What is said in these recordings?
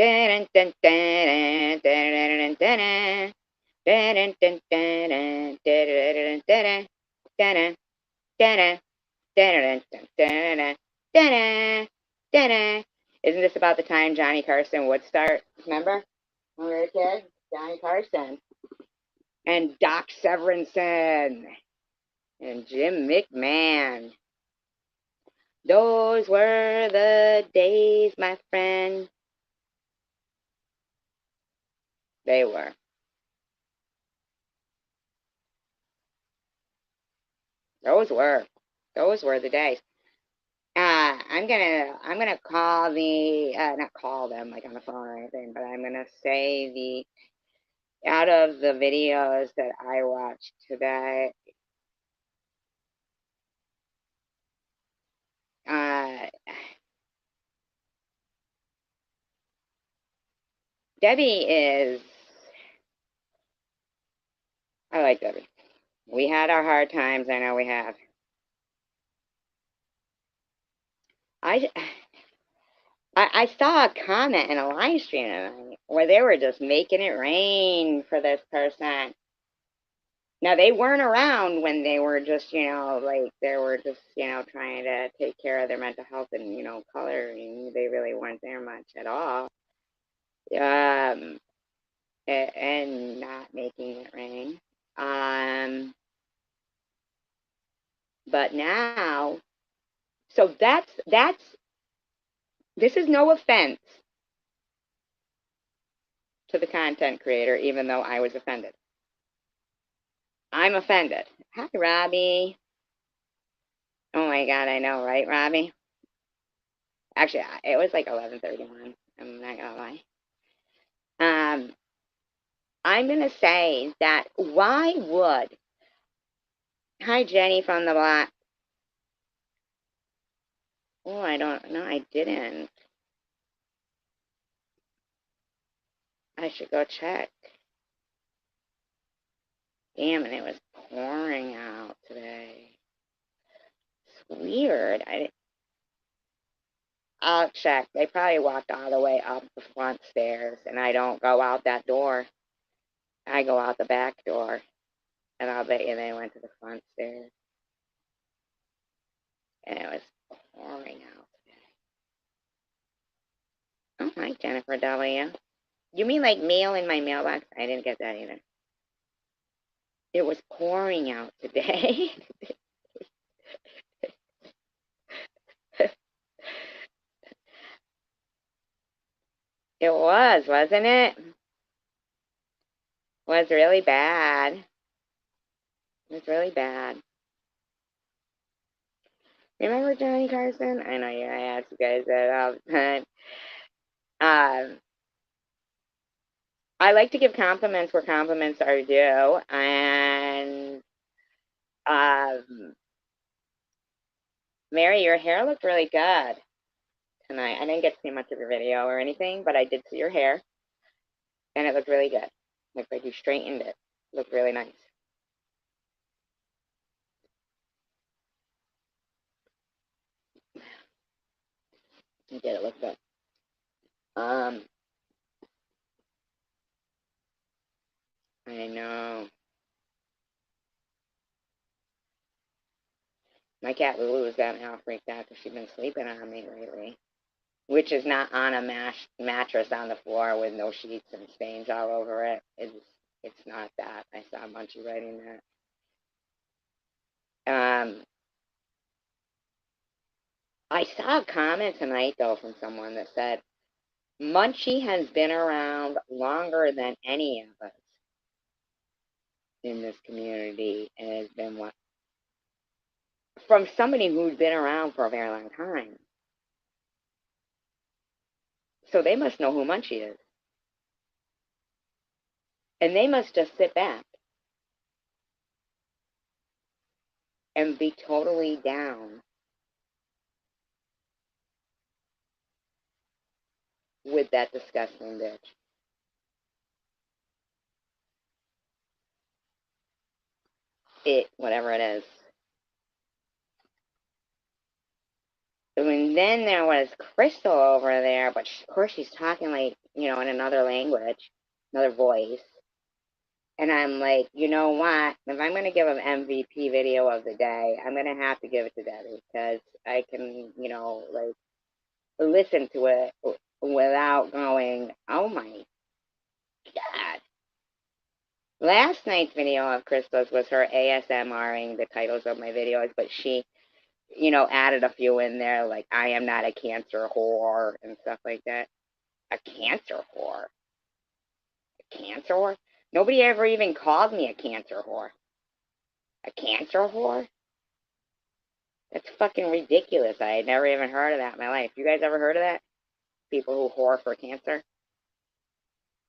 Isn't this about the time Johnny Carson would start? Remember when we were kids? Johnny Carson and Doc Severinsen and Jim McMahon. Those were the days, my friend. They were. Those were. Those were the days. I'm gonna call the not call them like on the phone or anything, but I'm gonna say the out of the videos that I watched today, Debbie is. I like Debbie. We had our hard times. I know we have. I I saw a comment in a live stream tonight where they were just making it rain for this person. Now, they weren't around when they were just, like they were just, trying to take care of their mental health and, coloring. They really weren't there much at all. Um, and not making it rain. But now, so this is no offense to the content creator, even though I was offended. I'm offended. Hi, Robbie. Oh my God, I know, right, Robbie? Actually, it was like 11:31. I'm not gonna lie. I'm gonna say that why would? Hi, Jenny from the block. Oh, I don't know. I didn't. I should go check. Damn, and it was pouring out today. It's weird. I'll check. They probably walked all the way up the front stairs, and I don't go out that door. I go out the back door, and I'll bet you they went to the front stairs. And it was pouring out today. Oh, hi, Jennifer W. You mean like mail in my mailbox? I didn't get that either. It was pouring out today. It was, wasn't it? It was really bad. It was really bad. Remember Johnny Carson? I know I ask you guys that all the time. I like to give compliments where compliments are due, and Mary, your hair looked really good tonight. I didn't get to see much of your video or anything, but I did see your hair, and it looked really good. Looked like you straightened it. Looked really nice. You did. It look good. I know. My cat Lulu has gotten all freaked out because she's been sleeping on me lately, which is not on a mattress on the floor with no sheets and stains all over it. It's not that. I saw Munchie writing that. I saw a comment tonight though from someone that said Munchie has been around longer than any of us in this community, and has been what from somebody who's been around for a very long time. So they must know who Munchie is. And they must just sit back and be totally down with that disgusting bitch. Whatever it is. And then there was Crystal over there, but of course she's talking like you know, in another language, another voice. And I'm like, you know what? If I'm going to give an MVP video of the day, I'm going to have to give it to Debbie because I can, you know, like listen to it without going, oh my God. Last night's video of Crystal's was her ASMRing the titles of my videos, but she, you know, added a few in there, like I am not a cancer whore and stuff like that. A cancer whore? A cancer whore? Nobody ever even called me a cancer whore. A cancer whore? That's fucking ridiculous. I had never even heard of that in my life. You guys ever heard of that? People who whore for cancer?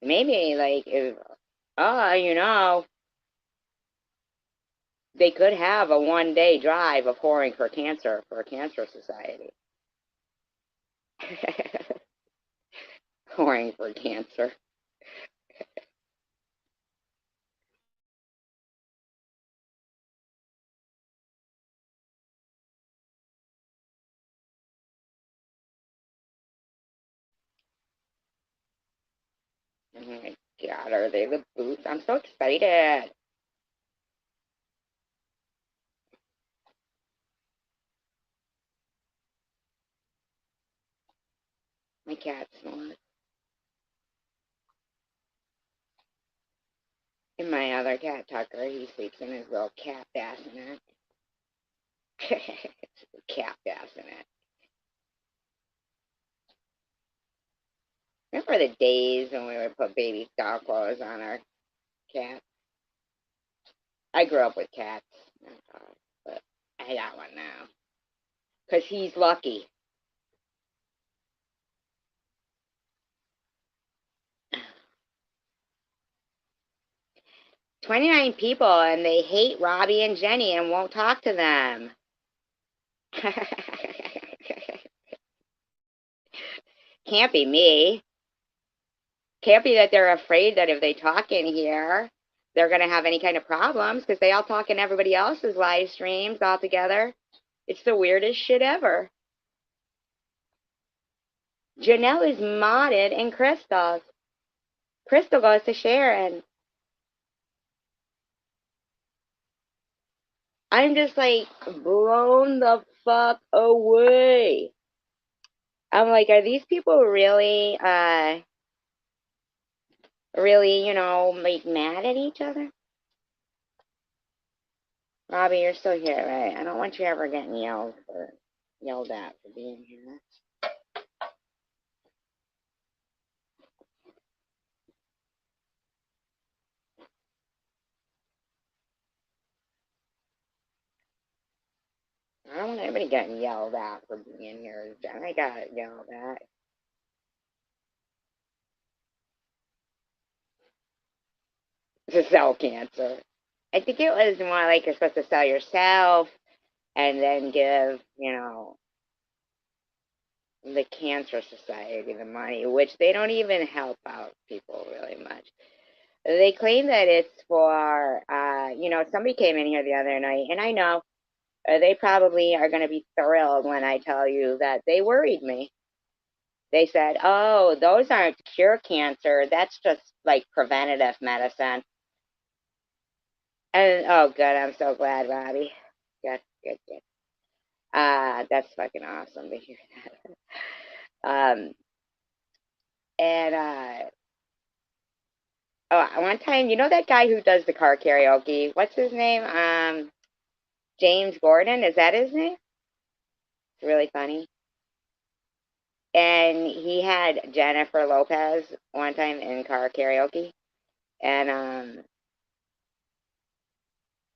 Maybe, like, if, you know, they could have a 1-day drive of whoring for cancer for a cancer society. Whoring for cancer. Oh my God, are they the boots? I'm so excited. My cat snores. And my other cat, Tucker, he sleeps in his little cat bassinet. Cat bassinet. Remember the days when we would put baby doll clothes on our cat? I grew up with cats, but I got one now. Because he's lucky. "29 people, and they hate Robbie and Jenny and won't talk to them." Can't be me. Can't be that they're afraid that if they talk in here, they're going to have any kind of problems because they all talk in everybody else's live streams all together. It's the weirdest shit ever. Janelle is modded in Crystal's. Crystal goes to Sharon. I'm just like blown the fuck away. I'm like, are these people really, really, you know, like mad at each other? Robbie, you're still here, right? I don't want you ever getting yelled at for being here. I don't want anybody getting yelled at for being here. I got yelled at. To sell cancer. I think it was more like you're supposed to sell yourself and then give, you know, the Cancer Society the money, which they don't even help out people really much. They claim that it's for, you know, somebody came in here the other night, and I know they probably are going to be thrilled when I tell you that they worried me. They said, oh, those aren't cure cancer. That's just like preventative medicine. And oh, good. I'm so glad, Robbie. Good, good, good. That's fucking awesome to hear that. And oh, one time, you know that guy who does the car karaoke? What's his name? James Gordon. Is that his name? It's really funny. And he had Jennifer Lopez one time in car karaoke, and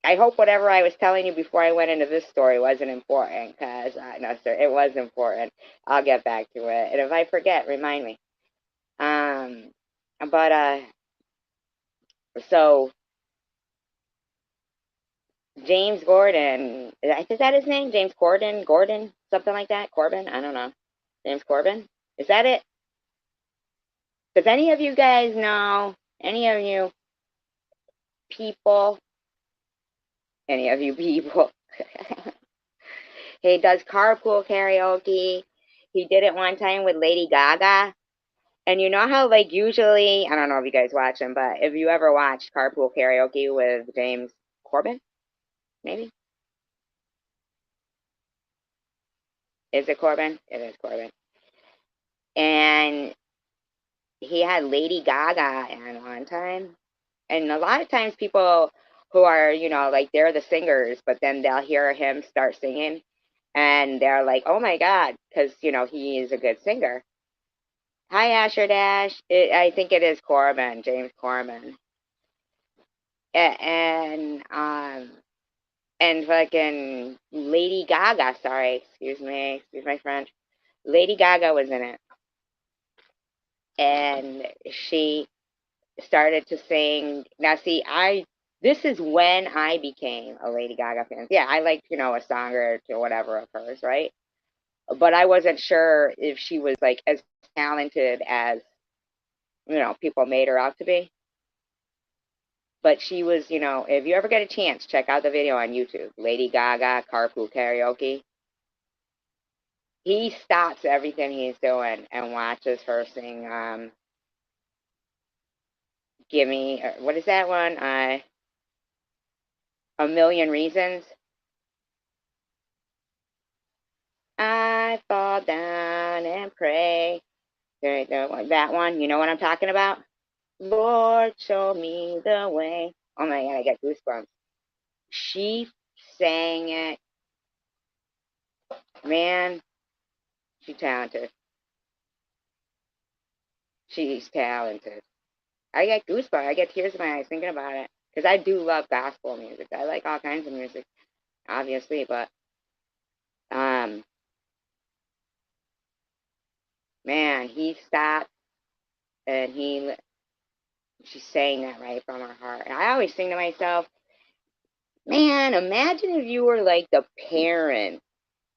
I hope whatever I was telling you before I went into this story wasn't important, because no, sir, it was important. I'll get back to it, and if I forget, remind me. Um, but so James Gordon, is that his name? James Gordon, something like that. Corbin, I don't know. James Corbin, is that it? Does any of you guys know? Any of you people? Any of you people? He does carpool karaoke. He did it one time with Lady Gaga. And you know how, like, usually, I don't know if you guys watch them, but if you ever watched Carpool Karaoke with James Corbin, maybe? Is it Corbin? It is Corbin. And he had Lady Gaga in one time. And a lot of times people who are, like they're the singers, but then they'll hear him start singing and they're like, oh my God, because, he is a good singer. Hi, Asher Dash. I think it is Corbin, James Corbin. And and fucking Lady Gaga, sorry, excuse my French. Lady Gaga was in it. And she started to sing. Now, see, this is when I became a Lady Gaga fan. Yeah, I liked, a song or two, whatever of hers, right? But I wasn't sure if she was like as talented as, people made her out to be. But she was, if you ever get a chance, check out the video on YouTube. Lady Gaga Carpool Karaoke. He stops everything he's doing and watches her sing Gimme, what is that one? A Million Reasons. I fall down and pray. That one, you know what I'm talking about? Lord, show me the way. Oh my God, I got goosebumps. She sang it. Man, she's talented. She's talented. I get goosebumps. I get tears in my eyes thinking about it. Because I do love gospel music. I like all kinds of music, obviously, but um, man, he stopped and she sang that right from her heart. And I always think to myself, man, imagine if you were like the parent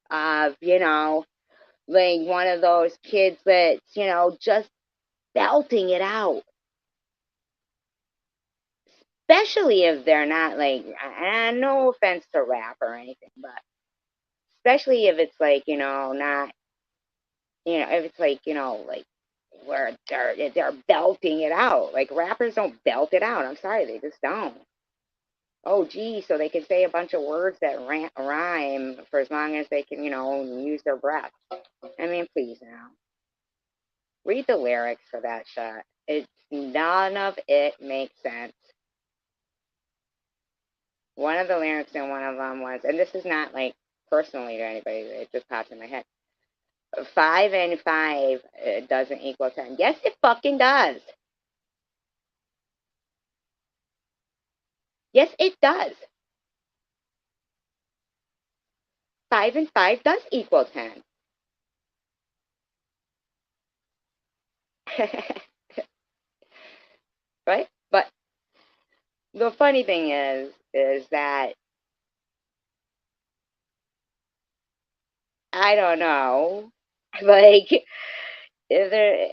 of, like one of those kids that's, just belting it out. Especially if they're not like, and no offense to rap or anything, but especially if it's like, not, if it's like, like where they're belting it out. Like rappers don't belt it out. I'm sorry, they just don't. Oh, gee, so they can say a bunch of words that rhyme for as long as they can, use their breath. I mean, please now. Read the lyrics for that shot. None of it makes sense. One of the lyrics in one of them was, and this is not like personally to anybody, it just popped in my head. 5 and 5 doesn't equal 10. Yes, it fucking does. Yes, it does. 5 and 5 does equal 10. Right? But the funny thing is that I don't know. Like, is there,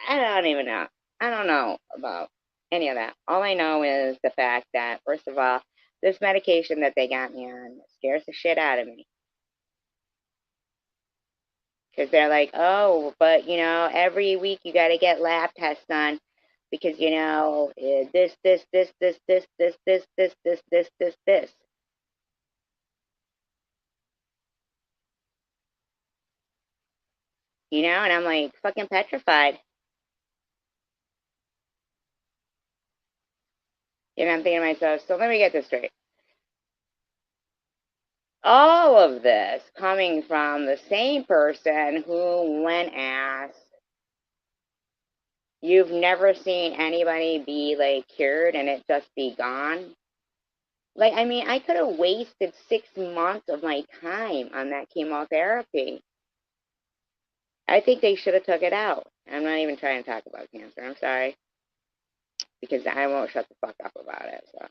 I don't even know. I don't know about any of that. All I know is the fact that, first of all, this medication that they got me on scares the shit out of me. Because they're like, oh, but every week you got to get lab tests done because this. And I'm like fucking petrified. I'm thinking to myself, so let me get this straight. All of this coming from the same person who, when asked, you've never seen anybody be like cured and it just be gone. Like, I mean, I could have wasted 6 months of my time on that chemotherapy. I think they should have took it out. I'm not even trying to talk about cancer. I'm sorry. Because I won't shut the fuck up about it. So,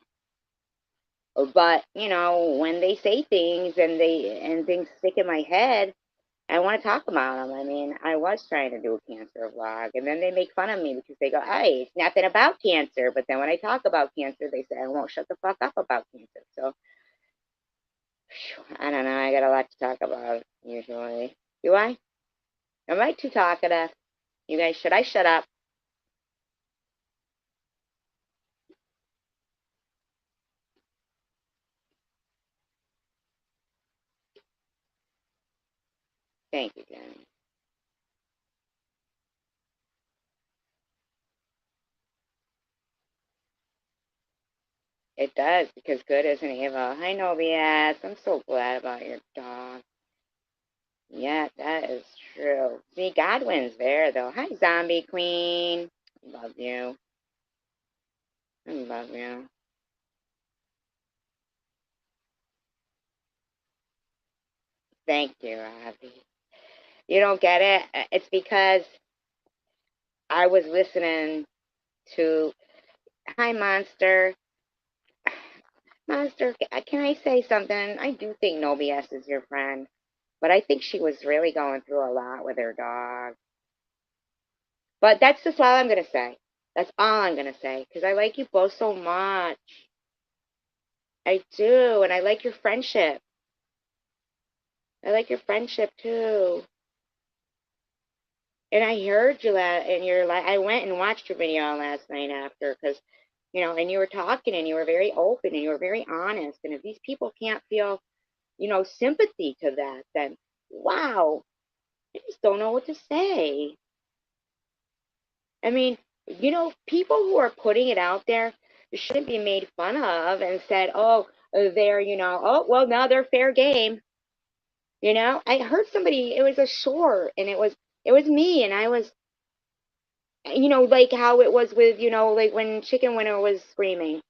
but when they say things and things stick in my head, I want to talk about them. I mean, I was trying to do a cancer vlog, and then they make fun of me because they go, "Hey, it's nothing about cancer." But then when I talk about cancer, they say I won't shut the fuck up about cancer. So I don't know. I got a lot to talk about usually. Do I? Am I too talkative? You guys, should I shut up? Thank you, Jenny. It does, because good isn't evil. Hi, Nobias. I'm so glad about your dog. Yeah, that is true. See, Godwin's there, though. Hi, Zombie Queen. Love you. I love you. Thank you, Abby. You don't get it? It's because I was listening to. Hi, Monster. Monster, can I say something? I do think No BS is your friend, but I think she was really going through a lot with her dog. But that's just all I'm going to say. That's all I'm going to say, because I like you both so much. I do, and I like your friendship. I like your friendship, too. And I heard you and you're like, I went and watched your video last night after, because, and you were talking and you were very open and you were very honest. And if these people can't feel, sympathy to that, then wow, I just don't know what to say. I mean, people who are putting it out there shouldn't be made fun of and said, oh, they're, oh, well, now they're fair game. I heard somebody, it was a short and it was me and I was, like how it was with, like when Chicken Winner was screaming.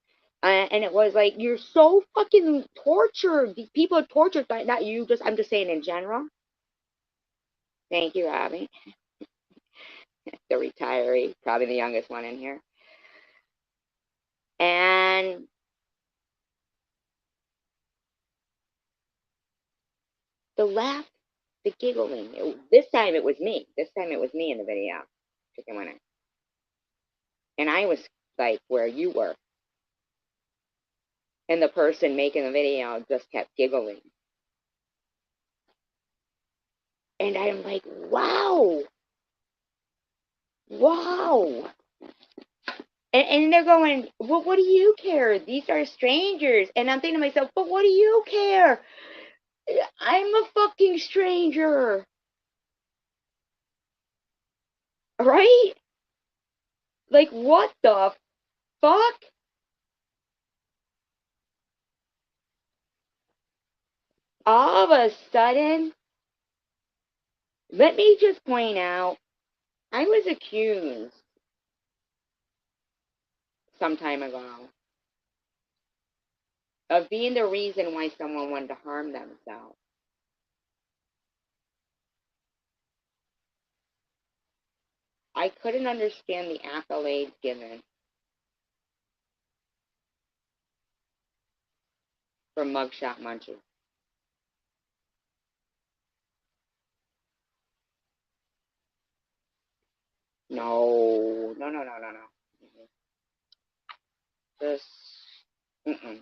And it was like, you're so fucking tortured. These people are tortured, but not you, I'm just saying in general. Thank you, Abby. The retiree, probably the youngest one in here. And the laugh, the giggling. This time it was me. This time it was me in the video. Chicken Winner. And I was like where you were. And the person making the video just kept giggling. And I'm like, wow. Wow. And they're going, well, what do you care? These are strangers. And I'm thinking to myself, but what do you care? I'm a fucking stranger. Right? Like, what the fuck? All of a sudden, let me just point out, I was accused some time ago of being the reason why someone wanted to harm themselves. I couldn't understand the accolades given for mugshot munches. No, no, no, no, no, no. Just, mm-mm.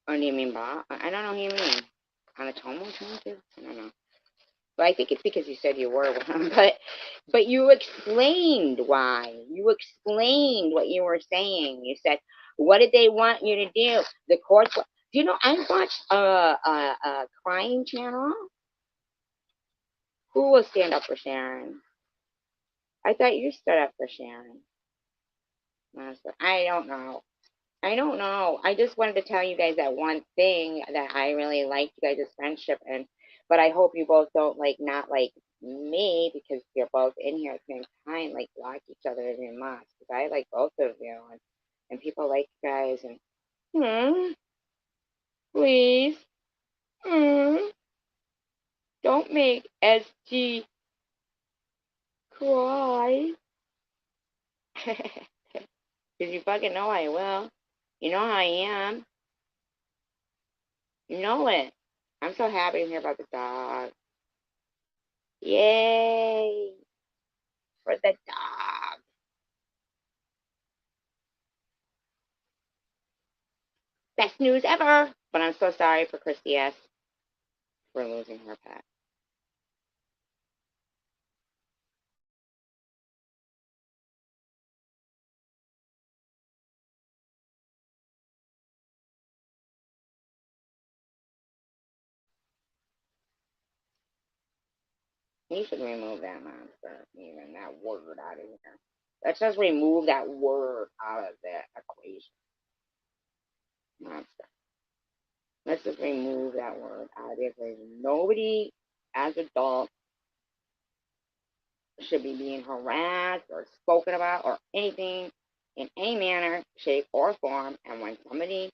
What do you mean, Bob? I don't know what you mean. Anatomo changes? I don't know. But I think it's because you said you were one. But you explained why. You explained what you were saying. You said, what did they want you to do? The courts. Do you know, I watched a crying channel. Who will stand up for Sharon? I thought you stood up for Sharon. I don't know. I don't know. I just wanted to tell you guys that one thing that I really liked you guys' friendship, but I hope you both don't not like me because you're both in here at the same time, like like each other as you must. Because I like both of you, and people like you guys, and hmm, please, hmm, don't make SG cry. Because you fucking know I will. You know how I am. You know it. I'm so happy to hear about the dog. Yay for the dog. Best news ever. But I'm so sorry for Christy S. for losing her pet. He should remove that monster, even that word out of here. Let's just remove that word out of the equation. Monster. Let's just remove that word out of the equation. Nobody, as adults, should be being harassed or spoken about or anything in any manner, shape, or form. And when somebody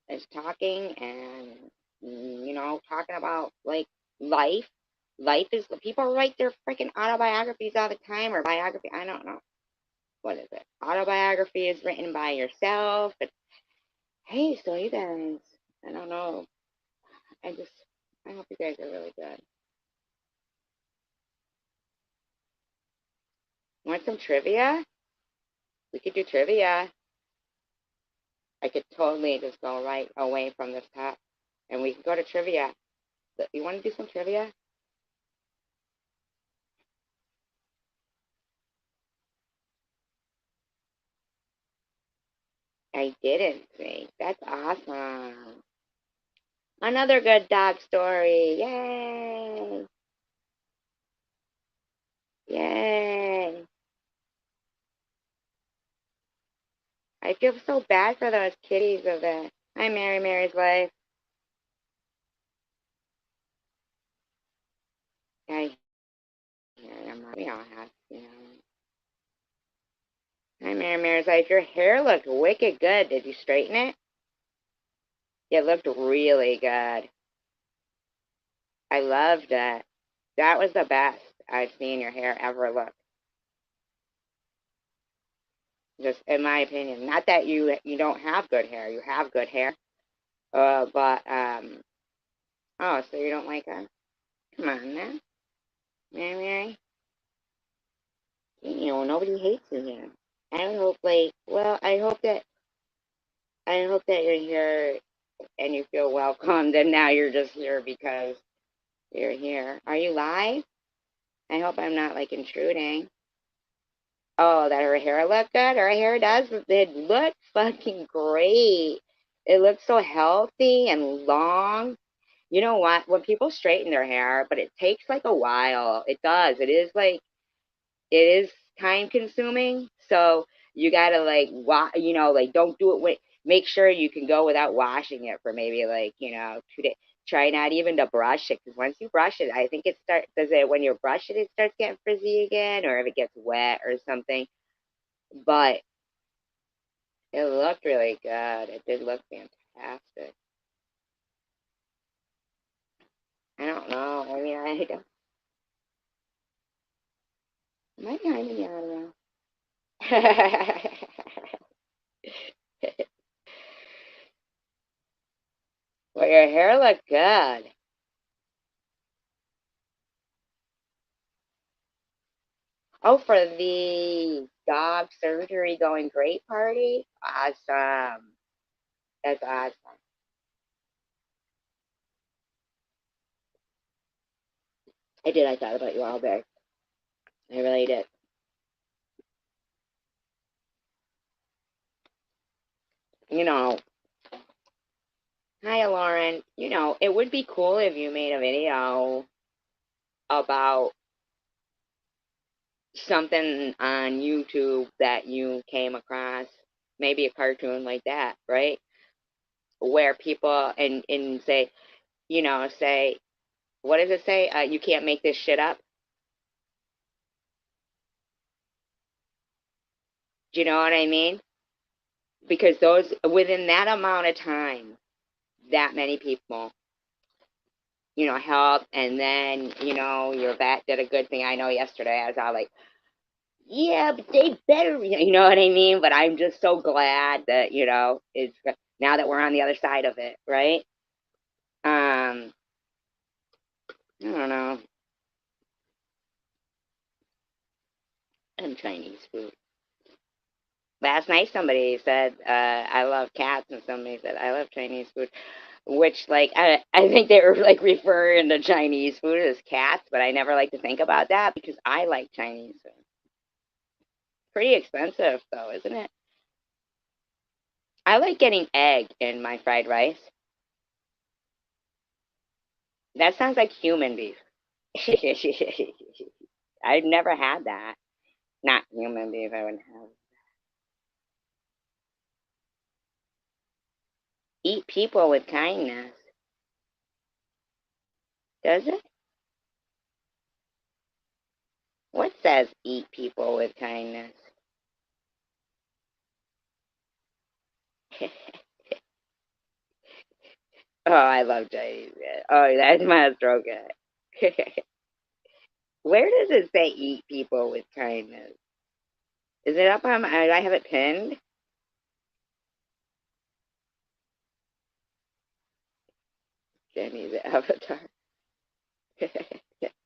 is talking and, talking about like life, life is, people write their freaking autobiographies all the time, or biography, I don't know. What is it? Autobiography is written by yourself. But hey, so you guys, I don't know. I hope you guys are really good. Want some trivia? We could do trivia. I could totally just go right away from this top and we can go to trivia. You want to do some trivia? I didn't see. That's awesome. Another good dog story. Yay. Yay. I feel so bad for those kitties of that. Hi, Mary's wife. I hear them. We all have, Hi, Mary's wife. Your hair looked wicked good. Did you straighten it? It looked really good. I loved it. That was the best I've seen your hair ever look. Just in my opinion. Not that you don't have good hair. You have good hair. But oh, so you don't like her? Come on now, Mary. Nobody hates you here. I hope, I hope that you're here and you feel welcomed, and now you're just here because you're here. Are you live? I hope I'm not like intruding. Oh, that her hair looked good? Her hair does. It looks fucking great. It looks so healthy and long. You know what? When people straighten their hair, but it takes like a while. It does. It is time consuming. So you gotta like don't do it with, make sure you can go without washing it for maybe like, 2 days. Try not even to brush it, because once you brush it, I think does it, when you brush it, it starts getting frizzy again, or if it gets wet or something. But it looked really good. It did look fantastic. I don't know. I mean, I don't. Am I behind the audio? Well, your hair looked good. Oh, for the dog surgery going great party? Awesome. That's awesome. I did. I thought about you all day. I really did. You know, hi, Lauren. It would be cool if you made a video about something on YouTube that you came across, maybe a cartoon like that, right? Where people and say, say, what does it say? You can't make this shit up. Do you know what I mean? Because those, within that amount of time, that many people, help, and then, your vet did a good thing. I know yesterday I was all like, yeah, but they better, you know what I mean? But I'm just so glad that, it's now that we're on the other side of it, right? I don't know. And Chinese food. Last night somebody said, I love cats, and somebody said, I love Chinese food. Which, like, I think they were like referring to Chinese food as cats, but I never like to think about that because I like Chinese food. Pretty expensive though, isn't it? I like getting egg in my fried rice. That sounds like human beef. I've never had that. Not human beings, I wouldn't have. Eat people with kindness. Does it? What says eat people with kindness? Oh, I love Chinese. Oh, that's my stroke. Where does it say eat people with kindness? Is it up on my, I have it pinned? Jenny the Avatar.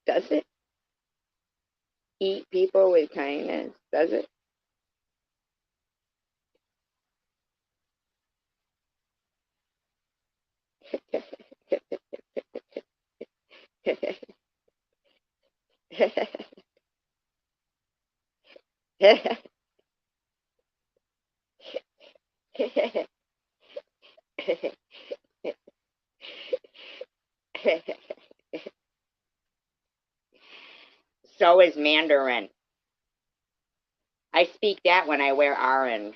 Does it eat people with kindness? Does it? So is Mandarin. I speak that when I wear orange.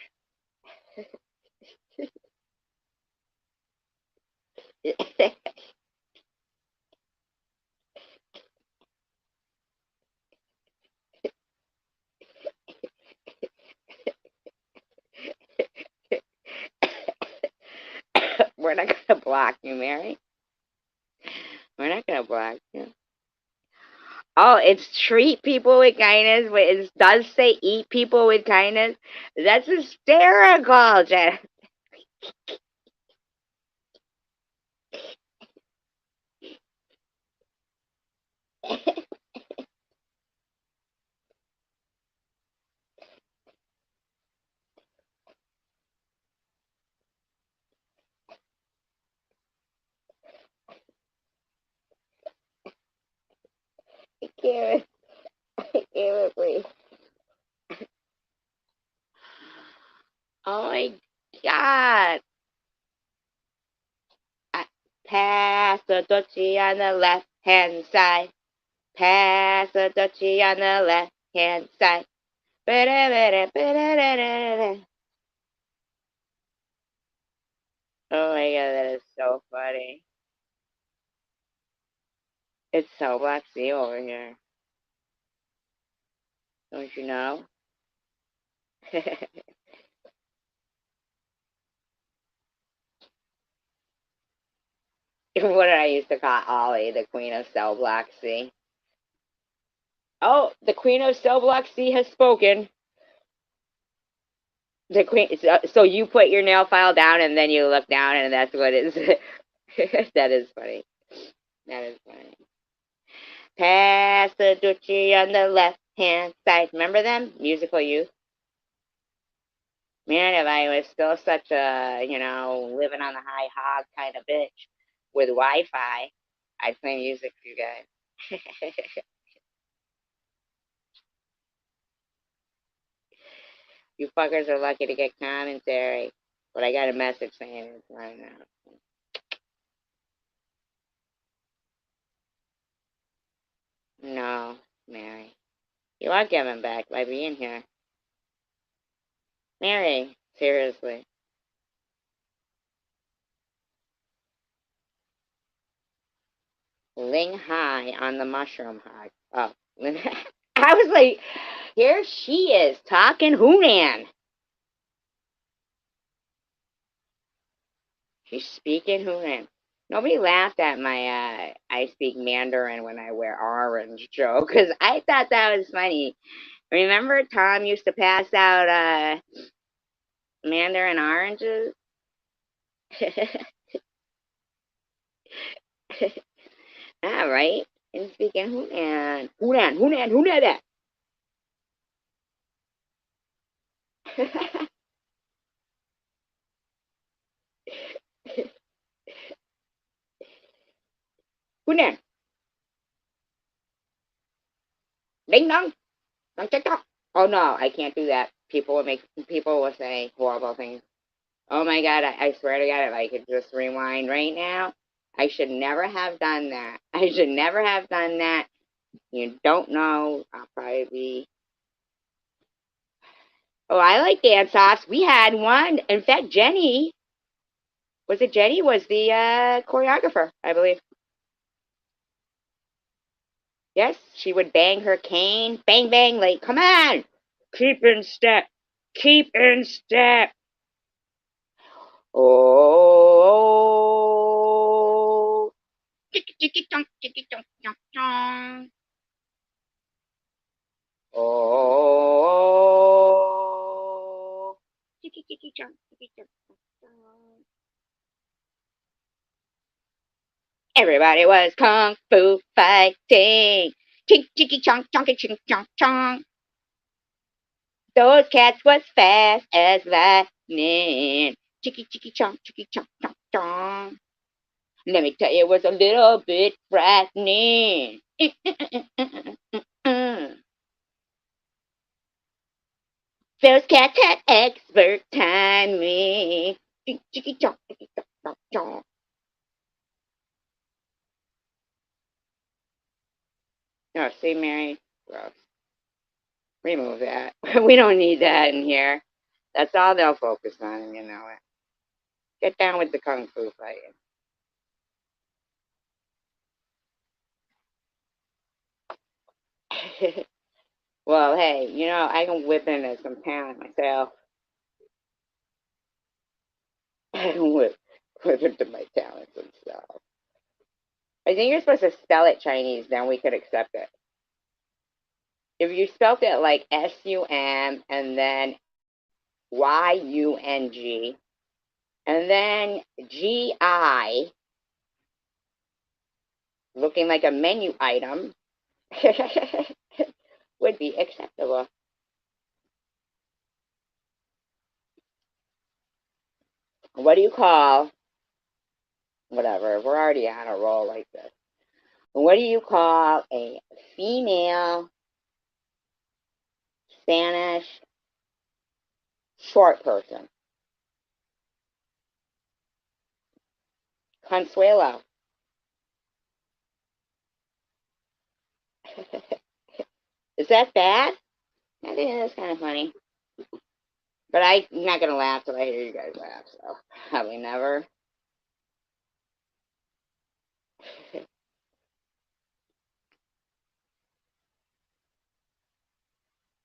We're not gonna block you, Mary. We're not gonna block you. Oh, it's treat people with kindness, but it does say eat people with kindness. That's hysterical, Jen. I can't, I can't believe. Oh my God. I, pass the dutchie on the left hand side. Pass the dutchie on the left hand side. Ba-da-ba-da-ba-da-da-da-da. Oh my God, that is so funny. It's so Black Sea over here. Don't you know? What did I used to call Ollie, the Queen of Cell Block C? Oh, the Queen of Cell Block C has spoken. The Queen. So you put your nail file down and then you look down and that's what it is. That is funny. That is funny. Pass the Duchy on the left hand side. Remember them? Musical Youth. Man, if I was still such a, living on the high hog kind of bitch with Wi-Fi, I'd play music for you guys. You fuckers are lucky to get commentary. But I got a message saying it's running out. No, Mary. You are giving back by being here. Mary, seriously. Ling Hai on the mushroom hog. Oh. I was like, here she is talking Hunan. She's speaking Hunan. Nobody laughed at my I speak Mandarin when I wear orange joke because I thought that was funny. Remember Tom used to pass out Mandarin oranges? All right. And speaking Hunan. Hunan, Hunan, Hunan that. Hunan. Ding dong. Dong check dong. Oh no, I can't do that. People will say horrible things. Oh my God, I swear to God, if I could just rewind right now, I should never have done that. I should never have done that. You don't know, I'll probably be. Oh, I like dance offs. We had one. In fact, Jenny, was it Jenny? Was the choreographer, I believe. Yes, she would bang her cane. Bang, bang, like, come on. Keep in step. Keep in step. Oh. Chicky, chicky, chunk, chicky, chunk, chunk, chunk. Oh. Chicky, chicky, chunk, chicky, chunk, chunk, chunk. Everybody was kung fu fighting. Chink, chicky, chunk, chunky, chink, chunk, chunk. Those cats was fast as lightning. Chicky, chicky, chunk, chicky, chunk, chunk, chunk. Let me tell you, it was a little bit frightening. Those cats had expert timing. Chicky, chunk, chicky, chunk, chunk, chunk. No, see, Mary, gross. Remove that. We don't need that in here. That's all they'll focus on, and you know it. Get down with the kung fu fighting. Well, hey, you know, I can whip into some talent myself. I can whip into my talents and stuff. I think you're supposed to spell it Chinese, then we could accept it. If you spelled it like SUM and then YUNG and then GI, looking like a menu item, would be acceptable. What do you call, whatever, we're already on a roll like this. What do you call a female Spanish short person? Consuelo. Is that bad? I think that's kind of funny. But I'm not going to laugh till I hear you guys laugh, so probably never.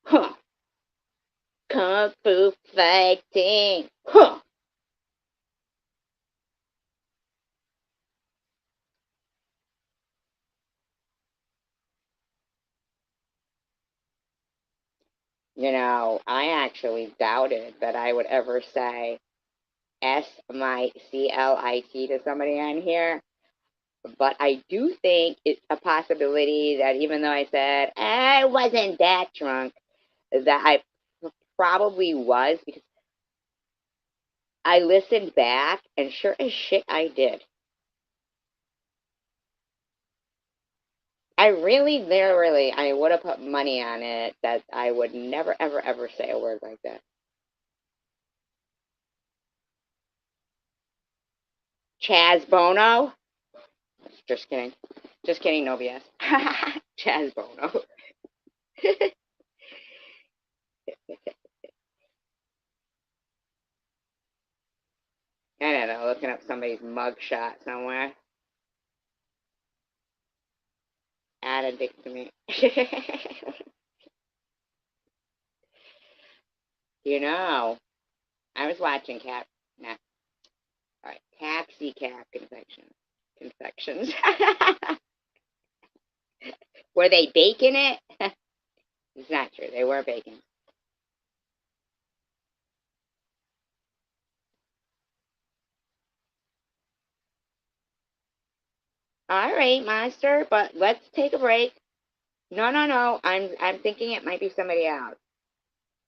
Huh. Kung Fu fighting. Huh. You know, I actually doubted that I would ever say SMICLIT to somebody on here. But I do think it's a possibility that even though I said I wasn't that drunk, that I probably was because I listened back and sure as shit I did. I really, literally, I would have put money on it that I would never, ever, ever say a word like that. Chaz Bono? Just kidding. Just kidding, no BS. Chaz Bono. I don't know, looking up somebody's mug shot somewhere. Add a dick to me. You know, I was watching Cat. Nah, all right, Taxi Cab Confections. Were they baking it? It's not true. They were baking. All right, monster, but let's take a break. No, no, no. I'm thinking it might be somebody else.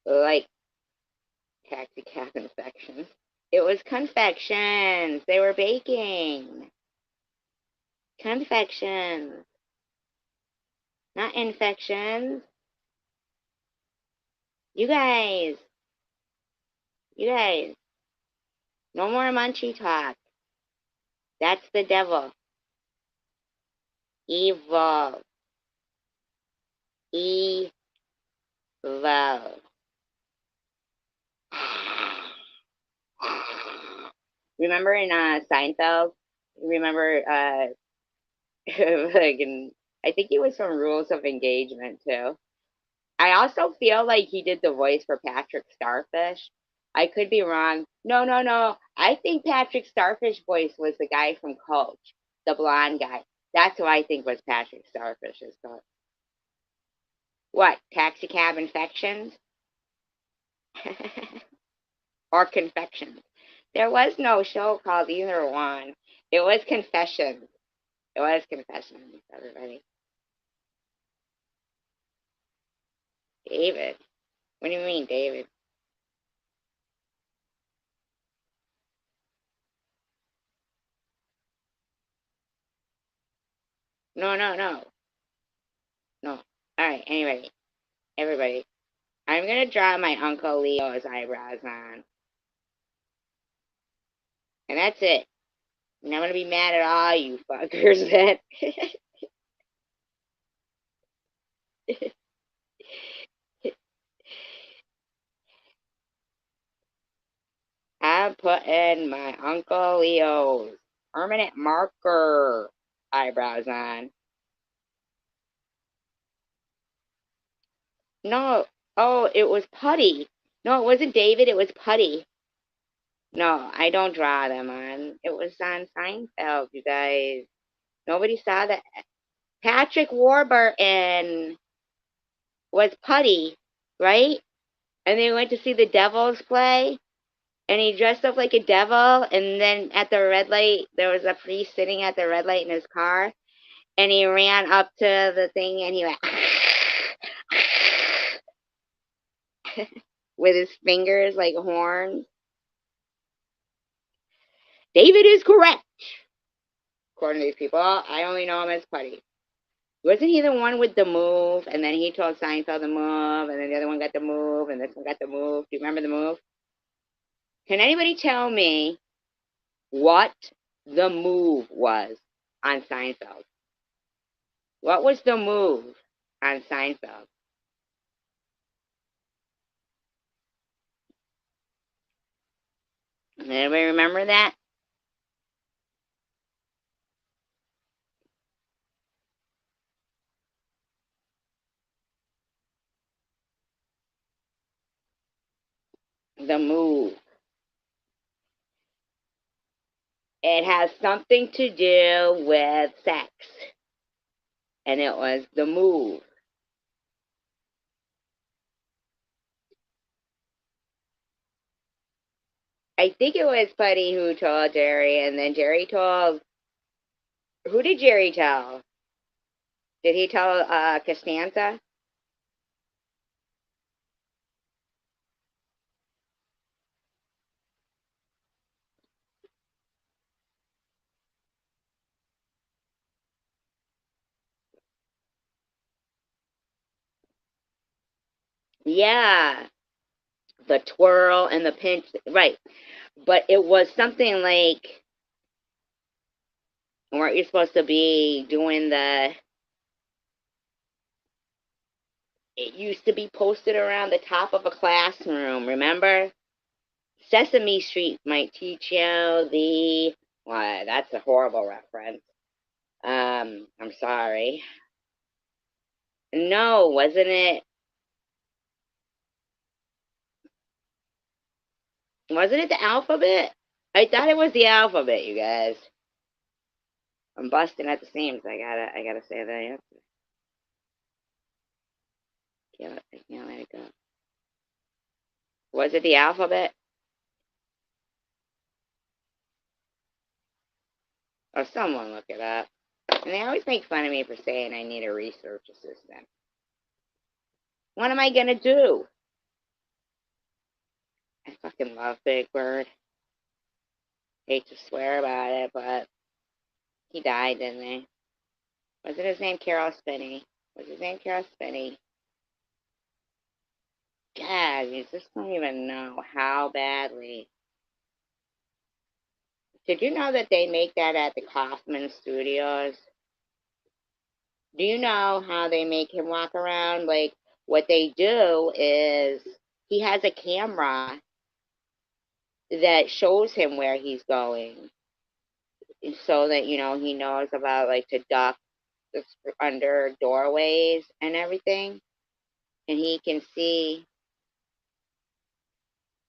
Like Taxi Cab Confections. It was confections. They were baking. Confections. Not infections. You guys. You guys. No more munchie talk. That's the devil. Evil. Evolve. Remember in Seinfeld? Remember like I think he was from Rules of Engagement too. I also feel like he did the voice for Patrick Starfish. I could be wrong. No, no, no. I think Patrick Starfish voice was the guy from Coach, the blonde guy. That's who I think was Patrick Starfish's voice. What? Taxi cab infections? Or confections? There was no show called either one. It was Confessions. It was Confessions, everybody. David? What do you mean, David? No, no, no. No. All right, anyway, everybody. I'm going to draw my Uncle Leo's eyebrows on. And that's it. I'm not going to be mad at all you fuckers that I'm putting my Uncle Leo's permanent marker eyebrows on. No. Oh, it was Putty. No, it wasn't David. It was Putty. No, I don't draw them on. It was on Seinfeld, you guys. Nobody saw that. Patrick Warburton was Putty, right? And they went to see the Devils play, and he dressed up like a devil. And then at the red light, there was a priest sitting at the red light in his car, and he ran up to the thing and he went with his fingers like horns. David is correct, according to these people. I only know him as Putty. Wasn't he the one with the move? And then he told Seinfeld the move, and then the other one got the move, and this one got the move. Do you remember the move? Can anybody tell me what the move was on Seinfeld? What was the move on Seinfeld? Anybody remember that? The move. It has something to do with sex. And it was the move. I think it was Putty who told Jerry, and then Jerry told. Who did Jerry tell? Did he tell Costanza? Yeah, the twirl and the pinch. Right. But it was something like, weren't you supposed to be doing the. It used to be posted around the top of a classroom, remember? Sesame Street might teach you the. Well, that's a horrible reference. I'm sorry. No, wasn't it? Wasn't it the alphabet? I thought it was the alphabet, you guys. I'm busting at the seams. I gotta say that answer. I can't let it go. Was it the alphabet? Or someone look it up. And they always make fun of me for saying I need a research assistant. What am I gonna do? I fucking love Big Bird. Hate to swear about it, but he died, didn't he? Wasn't his name Carol Spinney? Was his name Carol Spinney? God, you just don't even know how badly. Did you know that they make that at the Kaufman Studios? Do you know how they make him walk around? Like, what they do is he has a camera that shows him where he's going so that, he knows about, like, to duck under doorways and everything. And he can see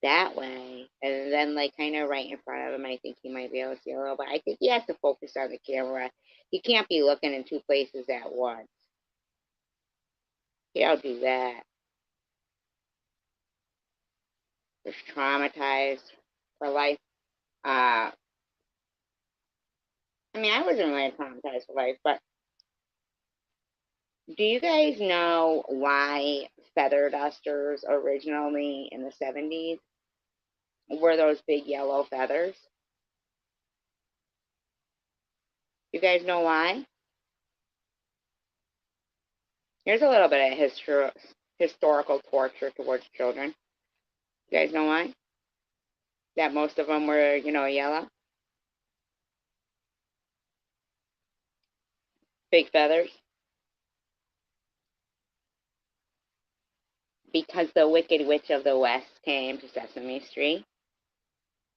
that way. And then, like, kind of right in front of him, I think he might be able to see a little, but I think he has to focus on the camera. He can't be looking in two places at once. He'll do that. Just traumatized for life. I mean, I wasn't really traumatized for life, but do you guys know why feather dusters originally in the 70s were those big yellow feathers? You guys know why? Here's a little bit of historical torture towards children. You guys know why? That most of them were, yellow? Big feathers? Because the Wicked Witch of the West came to Sesame Street.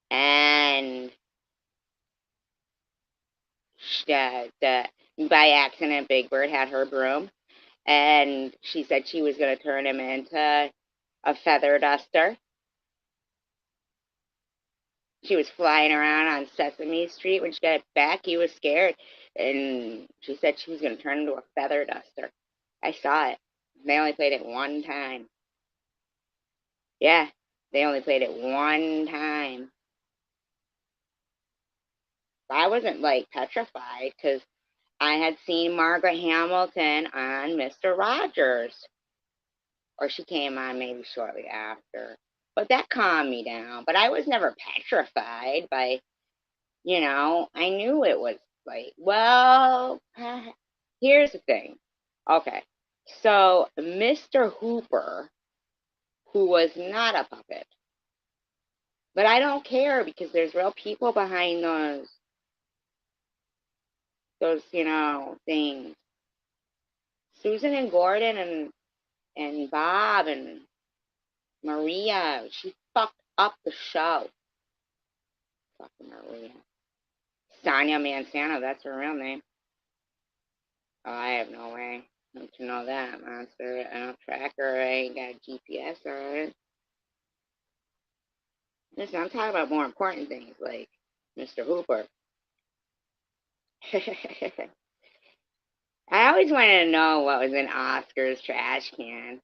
And by accident, Big Bird had her broom. And she said she was going to turn him into a feather duster. She was flying around on Sesame Street. When she got back, he was scared. And she said she was going to turn into a feather duster. I saw it. They only played it one time. Yeah, they only played it one time. I wasn't, like, petrified because I had seen Margaret Hamilton on Mr. Rogers. Or she came on maybe shortly after. But that calmed me down. But I was never petrified by, I knew it was like, well, here's the thing. Okay. So Mr. Hooper, who was not a puppet, but I don't care because there's real people behind those, things. Susan and Gordon and Bob and Maria, she fucked up the show. Fucking Maria. Sonia Mansano, that's her real name. Oh, I have no way to know that, monster. I don't track her. I ain't got GPS on it. Listen, I'm talking about more important things like Mr. Hooper. I always wanted to know what was in Oscar's trash can.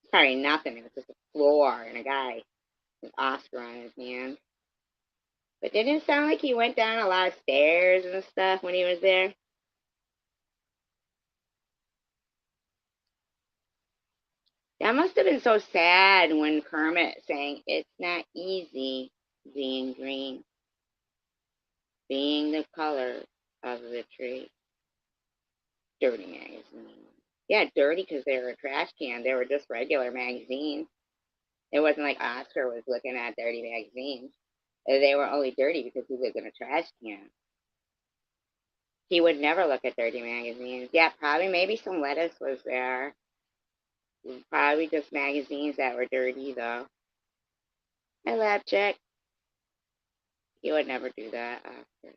It's probably nothing. It was just a floor and a guy with Oscar on his hand. But didn't it sound like he went down a lot of stairs and stuff when he was there? That must have been so sad when Kermit saying, "It's not easy being green, being the color of the tree." Dirty magazine. Yeah, dirty because they were a trash can. They were just regular magazines. It wasn't like Oscar was looking at dirty magazines. They were only dirty because he lived in a trash can. He would never look at dirty magazines. Yeah, probably maybe some lettuce was there. Probably just magazines that were dirty, though. My lab check. He would never do that, Oscar.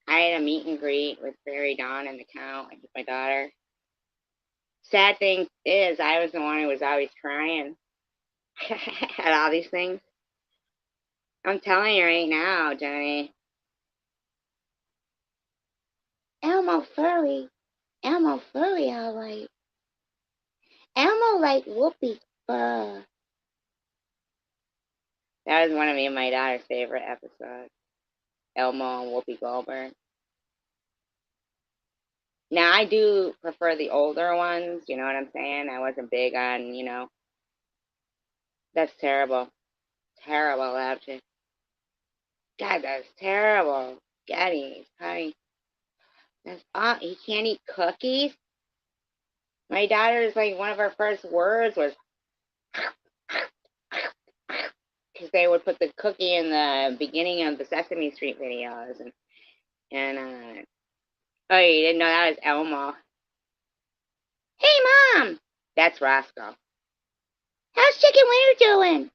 I had a meet and greet with Prairie Dawn and the Count and with my daughter. Sad thing is, I was the one who was always crying at all these things. I'm telling you right now, Jenny. Elmo furry. Elmo furry, all right. Elmo like Whoopi fur. That was one of me and my daughter's favorite episodes. Elmo and Whoopi Goldberg. Now, I do prefer the older ones, you know what I'm saying? I wasn't big on, that's terrible. Terrible, actually. God, that's terrible. Getty, honey. That's he can't eat cookies. My daughter's like one of her first words was because they would put the cookie in the beginning of the Sesame Street videos, and Oh, you didn't know that was Elmo. Hey, Mom! That's Roscoe. How's Chicken Winter doing?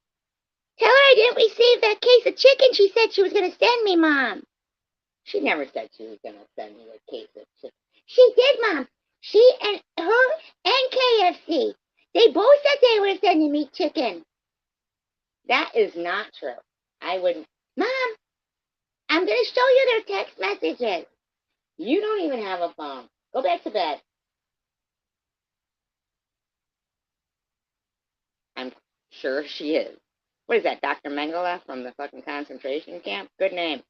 Tell her I didn't receive that case of chicken she said she was going to send me, Mom. She never said she was going to send me a case of chicken. She did, Mom. She and her and KFC. They both said they were sending me chicken. That is not true. I wouldn't. Mom, I'm going to show you their text messages. You don't even have a phone. Go back to bed. I'm sure she is. What is that, Dr. Mengele from the fucking concentration camp? Good name.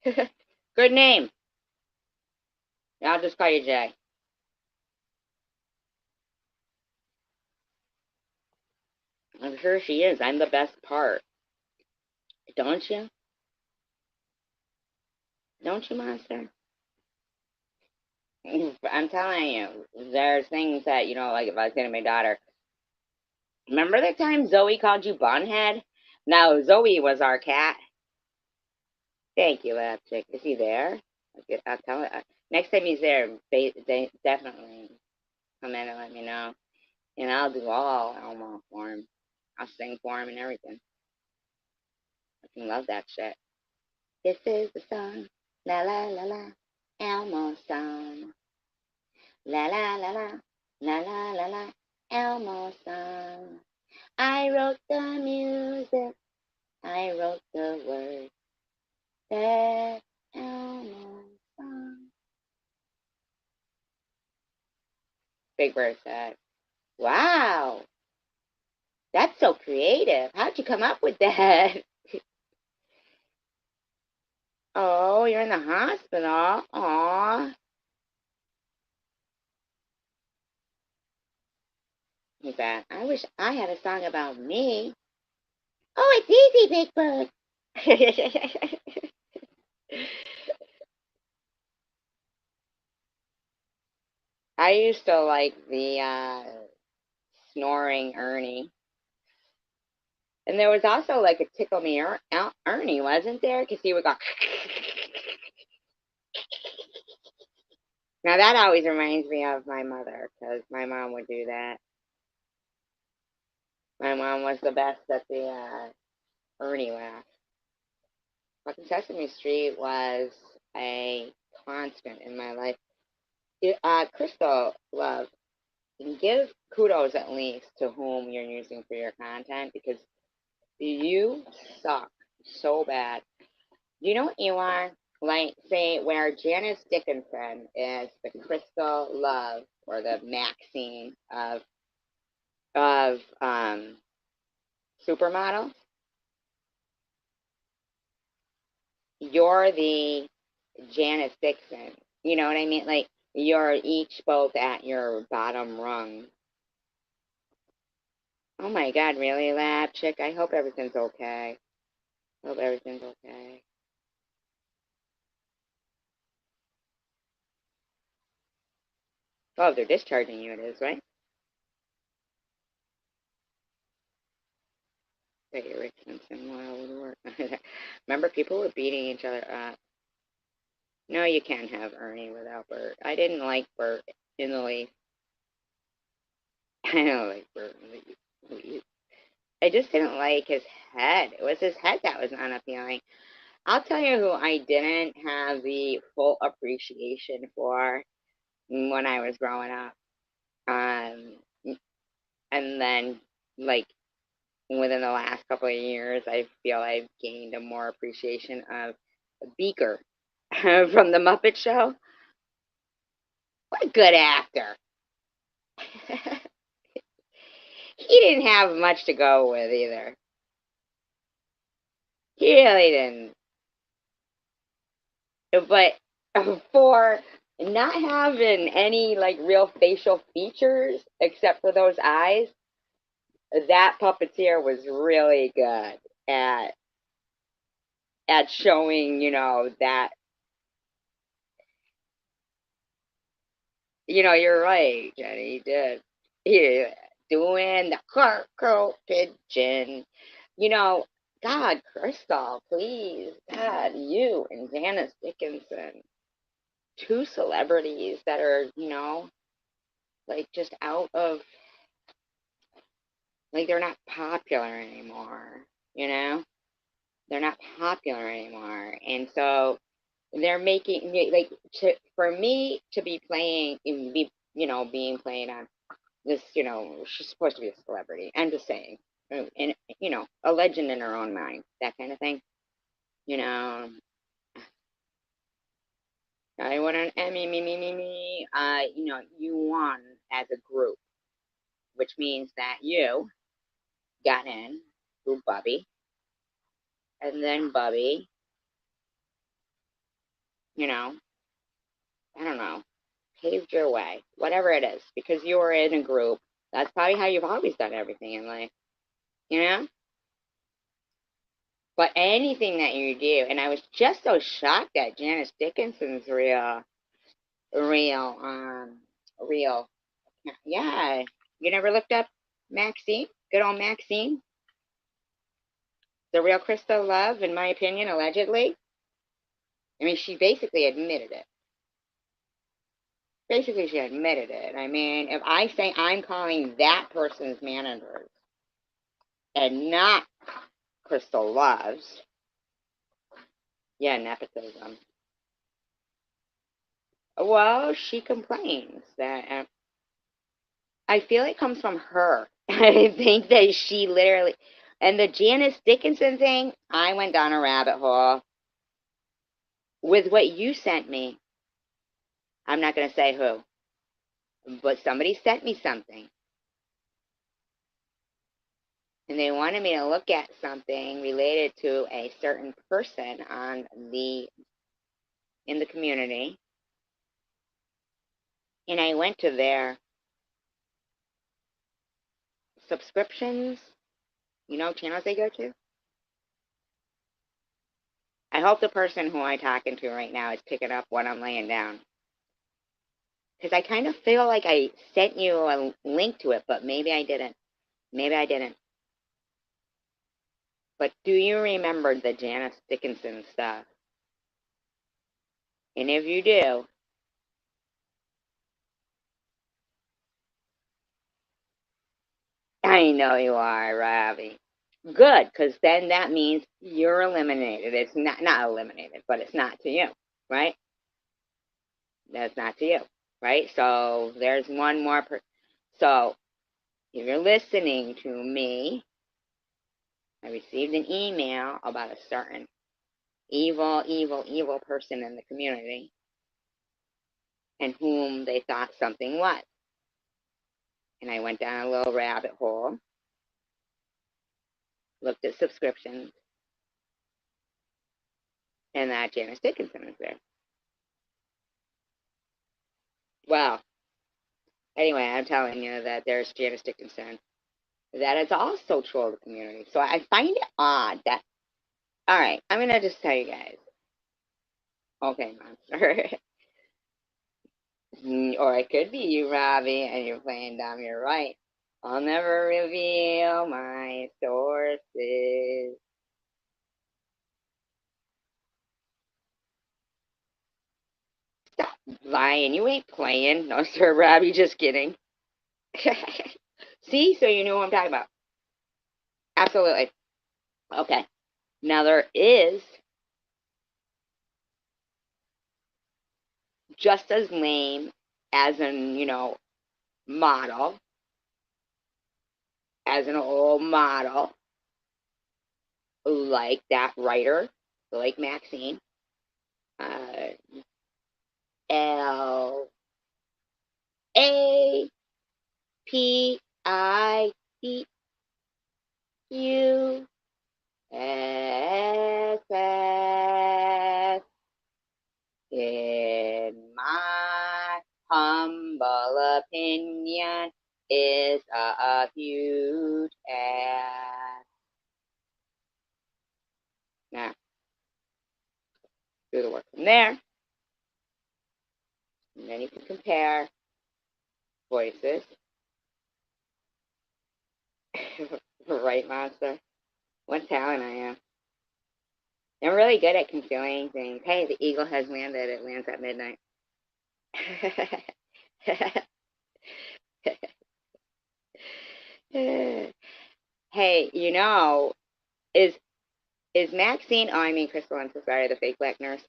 Good name. I'll just call you Jay. I'm sure she is. I'm the best part. Don't you? Don't you, monster? I'm telling you, there's things that, like if I was getting my daughter. Remember the time Zoe called you Bunhead? No, Zoe was our cat. Thank you, Lapchick. Is he there? I'll tell it. Next time he's there, definitely come in and let me know. And I'll do all Elmo for him. I'll sing for him and everything. I can love that shit. This is the song. La la la la. Elmo song. La la la la. La la la la. Elmo song. I wrote the music. I wrote the words. That Elmo song. Big Bird said, wow, that's so creative. How'd you come up with that? Oh, you're in the hospital. Aw. He said, I wish I had a song about me. Oh, it's easy, Big Bird. I used to like the snoring Ernie. And there was also like a tickle me Ernie, wasn't there? Because he would go. Now that always reminds me of my mother, because my mom would do that. My mom was the best at the Ernie laugh. Fucking Sesame Street was a constant in my life. Crystal, love, give kudos at least to whom you're using for your content, because you suck so bad. You know what you are? Like, say, where Janice Dickinson is the Crystal Love or the Maxine of supermodels. You're the Janice Dixon. You know what I mean? Like, you're each both at your bottom rung. Oh my God, really, Lab Chick? I hope everything's okay. Hope everything's okay. Oh, they're discharging you, it is, right? That you're Rick Simpson while would work. Remember, people were beating each other up. No, you can't have Ernie without Bert. I didn't like Bert in the least. I don't like Bert in the least. I just didn't like his head. It was his head that was unappealing. I'll tell you who I didn't have the full appreciation for when I was growing up. Um, and then, like, within the last couple of years, I feel I've gained a more appreciation of Beaker from The Muppet Show. What a good actor. He didn't have much to go with either. He really didn't. But for not having any like real facial features except for those eyes, that puppeteer was really good at at showing, that you're right, Jenny. He did. He doing the curl pigeon. You know, God, Crystal, please. God, you and Janice Dickinson. Two celebrities that are, like just out of, like they're not popular anymore, you know? They're not popular anymore. And so they're making, like, for me to be playing, being played on this, she's supposed to be a celebrity. I'm just saying. And, a legend in her own mind, that kind of thing. You know, I won an Emmy, me. You won as a group, which means that you got in through Bubby, and then Bubby, you know, I don't know, paved your way, whatever it is, because you were in a group. That's probably how you've always done everything in life, you know? But anything that you do, and I was just so shocked at Janice Dickinson's real, real, yeah. You never looked up Maxine? Good old Maxine? The real Crystal Love, in my opinion, allegedly. I mean, she basically admitted it. Basically, she admitted it. I mean, if I say I'm calling that person's managers and not Crystal Love's, yeah, nepotism. Well, she complains that I feel it comes from her. I think that she literally, and the Janice Dickinson thing, I went down a rabbit hole with what you sent me. I'm not going to say who, but somebody sent me something. And they wanted me to look at something related to a certain person in the community. And I went to their subscriptions, channels they go to. I hope the person who I'm talking to right now is picking up what I'm laying down. Because I kind of feel like I sent you a link to it, but maybe I didn't. Maybe I didn't. But do you remember the Janice Dickinson stuff? And if you do, I know you are, Robbie. Good, because then that means you're eliminated. It's not eliminated, but it's not to you, right? That's not to you, right? So there's one more. So if you're listening to me, I received an email about a certain evil person in the community and whom they thought something was. And I went down a little rabbit hole, looked at subscriptions, and that Janice Dickinson is there. Well, anyway, I'm telling you that there's Janice Dickinson that has also trolled the community. So I find it odd that, all right, I'm going to just tell you guys. Okay, monster. Or it could be you, Robbie, and you're playing dumb. You're right. I'll never reveal my sources. Stop lying. You ain't playing. No, sir, Robbie. Just kidding. See? So you know what I'm talking about. Absolutely. Okay. Now there is just as lame as an, model, as an old model, like that writer, like Maxine, uh, LAPIUSS. In my humble opinion, is a huge ass. Now, do the work from there, and then you can compare voices. Right, monster? What talent I am. I'm really good at concealing things. Hey, the eagle has landed. It lands at midnight. Hey, is Maxine? Oh, I mean Crystal. I'm so sorry. The fake black nurse.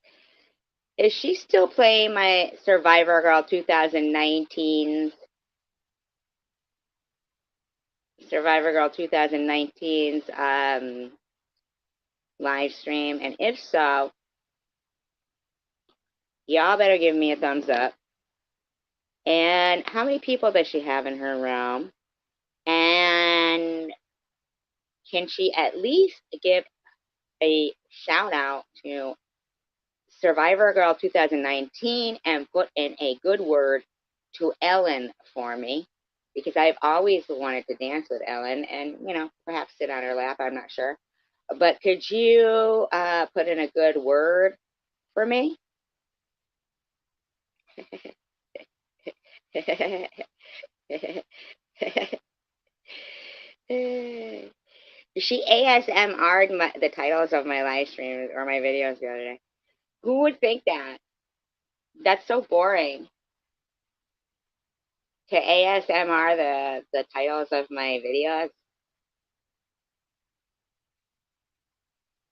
Is she still playing my Survivor Girl 2019's Survivor Girl 2019's live stream? And if so, y'all better give me a thumbs up. And how many people does she have in her room? And can she at least give a shout out to Survivor Girl 2019 and put in a good word to Ellen for me? Because I've always wanted to dance with Ellen and, perhaps sit on her lap. I'm not sure. But could you put in a good word for me? She ASMR'd the titles of my live streams or my videos the other day. Who would think that? That's so boring. To ASMR the titles of my videos.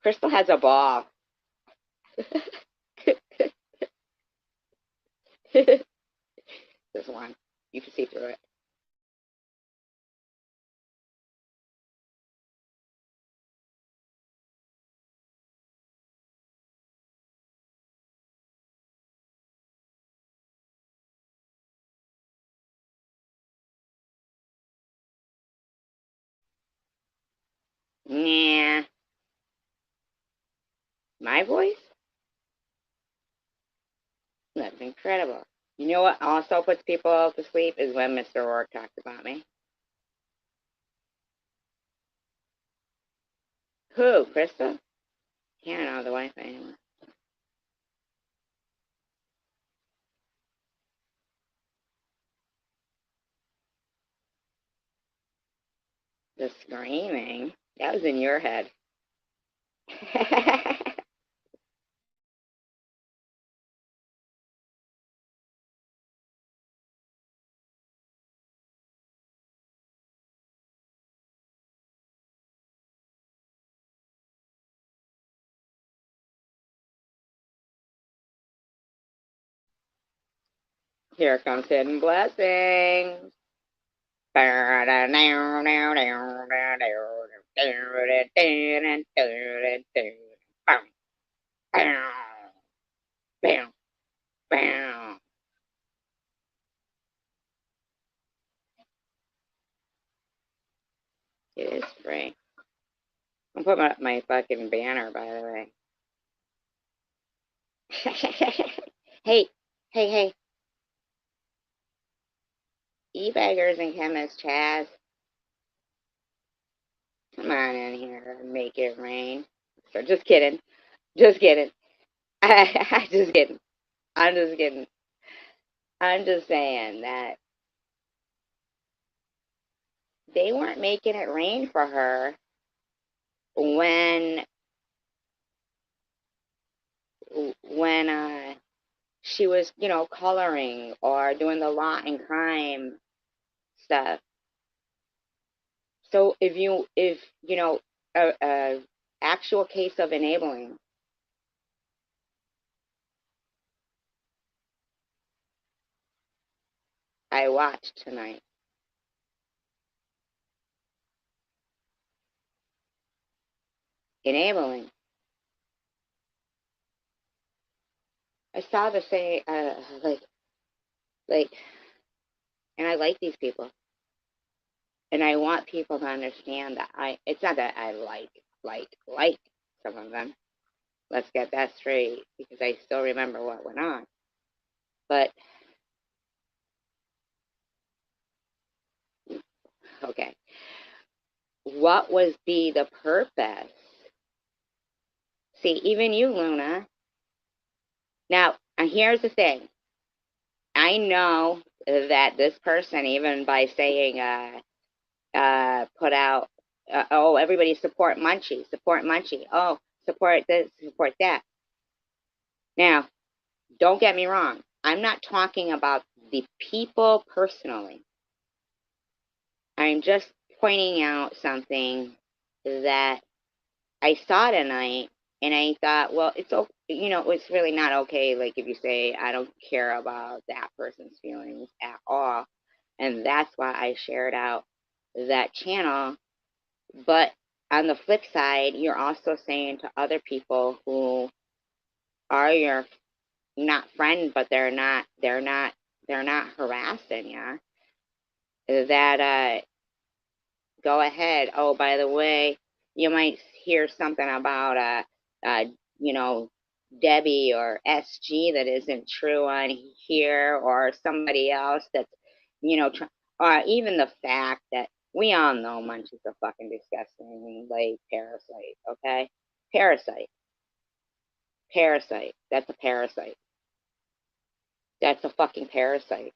Crystal has a ball. This one. You can see through it. Yeah. My voice? That's incredible. You know what also puts people to sleep is when Mr. Rourke talks about me. Who? Crystal? Can't know the Wi-Fi anymore. The screaming. That was in your head. Here comes hidden blessings. It is free. I'm putting up my fucking banner, by the way. Hey, hey. E-baggers and chemist Chaz. Come on in here and make it rain. So just kidding. Just kidding. Just kidding. I'm just kidding. I'm just saying that they weren't making it rain for her when she was, coloring or doing the law and crime stuff. So if a actual case of enabling, I watched tonight. Enabling. I saw the same, like, and I like these people, and I want people to understand that it's not that I like some of them. Let's get that straight because I still remember what went on. But okay, what was the purpose? See, even you, Luna. Now, here's the thing. I know that this person, even by saying put out oh, everybody support Munchie, support Munchie. Oh, support this, support that. Now, don't get me wrong. I'm not talking about the people personally. I'm just pointing out something that I saw tonight, and I thought, well, it's okay. It's really not okay. Like if you say, I don't care about that person's feelings at all, and that's why I shared out that channel. But on the flip side, you're also saying to other people who are your not friend, but they're not harassing you, that go ahead. Oh, by the way, you might hear something about you know, Debbie or SG that isn't true on here, or somebody else that's, or even the fact that we all know Munchie's a fucking disgusting, like, parasite, okay? Parasite. Parasite. That's a parasite. That's a fucking parasite.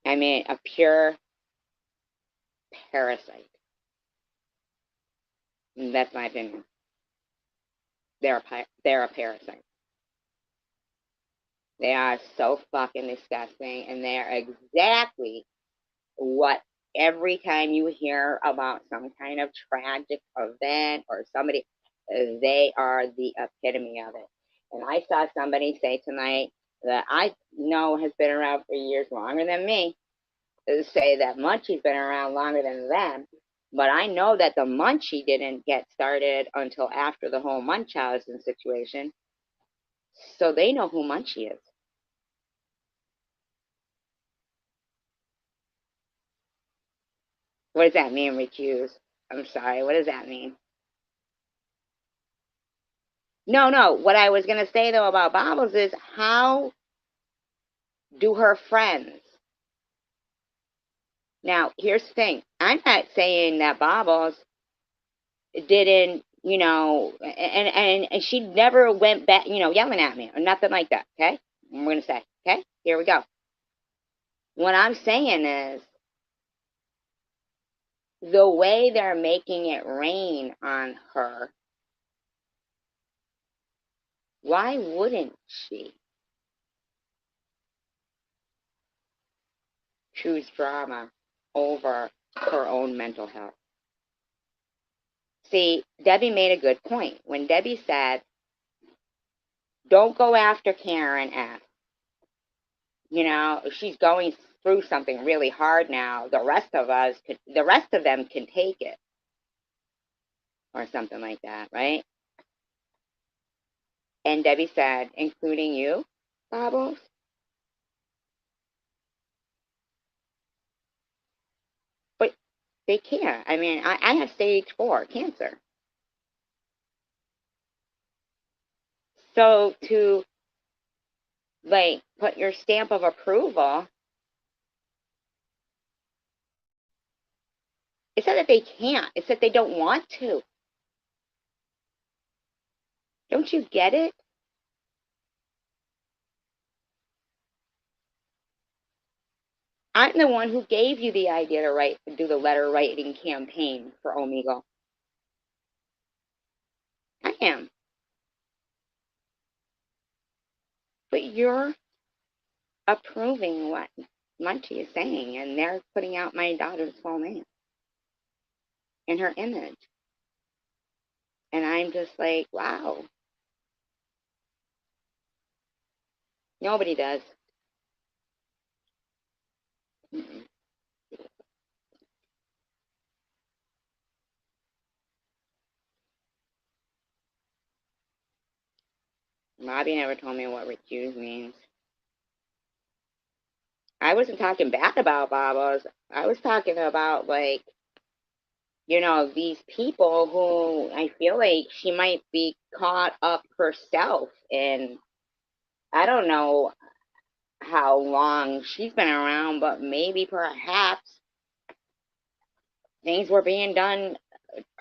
I mean, a pure parasite. And that's my opinion. They're a parasite. They are so fucking disgusting, and they are exactly what every time you hear about some kind of tragic event or somebody, they are the epitome of it. And I saw somebody say tonight that I know has been around for years longer than me, say that Munchie's been around longer than them. But I know that the Munchie didn't get started until after the whole Munchausen situation. So they know who Munchie is. What does that mean, recuse? I'm sorry. What does that mean? No. What I was going to say, though, about Bobbles is how do her friends. Now, here's the thing. I'm not saying that Bobbles didn't, and she never went back, yelling at me or nothing like that, okay? I'm going to say, okay? Here we go. What I'm saying is the way they're making it rain on her, why wouldn't she choose drama over her own mental health? See, Debbie made a good point. When Debbie said, don't go after Karen F. She's going through something really hard now. The rest of them can take it. Or something like that, right? And Debbie said, including you, Bobbles? But they can't. I mean, I have stage 4 cancer. So to, like, put your stamp of approval, it's not that they can't. It's that they don't want to. Don't you get it? I'm the one who gave you the idea to do the letter writing campaign for Omegle. I am. But you're approving what Munchie is saying, and they're putting out my daughter's full name and her image. And I'm just like, wow. Nobody does. Mm-mm. Bobby never told me what recuse means. I wasn't talking bad about Bobos. I was talking about, like, these people who I feel like she might be caught up herself in. I don't know how long she's been around, but maybe perhaps things were being done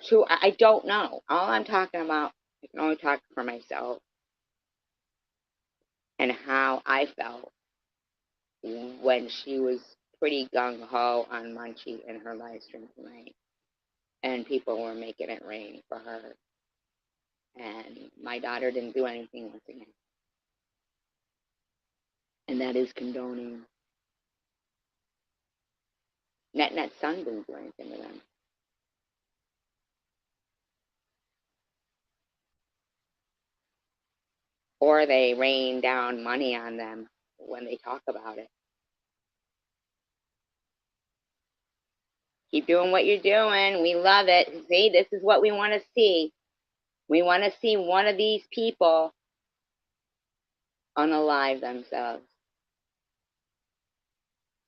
to. I don't know. All I'm talking about, I can only talk for myself and how I felt when she was pretty gung-ho on Munchie in her live stream tonight. And people were making it rain for her. And my daughter didn't do anything once again. And that is condoning. Net's son didn't do anything to them. Or they rain down money on them when they talk about it. Keep doing what you're doing. We love it. See, this is what we want to see. We want to see one of these people unalive themselves.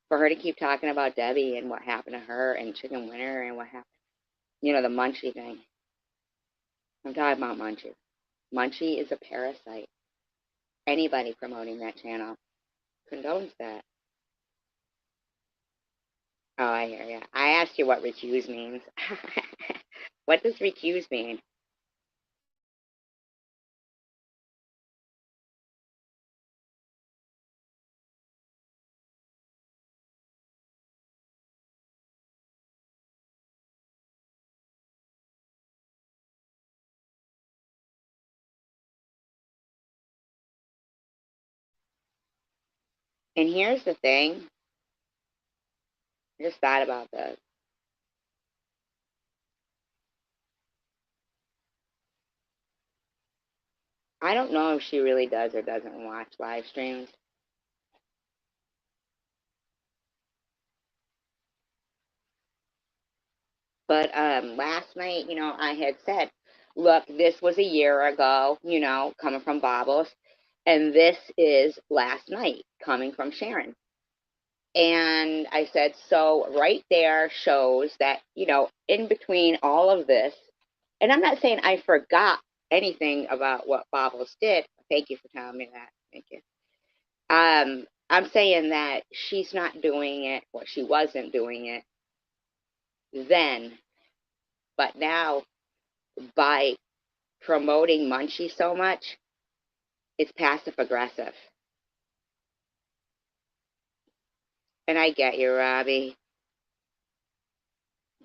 For her to keep talking about Debbie and what happened to her and Chicken Winter and what happened. You know, the Munchie thing. I'm talking about Munchie. Munchie is a parasite. Anybody promoting that channel condones that. Oh, I hear ya. I asked you what recuse means. What does recuse mean? And here's the thing. I just thought about this. I don't know if she really does or doesn't watch live streams. But last night, you know, I had said, look, this was a year ago, you know, coming from Bobbles, and this is last night coming from Sharon. And I said, so right there shows that, you know, in between all of this, and I'm not saying I forgot anything about what Bobbles did. Thank you for telling me that. Thank you. I'm saying that she's not doing it, or she wasn't doing it then, but now by promoting Munchie so much, it's passive aggressive. And I get you, Robbie.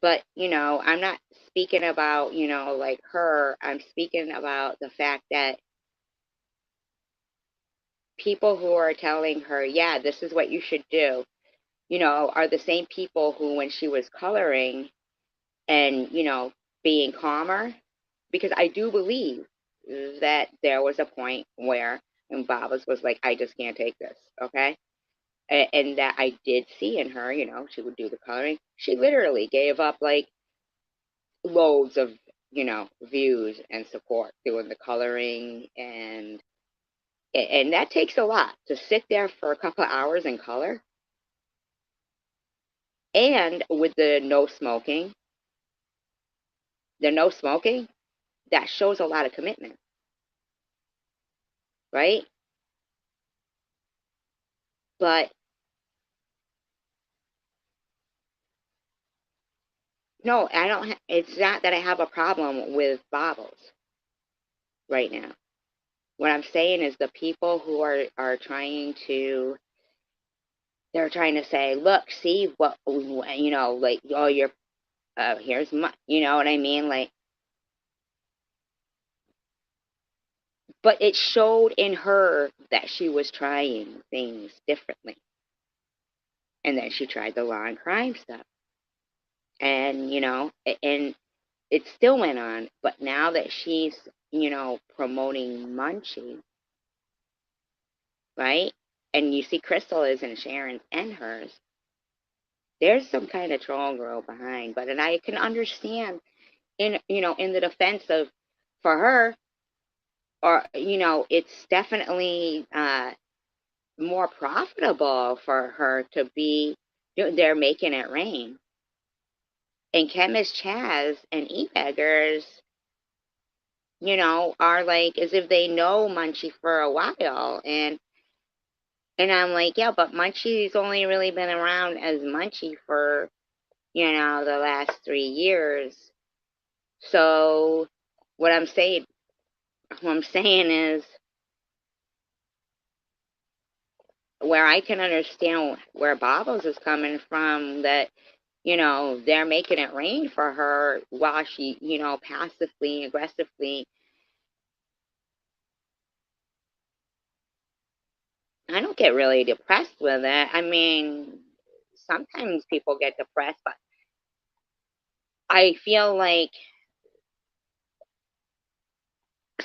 But, you know, I'm not speaking about, you know, like her. I'm speaking about the fact that people who are telling her, yeah, this is what you should do, you know, are the same people who, when she was coloring and, you know, being calmer, because I do believe that there was a point where, and Babas was like, I just can't take this, okay? And that I did see in her, you know, she would do the coloring. She literally gave up like loads of, you know, views and support doing the coloring, and that takes a lot to sit there for a couple of hours and color. And with the no smoking, that shows a lot of commitment, right? But no, I don't. It's not that I have a problem with Bobbles right now. What I'm saying is the people who are trying to, they're trying to say, look, see what, you know, like, oh, you're, here's my, you know what I mean? Like, but it showed in her that she was trying things differently. And then she tried the law and crime stuff. And, you know, and it still went on. But now that she's, you know, promoting Munchie, right? And you see Crystal is in Sharon's and hers. There's some kind of troll girl behind. But, and I can understand in, you know, in the defense of, for her, or, you know, it's definitely more profitable for her to be, they're making it rain. And Chemist Chaz and E-Beggars, you know, are like as if they know Munchie for a while. And I'm like, yeah, but Munchie's only really been around as Munchie for, you know, the last 3 years. So what I'm saying is where I can understand where Bobbles is coming from, that, they're making it rain for her while she, passively, aggressively. I don't get really depressed with it. I mean, sometimes people get depressed, but I feel like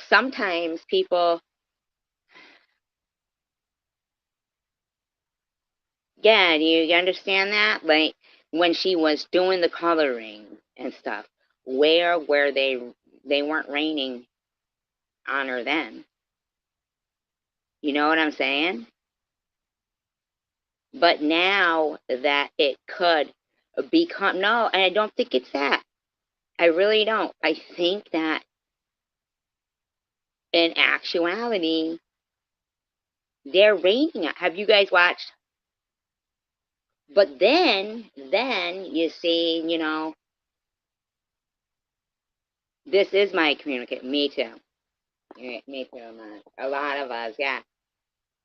sometimes people, yeah, do you understand that? Like when she was doing the coloring and stuff, where were they weren't raining on her then. You know what I'm saying? But now that it could become, no, and I don't think it's that. I really don't. I think that in actuality, they're raining it. Have you guys watched? But then you see, this is my communicate. Me too. Yeah, me too, man. A lot of us, yeah.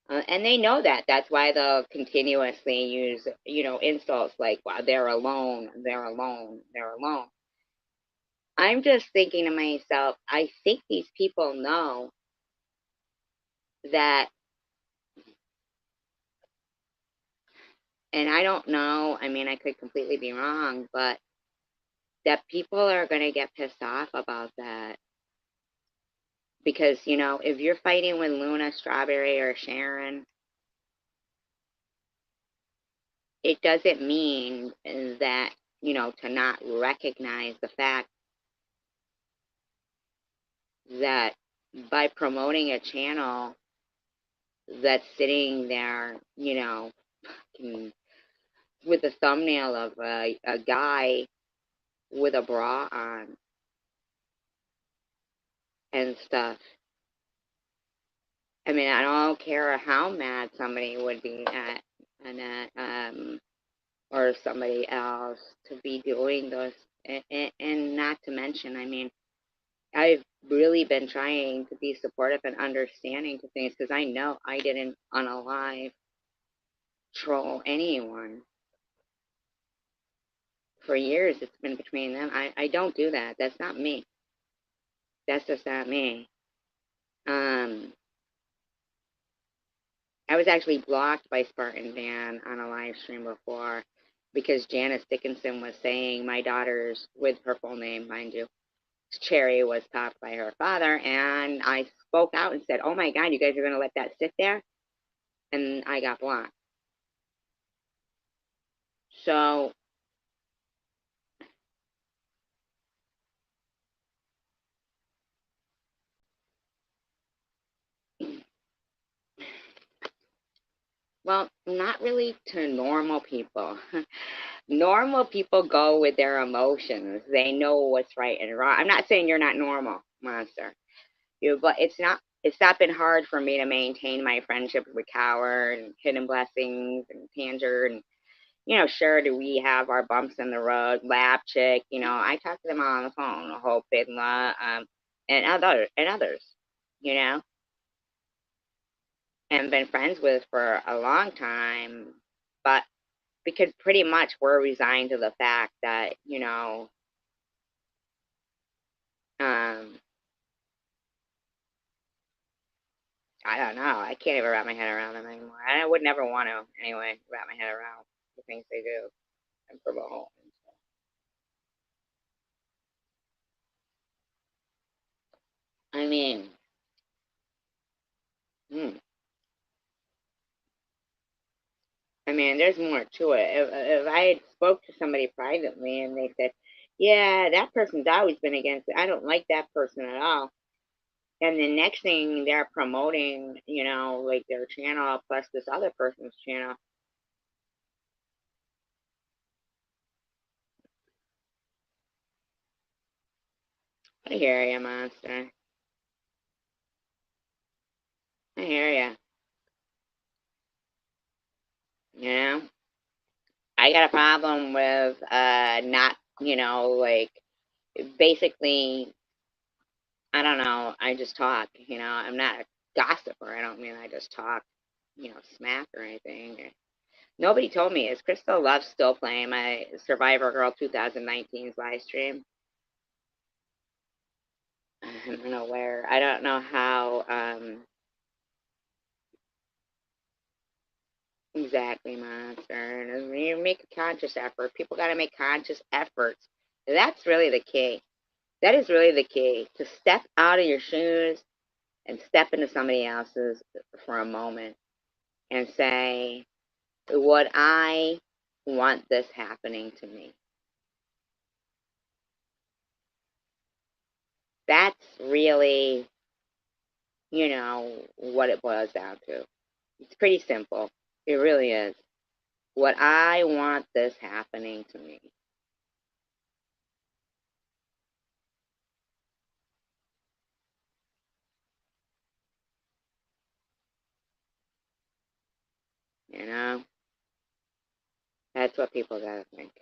And they know that. That's why they'll continuously use, insults like, "Wow, they're alone, they're alone, they're alone." I'm just thinking to myself, I think these people know that, and I don't know, I mean, I could completely be wrong, but that people are going to get pissed off about that. Because, if you're fighting with Luna, Strawberry, or Sharon, it doesn't mean that, to not recognize the fact that by promoting a channel that's sitting there, with a thumbnail of a guy with a bra on and stuff. I mean, I don't care how mad somebody would be at Annette, or somebody else to be doing those, and not to mention, I mean, I've really been trying to be supportive and understanding to things because I know I didn't unalive troll anyone. For years, it's been between them. I don't do that. That's not me. That's just not me. Um, I was actually blocked by Spartan Dan on a live stream before because Janice Dickinson was saying my daughter's, with her full name, mind you, Cherry was popped by her father, and I spoke out and said, "Oh my God, you guys are going to let that sit there?" And I got blocked. So, well, not really to normal people. Normal people go with their emotions. They know what's right and wrong. I'm not saying you're not normal, monster. But it's not been hard for me to maintain my friendship with Coward and Hidden Blessings and Tanger, and sure, do we have our bumps in the road, Lab Chick, I talk to them all on the phone, Hope Bidla, and others, you know, and been friends with for a long time, but because pretty much we're resigned to the fact that, um, I don't know. I can't even wrap my head around them anymore. I would never want to, anyway, wrap my head around the things they do and promote. I mean, hmm, there's more to it. If I had spoke to somebody privately and they said, "Yeah, that person's always been against it. I don't like that person at all," and the next thing they're promoting, like their channel plus this other person's channel. I hear you, monster. I hear you. You know, I got a problem with not, like basically, I don't know. I just talk. I'm not a gossiper. I don't mean I just talk. smack or anything. Nobody told me. Is Crystal Love still playing my Survivor Girl 2019's live stream? I'm unaware. I don't know how exactly, Monster. And you make a conscious effort. People got to make conscious efforts. That's really the key. That is really the key, to step out of your shoes and step into somebody else's for a moment and say, would I want this happening to me? That's really, what it boils down to. It's pretty simple. It really is. Would I want this happening to me? You know? That's what people gotta think.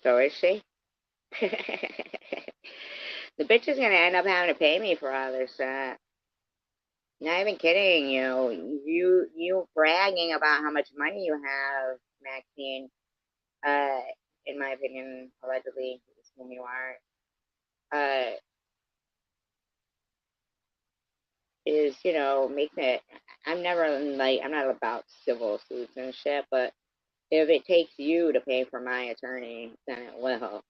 So is she? The bitch is gonna end up having to pay me for all this. Not even kidding. You bragging about how much money you have, Maxine. Uh, in my opinion, allegedly, is whom you are. Uh, is making it. I'm not about civil suits and shit, but if it takes you to pay for my attorney, then it will.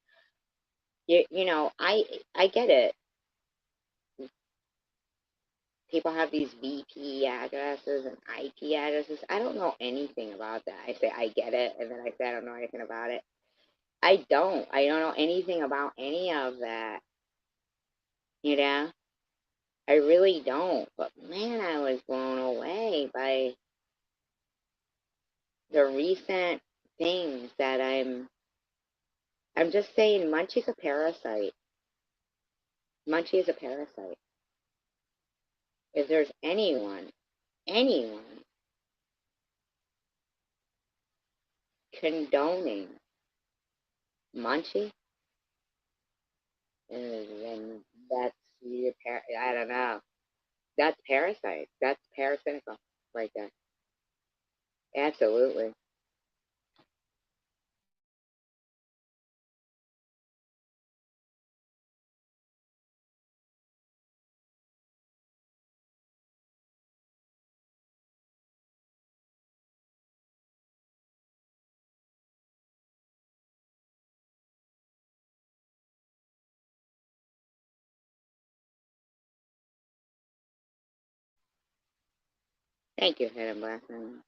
I get it. People have these VP addresses and IP addresses. I don't know anything about that. I say I get it, and then I say I don't know anything about it. I don't. I don't know anything about any of that. You know, I really don't. But man, I was blown away by the recent things that I'm just saying Munchie's a parasite. Munchie is a parasite. If there's anyone condoning Munchie, then that's I don't know. That's parasite. That's parasitical right there. Absolutely. Thank you, Hidden Blessing.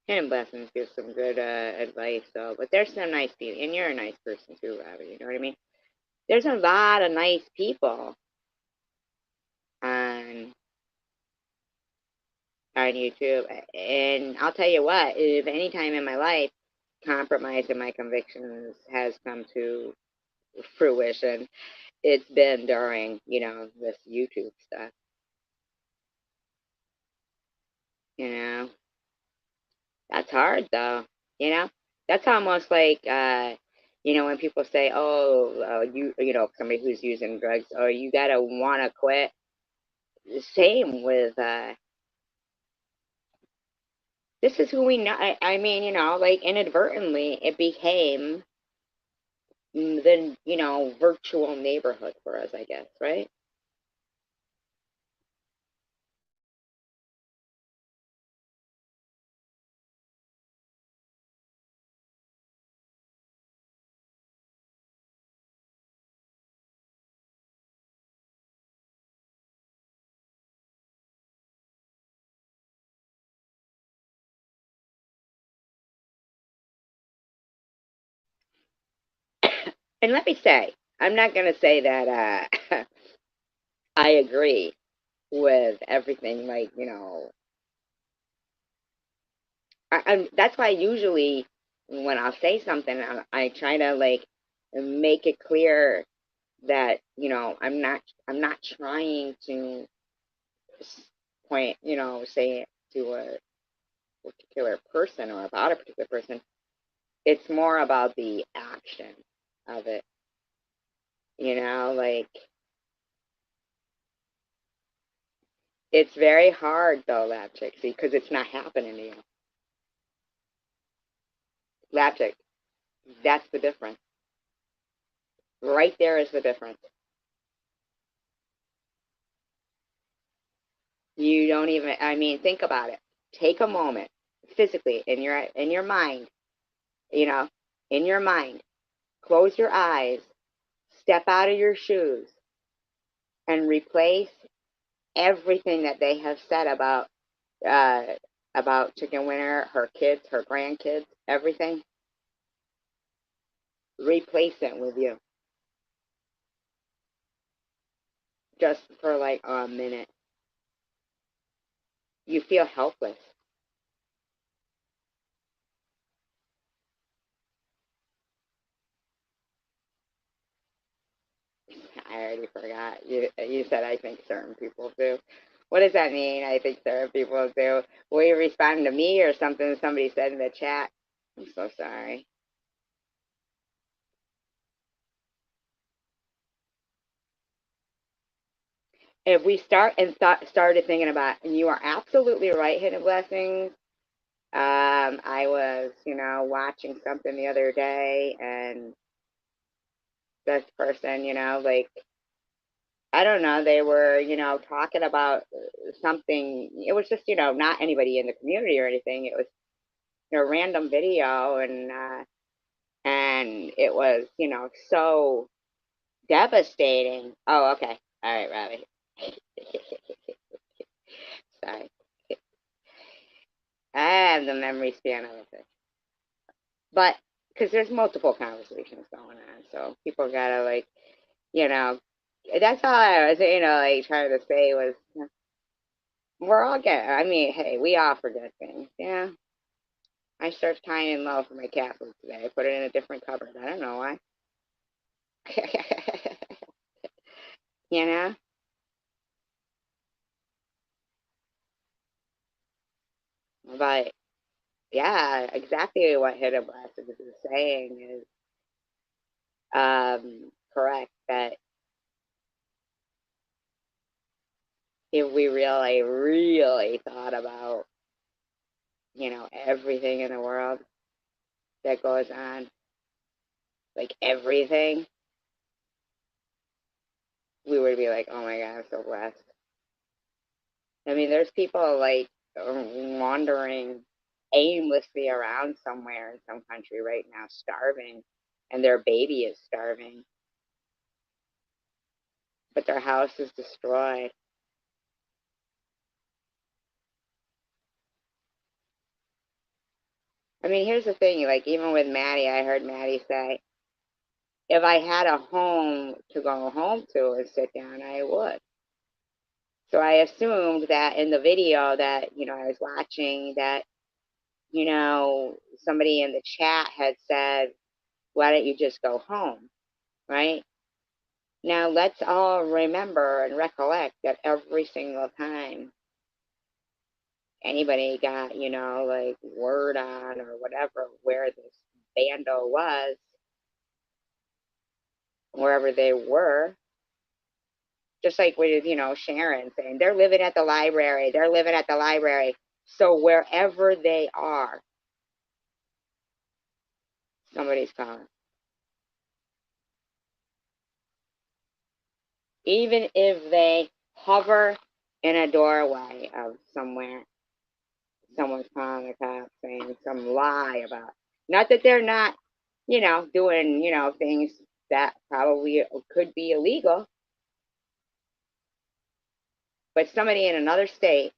Hidden Blessings gives some good advice, though. But there's some nice people, and you're a nice person too, Robbie. You know what I mean? There's a lot of nice people on on YouTube, and I'll tell you what: if any time in my life compromising my convictions has come to fruition, it's been during this YouTube stuff. You know, that's hard though. You know, that's almost like when people say, "Oh, somebody who's using drugs, oh, you gotta wanna quit." Same with this is who we know. I mean, like inadvertently, it became the virtual neighborhood for us, I guess, right? And let me say, I'm not gonna say that I agree with everything, like That's why usually when I'll say something, I try to like make it clear that I'm not trying to point, say it to a particular person or about a particular person. It's more about the action of it, like it's very hard though, Lab Chick, see, because it's not happening to you. Lab Chick, that's the difference. Right there is the difference. You don't even, I mean, think about it. Take a moment physically in your mind, you know, in your mind. Close your eyes, step out of your shoes, and replace everything that they have said uh, about Chicken Winter, her kids, her grandkids, everything. Replace it with you, just for like a minute. You feel helpless. I already forgot. You said I think certain people do. What does that mean? I think certain people do. Will you respond to me or something somebody said in the chat? I'm so sorry. If we started thinking about, and you are absolutely right, Hidden Blessings. I was, watching something the other day, and this person, like, I don't know, they were, talking about something. It was just, not anybody in the community or anything. It was a random video, and it was, so devastating. Oh, okay. All right, Robbie. Sorry. I have the memory span of a fish. But because there's multiple conversations going on, so people gotta like, you know, that's all I was, like trying to say was we're all getting. I mean, hey, we all forget things. Yeah, I searched high and low for my cat food today. I put it in a different cupboard. I don't know why. you know, but yeah, exactly what Hidden Blessings is saying is correct. That if we really, really thought about, everything in the world that goes on, like everything, we would be like, oh my God, I'm so blessed. I mean, there's people like wandering aimlessly around somewhere in some country right now, starving, and their baby is starving, but their house is destroyed. I mean, here's the thing, like, even with Maddie, I heard Maddie say, if I had a home to go home to and sit down, I would. So I assumed that in the video that, I was watching, that, somebody in the chat had said, why don't you just go home? Right? Now let's all remember and recollect that every single time anybody got, like word on or whatever where this bando was, wherever they were, just like with, Sharon saying they're living at the library, they're living at the library. So wherever they are, somebody's calling. Even if they hover in a doorway of somewhere, someone's calling the cops saying some lie about. Not that they're not, doing, things that probably could be illegal, but somebody in another state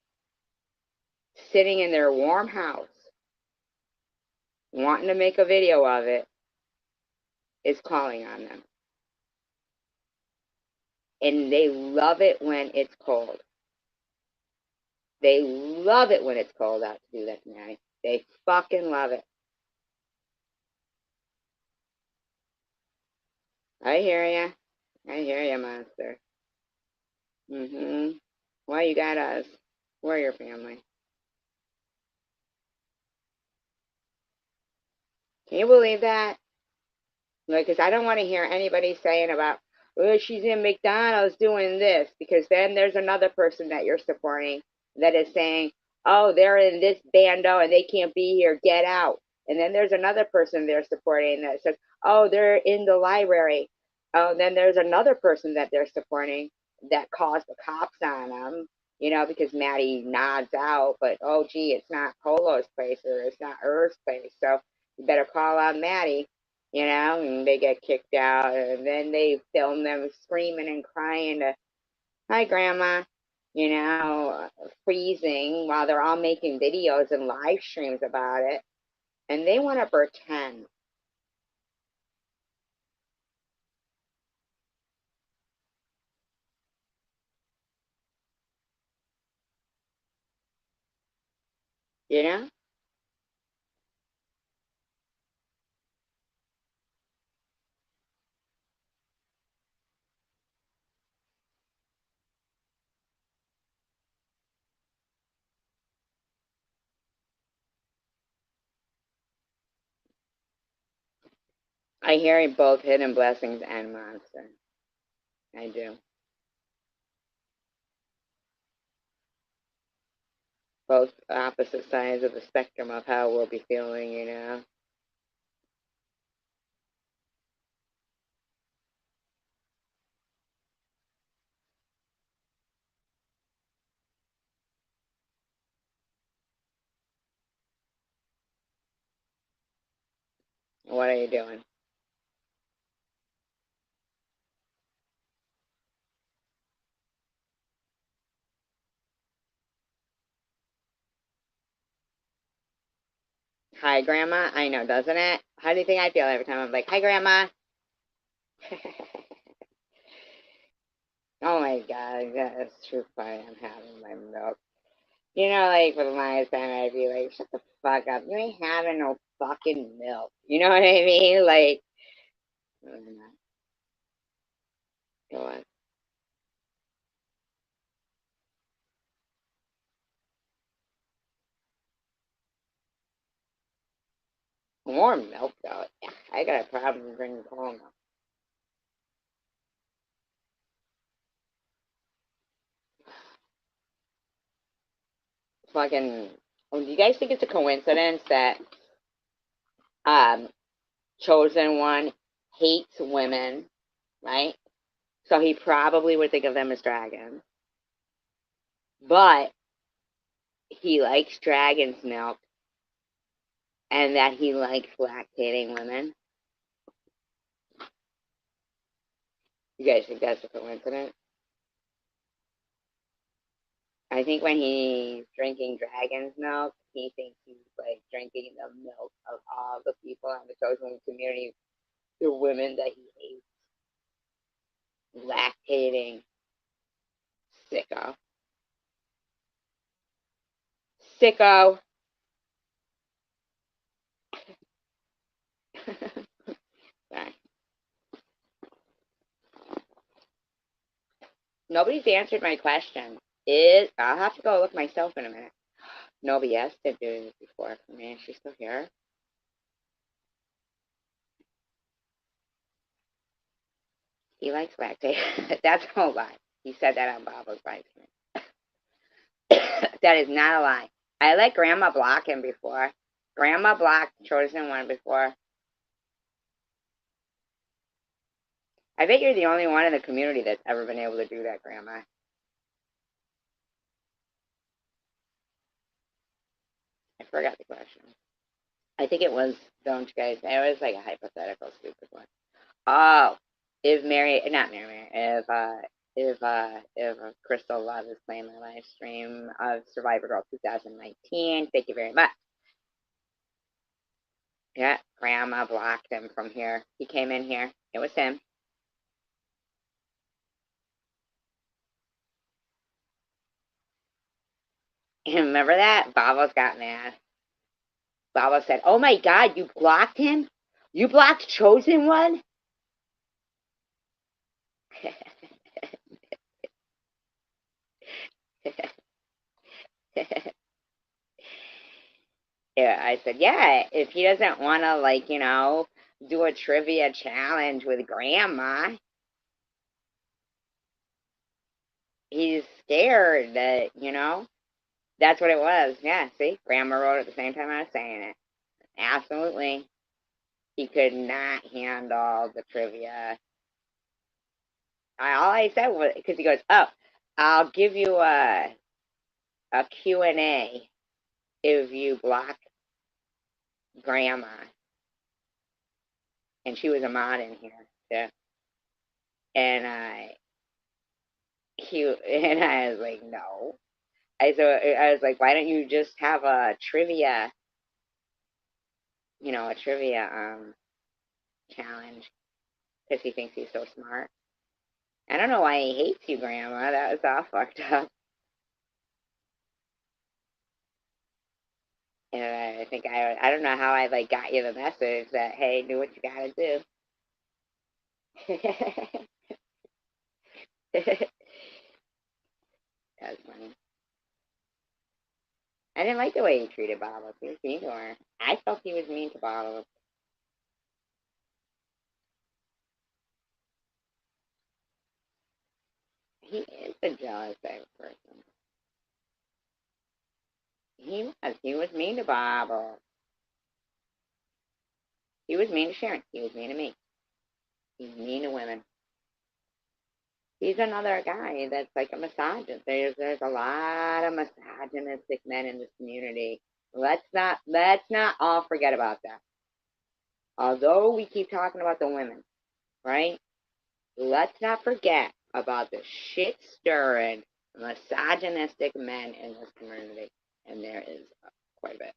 sitting in their warm house wanting to make a video of it is calling on them. And they love it when it's cold. They love it when it's cold out to do that, Maddie. They fucking love it. I hear ya. I hear ya, monster. Why you got us? We're your family. Can you believe that? Like, because I don't want to hear anybody saying about, oh, she's in McDonald's doing this, because then there's another person that you're supporting that is saying, oh, they're in this bando and they can't be here, get out. And then there's another person they're supporting that says, oh, they're in the library. Oh, then there's another person that they're supporting that calls the cops on them, because Maddie nods out, but oh, gee, it's not Polo's place or it's not Earth's place. So you better call on Maddie, and they get kicked out, and then they film them screaming and crying to, hi, Grandma, freezing while they're all making videos and live streams about it, and they want to pretend. You know? I hear both Hidden Blessings and Monster. I do. Both opposite sides of the spectrum of how we'll be feeling. What are you doing? Hi, Grandma. I know, doesn't it? How do you think I feel every time I'm like, hi, Grandma? Oh my God, that's true funny. I'm having my milk. Like for the longest time, I'd be like, shut the fuck up. You ain't having no fucking milk. You know what I mean? Like, go on. More milk, though. I got a problem drinking cold milk. Fucking, do you guys think it's a coincidence that um Chosen One hates women, right? So he probably would think of them as dragons. But he likes dragon's milk and that he likes lactating women. You guys think that's a coincidence? I think when he's drinking dragon's milk, he thinks he's like drinking the milk of all the people in the chosen community, the women that he hates. Lactating sicko. Sicko. Nobody's answered my question. I'll have to go look myself in a minute. Nobody else did do this before for me. She's still here. He likes lactate. That's a lie. He said that on Bob's live stream. That is not a lie. I let Grandma block him before. Grandma blocked Chosen One before. I bet you're the only one in the community that's ever been able to do that, Grandma. I forgot the question. I think it was, don't you guys? It was like a hypothetical, stupid one. Oh, if Mary, not Mary, if Crystal Love is playing my live stream of Survivor Girl 2019, thank you very much. Yeah, Grandma blocked him from here. He came in here. It was him. Remember that? Bobos got mad. Baba said, "Oh my God, you blocked him? You blocked Chosen One?" Yeah, I said, yeah, if he doesn't want to, like, do a trivia challenge with Grandma, he's scared that, that's what it was. Yeah, see, Grandma wrote at the same time I was saying it. Absolutely. He could not handle the trivia. All I said was, because he goes, oh, I'll give you a Q&A if you block Grandma. And she was a mod in here, too. And I was like, no. I was like, why don't you just have a trivia, a trivia challenge? Because he thinks he's so smart. I don't know why he hates you, Grandma. That was all fucked up. And I think I don't know how I like got you the message that hey, do what you gotta do. That's funny. I didn't like the way he treated Baba. He was mean to her. I felt he was mean to Baba. He is a jealous type of person. He was. He was mean to Baba. He was mean to Sharon. He was mean to me. He's mean to women. He's another guy that's like a misogynist. There's a lot of misogynistic men in this community. Let's not all forget about that. Although we keep talking about the women, right? Let's not forget about the shit stirring misogynistic men in this community. And there is quite a bit.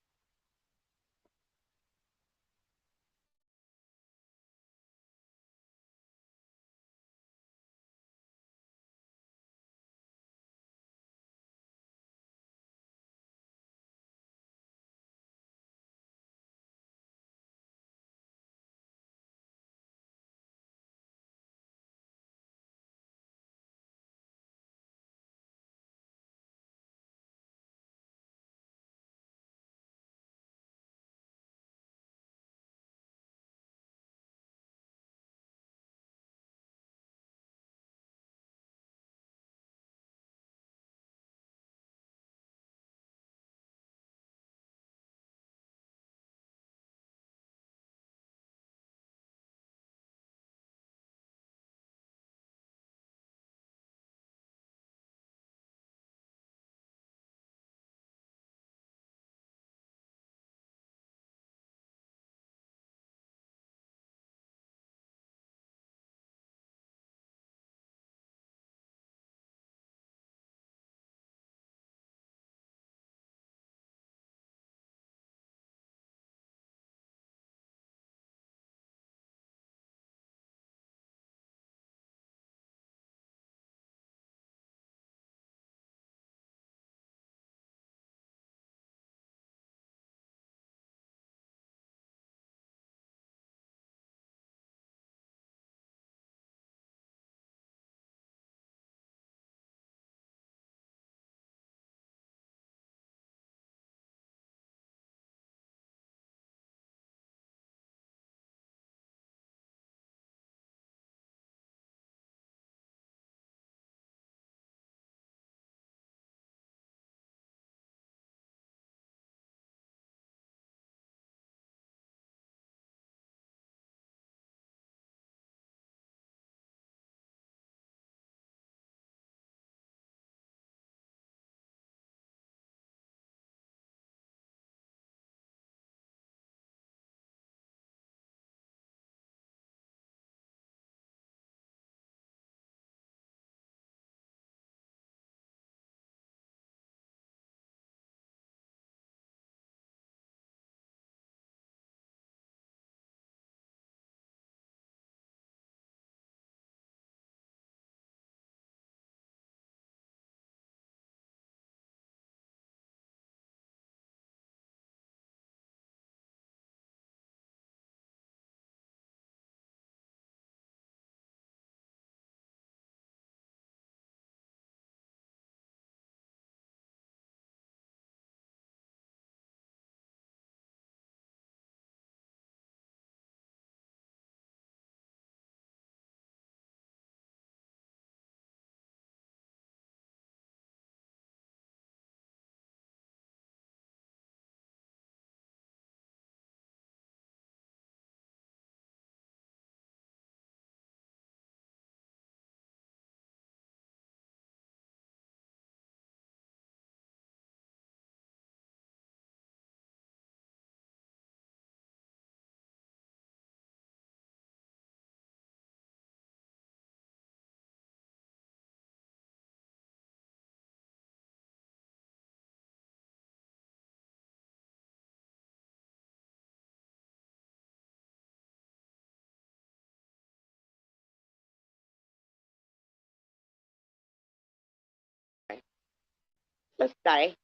So sorry.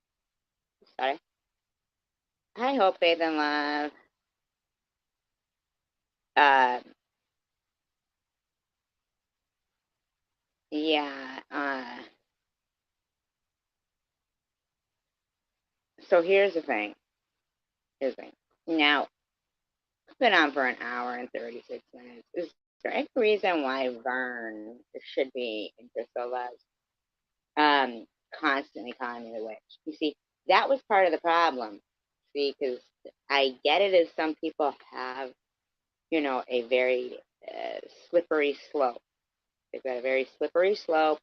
Sorry. I hope faith and love. Uh, yeah. So here's the thing. Here's the thing. Now, it's been on for an hour and 36 minutes. Is there any reason why Vern should be in Crystal Love's constantly calling me the witch? You see, that was part of the problem. See, because I get it as some people have, a very slippery slope. They've got a very slippery slope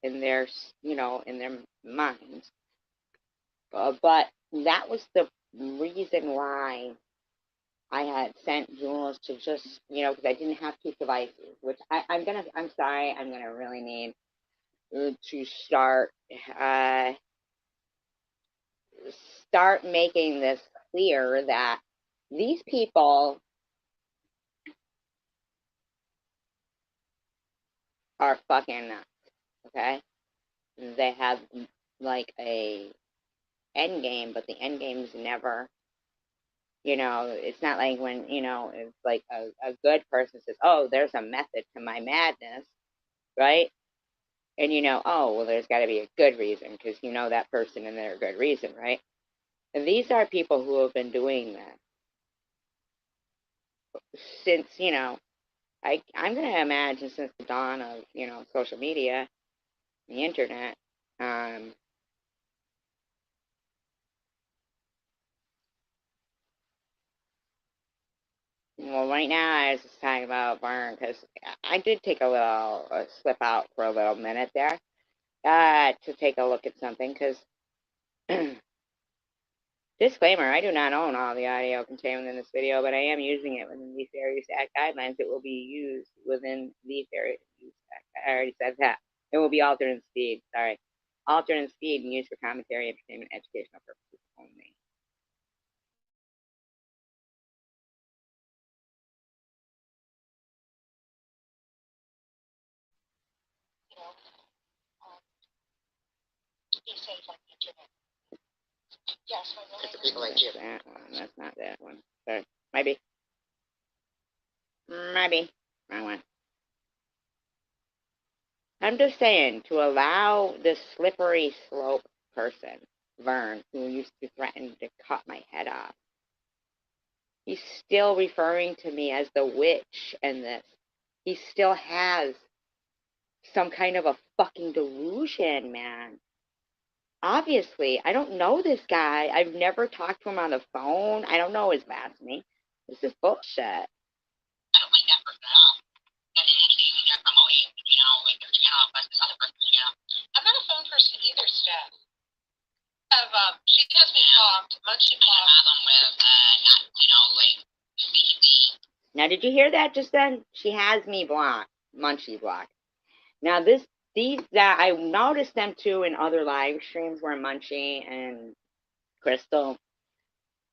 in their, in their minds. But that was the reason why I had sent Jules to just, because I didn't have two devices, which I'm sorry, I'm gonna really need to uh, start making this clear that these people are fucking nuts, okay? They have like a end game, but the end game is never, it's not like when, it's like a good person says, oh, there's a method to my madness, right? And oh, well, there's got to be a good reason because you know that person and they're a good reason, right? And these are people who have been doing that since, I'm going to imagine since the dawn of, social media, the internet. Um, well, right now I was just talking about Vern because I did take a little slip out for a little minute there to take a look at something because disclaimer, I do not own all the audio contained within this video, but I am using it within the Fair Use Act guidelines. It will be used within the Fair Use Act. I already said that. It will be altered in speed, sorry. Altered in speed and used for commentary, entertainment, educational purposes only. It's people like you. That one. That's not that one. Sorry. Maybe. Maybe. Wrong one. I'm just saying, to allow this slippery slope person, Vern, who used to threaten to cut my head off, he's still referring to me as the witch and this. He still has some kind of a fucking delusion, man. Obviously, I don't know this guy. I've never talked to him on the phone. I don't know his last name. This is bullshit. I don't like that person at all. And anything they're promoting, like their channel plus this other person's channel. I'm not a phone person either, Steph. She has me blocked. Munchie blocked. Problem with not, like speaking me. Now, did you hear that just then? She has me blocked. Munchie blocked. Now, these that I noticed them too in other live streams where Munchie and Crystal,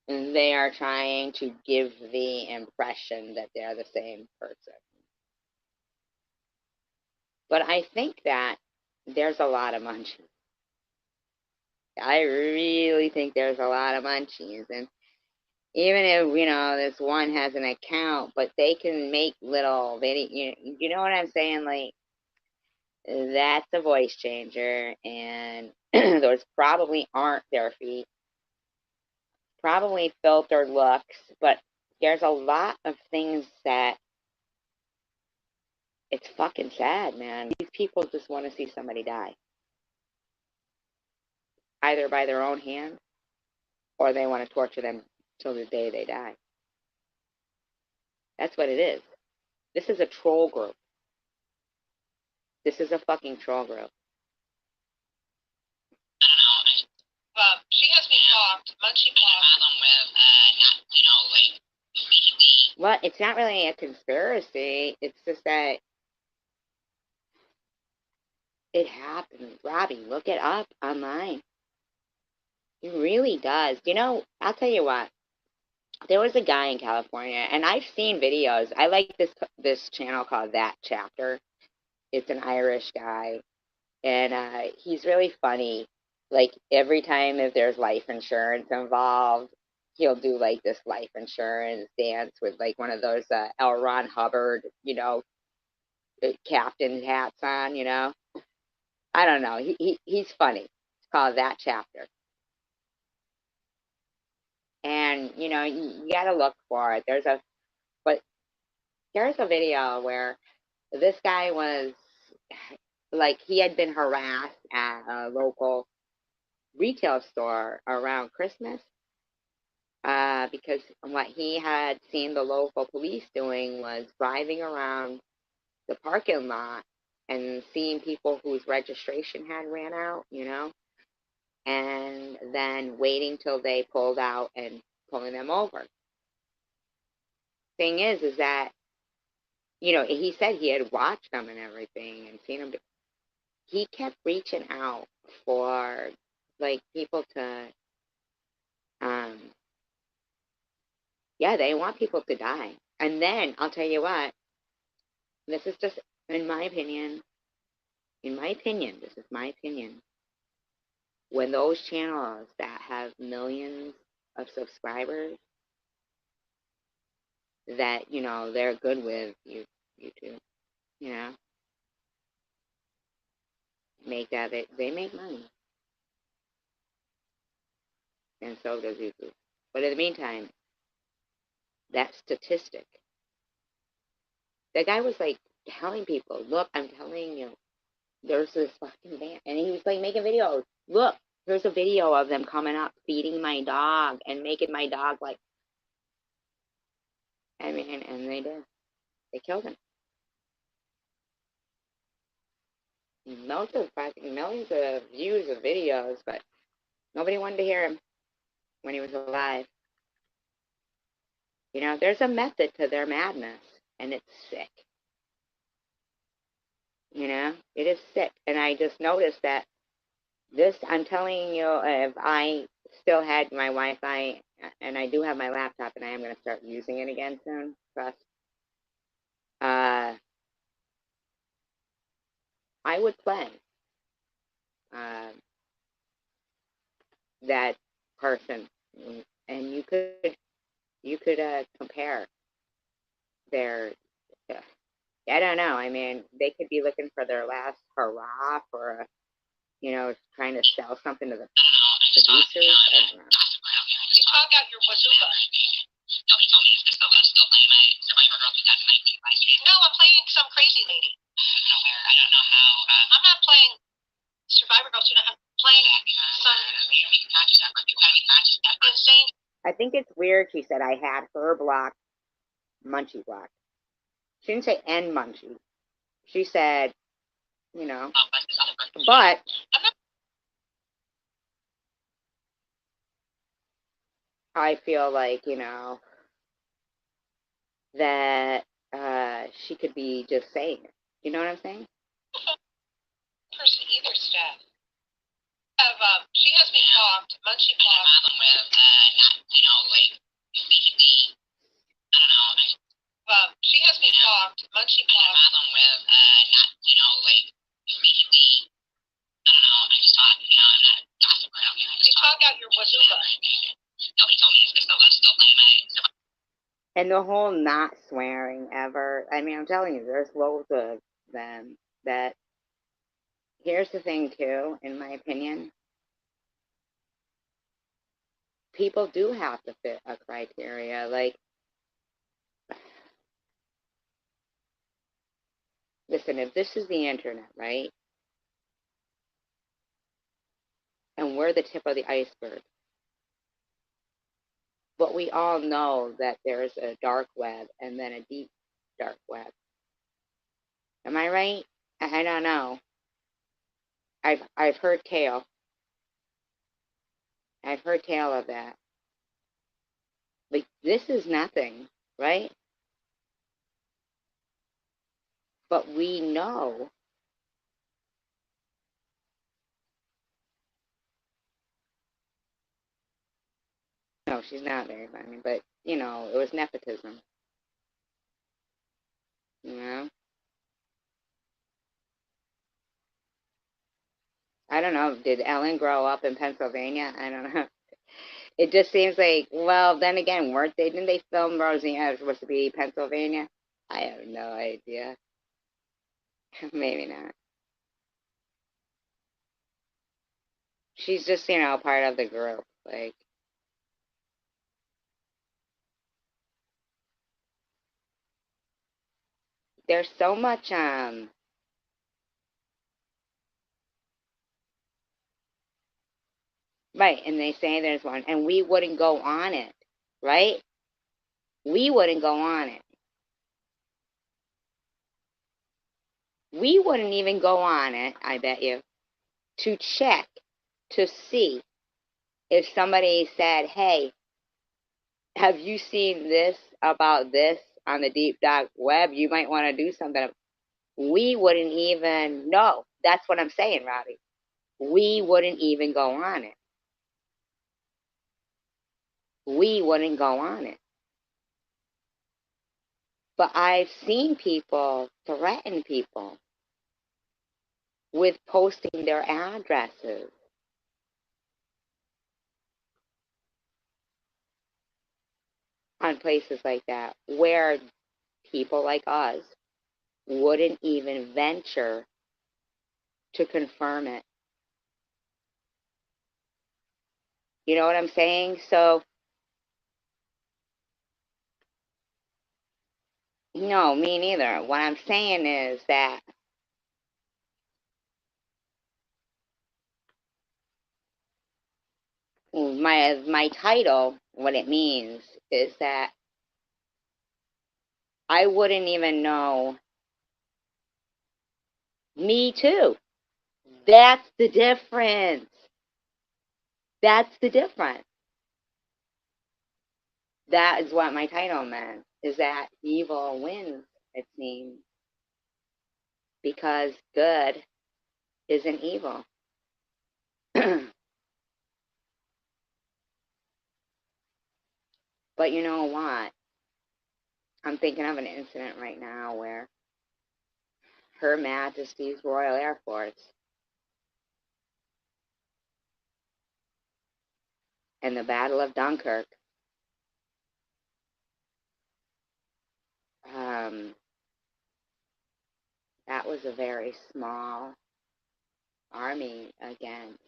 they are trying to give the impression that they're the same person. But I think that there's a lot of Munchies. I really think there's a lot of Munchies. And even if, this one has an account, but they can make little video, you know what I'm saying? Like, that's a voice changer. And those probably aren't their feet. Probably filtered looks. But there's a lot of things that it's fucking sad, man. These people just want to see somebody die. Either by their own hand or they want to torture them till the day they die. That's what it is. This is a troll group. This is a fucking troll group. I don't know. She has me blocked. Munchie blocked. With, like, well, it's not really a conspiracy. It's just that it happens. Robbie, look it up online. It really does. I'll tell you what. There was a guy in California, and I've seen videos. I like this channel called That Chapter. It's an Irish guy, and he's really funny. Like every time if there's life insurance involved, he'll do like this life insurance dance with like one of those L. Ron Hubbard, captain hats on, I don't know. He's funny. It's called That Chapter. And, you gotta look for it. There's a video where this guy was like, he had been harassed at a local retail store around Christmas, because what he had seen the local police doing was driving around the parking lot and seeing people whose registration had ran out, and then waiting till they pulled out and pulling them over. Thing is that, he said he had watched them and everything and seen them. He kept reaching out for like people to, um, yeah, they want people to die. And then I'll tell you what, this is just in my opinion. This is my opinion. When those channels that have millions of subscribers that, they're good with YouTube, make that, they make money. And so does YouTube. But in the meantime, that statistic, the guy was like telling people, look, I'm telling you, there's this fucking band. And he was like making videos. Look, here's a video of them coming up, feeding my dog and making my dog like, I mean, and they did. They killed him. Millions of views of videos, but nobody wanted to hear him when he was alive. There's a method to their madness, and it's sick. It is sick. And I just noticed that I'm telling you, if I still had my Wi-Fi, and I do have my laptop, and I am going to start using it again soon, trust, I would play that person, and you could compare their. I don't know. I mean, they could be looking for their last hurrah for trying to sell something to the producers. I don't know. You talk out your bazooka. Nobody told me you're still playing my Survivor Girl 2019 live stream. No, I'm playing some crazy lady. I don't know how. I'm not playing Survivor Girl 2019. I'm playing some insane. I think it's weird. She said I had her blocked, Munchie blocked. She didn't say N Munchie. She said, but I feel like, that she could be just saying it. You know what I'm saying? Person either staff. She has me blocked. Munchie blocked. Problem with not, like basically, I don't know. She has me blocked. Munchie blocked. Problem with not, like basically, I don't know. I just talk, I'm not gossip. You talk out your bazooka. Nobody told me you're still playing my. And the whole not swearing ever. I mean, I'm telling you, there's loads of them that. Here's the thing, too, in my opinion. People do have to fit a criteria. Like, listen, if this is the internet, right? And we're the tip of the iceberg. But we all know that there's a dark web and then a deep dark web. Am I right? I don't know. I've heard tale. I've heard tale of that. Like, this is nothing, right? But we know no, she's not very funny, but it was nepotism. You know? I don't know. Did Ellen grow up in Pennsylvania? I don't know. It just seems like, well, then again, didn't they film Roseanne? It was supposed to be Pennsylvania? I have no idea. Maybe not. She's just, part of the group. Like, there's so much, right, and they say there's one, and we wouldn't go on it, right? We wouldn't go on it. We wouldn't even go on it, I bet you, to check to see if somebody said, hey, have you seen this about this on the deep dark web? You might want to do something. We wouldn't even know. That's what I'm saying, Robbie. We wouldn't even go on it. We wouldn't go on it. But I've seen people threaten people with posting their addresses on places like that where people like us wouldn't even venture to confirm it. You know what I'm saying? So, no, me neither. What I'm saying is that my title, what it means is that I wouldn't even know. Me too. That's the difference. That's the difference. That is what my title meant, is that evil wins, it seems, because good isn't evil. But you know what? I'm thinking of an incident right now where Her Majesty's Royal Air Force and the Battle of Dunkirk, that was a very small army against.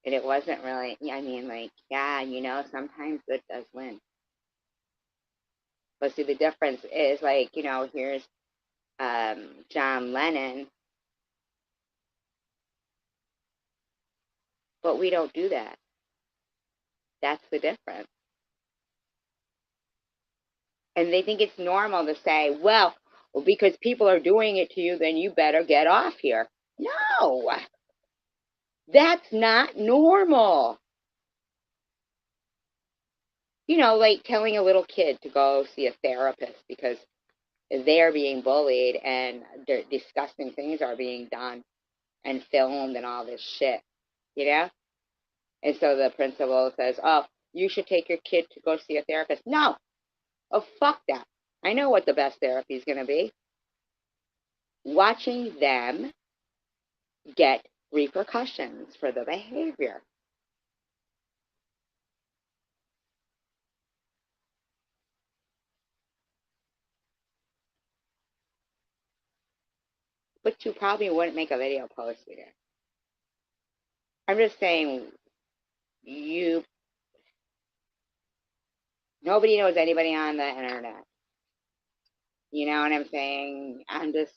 And it wasn't really, I mean, like, yeah, sometimes good does win. But see, the difference is, like, here's John Lennon, but we don't do that. That's the difference. And they think it's normal to say, well, because people are doing it to you, then you better get off here. No, that's not normal. Like telling a little kid to go see a therapist because they're being bullied and disgusting things are being done and filmed and all this shit, you know? And so the principal says, oh, you should take your kid to go see a therapist. No. Oh, fuck that. I know what the best therapy is going to be. Watching them get repercussions for the behavior. But you probably wouldn't make a video post either. I'm just saying, nobody knows anybody on the internet. You know what I'm saying? I'm just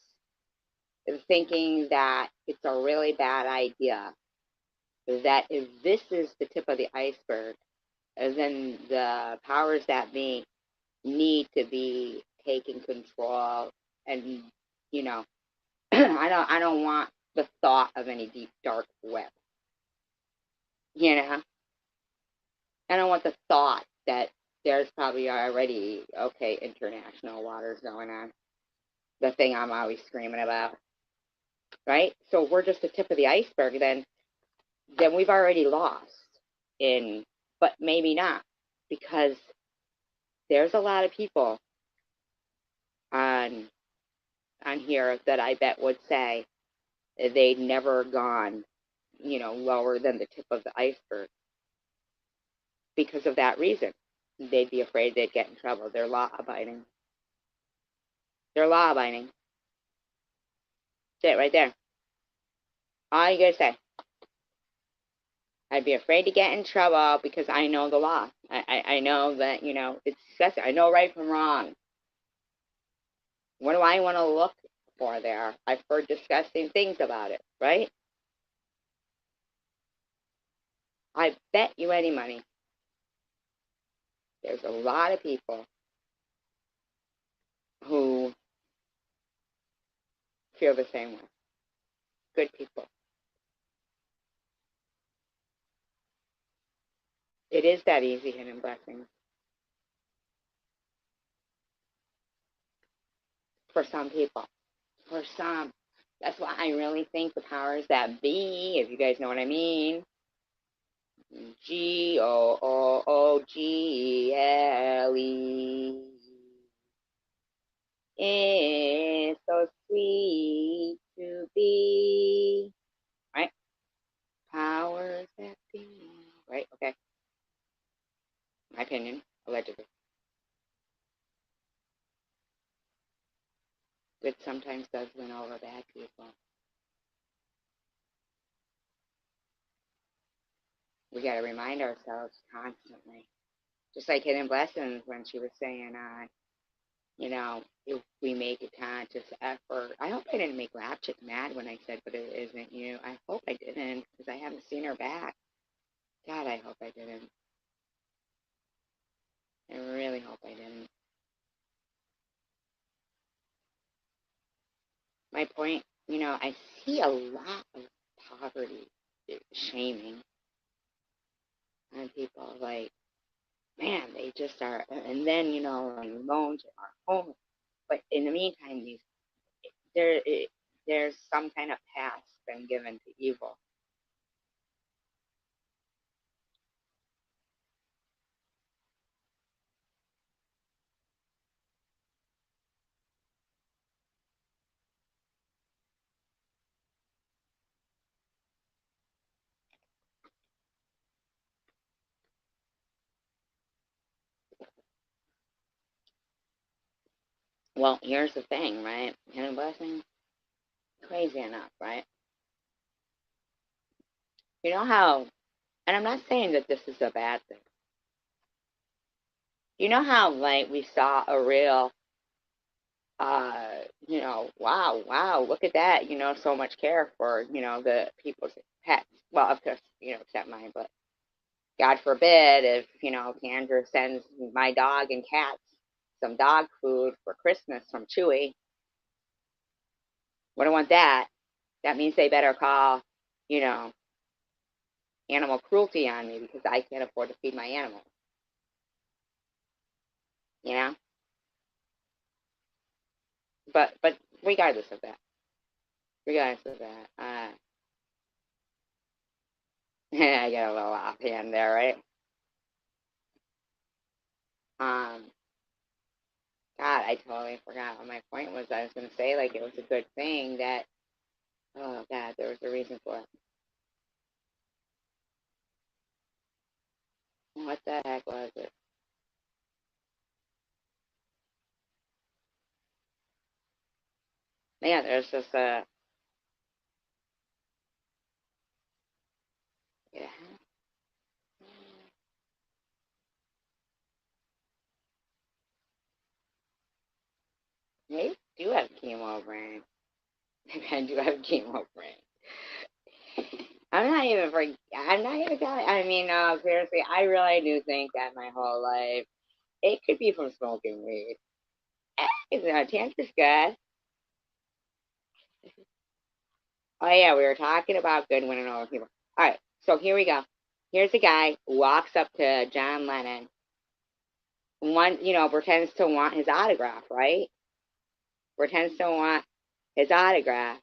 thinking that it's a really bad idea. That if this is the tip of the iceberg, then the powers that be need to be taking control. And I don't want the thought of any deep dark web. I don't want the thought that there's probably already international waters going on. The thing I'm always screaming about, right? So we're just the tip of the iceberg. Then we've already lost. But maybe not, because there's a lot of people on here that I bet would say, they'd never gone, lower than the tip of the iceberg because of that reason. They'd be afraid they'd get in trouble. They're law abiding. They're law abiding. That's it right there. All you gotta say. I'd be afraid to get in trouble because I know the law. I know that, it's disgusting. I know right from wrong. What do I want to look for there? I've heard disgusting things about it, right? I bet you any money there's a lot of people who feel the same way. Good people. It is that easy, hidden blessings. For some people. For some. That's why I really think the powers that be, if you guys know what I mean, GOOGLE, it's so sweet to be, right? Powers that be, right? Okay. My opinion, allegedly. Good sometimes does win over bad people. We got to remind ourselves constantly. Just like Hidden Blessings when she was saying, if we make a conscious effort. I hope I didn't make Rapchick mad when I said, but it isn't you. I hope I didn't, because I haven't seen her back. God, I hope I didn't. I really hope I didn't. My point, I see a lot of poverty shaming on people. Like, man, they just are, and then, loans are homeless. But in the meantime, there's some kind of past been given to evil. Well, here's the thing, right? Hidden blessing, crazy enough, right? You know how, and I'm not saying that this is a bad thing. You know how, like, we saw a real, wow, look at that, so much care for, the people's pets. Well, of course, except mine, but God forbid if, Kendra sends my dog and cats some dog food for Christmas from Chewy. Wouldn't want that. That means they better call, you know, animal cruelty on me because I can't afford to feed my animals. You know? But regardless of that, I got a little offhand there, right? Um, God, I totally forgot what my point was. I was going to say, like, it was a good thing that, oh, God, there was a reason for it. What the heck was it? Yeah, there's just a, yeah. Maybe I do have chemo brain. Maybe I do have chemo brain. I'm not even telling. I mean, no, seriously, I really do think that my whole life, it could be from smoking weed. Tantra's good. Oh yeah, we were talking about good winning over people. All right, so here we go. Here's a guy who walks up to John Lennon. One, pretends to want his autograph, right? Pretends to want his autograph,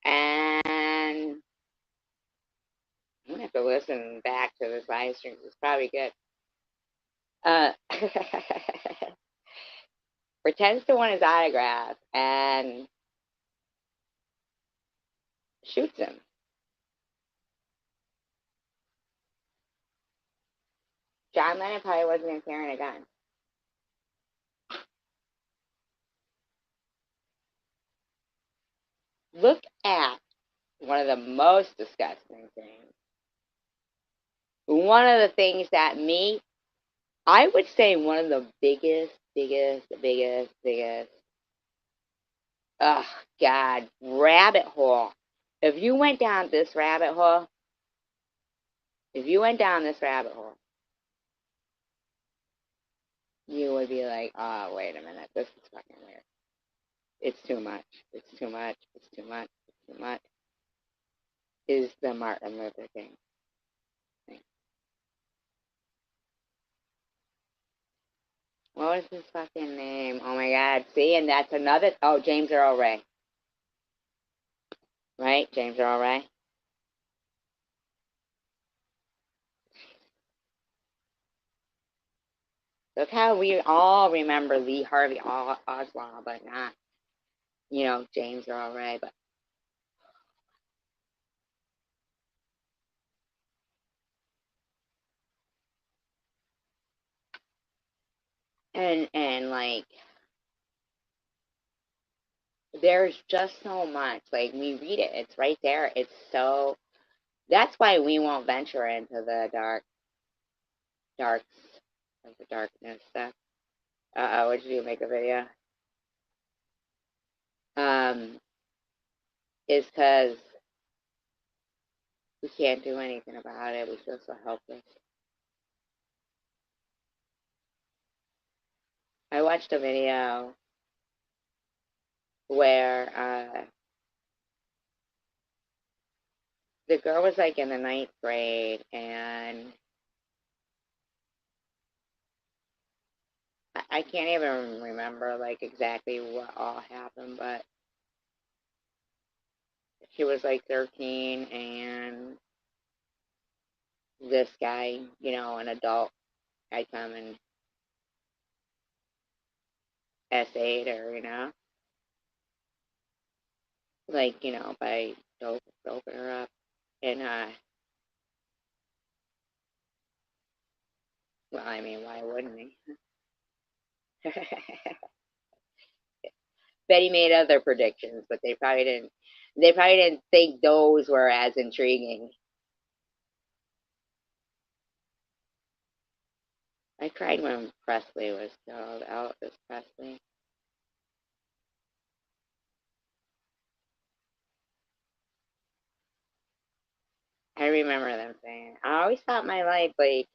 and I'm gonna have to listen back to this live stream. It's probably good. Uh, pretends to want his autograph, and shoots him. John Lennon probably wasn't even carrying a gun. Look at one of the most disgusting things. One of the things that I would say one of the biggest, oh God, rabbit hole. If you went down this rabbit hole, you would be like, oh, wait a minute, this is fucking weird. It's too much. It's too much. It's too much. It's too much. Is the Martin Luther King thing. What was his fucking name? Oh my God. See, and that's another. Oh, James Earl Ray. Right? James Earl Ray. Look how we all remember Lee Harvey Oswald, but not, James Earl Ray. But and like, there's just so much. Like, we read it, it's right there. It's so. That's why we won't venture into the darks of the darkness stuff. What did you make a video? Is because we can't do anything about it. We feel so helpless. I watched a video where the girl was like in the 9th grade, and I can't even remember like exactly what all happened, but she was like 13, and this guy, an adult, I come and essayed her, like, by doping her up. And, well, I mean, why wouldn't he? Betty made other predictions, but they probably didn't think those were as intriguing. I cried when Presley was killed, Elvis Presley. I remember them saying, I always thought my life, like,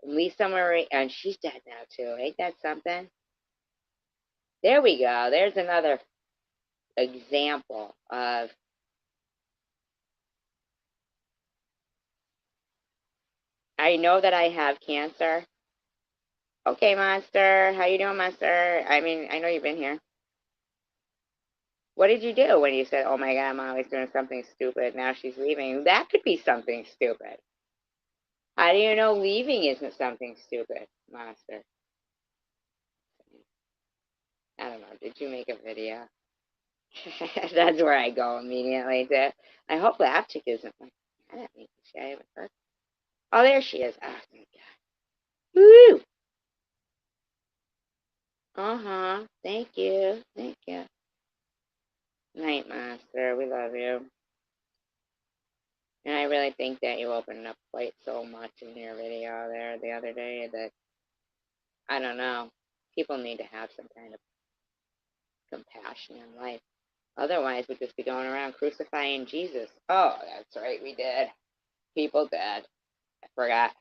Lisa Marie, and she's dead now too. Ain't that something? There we go. There's another example of, I know that I have cancer. Okay, Monster. How you doing, Monster? I mean, I know you've been here. What did you do when you said, oh my God, I'm always doing something stupid? Now she's leaving. That could be something stupid. How do you know leaving isn't something stupid, Monster? I don't know. Did you make a video? That's where I go immediately to. I hope Lapchick isn't like, I didn't mean to shave her. Oh, there she is. Oh, thank God. Woo! Uh-huh. Thank you. Thank you. Night, Monster. We love you. And I really think that you opened up quite so much in your video there the other day that, I don't know, people need to have some kind of compassion in life. Otherwise, we'd just be going around crucifying Jesus. Oh, that's right, we did. People did. I forgot.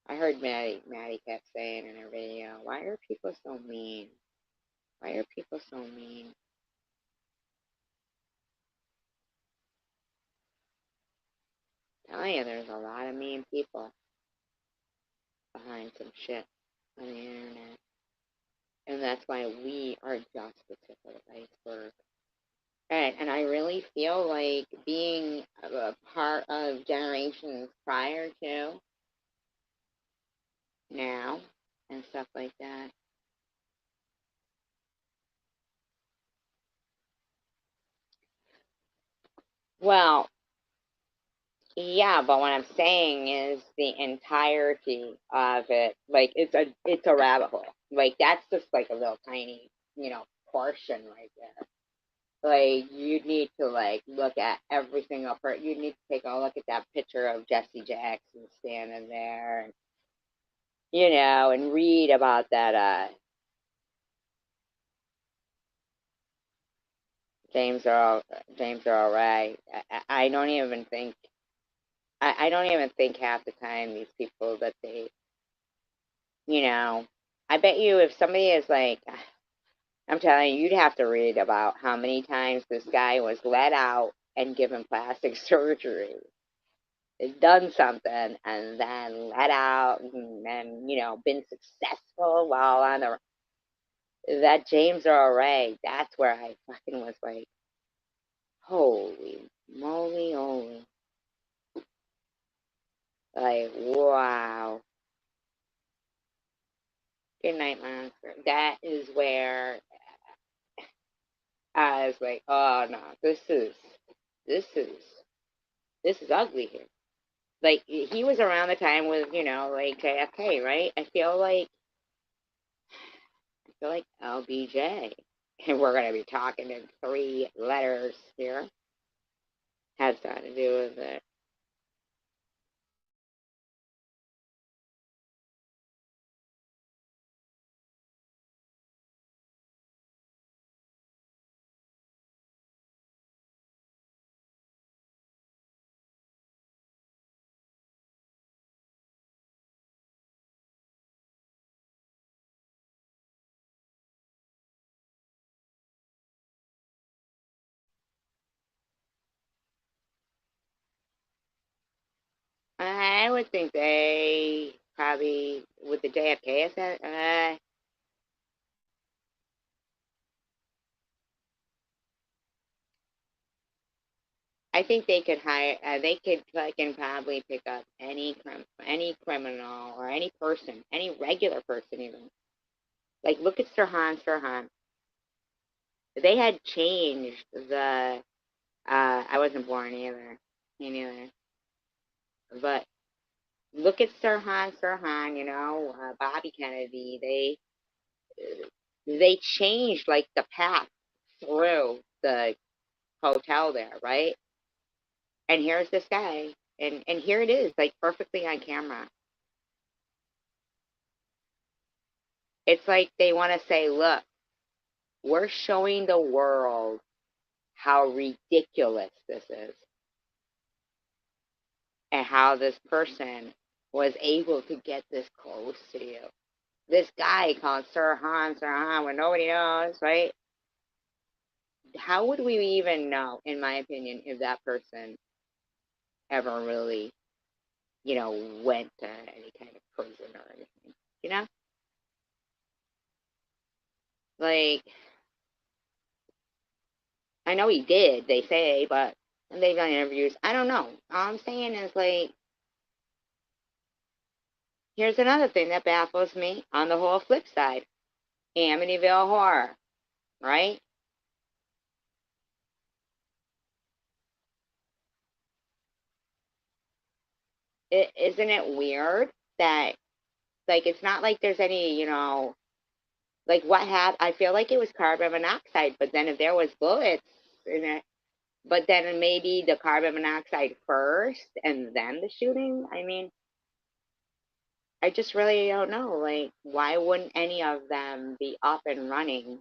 I heard Maddie kept saying in her video, why are people so mean? Why are people so mean? I'm telling you, there's a lot of mean people behind some shit. on the internet. And that's why we are just the tip of the iceberg. And I really feel like being a part of generations prior to now and stuff like that. Well, yeah, but what I'm saying is the entirety of it, like it's a rabbit hole. Like that's just like a little tiny, portion right there. Like you need to like look at every single part. You need to take a look at that picture of Jesse Jackson standing there, and and read about that James Earl James Earl Ray. I don't even think I don't even think half the time these people that they I bet you if somebody is like I'm telling you, you'd have to read about how many times this guy was let out and given plastic surgery, done something, and then let out, and then, been successful while on that James Earl Ray, that's where I fucking was like, holy moly, holy. Like, wow. Good night, monster. That is where I was like, oh no, this is, this is ugly here. Like he was around the time with like JFK, right? I feel like LBJ, and we're gonna be talking in 3 letters here, has something to do with it. I would think they probably with the JFK. I think they could hire. They could like and probably pick up any criminal or any person, any regular person even. Like look at Sirhan Sirhan. They had changed the. I wasn't born either. Me neither. But look at Sirhan Sirhan. Bobby Kennedy. They changed like the path through the hotel there, right? And here's this guy, and here it is, like perfectly on camera. It's like they want to say, look, we're showing the world how ridiculous this is and how this person was able to get this close to you. This guy called Sirhan, when nobody knows, right? How would we even know, in my opinion, if that person ever really, went to any kind of prison or anything? You know? Like, I know he did, they say, but they've done interviews. I don't know. All I'm saying is, like, here's another thing that baffles me on the whole flip side. Amityville Horror, right? Isn't it weird that, like, it's not like there's any, like, what happened? I feel like it was carbon monoxide, but then if there was bullets in it, but then maybe the carbon monoxide first and then the shooting? I mean, I just really don't know. Like, why wouldn't any of them be up and running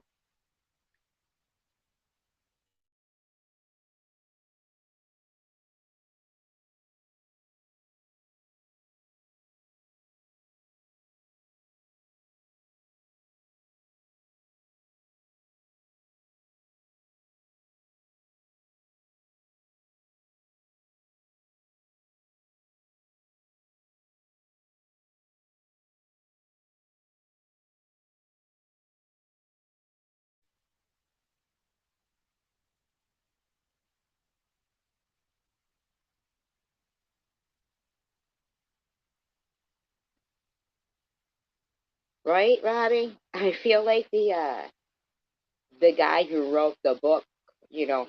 right, Robbie? I feel like the guy who wrote the book,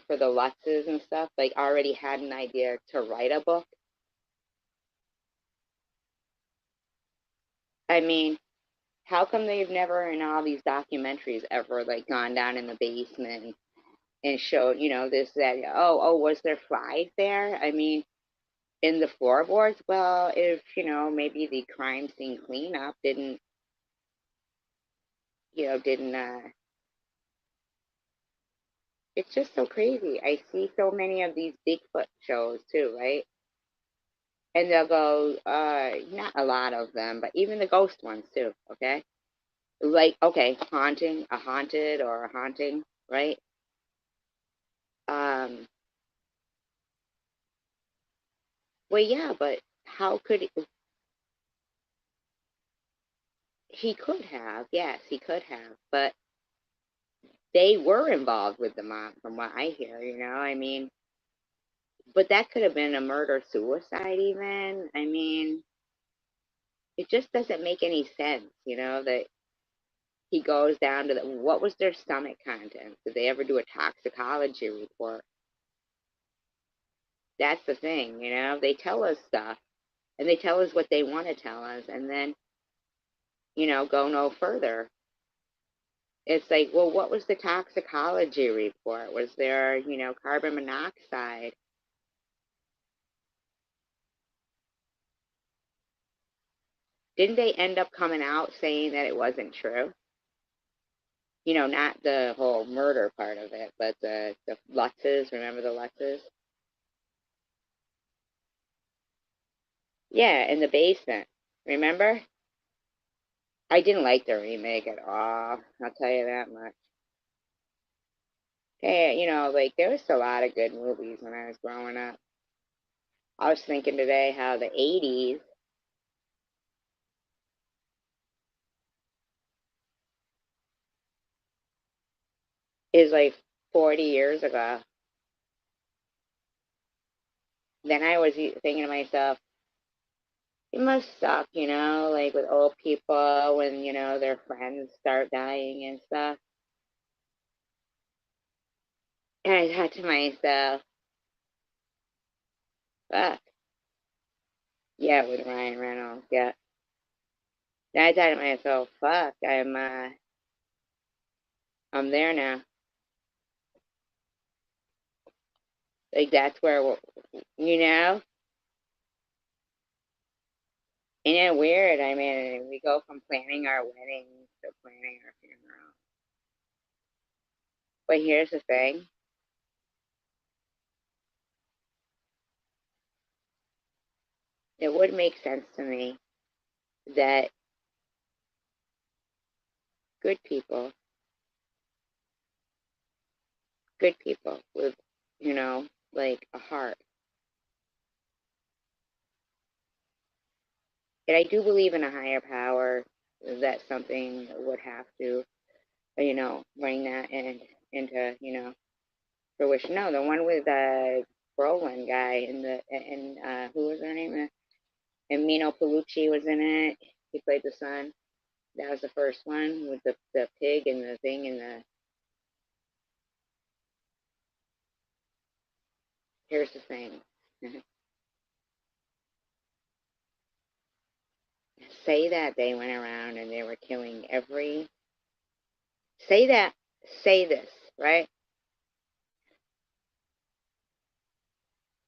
for the Lutzes and stuff, like already had an idea to write a book. I mean, how come they've never in all these documentaries ever like gone down in the basement and showed, this, that, oh, was there flies there? I mean, in the floorboards? Well, if, maybe the crime scene cleanup didn't, it's just so crazy. I see so many of these Bigfoot shows too, right? And they'll go, not a lot of them, but even the ghost ones too, okay? Like, okay, a haunted or a haunting, right? Um, well, yeah, but how could he could have, yes, he could have, but they were involved with the mom, from what I hear, I mean, but that could have been a murder suicide, even. I mean, it just doesn't make any sense, that he goes down to what was their stomach contents? Did they ever do a toxicology report? That's the thing, they tell us stuff and they tell us what they want to tell us and then, go no further. It's like, well, what was the toxicology report? Was there, carbon monoxide? Didn't they end up coming out saying that it wasn't true? Not the whole murder part of it, but the Lutzes, remember the Lutzes? Yeah, in the basement. Remember? I didn't like the remake at all. I'll tell you that much. Hey, like there was a lot of good movies when I was growing up. I was thinking today how the 80s is like 40 years ago. Then I was thinking to myself, it must suck, like with old people when, their friends start dying and stuff. And I thought to myself, fuck. Yeah, with Ryan Reynolds, yeah. And I thought to myself, fuck, I'm there now. Like that's where, you know, Ain't it weird? I mean, we go from planning our weddings to planning our funeral. But here's the thing. It would make sense to me that good people, good people with, like a heart. And I do believe in a higher power that something would have to, bring that into, fruition. No, the one with the Brolin guy and who was her name? And Mino Pellucci was in it. He played the son. That was the first one with the pig and the thing and the. Here's the thing. Say that they went around and they were killing every. Say that. Say this, right?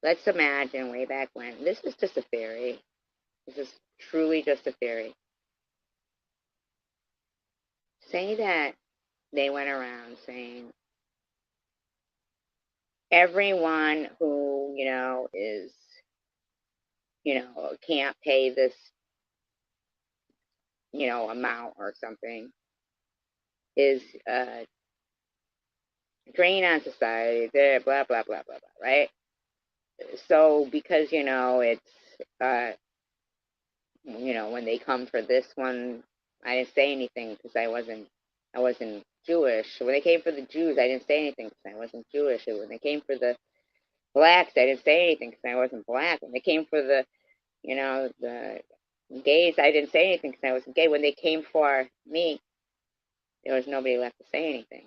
Let's imagine way back when. This is just a theory. This is truly just a theory. Say that they went around saying everyone who, is, can't pay this, amount or something is drain on society, blah, blah, blah, blah, blah, right? So because, it's, when they come for this one, I didn't say anything because I wasn't Jewish. When they came for the Jews, I didn't say anything because I wasn't Jewish. When they came for the blacks, I didn't say anything because I wasn't black. When they came for the Gays, I didn't say anything because I was gay. When they came for me, there was nobody left to say anything.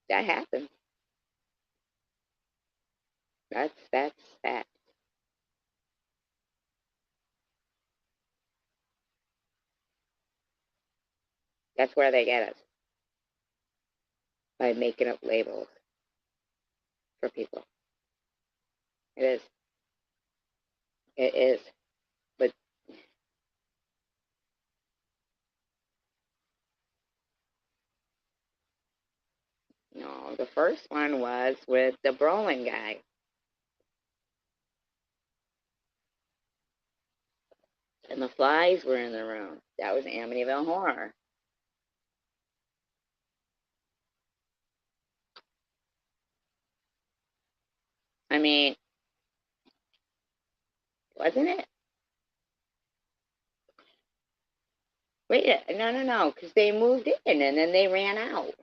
That happened. That's that. That's where they get us, by making up labels for people. It is. It is. But no, the first one was with the Brolin guy. And the flies were in the room. That was Amityville Horror. I mean, wasn't it? Wait, no, because they moved in and then they ran out.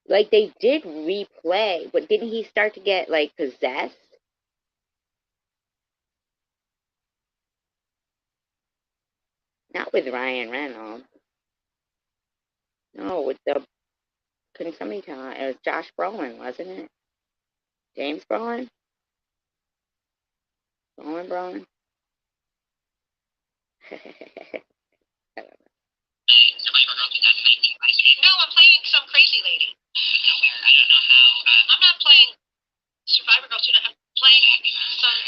Like, they did replay, but didn't he start to get, like, possessed? Not with Ryan Reynolds. No, with the, couldn't somebody tell? It was Josh Brolin, wasn't it? James Brolin? Brolin? I don't know. Survivor Girl 2019 live stream. No, I'm playing some crazy lady. I don't know how. I'm not playing Survivor Girl 2. I'm playing some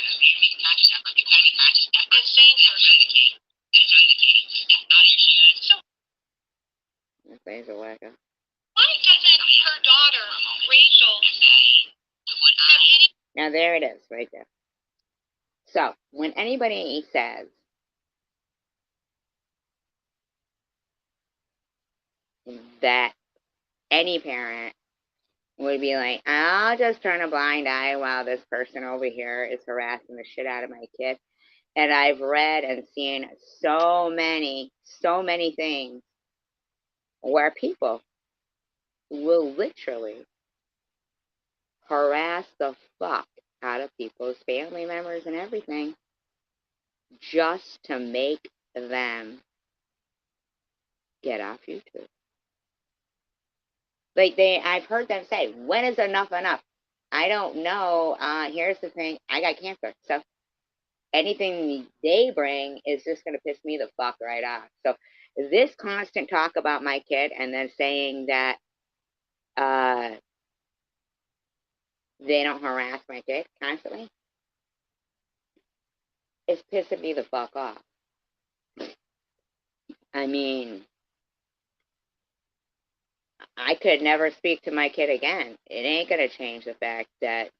insane person. So That thing's a wacko. why doesn't her daughter, Rachel, have any? Now, there it is, right there. So, when anybody says that any parent would be like, I'll just turn a blind eye while this person over here is harassing the shit out of my kid. And I've read and seen so many things where people will literally harass the fuck out of people's family members and everything just to make them get off YouTube. Like, I've heard them say, when is enough enough? I don't know. Here's the thing, I got cancer, so anything they bring is just going to piss me the fuck right off. So this constant talk about my kid and then saying that they don't harass my kid constantly is pissing me the fuck off. I mean, I could never speak to my kid again. It ain't going to change the fact that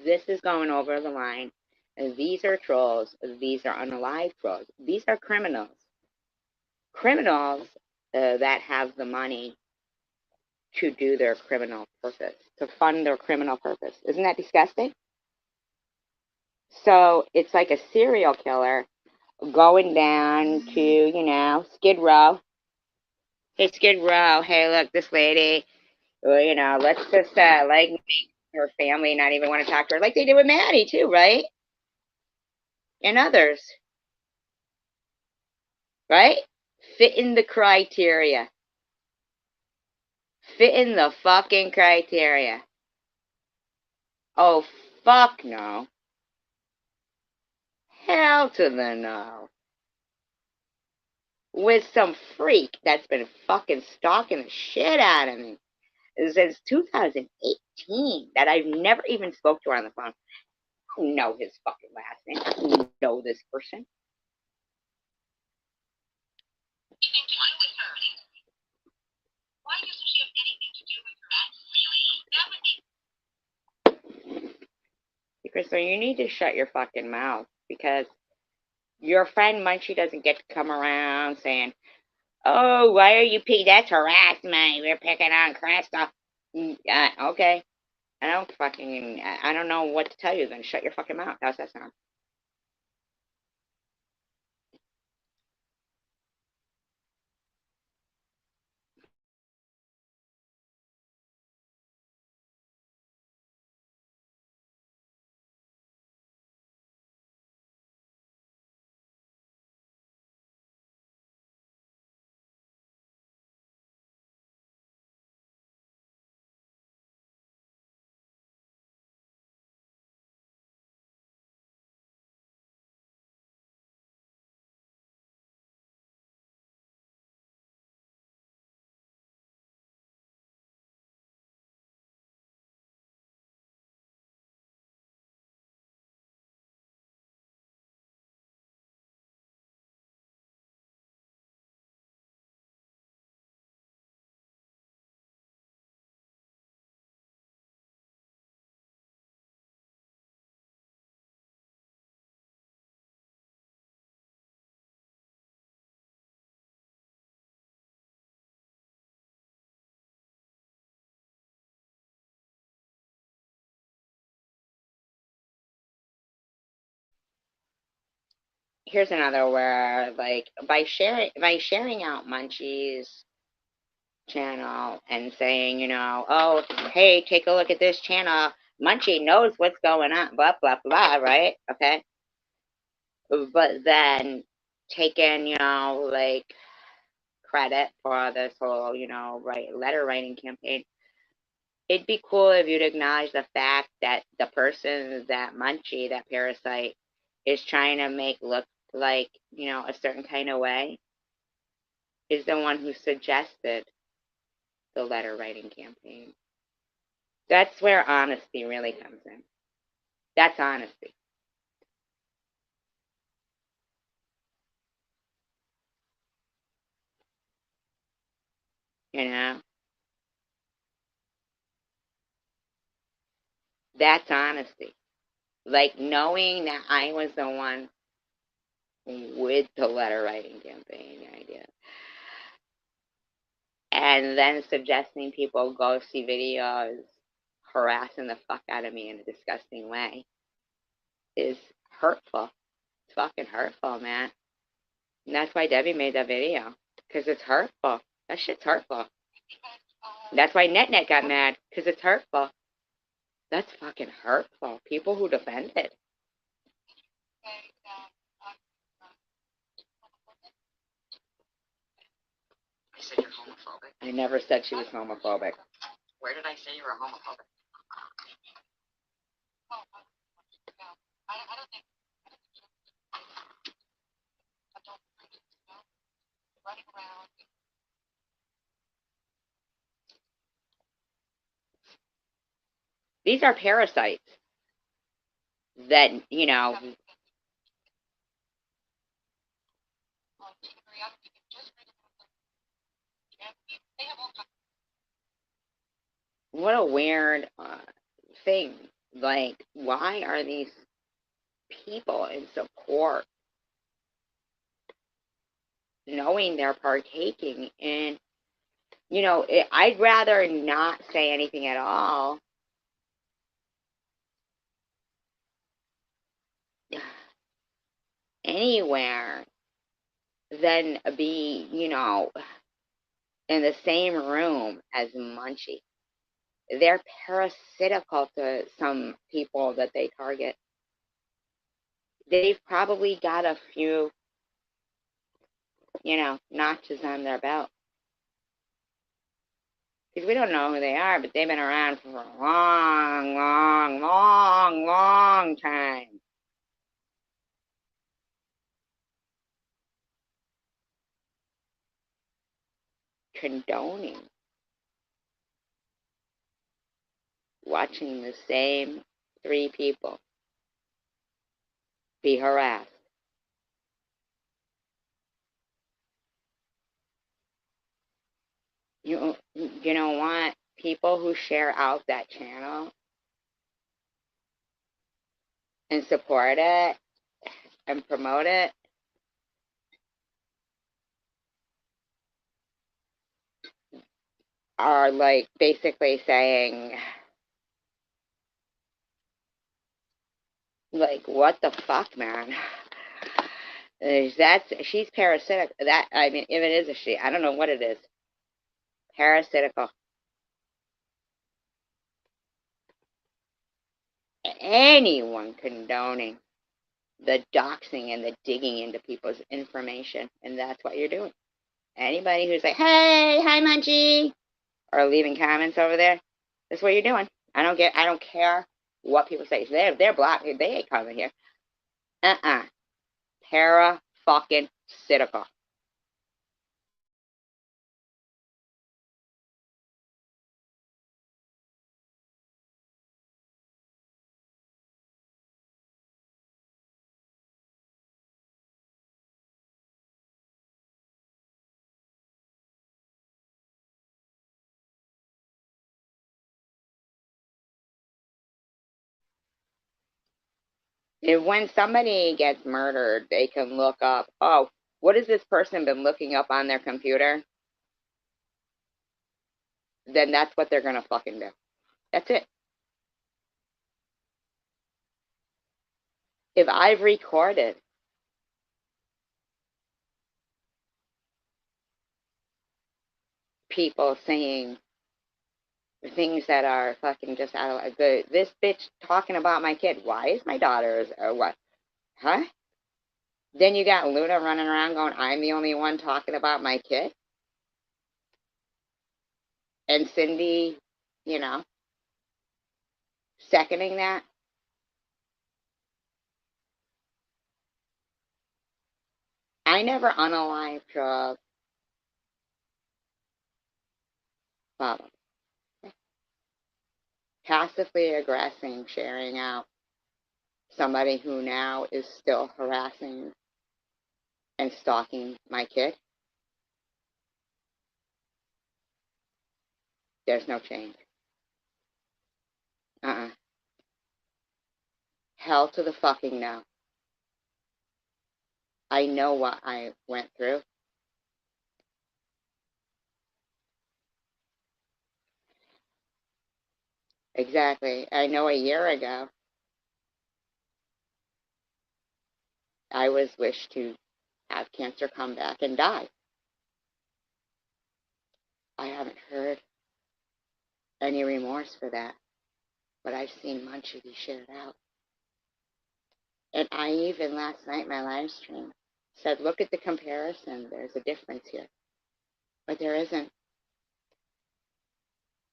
this is going over the line. These are trolls. These are unalive trolls. These are criminals. Criminals that have the money to do their criminal purpose, to fund their criminal purpose. Isn't that disgusting? So it's like a serial killer going down to, Skid Row. Hey, Skid Row, hey, look, this lady, let's just, like, her family not even want to talk to her, like they did with Maddie, too, right? And others, right? Fit in the criteria. Fit in the fucking criteria. Oh, fuck no. Hell to the no. With some freak that's been fucking stalking the shit out of me since 2018 that I've never even spoke to her on the phone. I don't know his fucking last name. I don't know this person. Why doesn't she have anything to do with her? Crystal, you need to shut your fucking mouth because your friend Munchie doesn't get to come around saying, oh, why are you picking? That's harassment. You're picking on Crystal. Okay. I don't know what to tell you. Then shut your fucking mouth. How's that sound? here's another where, like, by sharing out Munchie's channel and saying, you know, oh, hey, take a look at this channel. Munchie knows what's going on, blah, blah, blah, right? Okay. But then taking, you know, like, credit for this whole, you know, letter writing campaign. It'd be cool if you'd acknowledge the fact that the person that Munchie, that parasite, is trying to make look like, you know, a certain kind of way, is the one who suggested the letter writing campaign. That's where honesty really comes in. That's honesty. You know? That's honesty. Like knowing that I was the one with the letter writing campaign idea. And then suggesting people go see videos harassing the fuck out of me in a disgusting way is hurtful. It's fucking hurtful, man. And that's why Debbie made that video. Because it's hurtful. That shit's hurtful. That's why NetNet got mad. Because it's hurtful. That's fucking hurtful. People who defend it. I said you're homophobic. I never said she was homophobic. Where did I say you were homophobic? These are parasites that, you know, what a weird thing. Like, why are these people in support knowing they're partaking in, you know, I'd rather not say anything at all anywhere than be, you know, in the same room as Munchie. They're parasitical to some people that they target. They've probably got a few, you know, notches on their belt. Because we don't know who they are, but they've been around for a long, long, long, long time. Condoning watching the same 3 people be harassed. You know what? People who share out that channel and support it and promote it are like basically saying, like, what the fuck, man? She's parasitic. That, I mean, if it is a she, I don't know what it is. Parasitical. Anyone condoning the doxing and the digging into people's information, and that's what you're doing. Anybody who's like, hey, hi, Munchie, or leaving comments over there, that's what you're doing. I don't care what people say. They're blocked. They ain't coming here. Para-fucking-citical. If when somebody gets murdered, they can look up, oh, what has this person been looking up on their computer? Then that's what they're going to fucking do. That's it. If I've recorded people saying things that are fucking just out of this bitch talking about my kid. Why is my daughter or what? Huh? Then you got Luna running around going, I'm the only one talking about my kid. And Cindy, you know, seconding that. I never unalived Baba. Passively aggressing, sharing out somebody who now is still harassing and stalking my kid. There's no change. Hell to the fucking no. I know what I went through. Exactly. I know a year ago, I was wished to have cancer come back and die. I haven't heard any remorse for that, but I've seen Munchie be shared out. And I even last night, my live stream, said, look at the comparison. There's a difference here. But there isn't,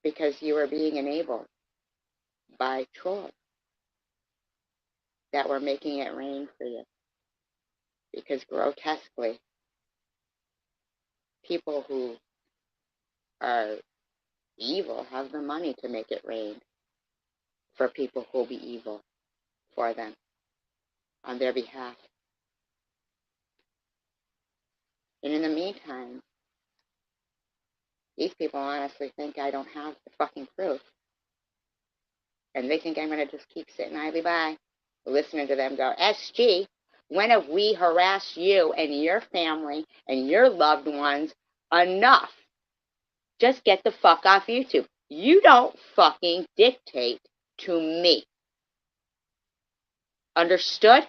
because you are being enabled by trolls that were making it rain for you. Because grotesquely, people who are evil have the money to make it rain for people who will be evil for them on their behalf. And in the meantime, these people honestly think I don't have the fucking proof. And they think I'm going to just keep sitting idly by, listening to them go, SG, when have we harassed you and your family and your loved ones enough? Just get the fuck off YouTube. You don't fucking dictate to me. Understood?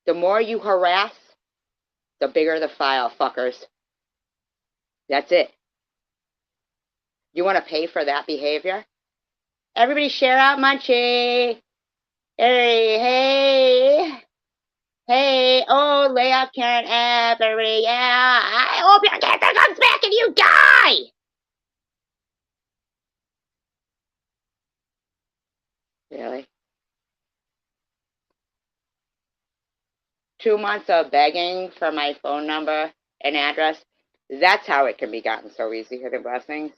The more you harass, the bigger the file, fuckers. That's it. You want to pay for that behavior? Everybody share out Munchie. Hey. Oh, lay off Karen F. Everybody, yeah. I hope your cancer comes back and you die. Really? 2 months of begging for my phone number and address. That's how it can be gotten so easy, Hidden Blessings.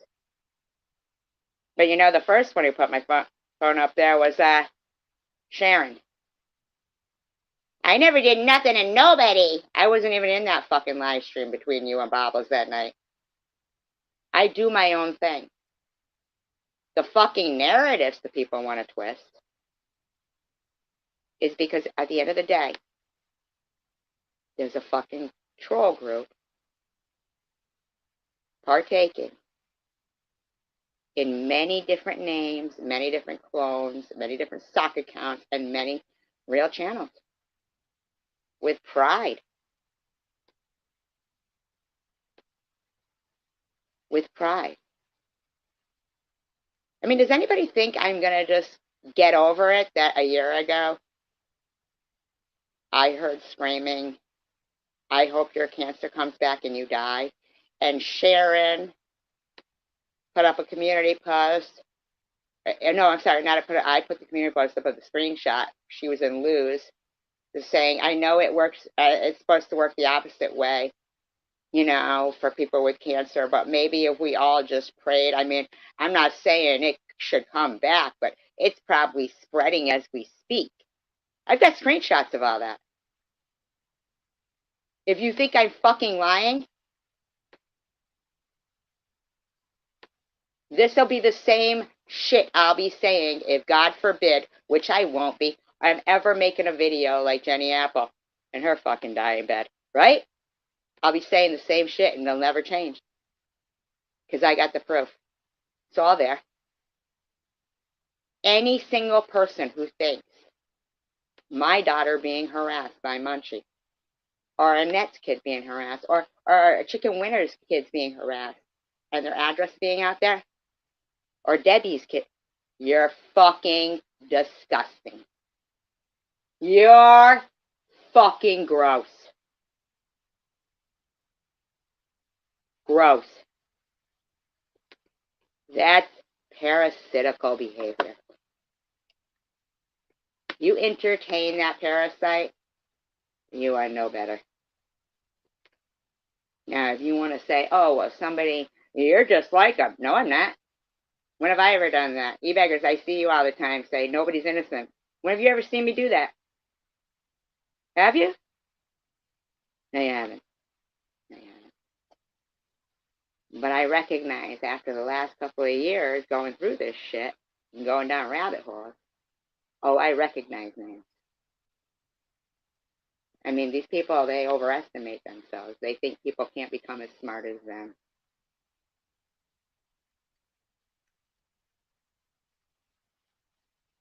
But you know, the first one who put my phone up there was Sharon. I never did nothing and nobody. I wasn't even in that fucking live stream between you and Bobbles that night. I do my own thing. The fucking narratives the people want to twist is because at the end of the day, there's a fucking troll group partaking in many different names, many different clones, many different stock accounts, and many real channels with pride. With pride. I mean, does anybody think I'm going to just get over it that a year ago I heard screaming, I hope your cancer comes back and you die? And Sharon put up a community post. No, I'm sorry, I put the community post up of the screenshot. She was in Luz, saying, I know it works, it's supposed to work the opposite way, you know, for people with cancer, but maybe if we all just prayed. I mean, I'm not saying it should come back, but it's probably spreading as we speak. I've got screenshots of all that. If you think I'm fucking lying, this will be the same shit I'll be saying if, God forbid, which I won't be, I'm ever making a video like Jenny Apple and her fucking dying bed, right? I'll be saying the same shit and they'll never change because I got the proof. It's all there. Any single person who thinks my daughter being harassed by Munchie or Annette's kid being harassed, or Chicken Winner's kids being harassed, and their address being out there, or Debbie's kid. You're fucking disgusting. You're fucking gross. Gross. That's parasitical behavior. You entertain that parasite, you are no better. Now, if you want to say, oh, well, somebody, you're just like them. No, I'm not. When have I ever done that? E-beggars, I see you all the time say, nobody's innocent. When have you ever seen me do that? Have you? No, you haven't. No, you haven't. But I recognize after the last couple of years going through this shit and going down rabbit holes, oh, I recognize names. I mean, these people, they overestimate themselves. They think people can't become as smart as them.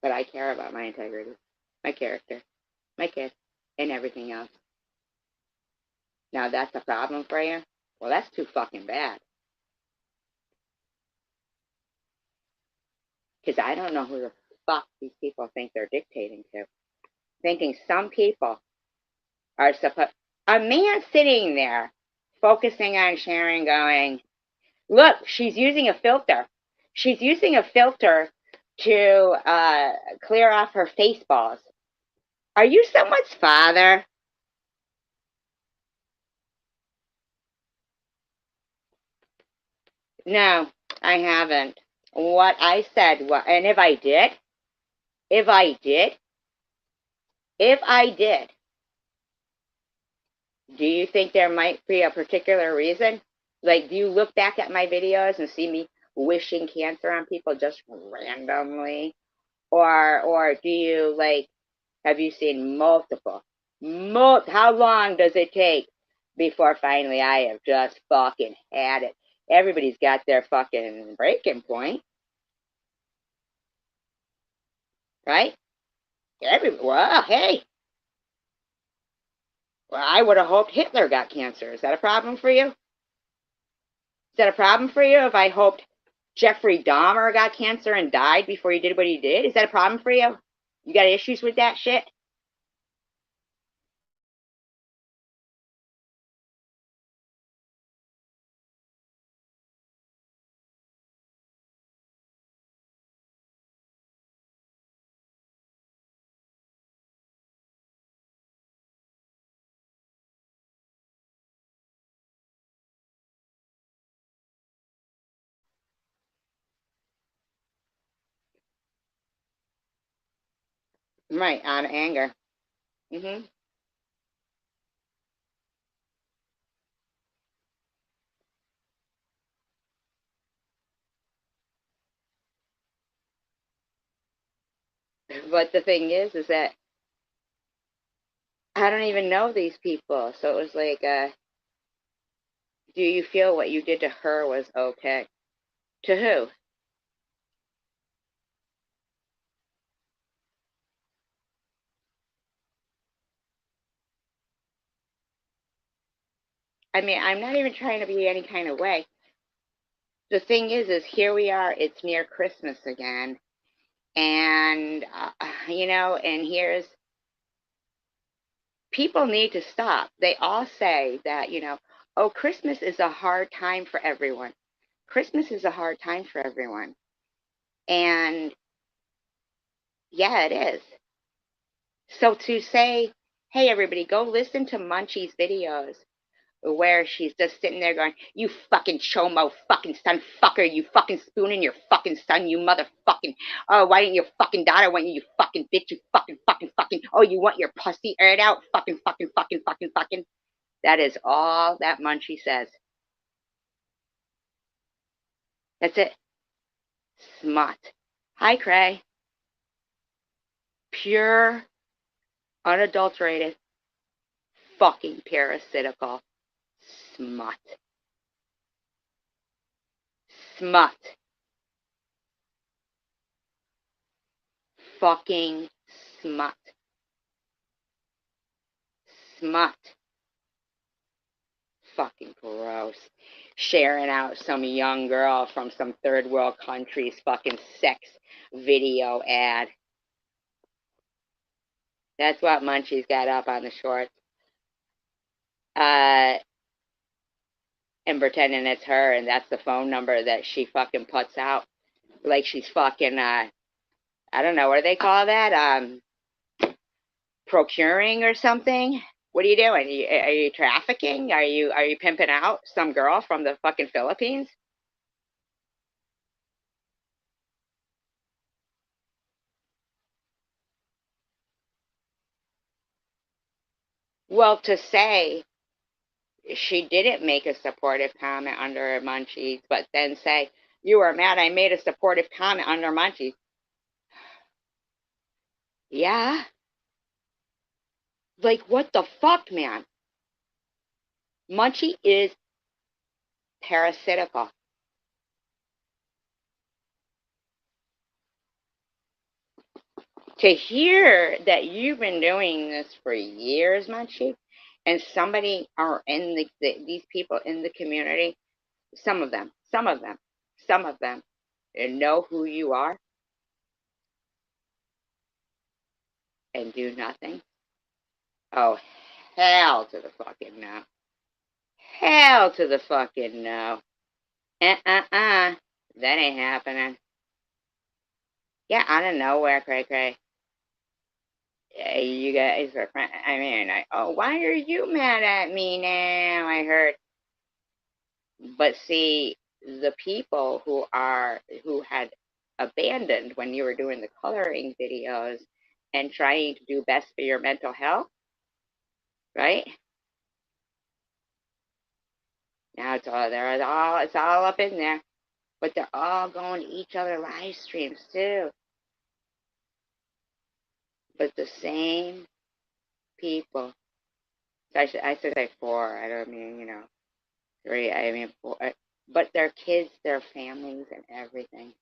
But I care about my integrity, my character, my kids, and everything else. Now, that's a problem for you? Well, that's too fucking bad. Because I don't know who the fuck these people think they're dictating to. Thinking some people are supposed... A man sitting there focusing on Sharon going, look, she's using a filter. She's using a filter to clear off her face balls. Are you someone's father? No, I haven't. What I said, and if I did, do you think there might be a particular reason? Like, do you look back at my videos and see me wishing cancer on people just randomly? Or do you, like, have you seen multiple? How long does it take before finally I have just fucking had it? Everybody's got their fucking breaking point, right? Well, hey. Well, I would have hoped Hitler got cancer. Is that a problem for you? Is that a problem for you if I hoped Jeffrey Dahmer got cancer and died before he did what he did? Is that a problem for you? You got issues with that shit? Right, out of anger. hmm But the thing is that I don't even know these people. So it was like, do you feel what you did to her was okay? To who? I mean, I'm not even trying to be any kind of way. The thing is here we are. It's near Christmas again. And, and here's... People need to stop. They all say that, oh, Christmas is a hard time for everyone. Christmas is a hard time for everyone. And yeah, it is. So to say, hey, everybody, go listen to Munchie's videos where she's just sitting there going, you fucking chomo fucking son fucker, you fucking spooning your fucking son, you motherfucking, oh, why didn't your fucking daughter want you, you fucking bitch, you fucking, oh, you want your pussy aired out, fucking. That is all that Munchie says. That's it. Smut. Hi, Cray. Pure, unadulterated, fucking parasitical smut. Smut. Fucking smut. Smut. Fucking gross. Sharing out some young girl from some third world country's fucking sex video ad. That's what Munchie's got up on the shorts. And pretending it's her, and that's the phone number that she fucking puts out. Like she's fucking, I don't know, what do they call that? Procuring or something? What are you doing? Are you trafficking? Are you pimping out some girl from the fucking Philippines? Well, to say she didn't make a supportive comment under Munchies, but then say, you were mad I made a supportive comment under Munchies. Yeah? Like, what the fuck, man? Munchie is parasitical. To hear that you've been doing this for years, Munchie, and somebody are in these people in the community, some of them know who you are and do nothing. Oh, hell to the fucking no. Hell to the fucking no. That ain't happening. Yeah, out of nowhere, cray. You guys are friends. I mean, why are you mad at me now? I heard. But see, the people who had abandoned when you were doing the coloring videos and trying to do best for your mental health, right? Now it's all up in there. But they're all going to each other live streams too. But the same people. So I should say four. I don't mean, three. I mean four. But their kids, their families, and everything.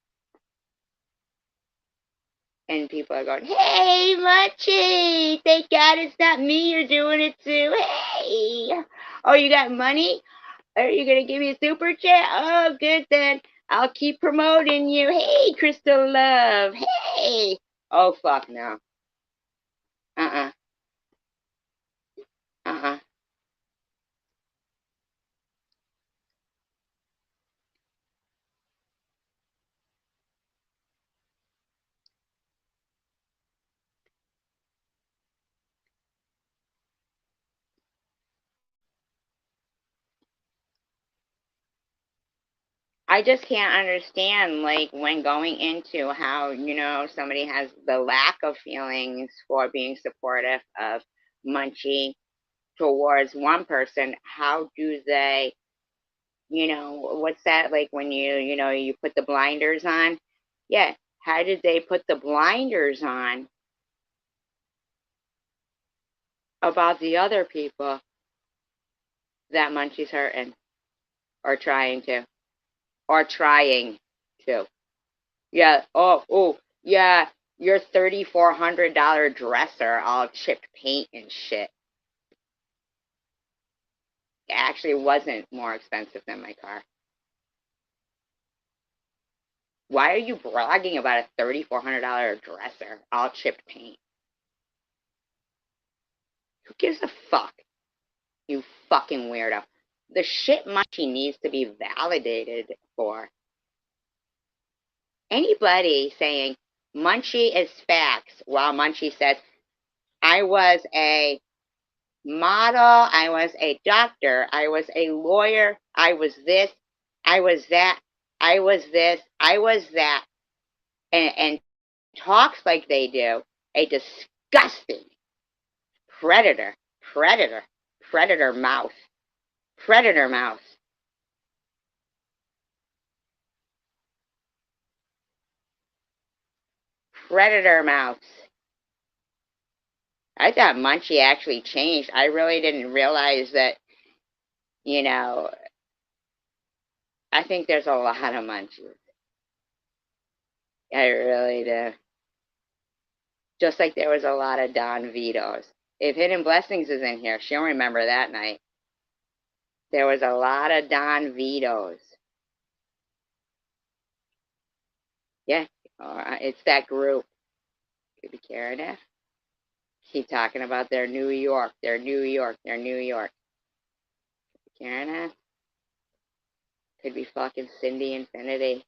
And people are going, hey, Munchie! Thank God it's not me, you're doing it too. Hey! Oh, you got money? Are you going to give me a super chat? Oh, good then. I'll keep promoting you. Hey, Crystal Love. Hey! Oh, fuck no. Uh-uh. Uh-uh. I just can't understand, like, when going into how, somebody has the lack of feelings for being supportive of Munchie towards one person, how do they, what's that, like when you put the blinders on? Yeah, how did they put the blinders on about the other people that Munchie's hurting or trying to? Or trying to. Yeah. Oh, yeah. Your $3,400 dresser, all chipped paint and shit. It actually wasn't more expensive than my car. Why are you bragging about a $3,400 dresser, all chipped paint? Who gives a fuck? You fucking weirdo. The shit Munchie needs to be validated for. Anybody saying Munchie is facts while Munchie says, I was a model, I was a doctor, I was a lawyer, I was this, I was that, I was this, I was that, and talks like they do, a disgusting predator mouth, predator mouth. Predator mouths. I thought Munchie actually changed. I really didn't realize that, I think there's a lot of Munchies. I really do. Just like there was a lot of Don Vitos. If Hidden Blessings is in here, she'll remember that night. There was a lot of Don Vitos. Yeah, it's that group. Could be Karen F. Keep talking about their New York, their New York, their New York. Karen F. Could be fucking Cindy Infinity.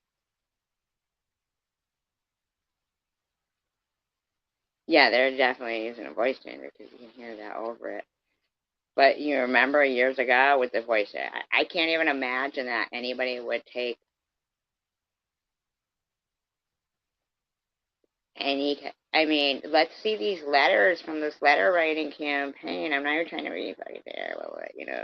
Yeah, they're definitely using a voice changer because you can hear that over it. But you remember years ago with the voice, I can't even imagine that anybody would take any. I mean, let's see these letters from this letter writing campaign. I'm not even trying to read right there, but you know.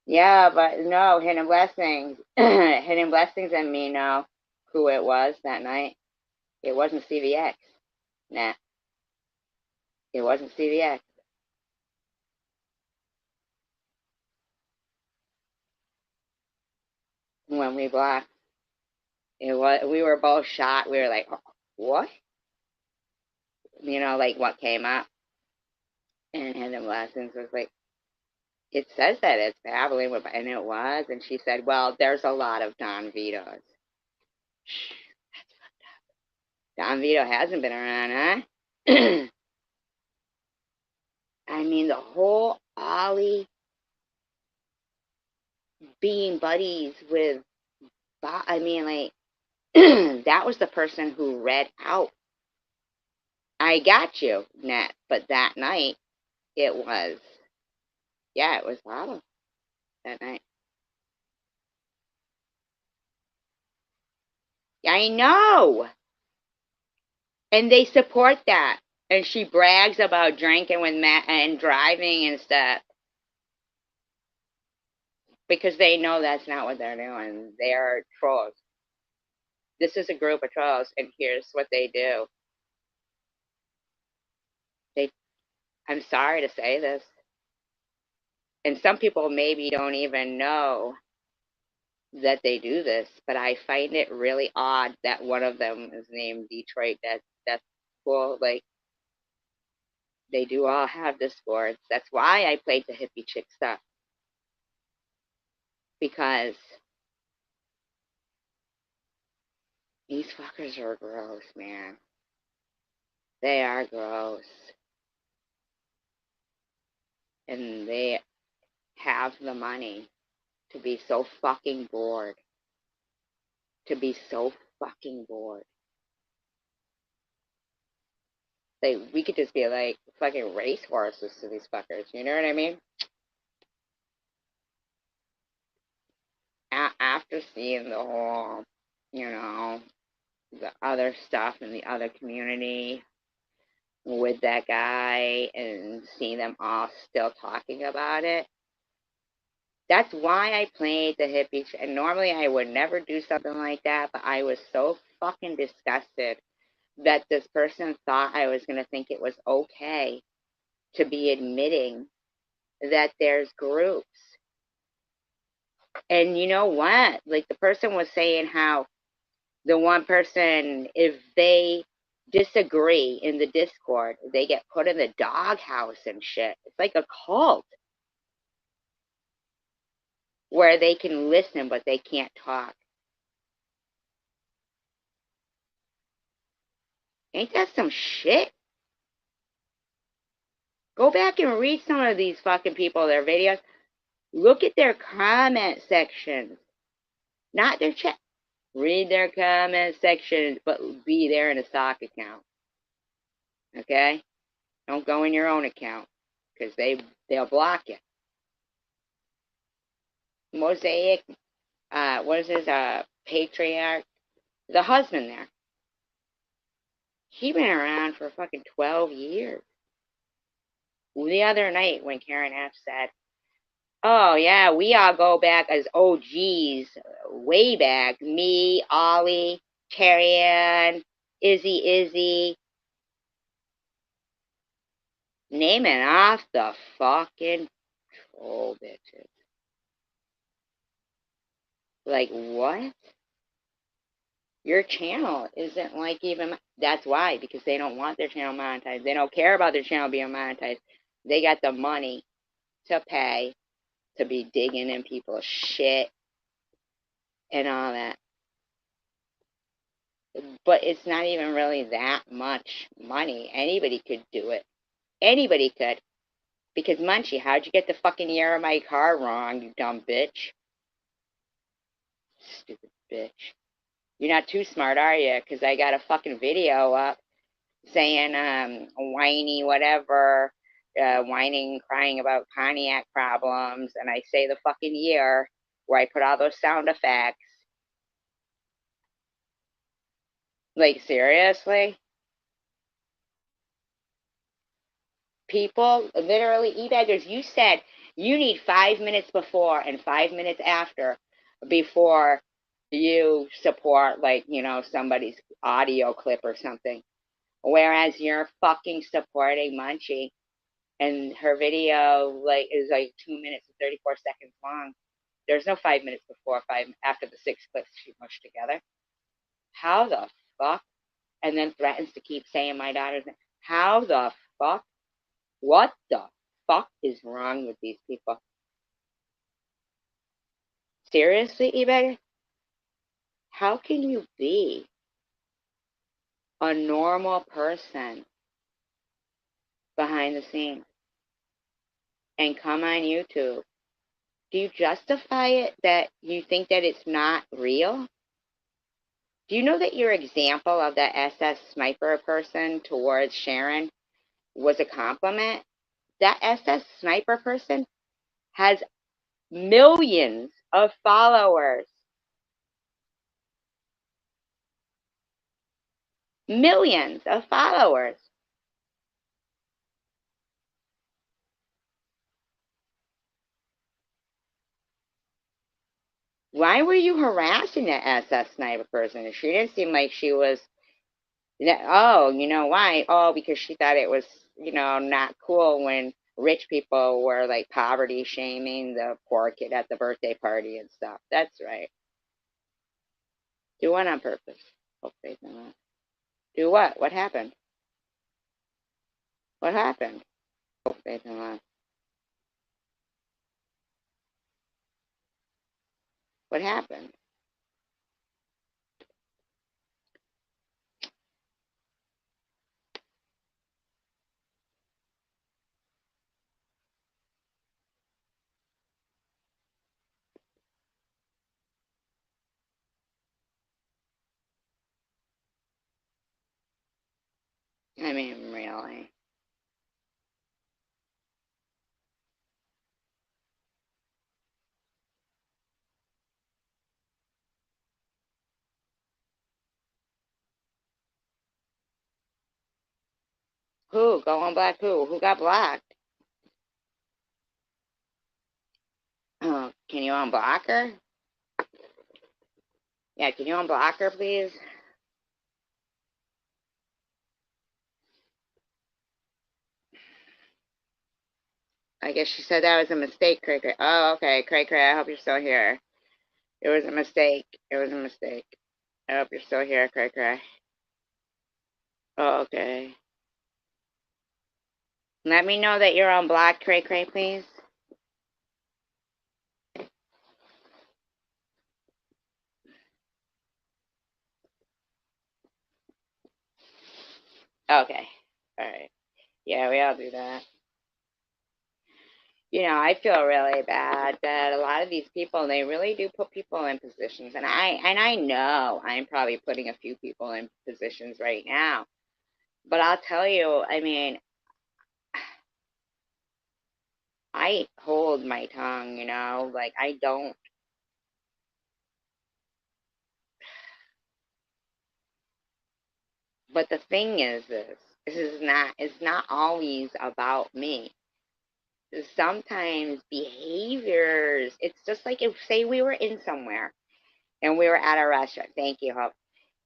Yeah, but no, Hidden Blessings. Hidden Blessings and me know who it was that night. It wasn't CVX. Nah, it wasn't CVX. When we blocked, it was. We were both shocked. We were like, what? You know, like what came up. And Hidden Blessings was like, it says that it's babbling, and it was. And she said, well, there's a lot of Don Vitos. Don Vito hasn't been around, huh? I mean, the whole Ollie being buddies with Bob, I mean, like, that was the person who read out, I got you, Nat. But that night, it was, yeah, it was Lalo that night. I know. And they support that. And she brags about drinking with Matt and driving and stuff. Because they know that's not what they're doing. They are trolls. This is a group of trolls, and here's what they do. I'm sorry to say this, and some people maybe don't even know that they do this, but I find it really odd that one of them is named Detroit. That's cool. Like, they do all have Discords. That's why I played the hippie chick stuff. Because these fuckers are gross, man. They are gross. And they have the money to be so fucking bored. To be so fucking bored. Like, we could just be like fucking racehorses to these fuckers. You know what I mean? After seeing the whole, you know, the other stuff in the other community with that guy and seeing them all still talking about it, that's why I played the hippie. And normally I would never do something like that, but I was so fucking disgusted that this person thought I was going to think it was okay to be admitting that there's groups. And you know what? Like, the person was saying how the one person, if they disagree in the Discord, they get put in the doghouse and shit. It's like a cult where they can listen, but they can't talk. Ain't that some shit? Go back and read some of these fucking people, their videos. Look at their comment sections. Not their chat. Read their comment sections, but be there in a stock account. Okay? Don't go in your own account, because they'll block you. Mosaic, what is his, patriarch? The husband there. He been around for fucking 12 years. The other night when Karen F said, oh yeah, we all go back as OGs, way back. Me, Ollie, Terry Ann, Izzy, naming off the fucking troll bitches. Like, what? Your channel isn't like even, that's why, because they don't want their channel monetized. They don't care about their channel being monetized. They got the money to pay to be digging in people's shit and all that. But it's not even really that much money. Anybody could do it. Anybody could. Because Munchie, how'd you get the fucking year of my car wrong, you dumb bitch? Stupid bitch. You're not too smart, are you? Because I got a fucking video up saying, whiny whatever, whining, crying about Pontiac problems, and I say the fucking year where I put all those sound effects. Like, seriously? People, literally, e-baggers, you said you need 5 minutes before and 5 minutes after before you support, like, somebody's audio clip or something. Whereas you're fucking supporting Munchie, and her video is like 2 minutes and 34 seconds long. There's no 5 minutes before, 5 after the 6 clips she mushed together. How the fuck? And then threatens to keep saying my daughter's name. How the fuck? What the fuck is wrong with these people? Seriously, eBay? How can you be a normal person behind the scenes and come on YouTube? Do you justify it that you think that it's not real? Do you know that your example of that SS sniper person towards Sharon was a compliment? That SS sniper person has millions of followers. Millions of followers. Why were you harassing that SS sniper person? She didn't seem like she was. Oh, you know why? Oh, because she thought it was, not cool when rich people were like poverty shaming the poor kid at the birthday party and stuff. That's right. Do what on purpose? Okay, do what? What happened? What happened? Okay, what happened? I mean, really. Who? Go on black who? Who got blocked? Oh, can you unblock her? Yeah, can you unblock her, please? I guess she said that was a mistake, Cray Cray. Oh, okay, Cray Cray, I hope you're still here. It was a mistake. It was a mistake. I hope you're still here, Cray Cray. Oh, okay. Let me know that you're unblocked, Cray Cray, please. Okay. All right. Yeah, we all do that. I feel really bad that a lot of these people, they really do put people in positions, and I know I'm probably putting a few people in positions right now. But I'll tell you, I mean, I hold my tongue, like I don't. But the thing is it's not always about me. Sometimes behaviors, it's just like if, say, we were in somewhere and we were at a restaurant. Thank you, Hope.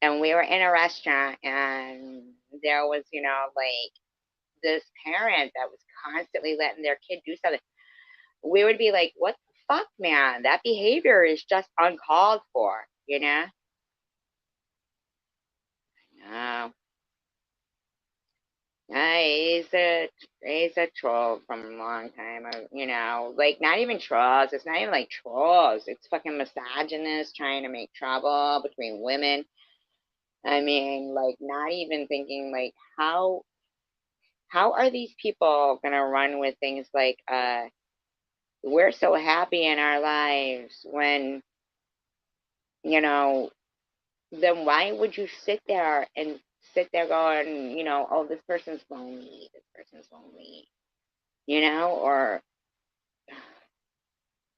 And we were in a restaurant and there was, like this parent that was constantly letting their kid do something. We would be like, what the fuck, man? That behavior is just uncalled for, No. He's a troll from a long time. You know, like not even trolls. It's not even like trolls. It's fucking misogynist trying to make trouble between women. I mean, like not even thinking like how are these people gonna run with things like we're so happy in our lives when you know then why would you sit there going, you know, oh, this person's lonely, you know, or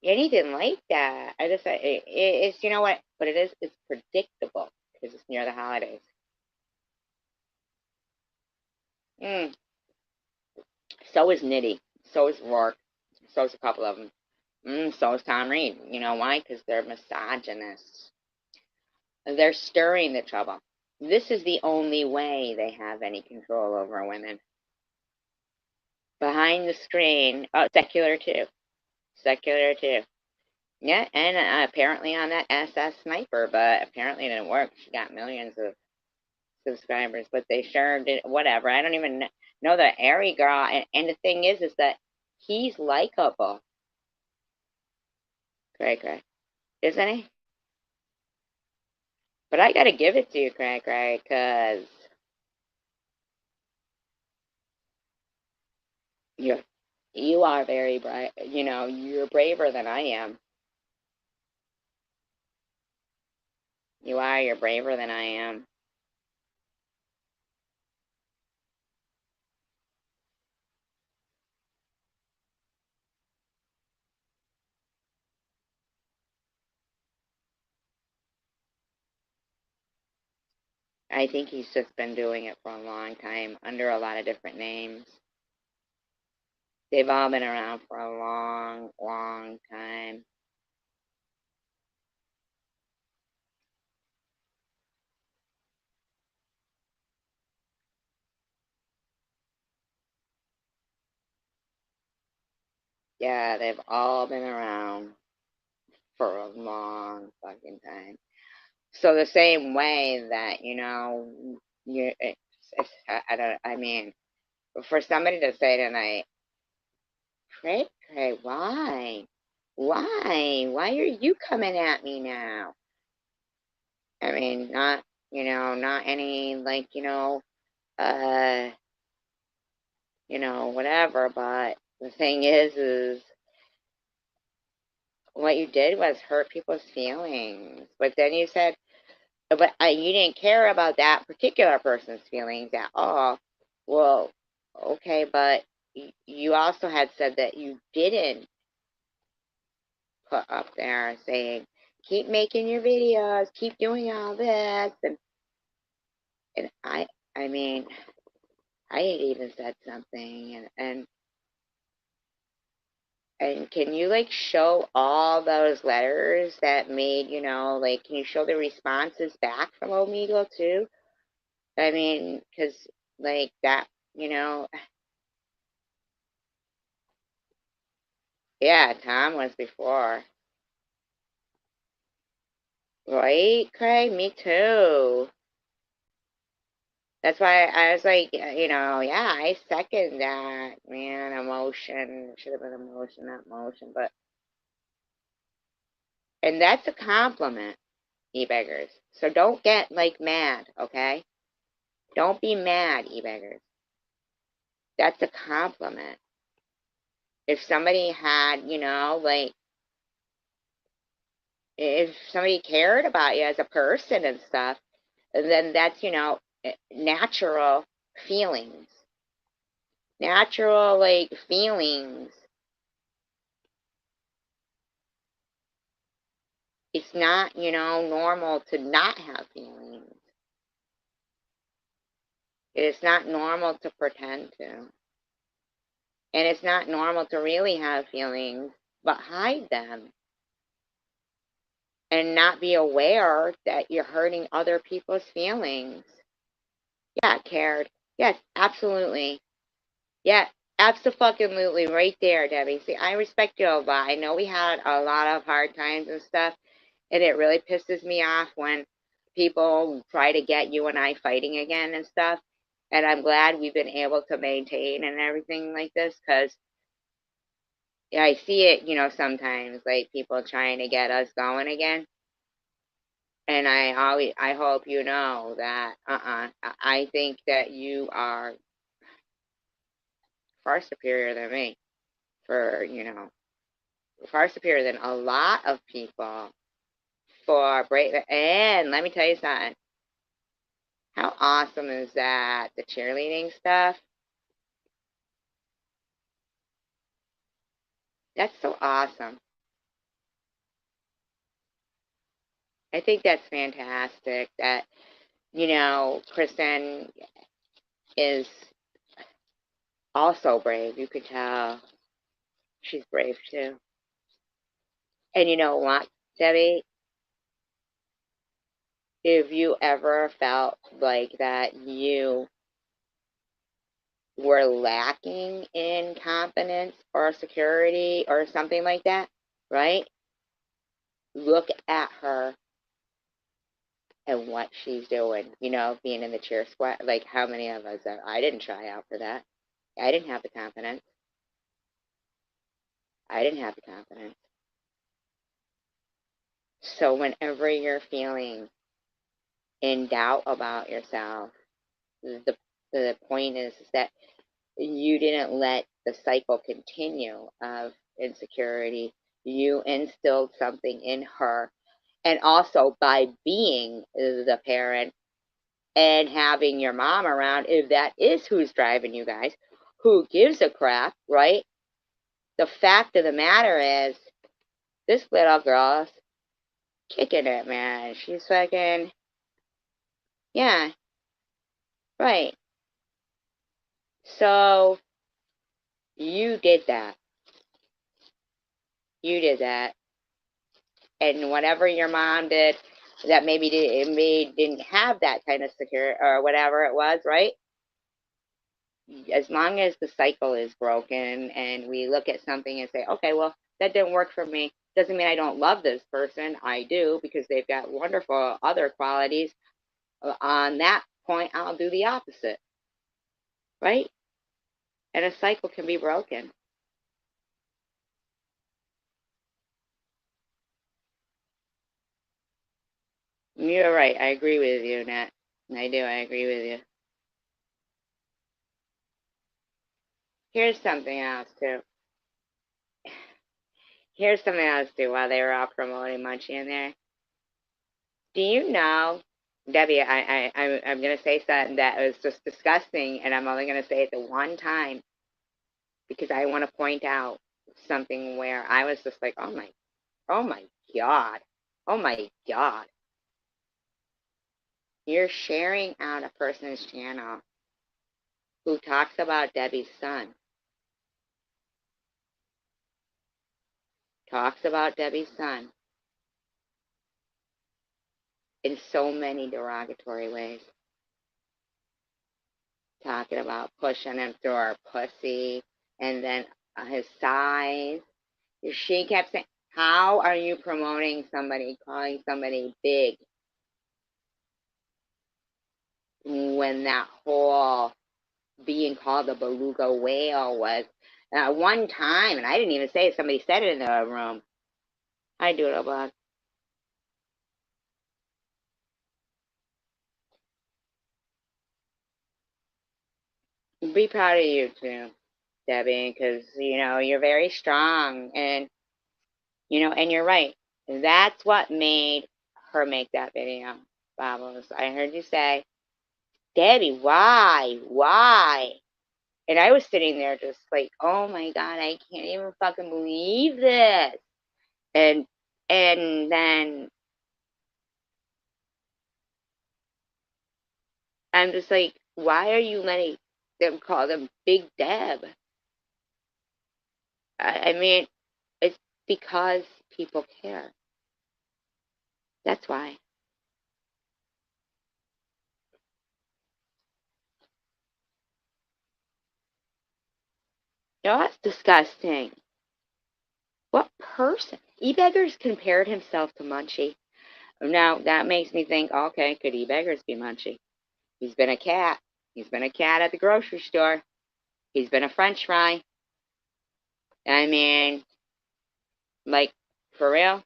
anything like that. I just, it's, you know what, but it's predictable because it's near the holidays. Mm. So is Nitty. So is Rourke. So is a couple of them. So is Tom Reed. You know why? Because they're misogynists. They're stirring the trouble. This is the only way they have any control over women. Behind the screen, oh, secular too. Secular too. Yeah, and apparently on that SS Sniper, but apparently it didn't work. She got millions of subscribers, but they sure did. Whatever. I don't even know the Airy girl. And the thing is that he's likable. Cray Cray. Isn't he? But I gotta give it to you, Cray Cray, because you you are very brave. You know, you're braver than I am. You are. You're braver than I am. I think he's just been doing it for a long time under a lot of different names. They've all been around for a long, long time. Yeah, they've all been around for a long fucking time. So the same way that, you know, I don't, I mean, for somebody to say tonight, Cray Cray, why? Why? Why are you coming at me now? I mean, not, you know, not any, like, uh, whatever, but the thing is what you did was hurt people's feelings. But then you said, but you didn't care about that particular person's feelings at all. Well, okay, but you also had said that you didn't put up there saying, keep making your videos, keep doing all this, and I mean, I had even said something, and can you like show all those letters that made, like, can you show the responses back from Omegle too? I mean, because like that, you know, yeah, Tom was before, right, Craig? Me too. That's why I was like, yeah, I second that, man. Emotion should have been emotion, not motion, but and that's a compliment, e-beggars. So don't get like mad, okay? Don't be mad, e-beggars. That's a compliment. If somebody had, like, if somebody cared about you as a person and stuff, then that's, natural feelings. Natural, like, feelings. It's not, normal to not have feelings. It's not normal to pretend to. And it's not normal to really have feelings, but hide them. And not be aware that you're hurting other people's feelings. Yeah, cared. Yes, absolutely. Yeah, absolutely. Right there, Debbie. See, I respect you a lot. I know we had a lot of hard times and stuff, and it really pisses me off when people try to get you and I fighting again and stuff. And I'm glad we've been able to maintain and everything like this, because I see it, sometimes, like people trying to get us going again. And I hope you know that, I think that you are far superior than me, for, far superior than a lot of people for brave. And let me tell you something. How awesome is that? The cheerleading stuff. That's so awesome. I think that's fantastic that, Kristen is also brave. You could tell she's brave too. And you know what, Debbie? If you ever felt like that you were lacking in confidence or security or something like that, right? Look at her and what she's doing, being in the cheer squad. Like, how many of us I didn't try out for that. I didn't have the confidence. I didn't have the confidence. So whenever you're feeling in doubt about yourself, the point is that you didn't let the cycle continue of insecurity. You instilled something in her. And also by being the parent and having your mom around, if that is who's driving you guys, who gives a crap, right? The fact of the matter is, this little girl's kicking it, man. She's fucking, yeah, right. So, you did that. You did that. And whatever your mom did that maybe didn't have that kind of security or whatever it was, right? As long as the cycle is broken and we look at something and say, okay, well, that didn't work for me, doesn't mean I don't love this person. I do, because they've got wonderful other qualities. On that point, I'll do the opposite, right? And a cycle can be broken. You're right. I agree with you, Nat. I do. I agree with you. Here's something else, too. Here's something else, too, while they were all promoting Munchie in there. Do you know, Debbie, I'm going to say something that was just disgusting, and I'm only going to say it the one time because I want to point out something where I was just like, oh my God. Oh my God. You're sharing out a person's channel who talks about Debbie's son. Talks about Debbie's son in so many derogatory ways. Talking about pushing him through her pussy and then his size. She kept saying, how are you promoting somebody, calling somebody big, when that whole being called a beluga whale was one time, and I didn't even say it, somebody said it in the room. Hi, Doodlebug. Be proud of you too, Debbie, because, you're very strong, and, and you're right. That's what made her make that video, Bobbles. I heard you say, Debbie, why? Why? And I was sitting there just like, oh my God, I can't even fucking believe this. And then I'm just like, why are you letting them call them Big Deb? I mean, it's because people care. That's why. That's disgusting. What person? E-Beggars compared himself to Munchie. Now, that makes me think, okay, could E-Beggars be Munchie? He's been a cat. He's been a cat at the grocery store. He's been a French fry. I mean, like, for real?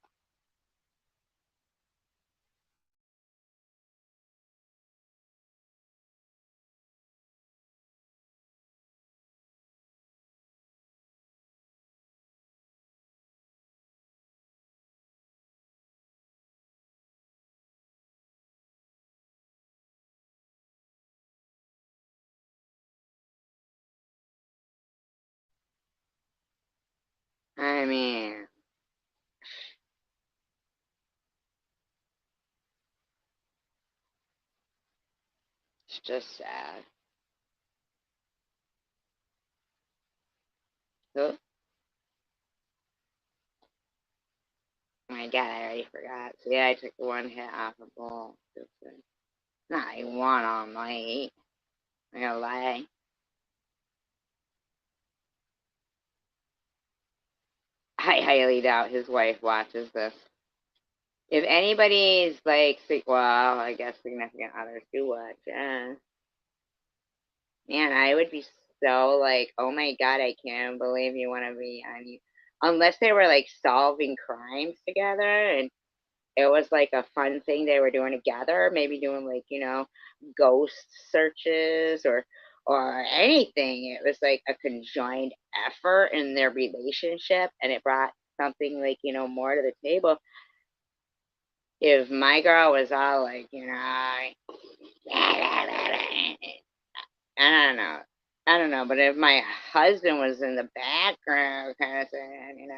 I mean, it's just sad. Oh my god, I already forgot. See, I took one hit off a bowl. Not like one all night. I'm gonna lie. I highly doubt his wife watches this. If anybody's like, well, I guess significant others do watch. Man, I would be so like, oh my god, I can't believe you want to be on you. Unless they were like solving crimes together and it was like a fun thing they were doing together, maybe doing like, ghost searches or anything. It was like a conjoined effort in their relationship and it brought something like, more to the table. If my girl was all like, I don't know. I don't know, but if my husband was in the background kind of saying,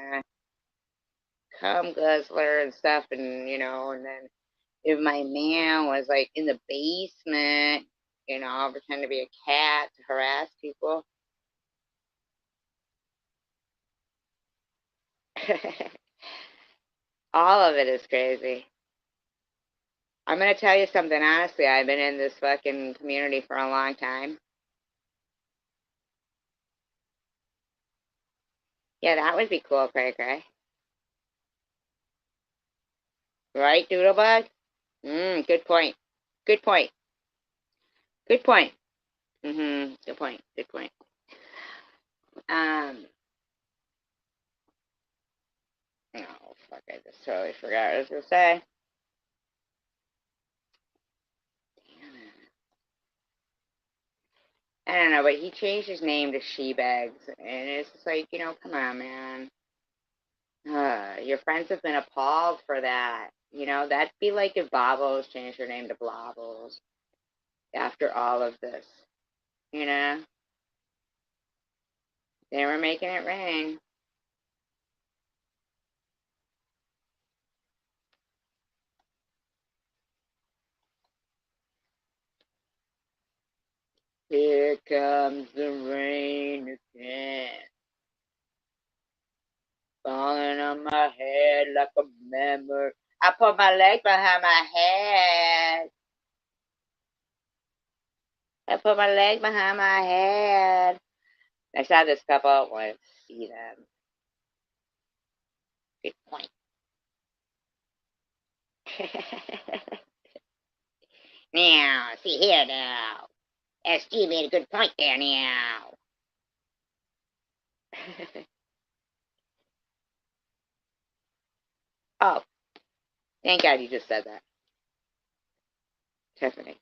come guzzler and stuff, and and then if my man was like in the basement, I'll pretend to be a cat to harass people. All of it is crazy. I'm gonna tell you something honestly. I've been in this fucking community for a long time. Yeah, that would be cool, Cray Cray. Right, Doodlebug? Good point. Good point. Good point. Good point. Good point. Um, oh, fuck, I just totally forgot what I was gonna say. Damn it. I don't know, but he changed his name to Shebags, and it's just like, come on, man. Your friends have been appalled for that. That'd be like if Bobos changed her name to Blobbles after all of this. You know, they were making it rain. Here comes the rain again, falling on my head like a memory. I put my leg behind my head. I put my leg behind my head. I saw this couple. Want to see them. Good point. Now, see here now. SG made a good point there now. Oh, thank God you just said that. Tiffany.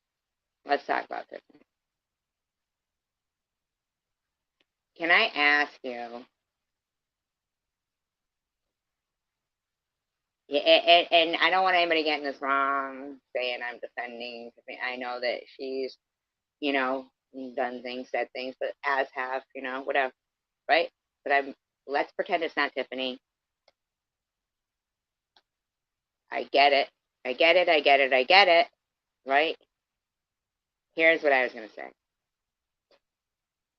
Let's talk about Tiffany. Can I ask you? Yeah, and I don't want anybody getting this wrong, saying I'm defending Tiffany. I know that she's, you know, done things, said things, but as have, whatever, right? But let's pretend it's not Tiffany. I get it. I get it. I get it. I get it. Right? Here's what I was going to say.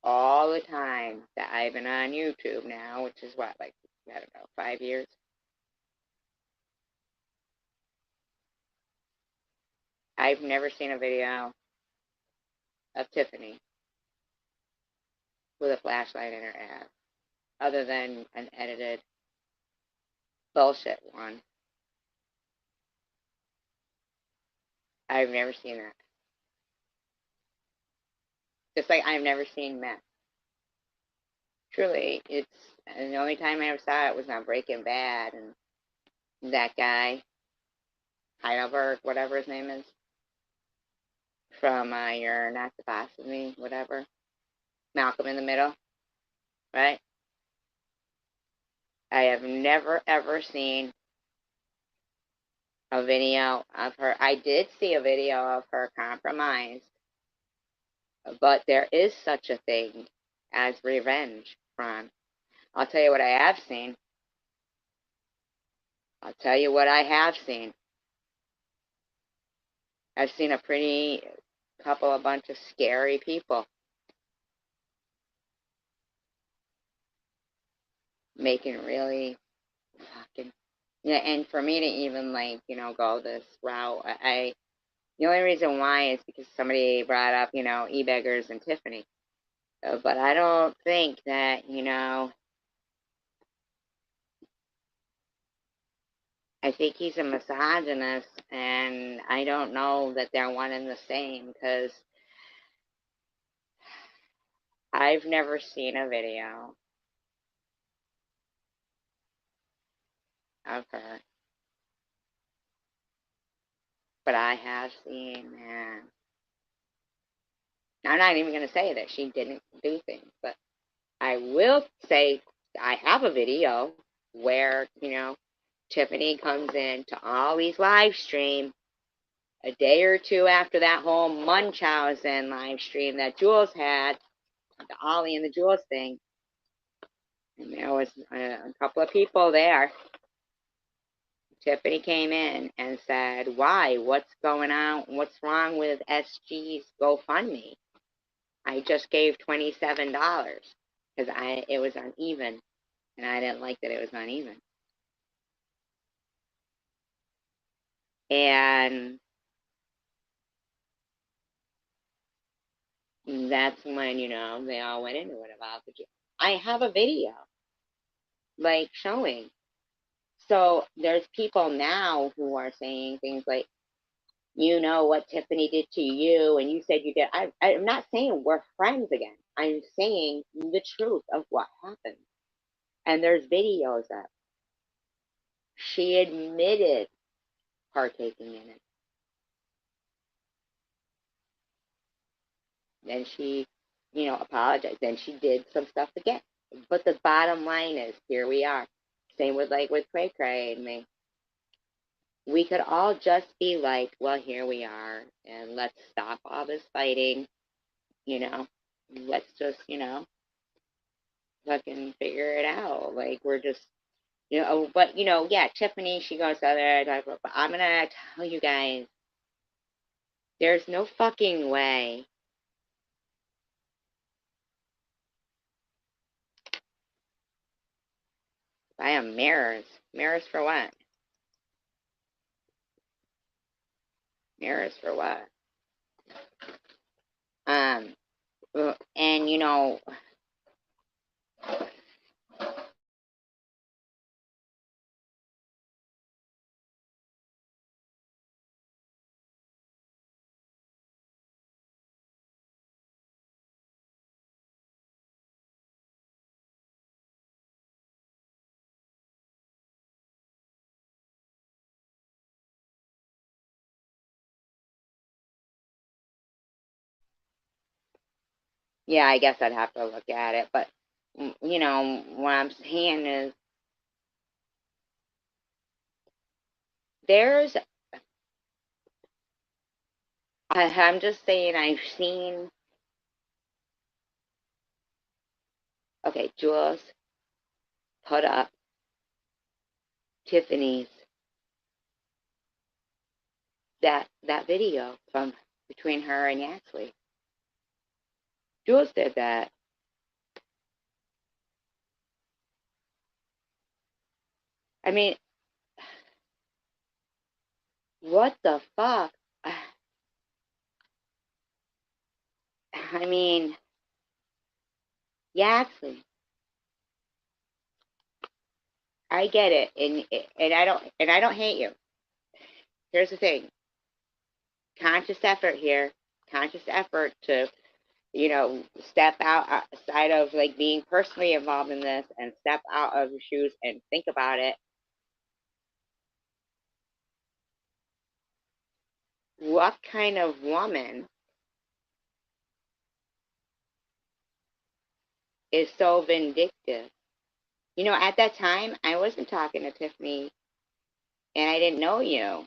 All the time that I've been on YouTube now, which is what, like, I don't know, 5 years. I've never seen a video of Tiffany with a flashlight in her ass, other than an edited bullshit one. I've never seen that. Just like I've never seen meth. Truly, and the only time I ever saw it was on Breaking Bad, and that guy, Heidelberg, whatever his name is, from You're Not the Boss of Me, whatever. Malcolm in the Middle, right? I have never ever seen a video of her. I did see a video of her compromised, but there is such a thing as revenge crime. I'll tell you what I have seen. I'll tell you what I have seen. I've seen a bunch of scary people making really fucking, yeah. And for me to even go this route, the only reason why is because somebody brought up e-beggars and Tiffany, but I don't think that I think he's a misogynist, and I don't know that they're one and the same, because I've never seen a video of her, but I have seen, man. I'm not even going to say that she didn't do things, but I will say I have a video where, Tiffany comes in to Ollie's live stream a day or two after that whole Munchausen live stream that Jules had, the Ollie and the Jules thing. And there was a couple of people there. Tiffany came in and said, why? What's going on? What's wrong with SG's GoFundMe? I just gave $27 because it was uneven, and I didn't like that it was uneven. And that's when, they all went into it about the. I have a video, showing. So there's people now who are saying things like, what Tiffany did to you, and you said you did. I'm not saying we're friends again. I'm saying the truth of what happened. And there's videos up. She admitted partaking in it. Then she, apologized. Then she did some stuff again. But the bottom line is, here we are. Same with Cray Cray and me. We could all just be like, well, here we are, and let's stop all this fighting. Let's just, fucking figure it out. We're just, but, yeah, Tiffany, she goes out there, but I'm going to tell you guys, there's no fucking way I am mirrors. Mirrors for what? Mirrors for what? And yeah, I guess I'd have to look at it, but what I'm saying is I'm just saying I've seen, okay, Jules put up Tiffany's, that video from between her and Yaxley. Jules did that. I mean, what the fuck? I mean, Yaxley, I get it, and I don't hate you. Here's the thing: conscious effort here, conscious effort to, step outside of like being personally involved in this and step out of your shoes and think about it. What kind of woman is so vindictive? At that time, I wasn't talking to Tiffany and I didn't know you.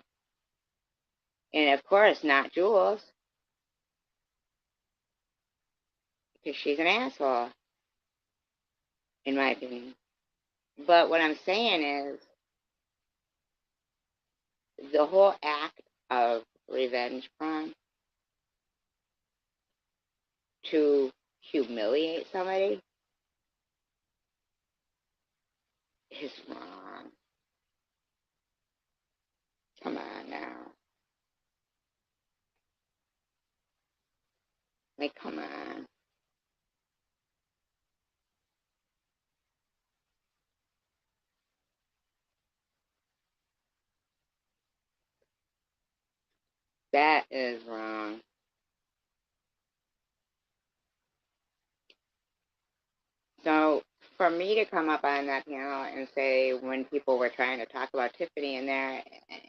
And of course, not Jules, because she's an asshole, in my opinion. But what I'm saying is, the whole act of revenge crime to humiliate somebody is wrong. Come on now. Like, come on. That is wrong. So, for me to come up on that panel and say, when people were trying to talk about Tiffany in there,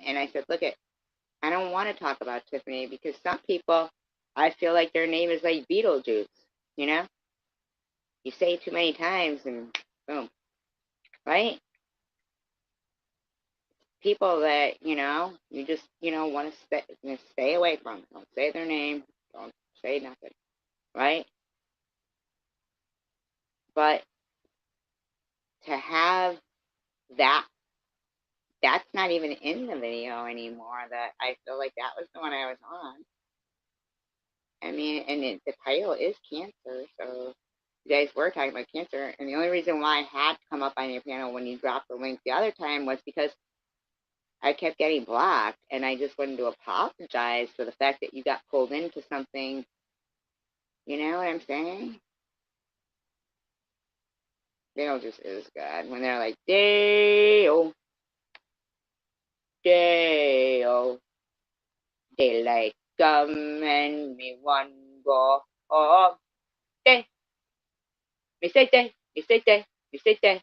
and I said, look, I don't want to talk about Tiffany because some people, I feel like their name is like Beetlejuice, you know? You say it too many times and boom, right? People that, you just, want to stay away from. Don't say their name. Don't say nothing, right? But to have that, that's not even in the video anymore. That I feel like that was the one I was on. I mean, and the title is cancer, so you guys were talking about cancer. And the only reason why I had to come up on your panel when you dropped the link the other time was because I kept getting blocked, and I just wanted to apologize for the fact that you got pulled into something. You know what I'm saying? Just is good when they're like, Dale, Dale, daylight come and me one go off. Day, me say day, me say day, me say day.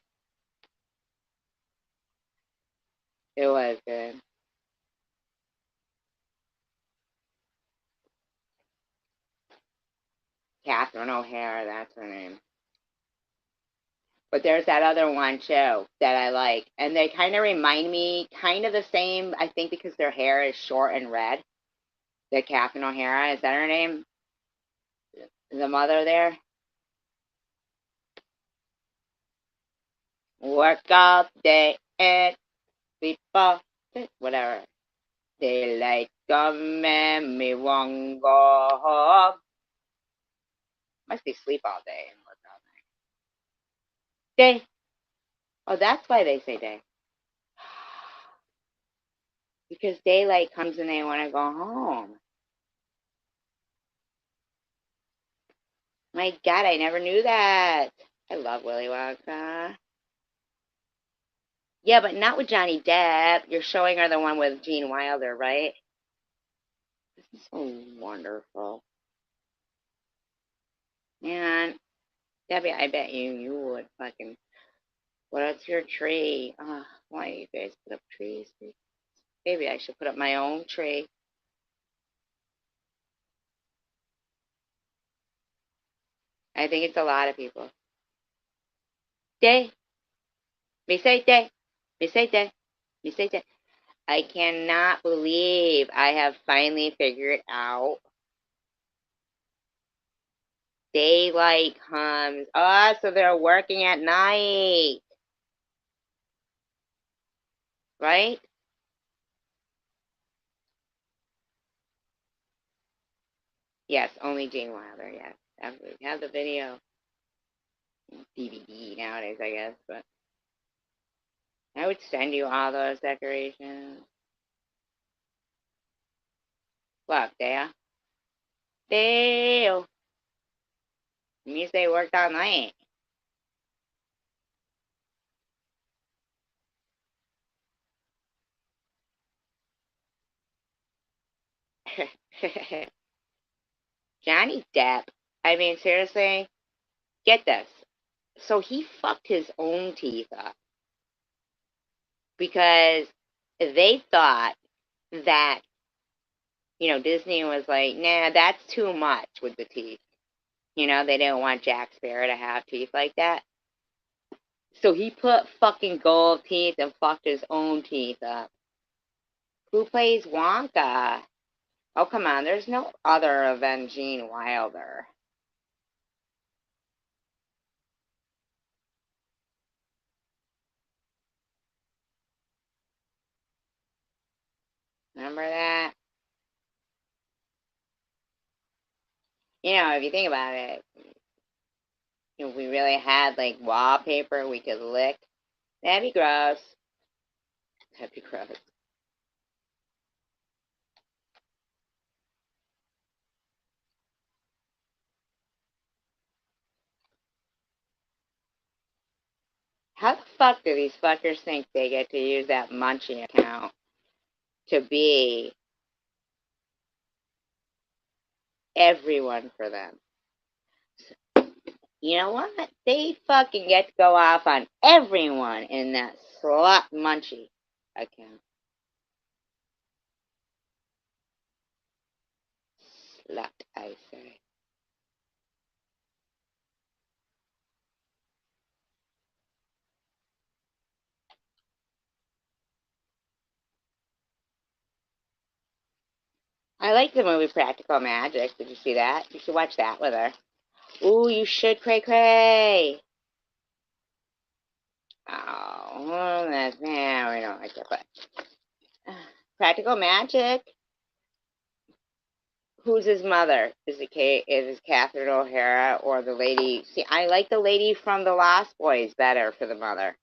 It was good. Catherine O'Hara, that's her name. But there's that other one too that I like. And they kind of remind me, kind of the same, I think because their hair is short and red. The Catherine O'Hara, is that her name? The mother there? Work all day and sleep all day, whatever. Daylight come and me won't go home. Must be sleep all day and work all night. Day. Oh, that's why they say day. Because daylight comes and they want to go home. My God, I never knew that. I love Willy Wonka. Yeah, but not with Johnny Depp. You're showing her the one with Gene Wilder, right? This is so wonderful. Man, Debbie, I bet you would fucking. What's your tree? Why do you guys put up trees? Maybe I should put up my own tree. I think it's a lot of people. Day. Me say day. Me say day. Me say day. I cannot believe I have finally figured out daylight comes. Oh, so they're working at night. Right? Yes, only Gene Wilder, yes. We have the video. DVD nowadays, I guess, but I would send you all those decorations. Look, Dale. Dale. It means they worked all night. Johnny Depp I mean, seriously, get this. So he fucked his own teeth up because they thought that, Disney was like, nah, that's too much with the teeth. They didn't want Jack Sparrow to have teeth like that. So he put fucking gold teeth and fucked his own teeth up. Who plays Wonka? Oh, come on. There's no other than Gene Wilder. Remember that? If you think about it, if we really had like wallpaper we could lick, that'd be gross. That'd be gross. How the fuck do these fuckers think they get to use that Munchie account to be everyone for them? You know what? They fucking get to go off on everyone in that slut Munchie account. Slut, I say. I like the movie Practical Magic. Did you see that? You should watch that with her. Ooh, you should, Cray Cray. Oh, well, we don't like it, but Practical Magic. Who's his mother? Is it Catherine O'Hara or the lady? See, I like the lady from The Lost Boys better for the mother.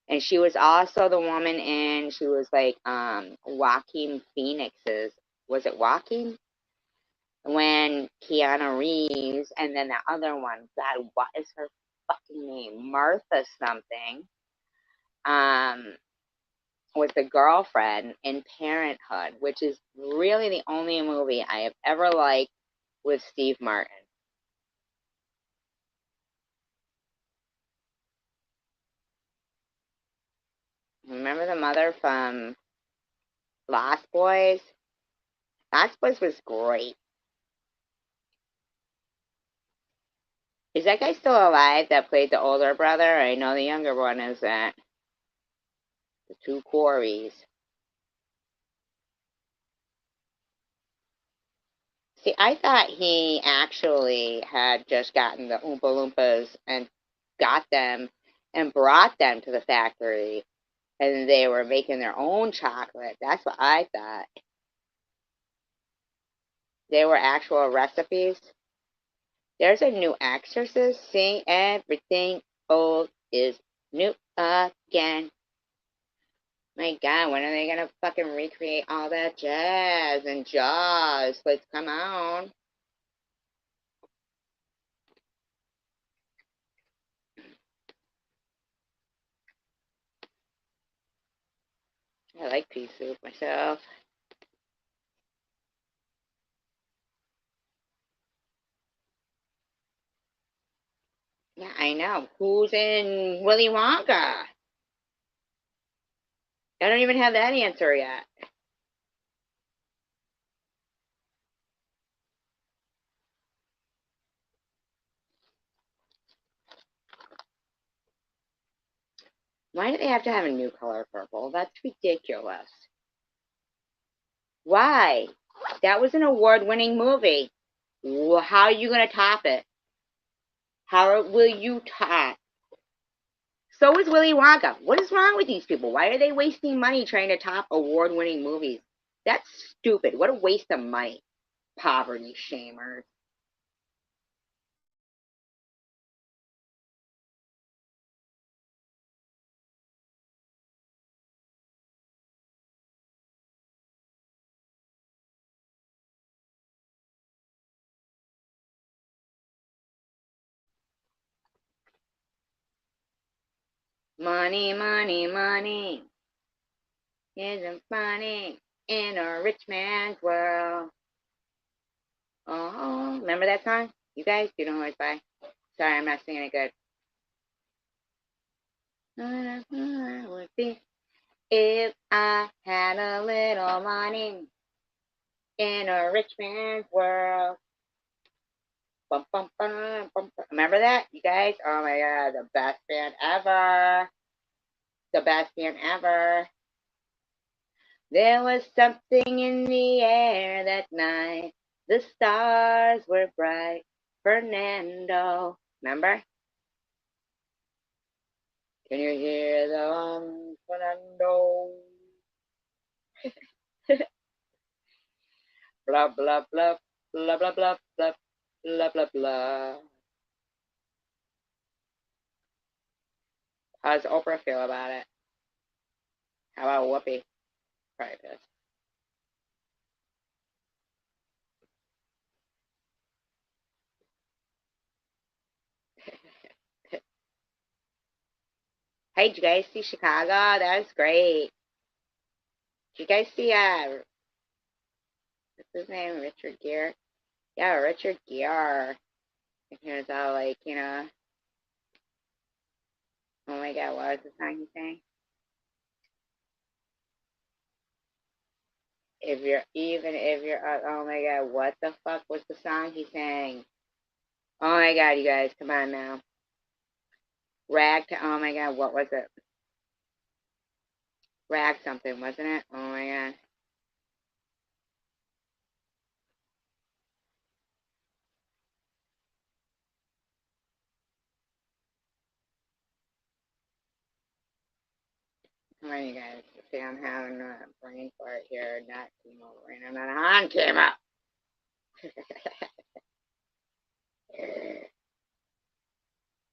And she was also the woman in, she was like Joaquin Phoenix's, was it Joaquin? When Keanu Reeves, and then the other one, God, what is her fucking name? Martha something. Was the girlfriend in Parenthood, which is really the only movie I have ever liked with Steve Martin. Remember the mother from Lost Boys? Lost Boys was great. Is that guy still alive that played the older brother? I know the younger one isn't. The two Coreys. See, I thought he actually had just gotten the Oompa Loompas and got them and brought them to the factory, and they were making their own chocolate. That's what I thought. They were actual recipes. There's a new Exorcist. See, everything old is new again. My God, when are they gonna fucking recreate all that jazz and Jaws? Like, come on. I like pea soup myself. Yeah, I know. Who's in Willy Wonka? I don't even have that answer yet. Why do they have to have a new color purple? That's ridiculous. Why? That was an award-winning movie. How are you going to top it? How will you top? So is Willy Wonka. What is wrong with these people? Why are they wasting money trying to top award-winning movies? That's stupid. What a waste of money. Poverty shamers. Money, money, money isn't funny in a rich man's world. Oh, remember that song? You guys, do you know who it's by? Sorry, I'm not singing it good. Would be if I had a little money in a rich man's world. Bum, bum, bum, bum, bum. Remember that, you guys? Oh my god, the best band ever. The best band ever. There was something in the air that night. The stars were bright. Fernando. Remember? Can you hear the Fernando? Blah, blah, blah, blah, blah, blah, blah, blah, blah, blah. How does Oprah feel about it? How about Whoopi? Probably pissed. Hey, did you guys see Chicago? That was great. Did you guys see, what's his name? Richard Gere? Yeah, Richard Gere. He was all like, you know, oh my god, what was the song he sang? If you're, oh my god, what the fuck was the song he sang? Oh my god, you guys, come on now. Oh my god, what was it? Rag something, wasn't it? Oh my god. Come on, you guys. See, I'm having a brain fart here. Not rain. I'm not on camera.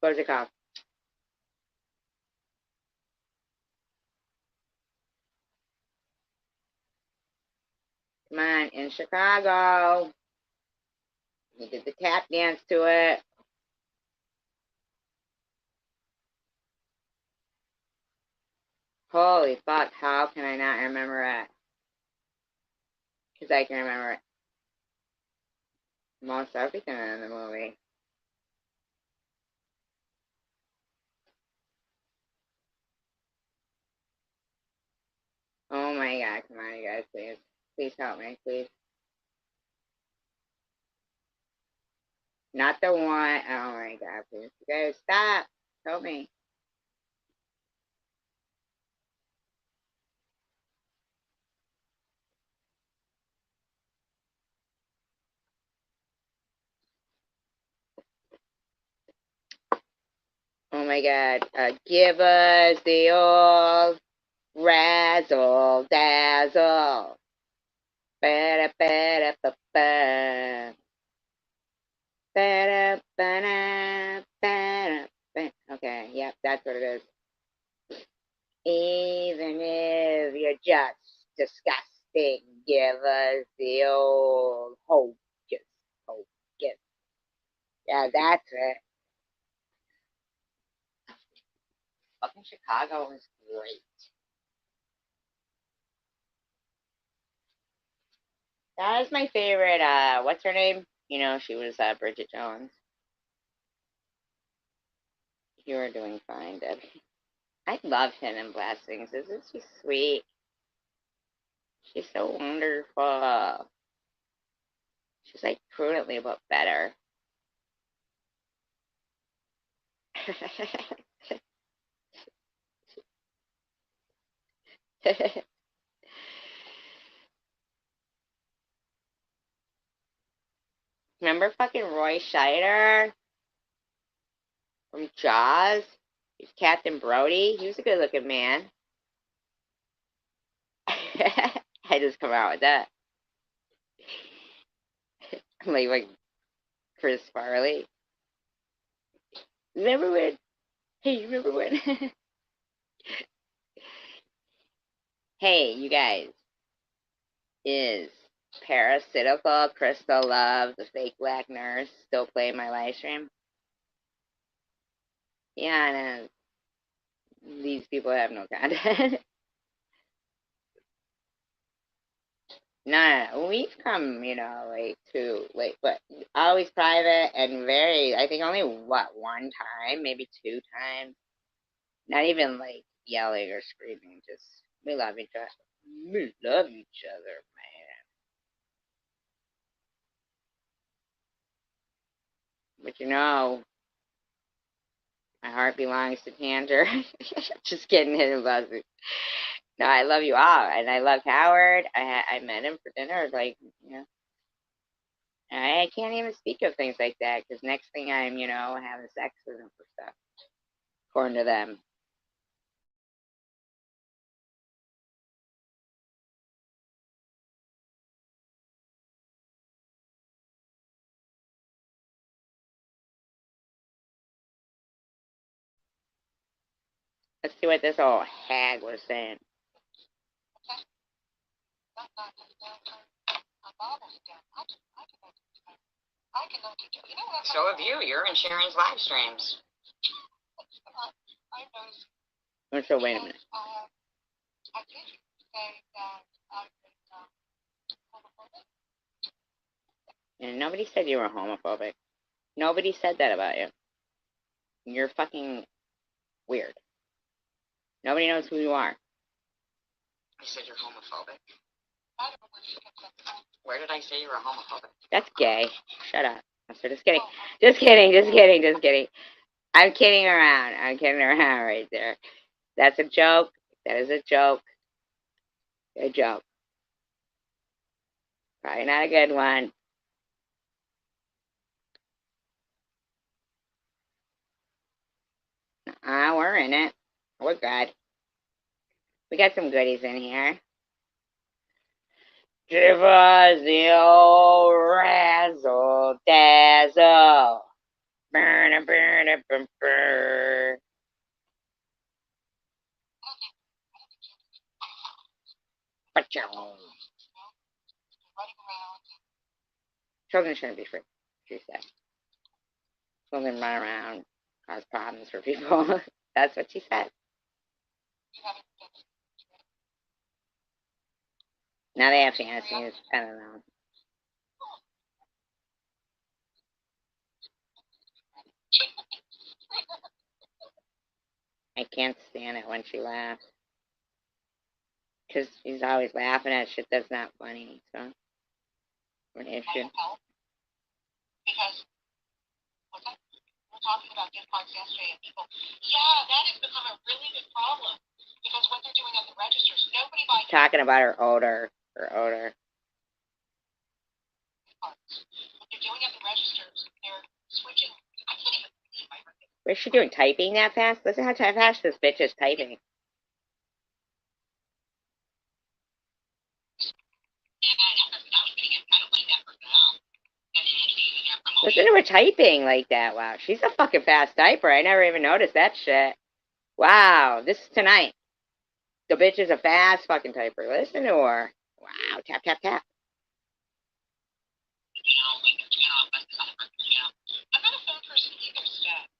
What's it called? Come on, in Chicago. You did the tap dance to it. Holy fuck, how can I not remember it? Because I can remember it. Most everything in the movie. Oh my god, come on, you guys, please. Please help me, please. Not the one. Oh my god, please. You guys, stop. Help me. Oh my god. Give us the old razzle dazzle. Ba-da, ba-da, ba-ba. Ba-da, ba-da, ba-da, ba. Okay, yep, that's what it is. Even if you're just disgusting, give us the old hocus pocus. Yeah, that's it. Fucking Chicago is great. That is my favorite. What's her name? You know, she was Bridget Jones. You are doing fine, Debbie. I love Hidden Blessings. Isn't she sweet? She's so wonderful. She's like prudently but better. Remember fucking Roy Scheider from Jaws? He's Captain Brody. He was a good looking man. I just come out with that. like Chris Farley. Remember when? Hey, remember when? Hey, you guys. Is Parasitical Crystal Love, the fake black nurse, still playing my live stream? Yeah, these people have no content. No, we've come, like to like, but always private and very. I think only one time, maybe two times. Not even like yelling or screaming. Just we love each other. We love each other, man. But my heart belongs to Tanger. Just kidding, hidden buzzard. No, I love you all, and I love Howard. I met him for dinner, like I can't even speak of things like that because next thing I'm, having sex with him for stuff, according to them. Let's see what this old hag was saying. So have you. You're in Sharon's live streams. So wait a minute. And nobody said you were homophobic. Nobody said that about you. You're fucking weird. Nobody knows who you are. I said you're homophobic. Where did I say you were homophobic? That's gay. Shut up. I'm just kidding. Just kidding. Just kidding. Just kidding. I'm kidding around. I'm kidding around right there. That's a joke. That is a joke. A joke. Probably not a good one. We're in it. We're good. We got some goodies in here. Give us the old razzle dazzle. Burn, burn, burn, burn. Children shouldn't be free, she said. Children run around, cause problems for people. That's what she said. Now they have fantasies. I don't know. I can't stand it when she laughs. Because she's always laughing at shit that's not funny. So, an issue. Because we're talking about gift cards yesterday, and people, yeah, that has become a really big problem. Because what they're doing at the registers, nobody buys Talking about her odor. Her odor. cards. What they're doing at the registers, they're switching. I can't even believe I heard it. What's she doing? Typing that fast? Listen how fast this bitch is typing. Listen to her typing like that. Wow, she's a fucking fast typer. I never even noticed that shit. Wow, this is tonight. The bitch is a fast fucking typer. Listen to her. Wow, tap, tap, tap. I'm not a phone person either, Steph.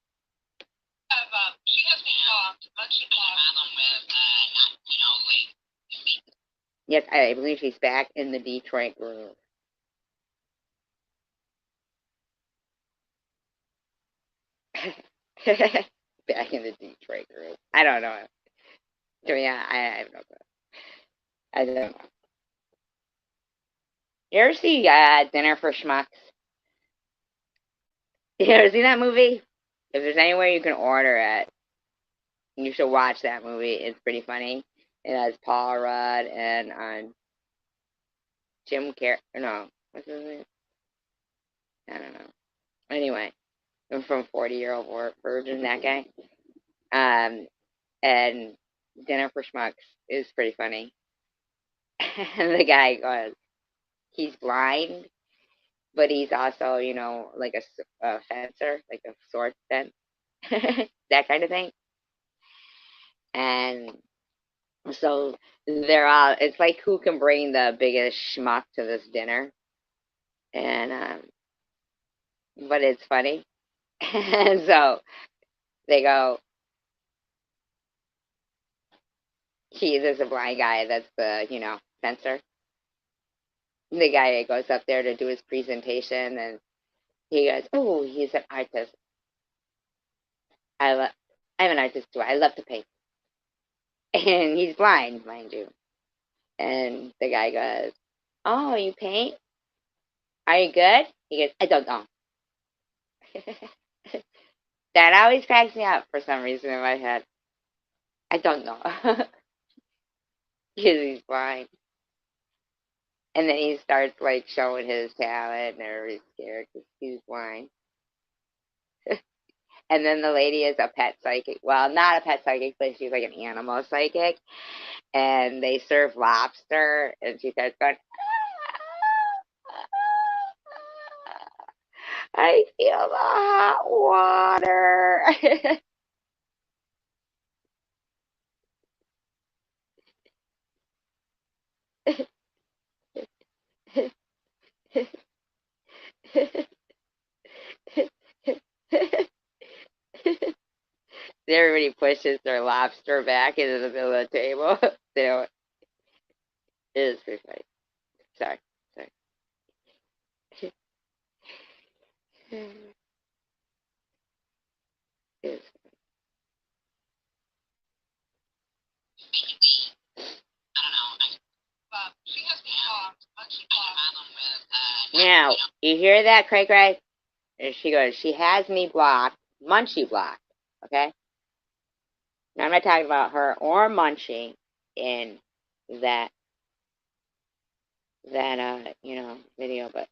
She has me blocked, munchy blocked. Yes, I believe she's back in the Detroit groove. Back in the Detroit groove. I don't know. Yeah, I have no clue. I don't know. You ever see Dinner for Schmucks? You ever see that movie? If there's anywhere you can order it, you should watch that movie. It's pretty funny. It has Paul Rudd and Jim Carrey. No, what's his name? I don't know. Anyway, I'm from 40-Year-Old Virgin, that guy. And Dinner for Schmucks is pretty funny. And the guy goes, he's blind, but he's also, like a fencer, like a sword fence, that kind of thing. And so it's like who can bring the biggest schmuck to this dinner. And, but it's funny. And so they go, there's a blind guy that's the, fencer. The guy goes up there to do his presentation, and he goes, "Oh, he's an artist. I'm an artist too. I love to paint." And he's blind, mind you. And the guy goes, "Oh, you paint? Are you good?" He goes, "I don't know." That always cracks me up for some reason in my head. I don't know. Because he's blind. And then he starts like showing his talent and everybody's scared because he's blind. And then the lady is a pet psychic. Well, not a pet psychic, but she's like an animal psychic. And they serve lobster, and she starts going, "I feel the hot water." Everybody pushes their lobster back into the middle of the table. They don't, it is pretty funny. Sorry. It is. She has me blocked. Munchie blocked. Now, you hear that, Cray Cray? And she goes, "She has me blocked, Munchie blocked." Okay? Now, I'm not talking about her or Munchie in that, video, but,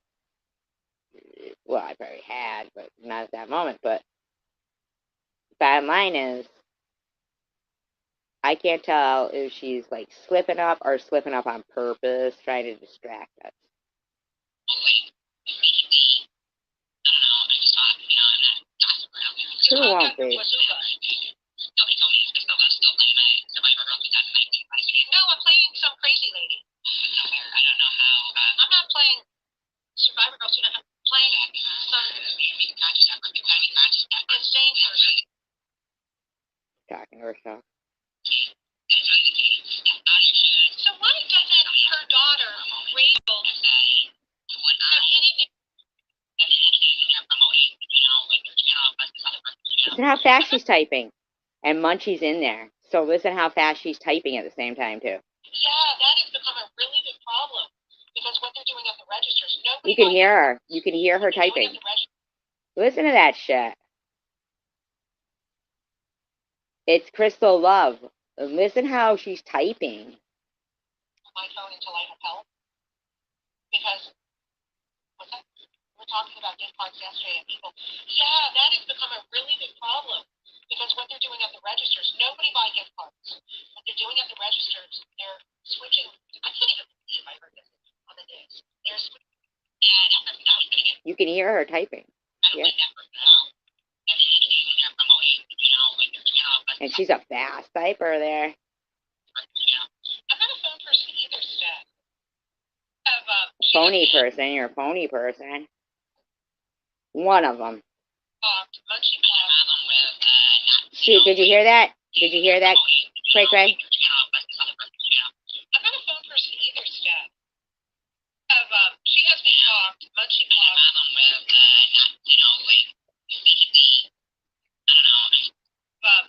well, I probably had, but not at that moment. But bottom line is, I can't tell if she's like slipping up or slipping up on purpose, trying to distract us. Who won't be? No, I'm playing some crazy lady. I don't know how. I'm not playing Survivor Girls. I'm playing some insane person. Talking to herself. So why doesn't her daughter, Rachel, have anything? Listen how fast she's typing. And Munchie's in there. So listen how fast she's typing at the same time, too. Yeah, that has become a really big problem. Because what they're doing at the registers, nobody. You can hear her. You can hear her typing. Listen to that shit. It's Crystal Love. Listen how she's typing. My phone until I have help. Because what's that? We're talking about gift cards yesterday, and people. Yeah, that has become a really big problem. Because what they're doing at the registers, nobody buy gift cards. What they're doing at the registers, they're switching. I can't even believe I heard this on the news. They're switching. Yeah, that's going to get. You can hear her typing. Yeah. And she's a fast typer there. I'm not a phone person either, Steph. Phony person, you're a phony person. One of them. Shoot, did you hear that? Did you hear that, Cray Cray? I'm not a phone person either, Steph. She has me blocked. Munchie blocked.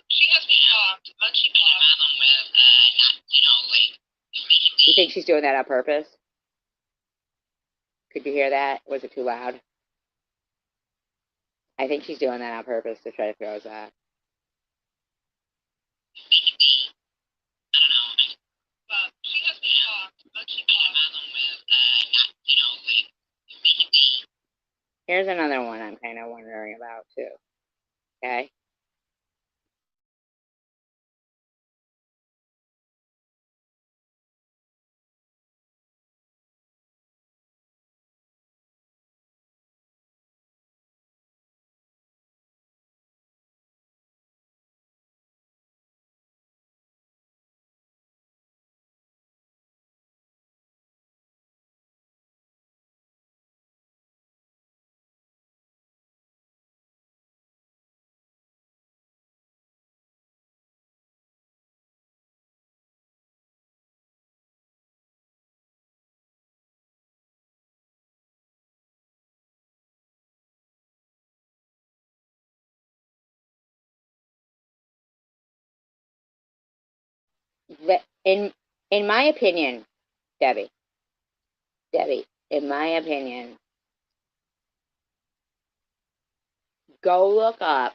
She has me blocked. Munchie blocked. You think she's doing that on purpose? Could you hear that? Was it too loud? I think she's doing that on purpose to try to throw us off. She has me blocked. Munchie blocked. Here's another one I'm kind of wondering about, too. Okay? in my opinion, Debbie, in my opinion, go look up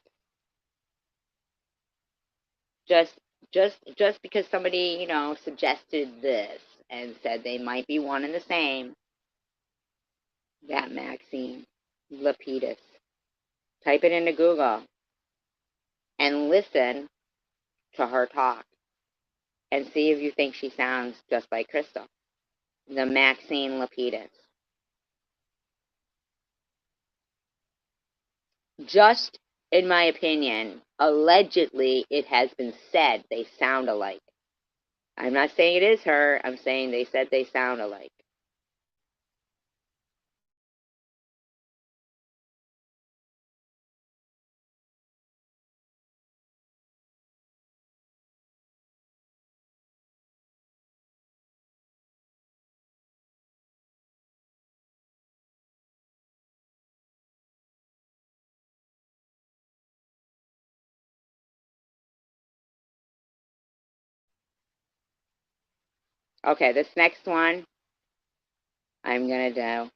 just because somebody, suggested this and said they might be one and the same, that Maxine Lapidus. Type it into Google and listen to her talk and see if you think she sounds just like Crystal. The Maxine Lapidus. Just in my opinion, allegedly it has been said they sound alike. I'm not saying it is her, I'm saying they said they sound alike. Okay, this next one I'm going to do.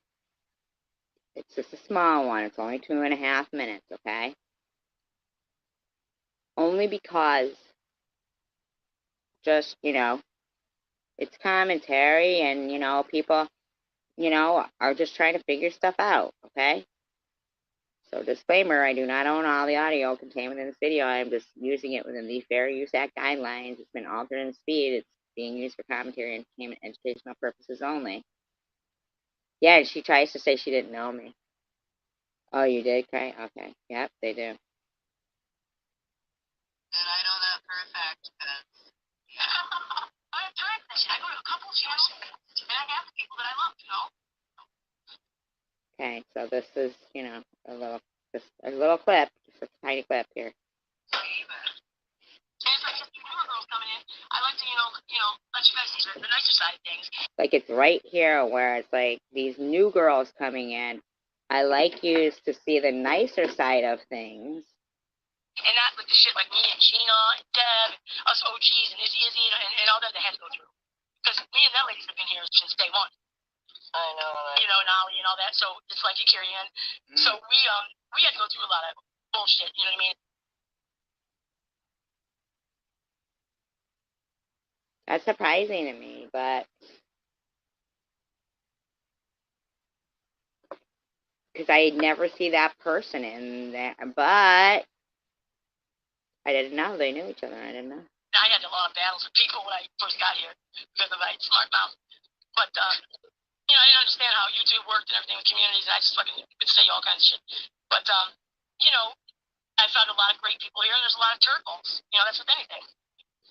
It's just a small one. It's only 2.5 minutes, okay? Only because just, it's commentary and, people, are just trying to figure stuff out, okay? So disclaimer, I do not own all the audio contained within this video. I'm just using it within the Fair Use Act guidelines. It's been altered in speed. It's being used for commentary, entertainment, educational purposes only. Yeah, and she tries to say she didn't know me. Oh, you did, Cray? Okay. Yep, they do. And I know that for a fact, because I have time for that shit. I go to a couple shows, and I have the people that I love, Okay, so this is, just a little clip, just a tiny clip here. And it's like just newer girls coming in. I like to, let you guys see the nicer side of things. Like it's right here where it's like these new girls coming in. I like you to see the nicer side of things. And not with the shit like me and Gina and Deb, us OGs and Izzy and all that they had to go through. Because me and them ladies have been here since day one. I know that. Nolly and all that. So it's like you carry in. So we had to go through a lot of bullshit, you know what I mean? That's surprising to me, but because I never see that person in there, but I didn't know they knew each other. I didn't know. I had a lot of battles with people when I first got here because of my smart mouth. But, I didn't understand how YouTube worked and everything with communities, and I just fucking could say all kinds of shit. But, I found a lot of great people here, and there's a lot of turtles. That's with anything.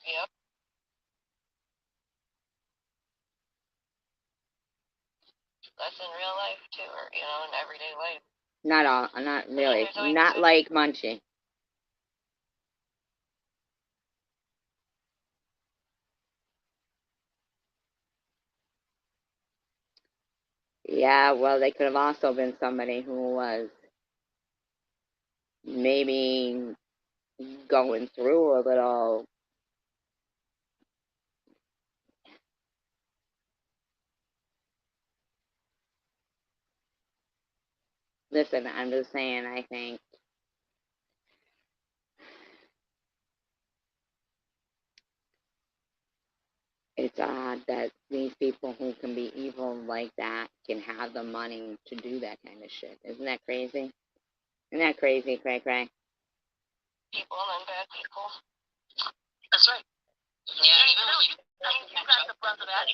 Yep. That's in real life, too, or, in everyday life. Not really. Not like Munchie. Yeah, well, they could have also been somebody who was maybe going through a little. Listen, I'm just saying, I think it's odd that these people who can be evil like that can have the money to do that kind of shit. Isn't that crazy? Isn't that crazy, Cray Cray? People and bad people. That's right. Yeah, you got the brunt of that.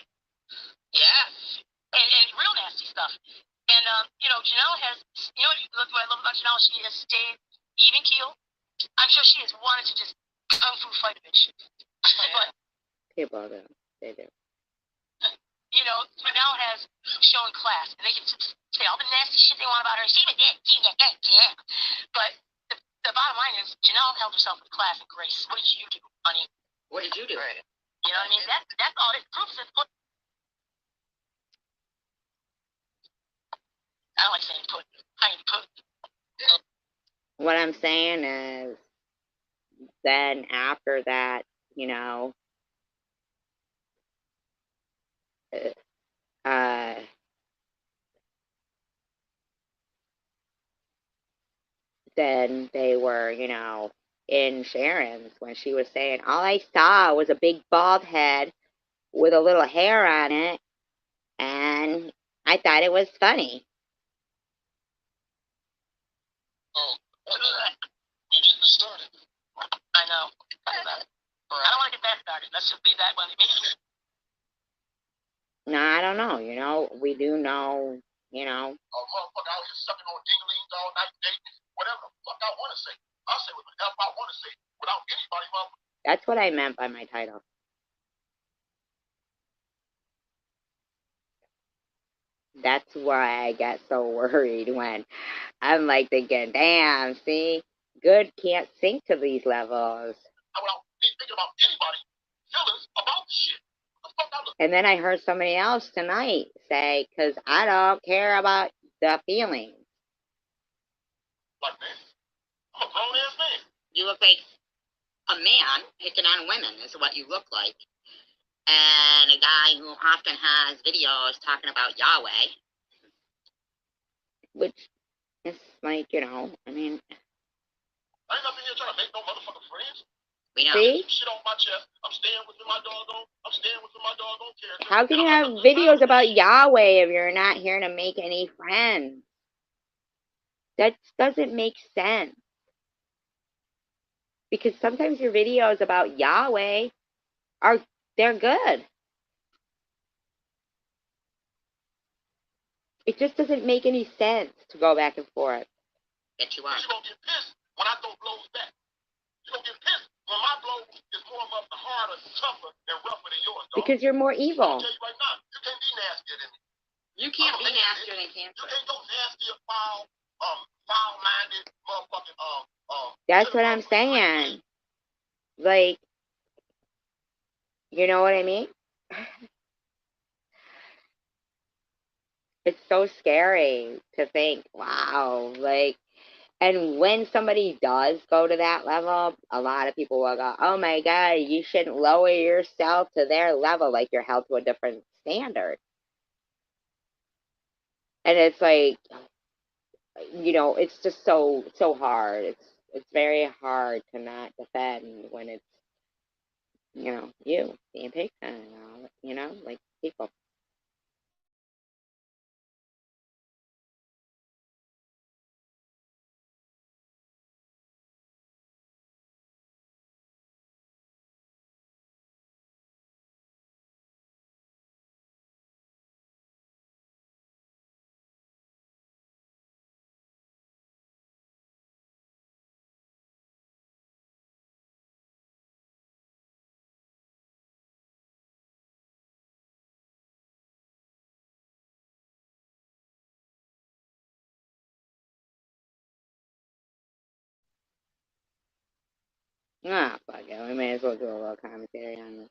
Yeah. And real nasty stuff. And, Janelle has, what I love about Janelle, she has stayed even keel. I'm sure she has wanted to just kung fu fight a bitch. But People do. They do. Janelle has shown class, and they can say all the nasty shit they want about her. She was that, yeah. But the bottom line is, Janelle held herself with class and grace. What did you do, honey? What did you do? Right. You know what I mean? That's all it proves. I don't like saying put. I mean put. What I'm saying is, then after that, uh, than they were, in Sharon's when she was saying, all I saw was a big bald head with a little hair on it, and I thought it was funny. Oh, you getting started. I know. I don't want to get that started. Let's just leave that one. No, I don't know, we do know, Oh, motherfucker out here sucking on dinglings all night, dating, whatever the fuck I want to say. I'll say what the hell I want to say without anybody, motherfucker. That's what I meant by my title. That's why I get so worried when I'm like thinking, damn, see, good can't sink to these levels. I without thinking about anybody feelings about shit. What the fuck I look? And then I heard somebody else tonight say, because I don't care about the feelings. Like, man, I'm a grown ass man. You look like a man picking on women is what you look like. And a guy who often has videos talking about Yahweh. Which is like, I mean. I ain't up in here trying to make no motherfucking friends. We know. See? Shit off my chest. I'm staying within my doggone character. How can you have videos about Yahweh if you're not here to make any friends? That doesn't make sense. Because sometimes your videos about Yahweh they're good. It just doesn't make any sense to go back and forth. That you are. You gonna get pissed when I throw blows back. You gonna get pissed when my blow is more of the harder, tougher, and rougher than yours, dog. Because you're more evil. I'll tell you right now, you can't be nastier than me. You can't be nastier than cancer. You ain't no nastier, foul-minded, motherfucking, That's what I'm saying. Like, you know what I mean? It's so scary to think, wow, like, and when somebody does go to that level, a lot of people will go, oh my God, you shouldn't lower yourself to their level, like you're held to a different standard. And it's like, it's just so hard. It's very hard to not defend when it's, you being picked on and all, like people. Ah, fuck it. We may as well do a little commentary on this.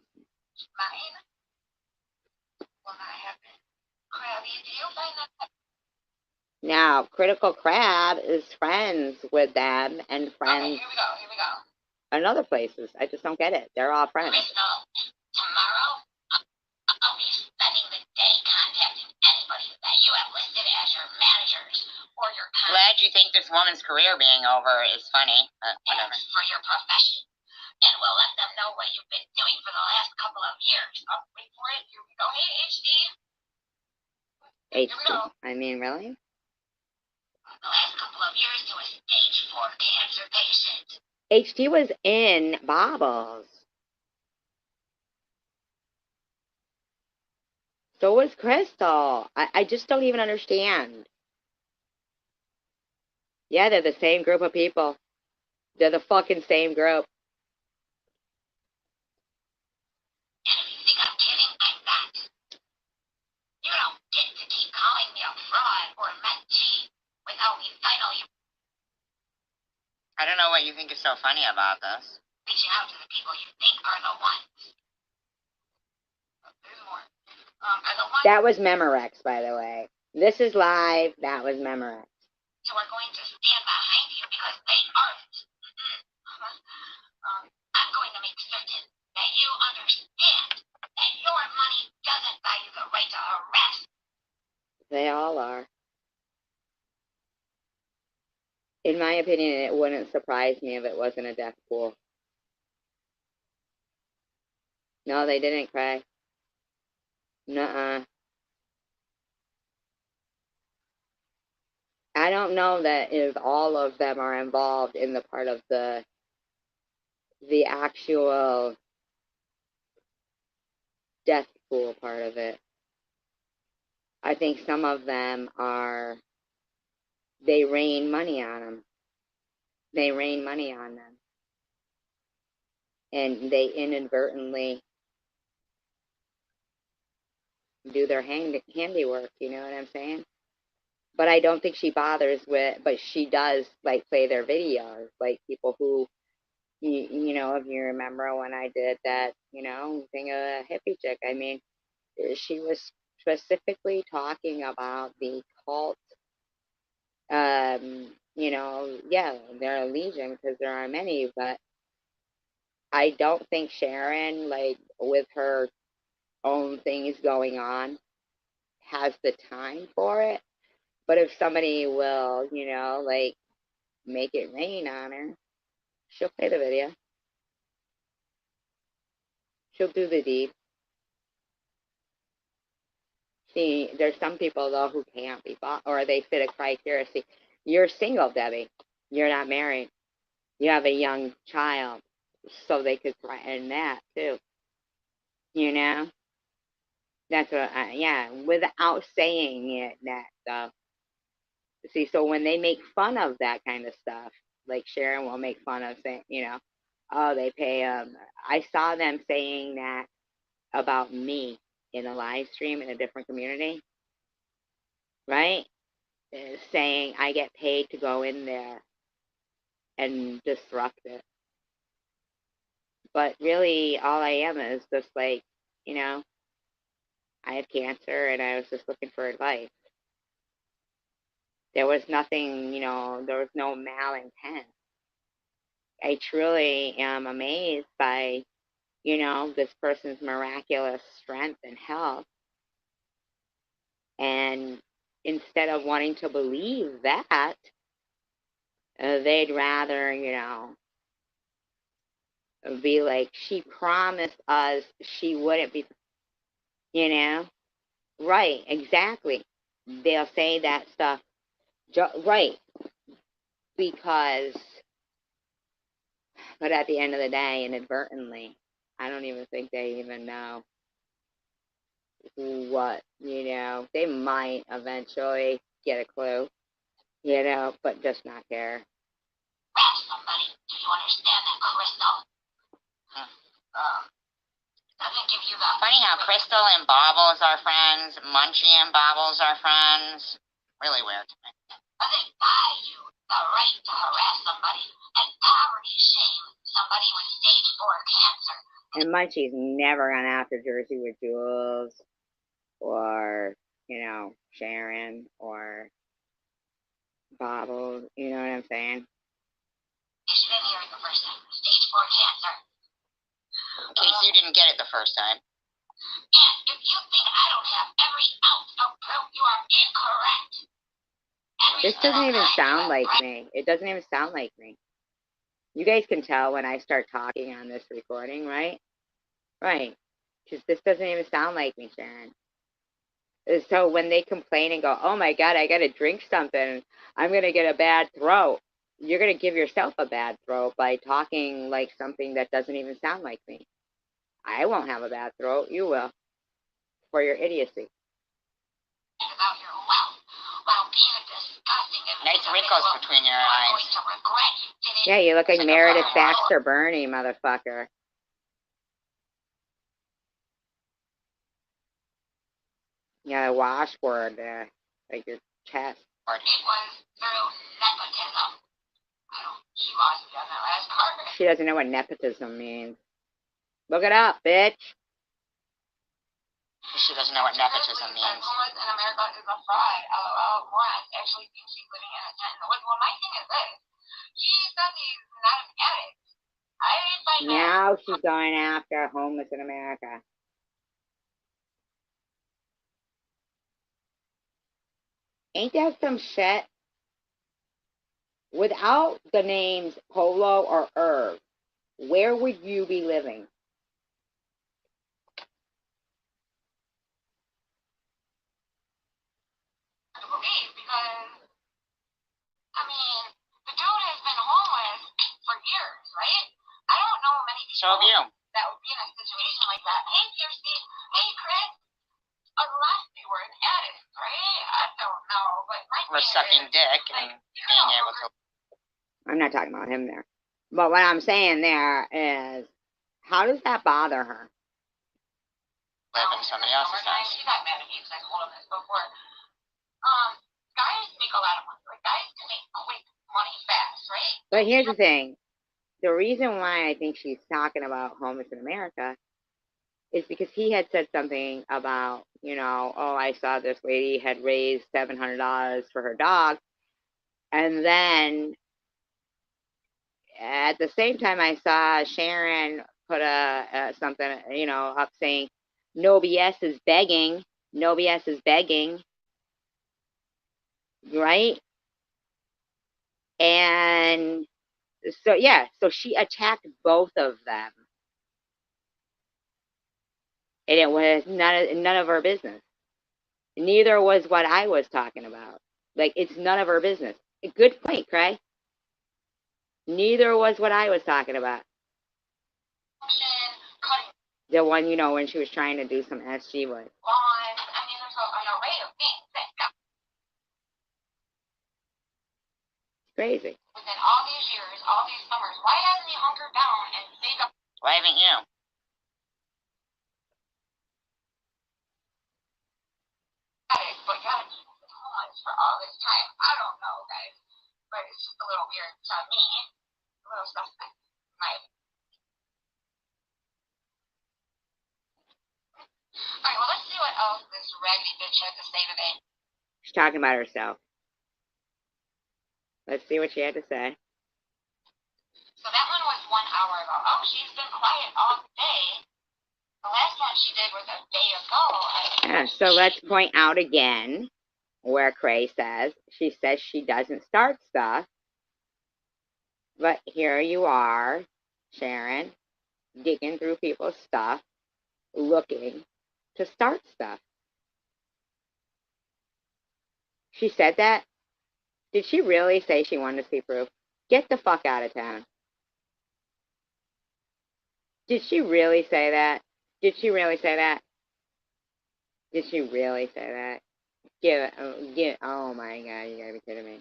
Mine? Well, I have been. Crabby, do you find that? Now, Critical Crab is friends with them and friends Okay, here we go. in other places. I just don't get it. They're all friends. Crystal, tomorrow, I'll be spending the day contacting anybody that you have listed as your managers or your Glad you think this woman's career being over is funny, but whatever. for your profession. And we'll let them know what you've been doing for the last couple of years. Wait for it. Here we go. Hey, HD. Here we go. I mean, really? The last couple of years to a stage 4 cancer patient. HD was in Bobbles. So was Crystal. I just don't even understand. Yeah, they're the same group of people. They're the fucking same group. And if you think I'm kidding, I'm not. You don't get to keep calling me a fraud or a mentee without me finally I don't know what you think is so funny about this. reaching out to the people you think are the ones. There's more. Are the ones That was Memorex, by the way. This is live. That was Memorex. who are going to stand behind you because they aren't. I'm going to make certain that you understand that your money doesn't buy you the right to harass. They all are. In my opinion, it wouldn't surprise me if it wasn't a death pool. No, they didn't cry. Nuh-uh. I don't know that if all of them are involved in the part of the actual death pool part of it. I think some of them are, they rain money on them. They rain money on them. And they inadvertently do their handiwork, you know what I'm saying? But I don't think she bothers with, but she does, like, play their videos, like people who, you know, if you remember when I did that, you know, thing of a hippie chick, I mean, she was specifically talking about the cult, you know, yeah, there are legion because there are many, but I don't think Sharon, like, with her own things going on, has the time for it. But if somebody will, you know, like, make it rain on her, she'll play the video. She'll do the deed. See, there's some people, though, who can't be bought, or they fit a criteria. See, you're single, Debbie. You're not married. You have a young child, so they could threaten that, too. You know? That's what, yeah, without saying it, that stuff. See, so when they make fun of that kind of stuff, like Sharon will make fun of saying, you know, oh, they pay I saw them saying that about me in a live stream in a different community, right? Saying I get paid to go in there and disrupt it. But really, all I am is just like, you know, I had cancer and I was just looking for advice. There was nothing, you know, there was no malintent. I truly am amazed by, you know, this person's miraculous strength and health. And instead of wanting to believe that, they'd rather, you know, be like, she promised us she wouldn't be, you know? Right, exactly. They'll say that stuff, right, because, but at the end of the day, inadvertently, I don't even think they even know what, you know, they might eventually get a clue, you know, but just not care. Grab somebody. Do you understand that, Crystal? Doesn't give you the... Funny how Crystal and Bobbles are friends, Munchie and Bobbles are friends. Really weird to me. Doesn't buy you the right to harass somebody and poverty shame somebody with stage 4 cancer. And Munchie's never gone after Jersey with Jules or, you know, Sharon or Bobbles, you know what I'm saying? You didn't hear it the first time. Stage 4 cancer. In case you didn't get it the first time. And if you think I don't have every ounce of proof, you are incorrect. This doesn't even sound like me. It doesn't even sound like me. You guys can tell when I start talking on this recording, right? Right. Because this doesn't even sound like me, Sharon. So when they complain and go, oh my God, I got to drink something, I'm going to get a bad throat. You're going to give yourself a bad throat by talking like something that doesn't even sound like me. I won't have a bad throat. You will. For your idiocy. About your wealth, while being a disgusting and nice wrinkles between your eyes. Yeah, you look like Meredith Baxter Burney, motherfucker. Yeah, a washboard there, like your chest. It was through nepotism. She lost me on that last part. She doesn't know what nepotism means. Look it up, bitch. She doesn't know what nepotism means. Homeless in America is a fraud. LOL. Morons actually think she's living in a tent. Well, my thing is this. He says he's not an addict. I didn't find that. Now she's going after homeless in America. Ain't that some shit? Without the names Polo or Irv, where would you be living? To believe because, I mean, the dude has been homeless for years, right? I don't know many people So have you. that would be in a situation like that. Hey, Kirsty. Hey, Chris. Unless they were an addict, right? I don't know, but my Or sucking dick and being able to I'm not talking about him there. But what I'm saying there is, how does that bother her? live in somebody else's house. She got mad at me because I told him this before. Guys make a lot of money. Like, guys can make quick money fast, right? But here's the thing. The reason why I think she's talking about homeless in America is because he had said something about, you know, oh, I saw this lady had raised $700 for her dog. And then at the same time, I saw Sharon put something, you know, up saying, no BS is begging. No BS is begging. Right? And so, yeah, so she attacked both of them. And it was none of her business. Neither was what I was talking about. Like, it's none of her business. Good point, Craig. Neither was what I was talking about. The one, you know, when she was trying to do some SG with. I mean, there's an array of things that got Crazy. within all these years, all these summers. Why hasn't he hunkered down and saved up? Why haven't you? But gotta keep it homeless for all this time. I don't know, guys. But it's just a little weird to me. A little suspect. Alright, well, let's see what else this raggedy bitch had to say today. She's talking about herself. Let's see what she had to say. So that one was 1 hour ago. Oh, she's been quiet all day. The last one she did was a day ago. Yeah, so let's point out again where Cray says she doesn't start stuff. But here you are, Sharon, digging through people's stuff, looking to start stuff. She said that? Did she really say she wanted to see proof? Get the fuck out of town. Did she really say that? Did she really say that? Did she really say that? Oh my god, you gotta be kidding me.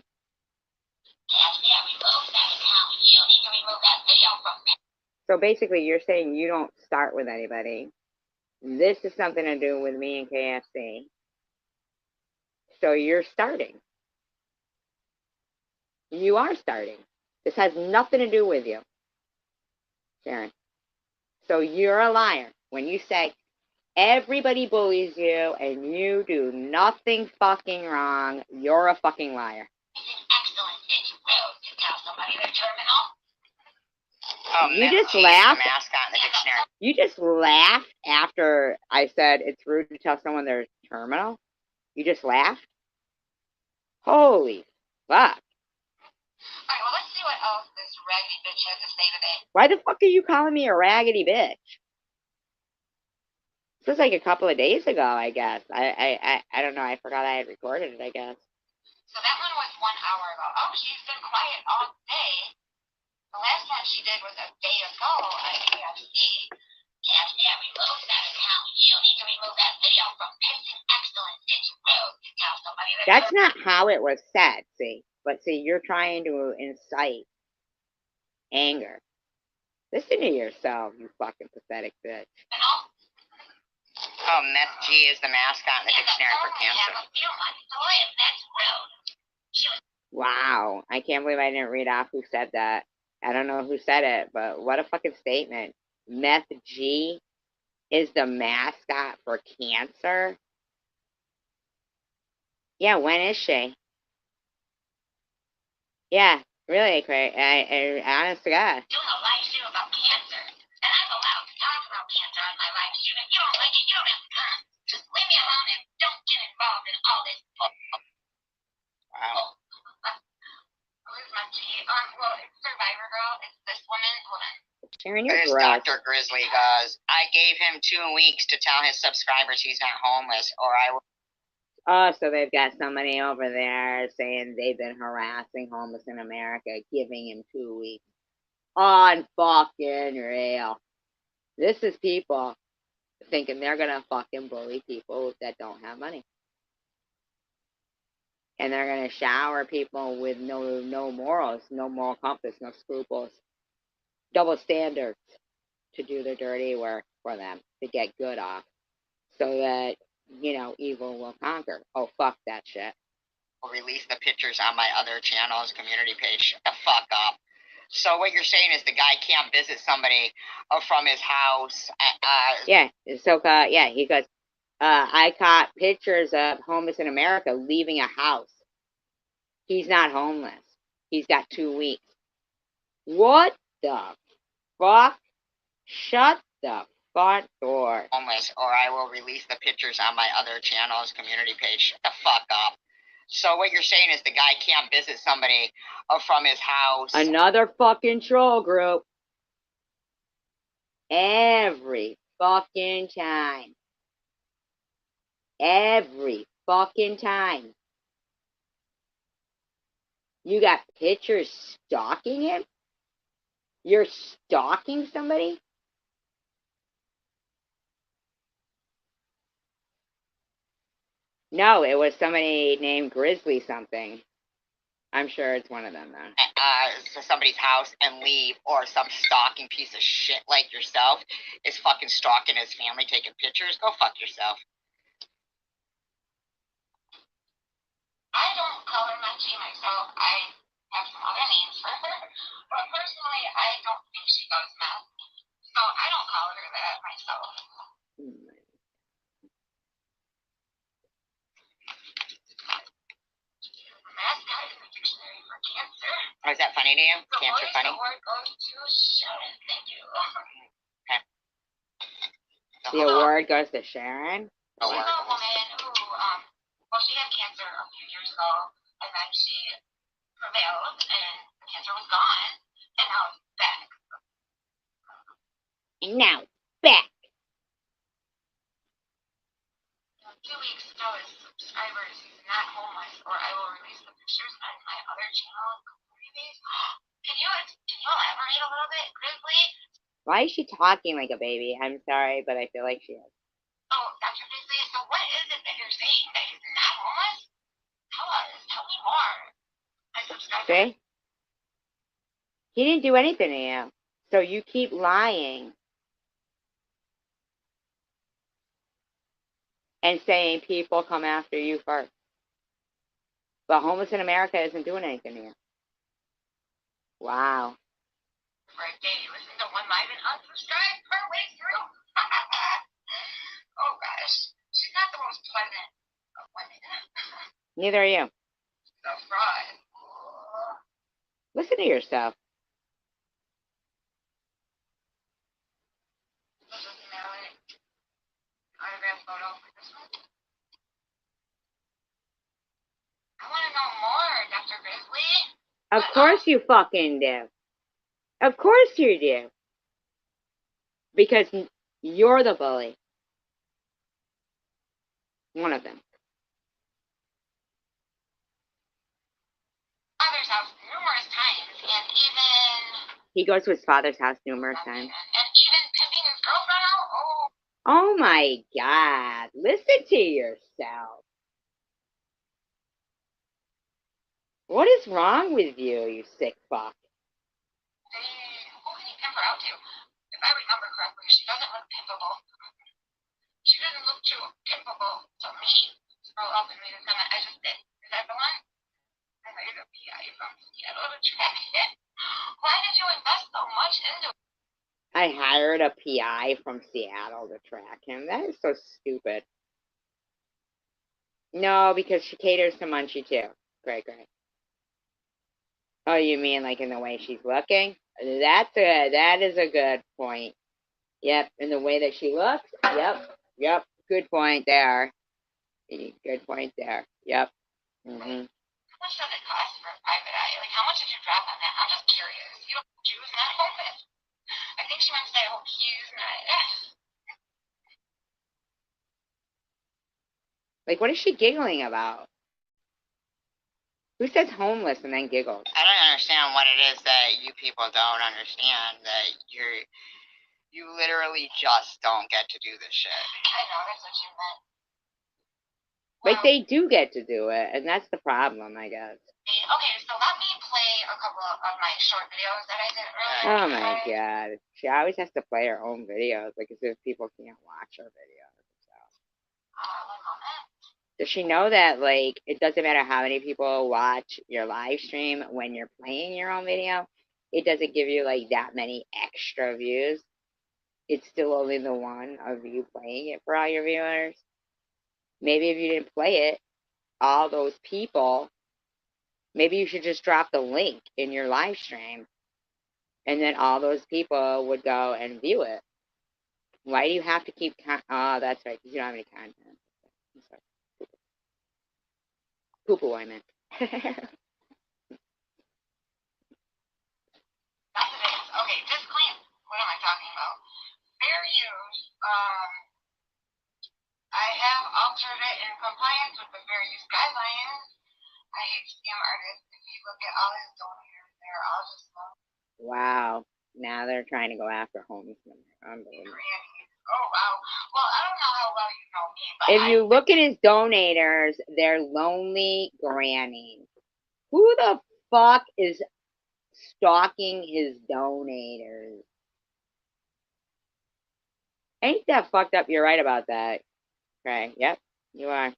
So basically, you're saying you don't start with anybody. This is something to do with me and KFC. So you're starting. You are starting. This has nothing to do with you, Sharon. So you're a liar when you say everybody bullies you and you do nothing fucking wrong. You're a fucking liar. Excellent. It's rude to tell somebody they're terminal. Oh, You Meth just G is laughed. the mascot in the dictionary. You just laughed after I said it's rude to tell someone they're terminal? You just laughed? Holy fuck. Alright, well, let's see what else this raggedy bitch has to say today. Why the fuck are you calling me a raggedy bitch? This was like a couple of days ago, I guess. I don't know. I forgot I had recorded it, I guess. So that one was 1 hour ago. Oh, she's been quiet all day. The last one she did was a day ago at KFC. KFC, I removed that account. You need to remove that video from Pissing Excellence. It's rude to tell somebody that. That's not how it was said, see. But see, you're trying to incite anger. Listen to yourself, you fucking pathetic bitch. Oh, Meth G is the mascot in the dictionary for cancer. Wow. I can't believe I didn't read off who said that. I don't know who said it, but what a fucking statement. Meth G is the mascot for cancer? Yeah, when is she? Yeah, really, Craig. I honest to God. Doing a live stream about girl. It's this woman. Hold on. Sharon, you're This gross. Dr. Grizzly goes, I gave him 2 weeks to tell his subscribers he's not homeless, or I will. Oh, so they've got somebody over there saying they've been harassing homeless in America, giving him 2 weeks. On fucking real. This is people thinking they're gonna fucking bully people that don't have money. And they're gonna shower people with no morals, no moral compass, no scruples, double standards to do their dirty work for them, to get good off, so that, evil will conquer. Oh, fuck that shit. I'll release the pictures on my other channel's community page. Shut the fuck up. So what you're saying is the guy can't visit somebody from his house. Yeah, he goes, I caught pictures of homeless in America leaving a house. He's not homeless. He's got 2 weeks. What the fuck? Shut the front door. Homeless, or I will release the pictures on my other channel's community page. Shut the fuck up. So what you're saying is the guy can't visit somebody from his house. Another fucking troll group. Every fucking time. Every fucking time. You got pictures stalking him? You're stalking somebody? No, it was somebody named Grizzly something. I'm sure it's one of them, though. To somebody's house and leave, or some stalking piece of shit like yourself is fucking stalking his family, taking pictures. Go fuck yourself. I don't call her Munchie myself. I have some other names for her. But personally, I don't think she goes meth. So I don't call her that myself. Mascot in the dictionary for cancer. Oh, is that funny to you? Cancer funny? The award goes to Sharon. Thank you. Okay. The award goes to Sharon? She's a woman who, she had cancer a few years ago, and then she prevailed, and the cancer was gone, and now it's back. And now, back. 2 weeks ago, his subscribers, he's not homeless, or I will release the pictures on my other channel. Can you elaborate a little bit, Grizzly? Why is she talking like a baby? I'm sorry, but I feel like she is. Oh, Dr. Grizzly, so what is it that you're saying? That he's not homeless? Tell us. Tell me more. My subscribers. See? He didn't do anything to you. So you keep lying. And saying people come after you first. But homeless in America isn't doing anything to you. Wow. For a day, listen to one live and unsubscribe partway through. Oh gosh, she's not the most pleasant of women. Neither are you. She's a fraud. Listen to yourself. Autograph photo for this one. I want to know more, Dr. Grizzly. Of course you fucking do. Of course you do. Because you're the bully. One of them. Father's house numerous times, and even... He goes to his father's house numerous times. And even pimping his girlfriend out? Oh. Oh my God. Listen to yourself. What is wrong with you sick fuck? Who can he pimp her out to? If I remember correctly, she doesn't look pimpable. She doesn't look too pimpable to me. Scroll up and read the comment I just did. Is that the one? I hired a PI from Seattle to track it. Why did you invest so much into it? I hired a PI from Seattle to track him. That is so stupid. No, because she caters to Munchie too. Great. Oh, you mean like in the way she's looking? That is a good point. Yep, in the way that she looks. Yep. Good point there. Good point there. Yep. How much does it cost for a private eye? Like, how much did you drop on that? I'm just curious. You don't do she wants to say, oh, he's not. Like, what is she giggling about? Who says homeless and then giggles? I don't understand what it is that you people don't understand, that you literally just don't get to do this shit. I know, that's what you meant. Like, they do get to do it, and that's the problem, I guess. Okay, so let me play a couple of my short videos that I did earlier. Oh my god. She always has to play her own videos, like as if people can't watch her videos. So. One moment. Does she know that, like, it doesn't matter how many people watch your live stream when you're playing your own video, it doesn't give you, like, that many extra views? It's still only the one of you playing it for all your viewers. Maybe if you didn't play it, all those people, maybe you should just drop the link in your live stream, and then all those people would go and view it. Why do you have to keep oh, that's right, because you don't have any content. I'm sorry. Poo-poo, I meant. That's it. Okay, disclaimer. What am I talking about? Fair use. I have altered it in compliance with the fair use guidelines. I hate scam artists. If you look at all his donors, they're all just Wow. Now they're trying to go after homelessmen. Unbelievable. Oh, wow. Well, I don't know how well you know me, but If you look at his donators, they're lonely grannies. Who the fuck is stalking his donators? Ain't that fucked up? You're right about that. Okay, yep, you are.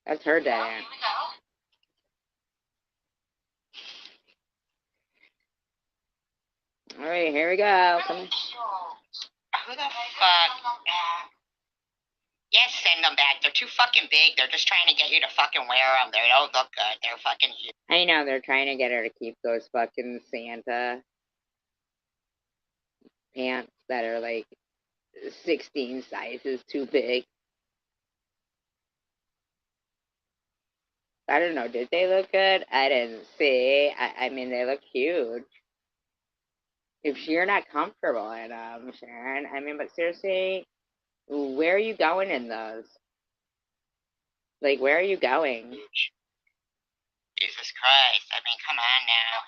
That's her dead here end. we go. All right, here we go. Come Really on. cute. Who the fuck? Yes, send them back. They're too fucking big. They're just trying to get you to fucking wear them. They don't look good. They're fucking huge. I know they're trying to get her to keep those fucking Santa pants that are like 16 sizes too big. I don't know. Did they look good? I didn't see. I mean, they look huge. If you're not comfortable in them, Sharon, I mean, but seriously, where are you going in those? Like, where are you going? Jesus Christ. I mean, come on now.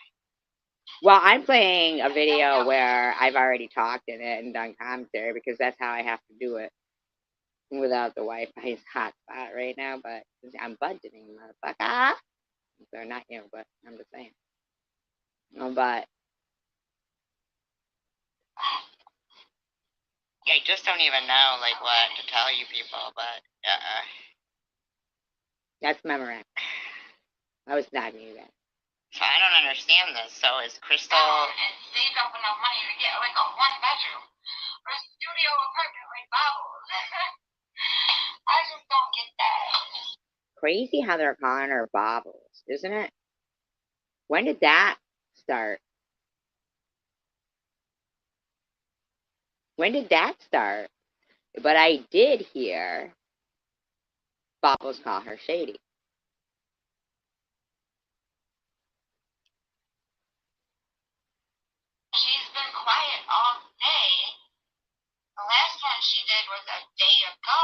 Well, I'm playing a video where I've already talked in it and done commentary because that's how I have to do it without the Wi-Fi's hotspot right now, but I'm budgeting, motherfucker. So not you, but I'm just saying. But Yeah, I just don't even know, like, what to tell you people, but, that's Memorex. I was talking to you guys. So I don't understand this. So is Crystal... And save up enough money to get, like, a one-bedroom or a studio apartment like Bobbles. I just don't get that. Crazy how they're calling her Bobbles, isn't it? When did that start? When did that start? But I did hear Bobbles call her Shady. She's been quiet all day. The last one she did was a day ago.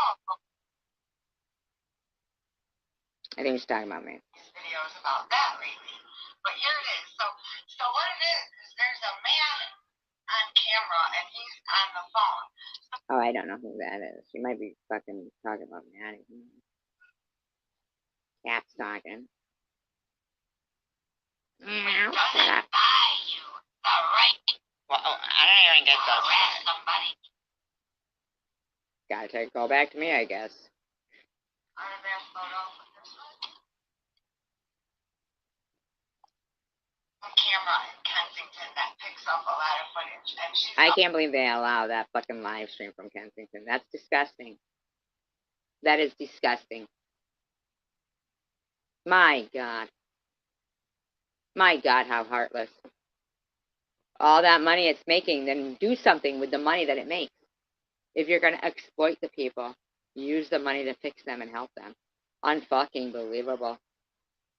I think she's talking about me. Videos about that lately. But here it is. So what it is there's a man on camera and he's on the phone. Oh, I don't know who that is. She might be fucking talking about Maddie. Cat's talking. Meow, shut up. Buy you the right Well, I don't even get to those. harass somebody. Gotta go back to me, I guess. Autograph photo with this one. The camera in Kensington that picks up a lot of footage. And she's I can't believe they allow that fucking live stream from Kensington. That's disgusting. That is disgusting. My God. My God, how heartless. All that money it's making, then do something with the money that it makes. If you're going to exploit the people. use the money to fix them and help them. Unfucking believable.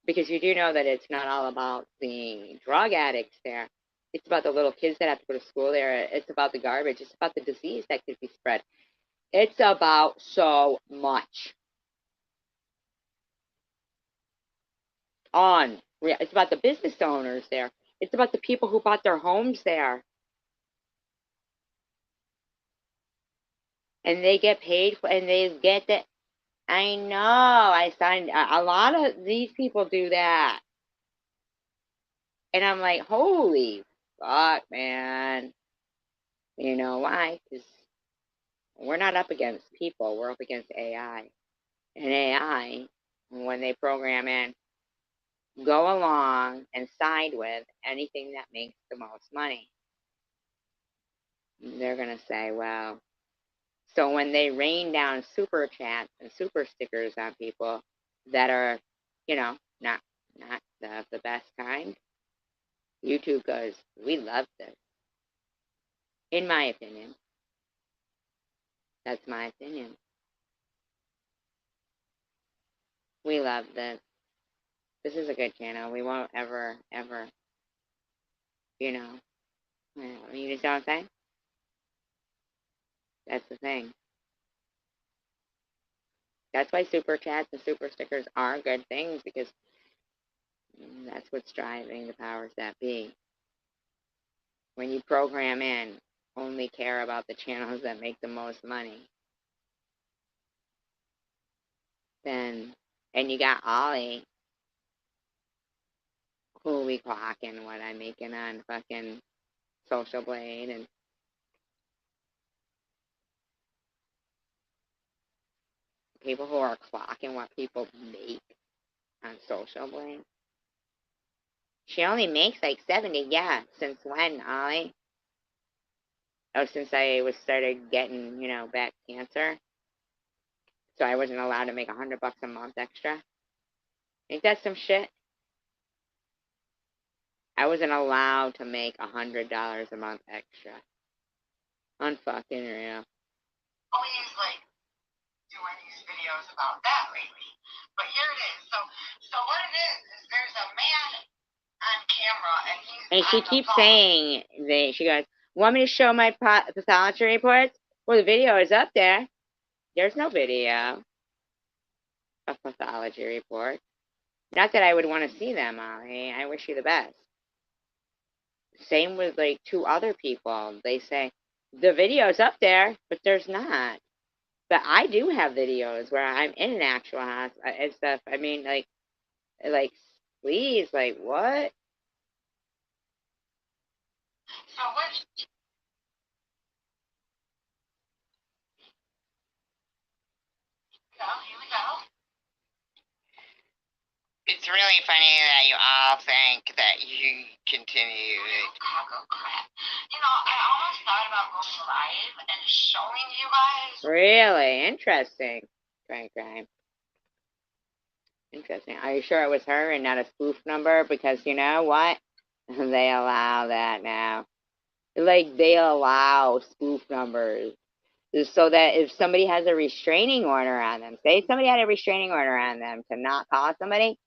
Because you do know that it's not all about the drug addicts there. It's about the little kids that have to go to school there. It's about the garbage. It's about the disease that could be spread. It's about so much. It's about the business owners there. It's about the people who bought their homes there. And they get paid for, and they get that. I know. I signed a lot of these people do that. And I'm like, holy fuck, man. You know why? Because we're not up against people. We're up against AI. And AI, when they program in, go along and side with anything that makes the most money. They're going to say, well, so when they rain down super chats and super stickers on people that are, you know, not the best kind, YouTube goes, we love this. In my opinion. That's my opinion. We love this. This is a good channel. We won't ever, you know, you just know what I'm saying? That's the thing. That's why super chats and super stickers are good things, because that's what's driving the powers that be. When you program in, only care about the channels that make the most money, then, and you got Ollie, who we clocking what I'm making on fucking Social Blade, and people who are clocking what people make on Social Blade. She only makes like 70, yeah. Since when, Ollie? Oh, since I started getting, back cancer. So I wasn't allowed to make $100 a month extra. Ain't that some shit? I wasn't allowed to make $100 a month extra. Unfucking real. Always like doing these videos about that lately. But here it is. So what it is there's a man on camera, and he's and she keeps saying, she goes, want me to show my pathology reports? Well, the video is up there. There's no video of pathology report. Not that I would want to see them, Ollie. I wish you the best. Same with like 2 other people. They say, the video's up there, but there's not. But I do have videos where I'm in an actual hospital and stuff. I mean, like, please, like, what? So what? Here we go. It's really funny that you all think that you continue. Chicago crap. I almost thought about going live and showing you guys. Really interesting. Crime. Interesting. Are you sure it was her and not a spoof number? Because you know what? They allow that now. Like, they allow spoof numbers. So that if somebody has a restraining order on them, say somebody had a restraining order on them to not call somebody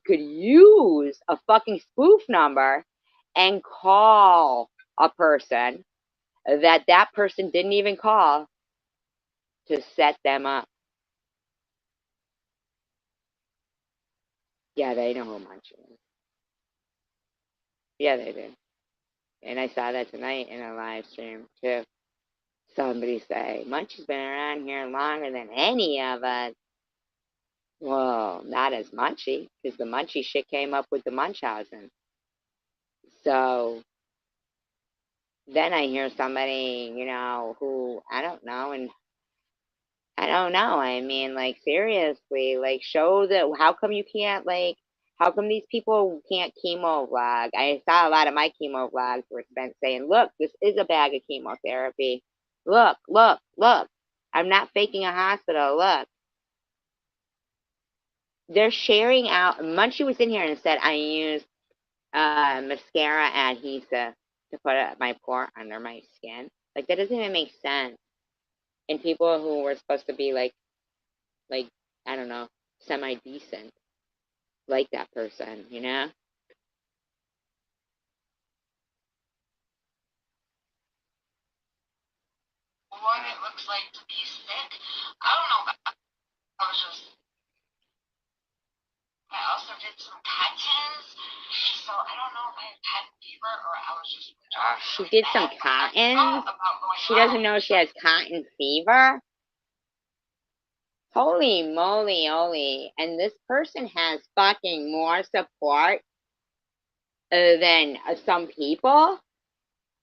could use a fucking spoof number and call a person that person didn't even call to set them up. Yeah, they know who Munchie is. Yeah, they do. And I saw that tonight in a live stream, too. Somebody say, Munchie's been around here longer than any of us. Well, not as Munchie, because the Munchie shit came up with the Munchausen. So then I hear somebody, who, I don't know, and I don't know. I mean, like, seriously, like, show that, how come you can't, like, how come these people can't chemo vlog? I saw a lot of my chemo vlogs were spent saying, look, this is a bag of chemotherapy. Look. I'm not faking a hospital. Look. They're sharing out. Munchie was in here and said, I use mascara adhesive to put my pore under my skin. Like, that doesn't even make sense. And people who were supposed to be like, I don't know, semi-decent, like that person, you know? What it looks like to be sick. I don't know. I was just. I also did some cottons, so I don't know if I had cotton fever or I was just. She did some cotton. She doesn't know she has cotton fever. Holy moly, Oli. And this person has fucking more support than some people.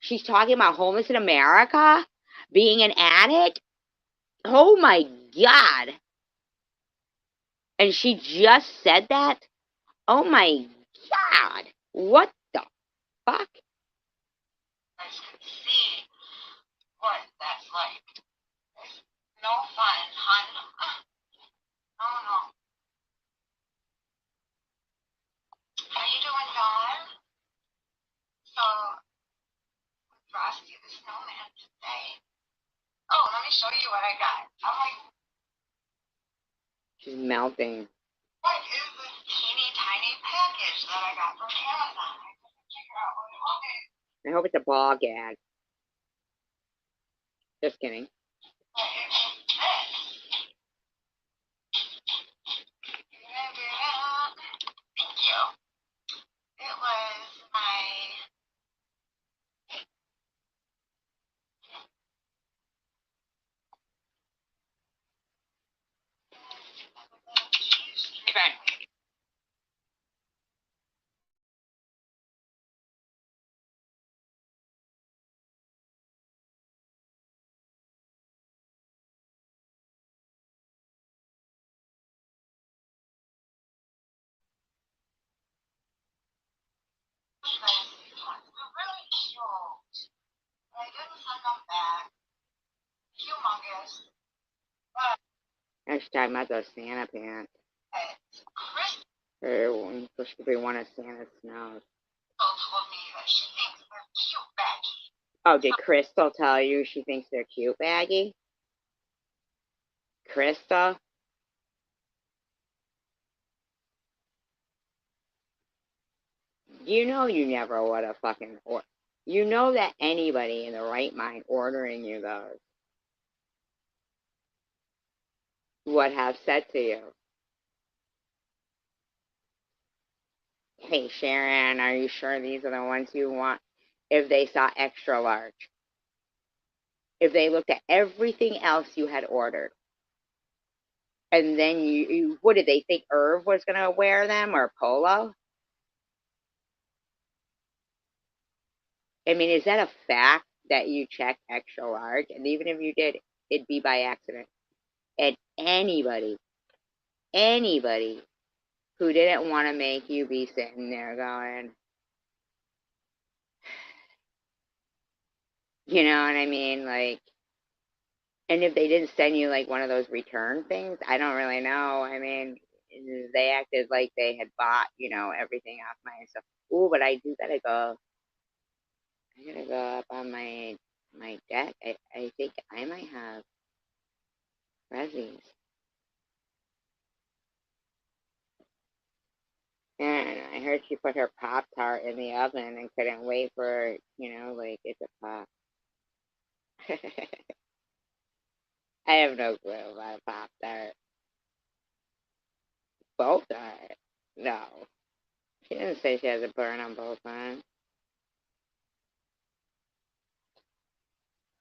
She's talking about homeless in America, being an addict. Oh my God. And she just said that? Oh my God. What the fuck? I can see what that's like. It's no fun, hun. No, no. How you doing, Dawn? So, Frosty the Snowman today. Oh, let me show you what I got. I'm like, She's melting. what is this teeny tiny package that I got from Amazon? I couldn't figure out what it was. I hope it's a ball gag. Just kidding. But it was this. Thank you. It was my. Okay. They're really cute. I didn't send them back. Humongous. But I was talking about those Santa pants. Crystal Or supposed to be one of Santa's snows. told me that she thinks they're cute, Becky. Oh, did Crystal tell you she thinks they're cute, Baggy? Crystal? You know you never would have fucking... You know that anybody in the right mind ordering you those would have said to you, hey, Sharon, are you sure these are the ones you want? If they saw extra large. If they looked at everything else you had ordered. And then what did they think Irv was going to wear them or Polo? I mean, is that a fact that you checked extra large? And even if you did, it'd be by accident. And anybody who didn't want to make you be sitting there going, you know what I mean? Like, and if they didn't send you like one of those return things, I don't really know. I mean, they acted like they had bought, everything off my stuff. Ooh, but I do gotta go. I gotta go up on my deck. I think I might have Rezzies. And I heard she put her Pop Tart in the oven and couldn't wait for, like it to pop. I have no clue about Pop Tart. Both are. No. She didn't say she has a burn on both ends.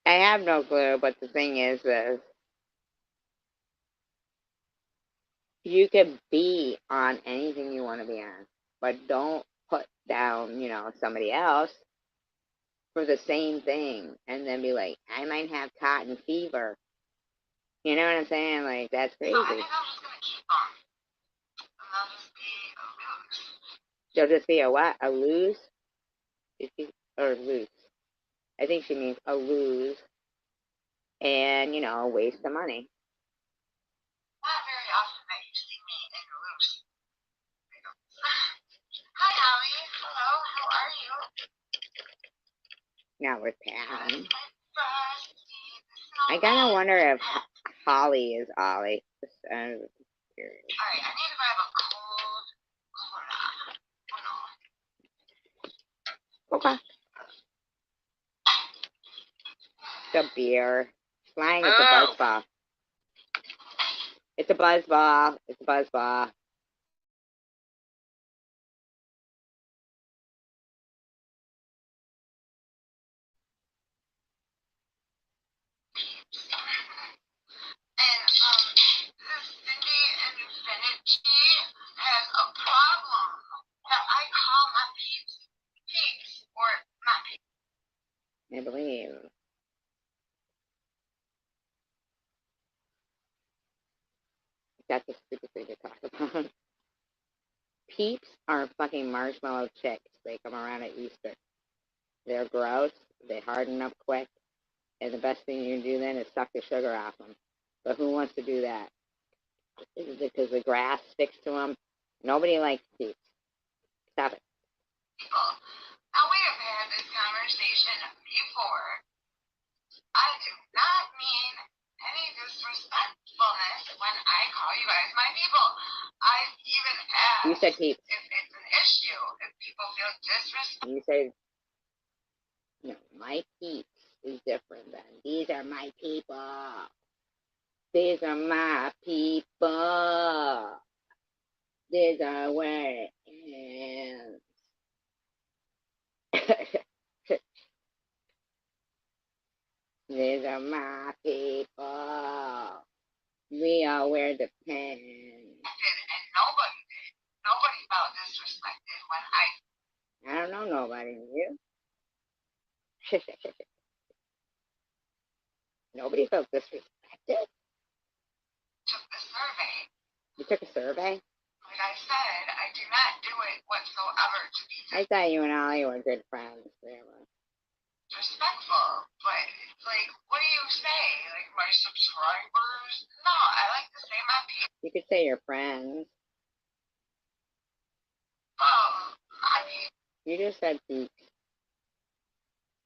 I have no clue, but the thing is this. You can be on anything you want to be on, but don't put down, somebody else for the same thing and then be like, I might have cotton fever. You know what I'm saying? Like, that's crazy. So I think I'm just going to keep them. And they'll just be a lose. They'll just be a what? A lose? Or loose. I think she means a lose and, a waste of money. Not very often that you see me in a loose. Hi, Allie. Hello. How are you? Now with Pam. Frosty the I kind of wonder if Holly is Ollie. Alright, I need to grab a cold cola. Okay. The beer. Flying, it's a buzz ball. It's a buzz ball. It's a buzz ball. And this Cindy Infinity has a problem that I call my peeps, or my peeps. I believe. That's a stupid thing to talk about. Peeps are fucking marshmallow chicks. They come around at Easter. They're gross. They harden up quick. And the best thing you can do then is suck the sugar off them. But who wants to do that? Because the grass sticks to them. Nobody likes peeps. Stop it. Now, we have had this conversation before. I do not mean any disrespectfulness when I call you guys my people. I've even asked You said peeps. if it's an issue, if people feel disrespectful. You say, no, my peeps is different than these are my people. These are my people. These are where it ends. These are my people. We all wear the pants. And nobody did. Nobody felt disrespected when I don't know nobody. You? Nobody felt disrespected. took the survey. You took a survey? Like I said, I do not do it whatsoever to be I thought you and Ollie were good friends. disrespectful. But it's like, what do you say? Like, my subscribers? No, I like to say my people. You could say your friends. My people. You just said peeps.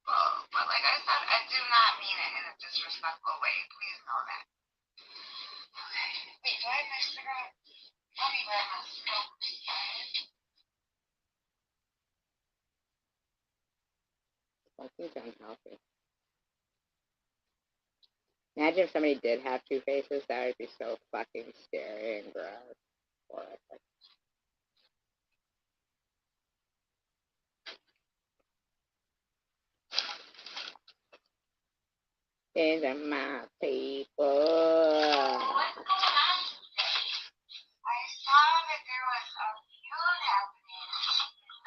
But like I said, I do not mean it in a disrespectful way. Please know that. Okay. Wait, do I have my cigarette? Let me grab my cigarette. Fucking unhealthy. Imagine if somebody did have two faces. That would be so fucking scary and gross. Horrific. These are my people. What's going on today? I saw that there was a feud happening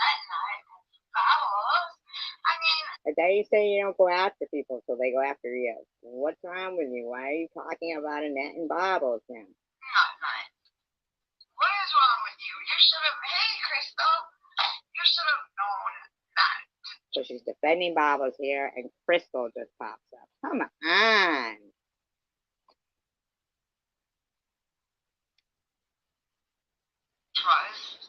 that night with Bowels. I mean, I thought you say you don't go after people, so they go after you. What's wrong with you? Why are you talking about Annette and Bobbles now? not. What is wrong with you? You should have, hey, Crystal, you should have known that. So she's defending Bobbles here, and Crystal just pops up. Come on. Trust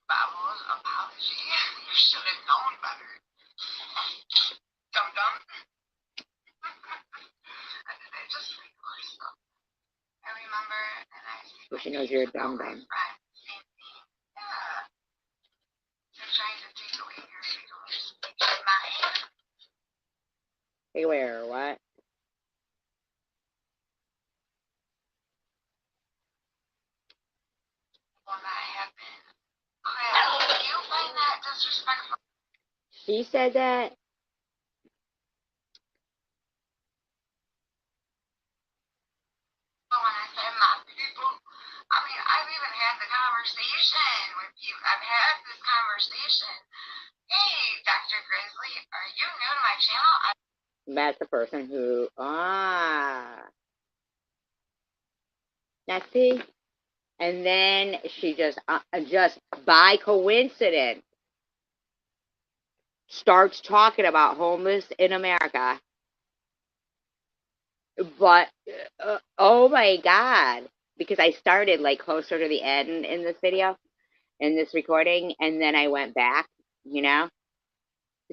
Bowels' apology. You should have known better. Dum-dum. I just read Crystal. I remember, and I see So she knows you're a dum-dum. same thing. Yeah. They're trying to take away your freedoms. Mine. Hey, where? What? Will not happen. Chris, do you find that disrespectful? She said that? When I said my people, I mean, I've even had the conversation with you. I've had this conversation. Hey, Dr. Grizzly, are you new to my channel? That's the person who, now see? And then she just by coincidence, starts talking about homeless in America. But, oh my God, because I started like closer to the end in this video, in this recording, and then I went back, you know?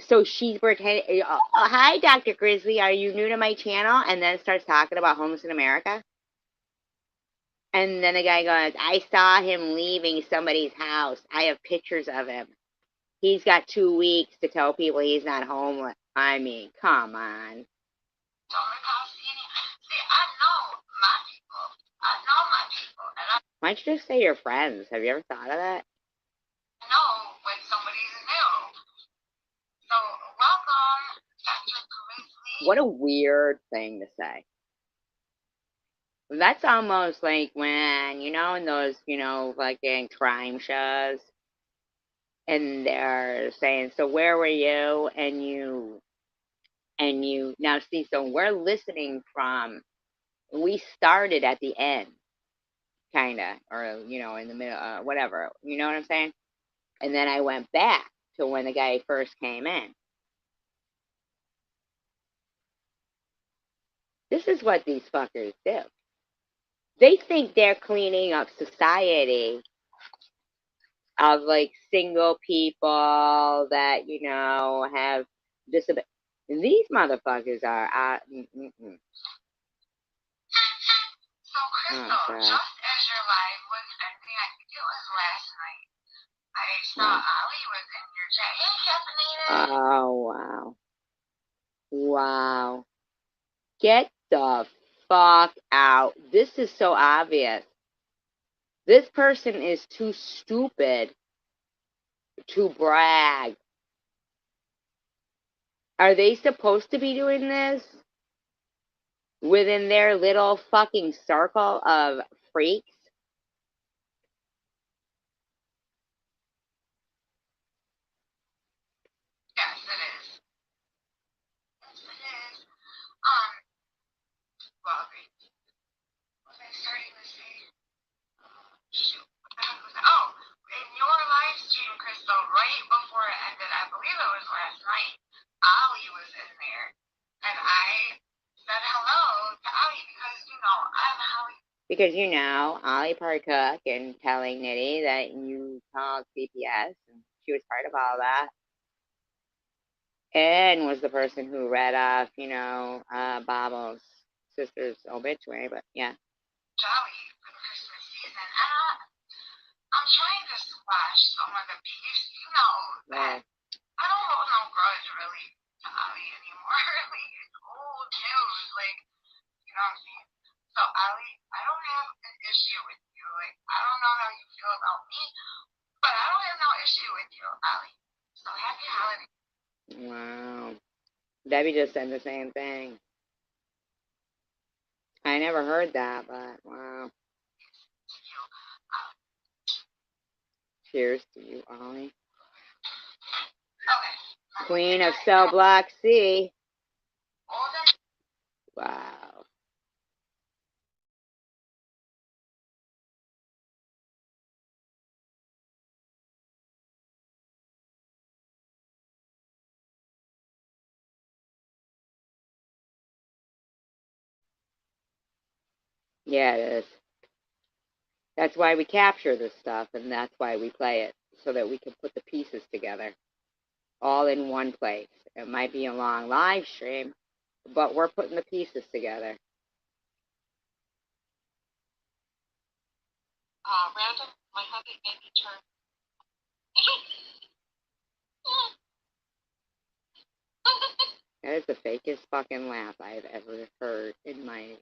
So she's pretending, hi, Dr. Grizzly, are you new to my channel? And then starts talking about homeless in America. And then the guy goes, I saw him leaving somebody's house. I have pictures of him. He's got 2 weeks to tell people he's not homeless. I mean, come on. See, I know my people. I know my people. And I Why don't you just say you're friends? Have you ever thought of that? know when somebody's new. So, welcome, Dr. Grizzly. What a weird thing to say. That's almost like when, in those, like in crime shows, and they're saying, so where were you? Now see, so we're listening from, we started at the end, kind of, or, in the middle, whatever, you know what I'm saying? And then I went back to when the guy first came in. This is what these fuckers do. They think they're cleaning up society of like single people that, have disabilities. These motherfuckers are, So, Crystal, God. just as your live was ending, I think it was last night, I saw Ali was in your chat. Hey, Caffeinated. Oh, wow. Wow. Get the fuck out. This is so obvious. This person is too stupid to brag. Are they supposed to be doing this within their little fucking circle of freaks? Yes, it is. Yes, it is. Well, what was I starting to say? Shoot. Oh, in your live stream, Crystal, right before it ended, I believe it was last night, Ali was in there. And I said hello to Ali because, I'm Ali. Because, Ollie Parcook and telling Nitty that you called CPS, and she was part of all that. And was the person who read off, Bobble's sister's obituary, but yeah. Jolly for the Christmas season. And I'm trying to squash some of the beefs. That I don't hold no grudge really to Ali anymore. Like, it's old news. Like, you know what I'm saying? So, Ali, I don't have an issue with you. Like, I don't know how you feel about me, but I don't have no issue with you, Ali. So, happy holidays. Wow. Debbie just said the same thing. I never heard that, but wow. Cheers to you, Ollie. Okay. Queen of Cell Block C. Wow. Yeah, it is. That's why we capture this stuff, and that's why we play it, so that we can put the pieces together, all in one place. It might be a long live stream, but we're putting the pieces together. Random, my hubby made me turn. That is the fakest fucking laugh I've ever heard in my...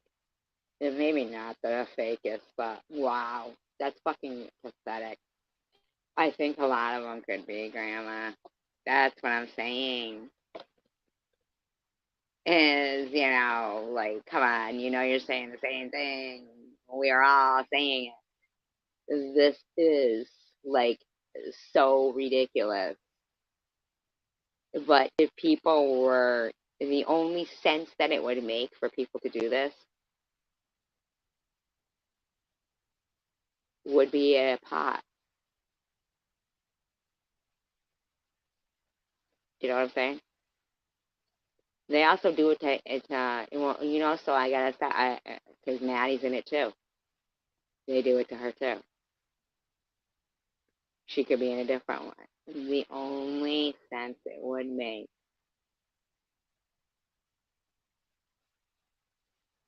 Maybe not the fakest, but wow. That's fucking pathetic. I think a lot of them could be, Grandma. That's what I'm saying. Is, like, come on, you're saying the same thing. We are all saying it. This is, like, so ridiculous. But if people were, the only sense that it would make for people to do this would be a pot. You know what I'm saying? They also do it to, so I gotta stop, because Maddie's in it too. They do it to her too. She could be in a different one. The only sense it would make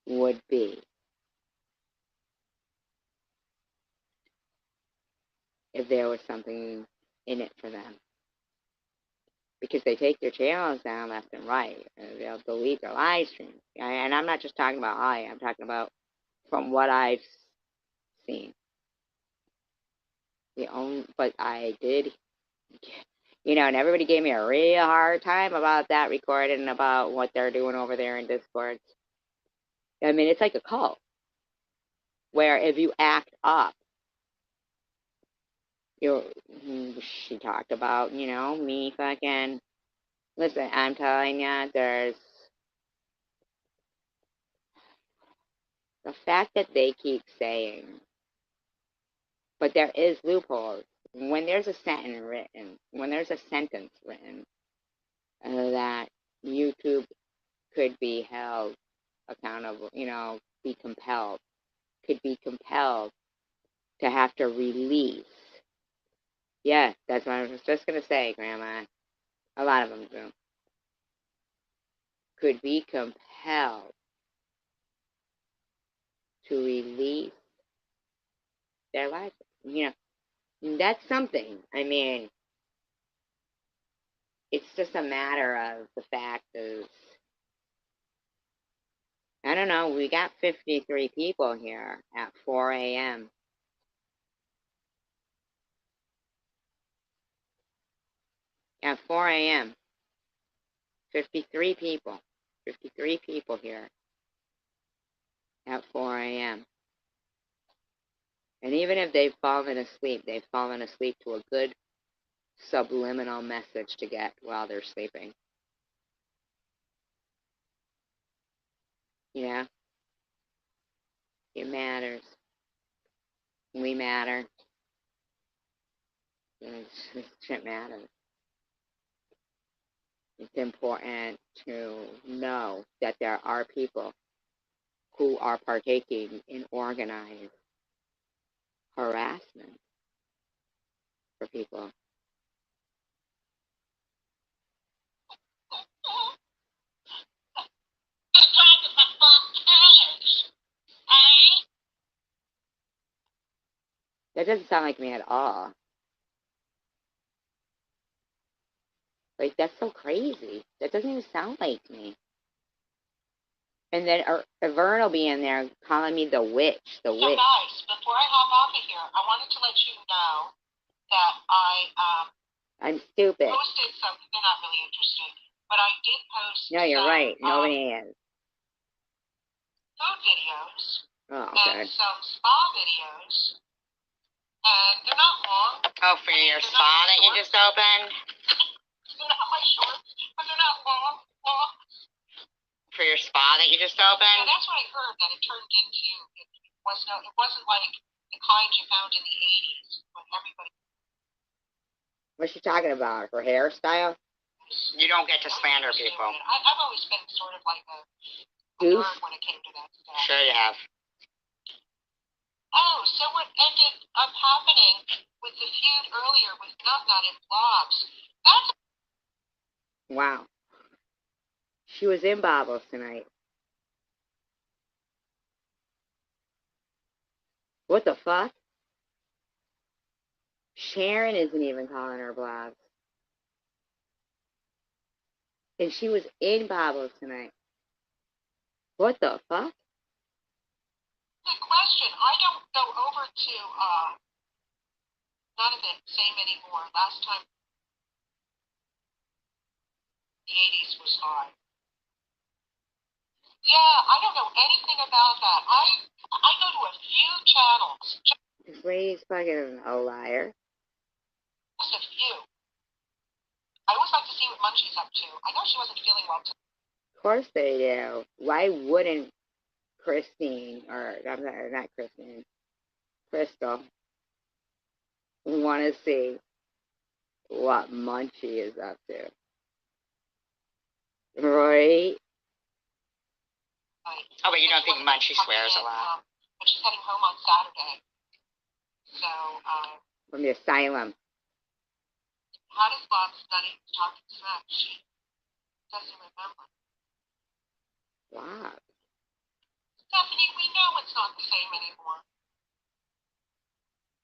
would be if there was something in it for them. Because they take their channels down left and right. And they'll delete their live streams. And I'm not just talking about I'm talking about from what I've seen. But I did, and everybody gave me a real hard time about that recording and about what they're doing over there in Discord. I mean, it's like a cult where if you act up, she talked about, me fucking, listen, I'm telling you, there's the fact that they keep saying, but there is loopholes. When there's a sentence written, that YouTube could be held accountable, could be compelled to have to release. Yeah, that's what I was just going to say, Grandma. A lot of them do. Could be compelled to release their lives. That's something. I mean, it's just a matter of the fact of, I don't know, we got 53 people here at 4 a.m. At 4 a.m. 53 people. 53 people here at 4 a.m. And even if they've fallen asleep to a good subliminal message to get while they're sleeping. Yeah, it matters. We matter. It matters. It's important to know that there are people who are partaking in organized harassment for people. That doesn't sound like me at all. Like, that's so crazy. That doesn't even sound like me. And then Vern will be in there calling me the witch. So guys, before I hop off of here, I wanted to let you know that I'm stupid. posted something. They're not really interested, but I did post. No, you're right. Nobody is. Food videos. Oh, okay. And some spa videos. And they're not long. Oh, for your spa that you just opened? They're not my shorts, but they're not long. For your spa that you just opened? Yeah, that's what I heard, that it turned into, it wasn't like the kind you found in the 80s when everybody. What's she talking about? Her hairstyle? You don't get to slander people. I've always been sort of like a Goose? nerd when it came to that stuff. Sure you have. Oh, so what ended up happening with the feud earlier with Nutnut and Blobs, that's... Wow. She was in Bobbles tonight. What the fuck? Sharon isn't even calling her Blobs. And she was in Bobbles tonight. What the fuck? Good question. I don't go over to none of it same anymore. Last time the 80s was high. Yeah, I don't know anything about that. I go to a few channels. This lady's fucking a liar. Just a few. I always like to see what Munchie's up to. I know she wasn't feeling well today. Of course they do. Why wouldn't Christine, or I'm sorry, not Christine, Crystal, want to see what Munchie is up to? Right? Oh, but you don't think Munchie swears a lot? But she's heading home on Saturday. So, From the asylum. How does Bob study talking smack? She doesn't remember. Wow. Stephanie, we know it's not the same anymore.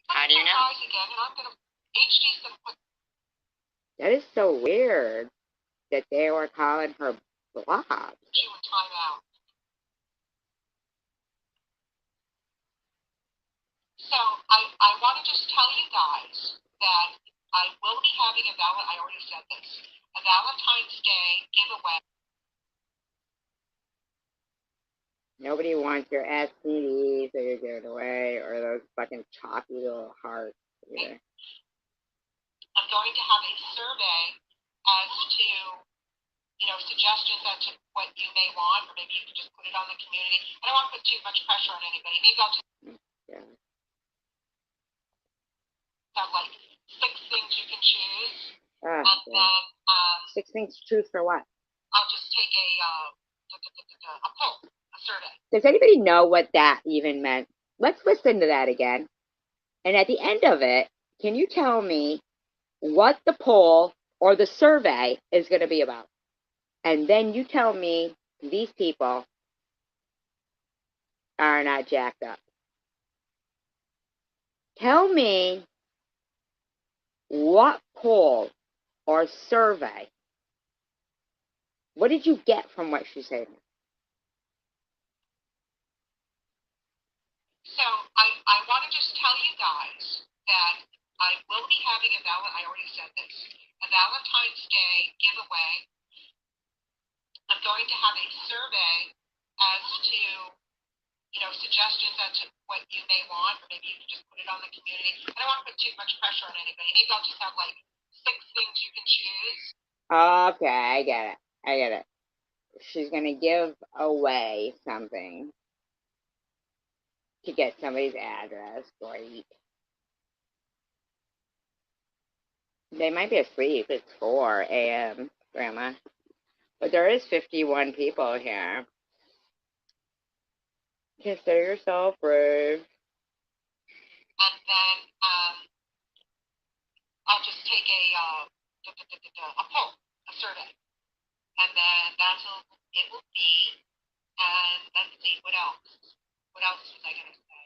How do you know? Guys again, and I'm gonna. HD's gonna put. That is so weird that they were calling her Blob. You in timeout. So I want to just tell you guys that I will be having I already said this, a Valentine's Day giveaway. Nobody wants your STDs that you're giving away or those fucking chalky little hearts either. I'm going to have a survey as to, suggestions as to what you may want, or maybe you can just put it on the community. I don't want to put too much pressure on anybody. Maybe I'll just have like 6 things you can choose, and then 6 things to choose for what? I'll just take a poll, a survey. Does anybody know what that even meant? Let's listen to that again. And at the end of it, can you tell me what the poll or the survey is going to be about? And then you tell me these people are not jacked up. Tell me what poll or survey, what did you get from what she said? So I want to just tell you guys that I will be having I already said this, a Valentine's Day giveaway. I'm going to have a survey as to, suggestions as to what you may want, or maybe you can just put it on the community. I don't want to put too much pressure on anybody. Maybe I'll just have like 6 things you can choose. Okay, I get it. She's going to give away something to get somebody's address. Great. They might be asleep. It's 4 a.m., Grandma. But there is 51 people here. Consider yourself brave. And then I'll just take a poll, a survey. And then that's all it will be. And let's see, what else? What else was I going to say?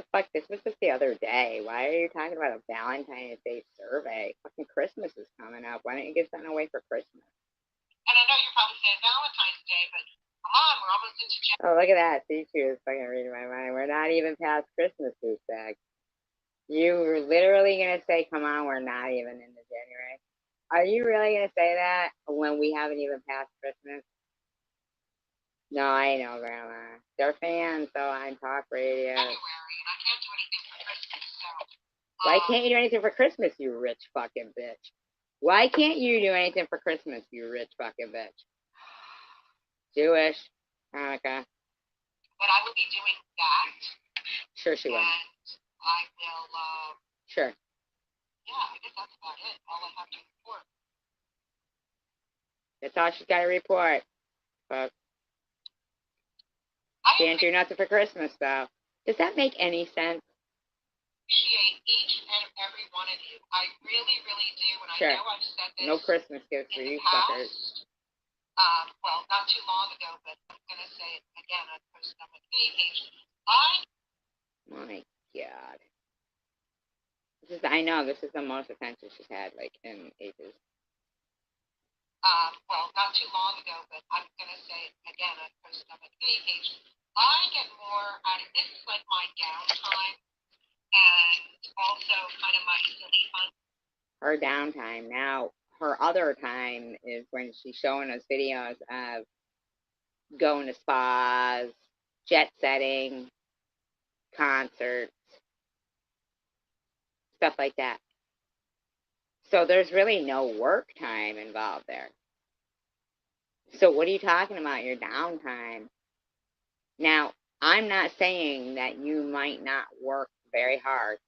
The fuck, this was just the other day. Why are you talking about a Valentine's Day survey? Fucking Christmas is coming up. Why don't you give something away for Christmas? And I know you're probably saying Valentine's Day, but come on, we're almost into January. Oh, look at that. See, she was fucking reading my mind. We're not even past Christmas, douchebag. You were literally going to say, come on, we're not even into January. Are you really going to say that when we haven't even passed Christmas? No, I know, Grandma. They're fans, though, on talk radio. February, and I can't do anything for Christmas, so. Why can't you do anything for Christmas, you rich fucking bitch? Why can't you do anything for Christmas, you rich fucking bitch? Jewish, Hanukkah. But I will be doing that. Sure she will. And I will, Sure. yeah, I guess that's about it. All I have to report. That's all she's got to report. But can't do nothing for Christmas, though. Does that make any sense? Appreciate each and every one of you. I really, really do. And sure. I know I've said this. No Christmas gifts for you suckers. Well, not too long ago, but I'm going to say it again. I posted on my page. My God. I know this is the most attention she's had, like, in ages. Well, not too long ago, but I'm going to say it again. I posted on my page. I get more out of this, is like my downtime, and also kind of my silly fun. Her downtime. Now, her other time is when she's showing us videos of going to spas, jet setting, concerts, stuff like that. So there's really no work time involved there. So what are you talking about, your downtime? Now, I'm not saying that you might not work very hard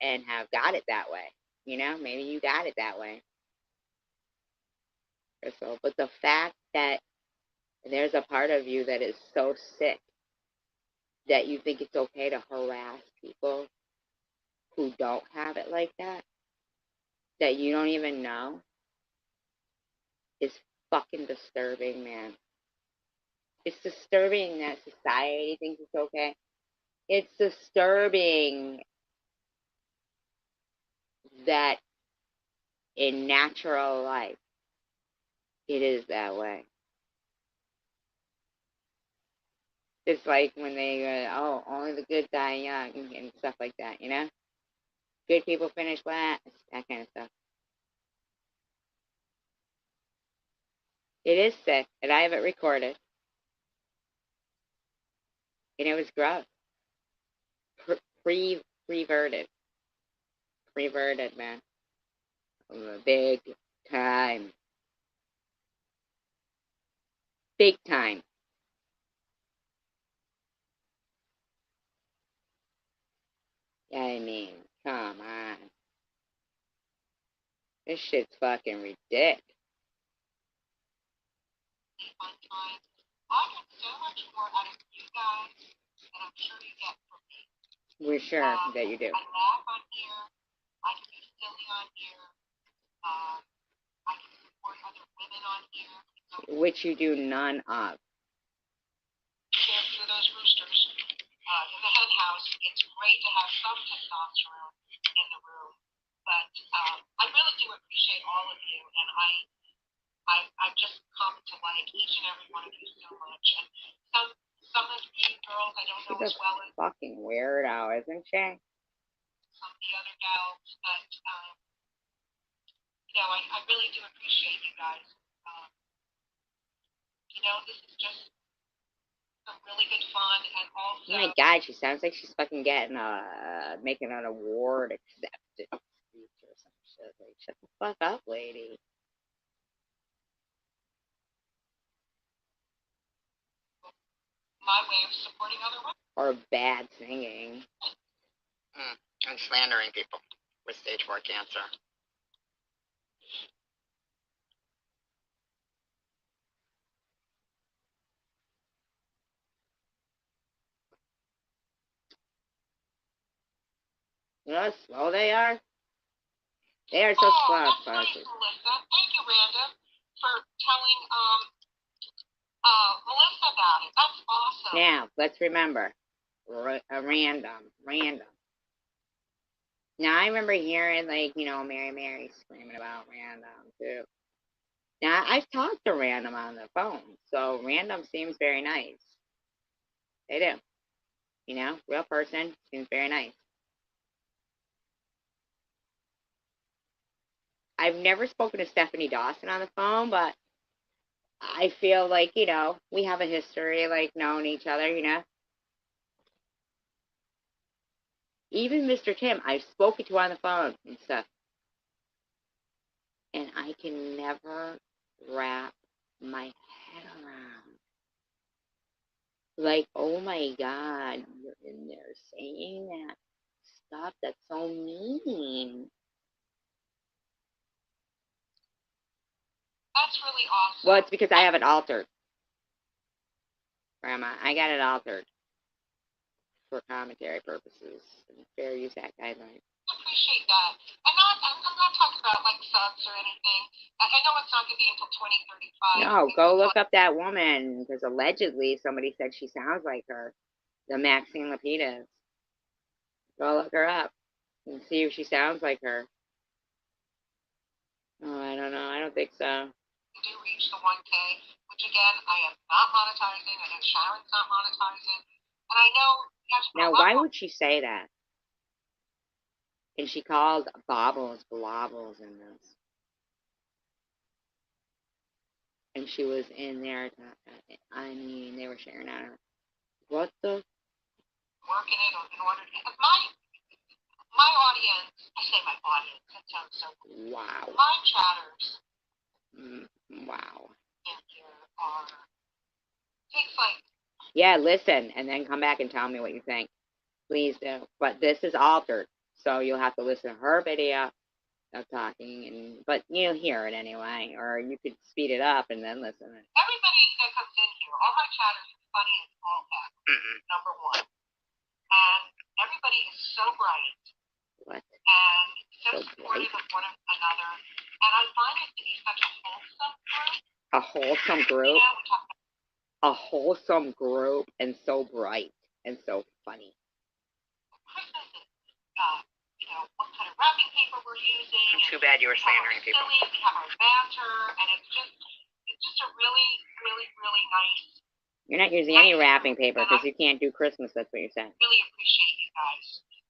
and have got it that way. You know, maybe you got it that way. So, but the fact that there's a part of you that is so sick that you think it's okay to harass people who don't have it like that, that you don't even know is fucking disturbing, man. It's disturbing that society thinks it's okay. It's disturbing that in natural life, it is that way. It's like when they go, oh, only the good die young and stuff like that, you know? Good people finish last, that kind of stuff. It is sick, and I have it recorded. And it was gross. Preverted. Preverted, man. Big time. Big time. I mean, come on. This shit's fucking ridiculous. Fun time. I get so much more out of you guys than I'm sure you get from me. We're sure that you do. I laugh on here. I can be silly on here. I can support other women on here. Which you do none of. For those roosters in the hen house, it's great to have some testosterone in the room. But I really do appreciate all of you, and I've just come to like each and every one of you so much. And some of you girls I don't know as well as fucking weirdo, isn't she? some of the other gals, but you know, I really do appreciate you guys. You know, this is just some really good fun, and also. Oh my god, she sounds like she's fucking getting making an award acceptance speech or some shit. Like, shut the fuck up, lady. My way of supporting other women. Or bad singing. And slandering people with stage 4 cancer. You know how slow they are? They are so slow. That's nice, Melissa. Thank you, Random, for telling Melissa about it. That's awesome. Now, let's remember, random. Now, I remember hearing, like, you know, Mary screaming about Random, too. Now, I've talked to Random on the phone, so Random seems very nice. They do. You know, real person, seems very nice. I've never spoken to Stephanie Dawson on the phone, but I feel like, you know, we have a history, like, knowing each other, you know. Even Mr. Tim, I've spoken to on the phone and stuff. And I can never wrap my head around. Like, oh my God, you're in there saying that stuff that's so mean. That's really awesome. Well, it's because I have it altered. Grandma, I got it altered for commentary purposes and fair use act guidelines. I appreciate that. I'm not talking about like subs or anything. I know it's not going to be until 2035. No, go look up that woman, because allegedly somebody said she sounds like her, the Maxine Lapidus. Go look her up and see if she sounds like her. Oh, I don't know. I don't think so. We do reach the 1K, which again, I am not monetizing. I know Sharon's not monetizing. And I know. Now, why would she say that? And she called Bobbles Blobbles in this. And she was in there. I mean, they were sharing on her. What the? Working it in order to. My audience, I say my audience, that sounds so cool. Wow. My chatters. Wow. In here are. Takes like. Yeah, listen, and then come back and tell me what you think. Please do. But this is altered, so you'll have to listen to her video of talking, but you'll hear it anyway, or you could speed it up and then listen. Everybody that comes in here, all my chatters are funny as all heck. Number one, and everybody is so bright. What? and so So supportive bright. of one another. And I find it to be such a wholesome group. A wholesome group. You know, we talk A wholesome group, and so bright and so funny. about Christmas and, you know, what kind of wrapping paper we're using. Too bad you were We have our slandering people. silly, we have our banter, and it's just a really, really, really nice. You're not using any wrapping paper because you can't do Christmas. That's what you're saying. Really appreciate you guys,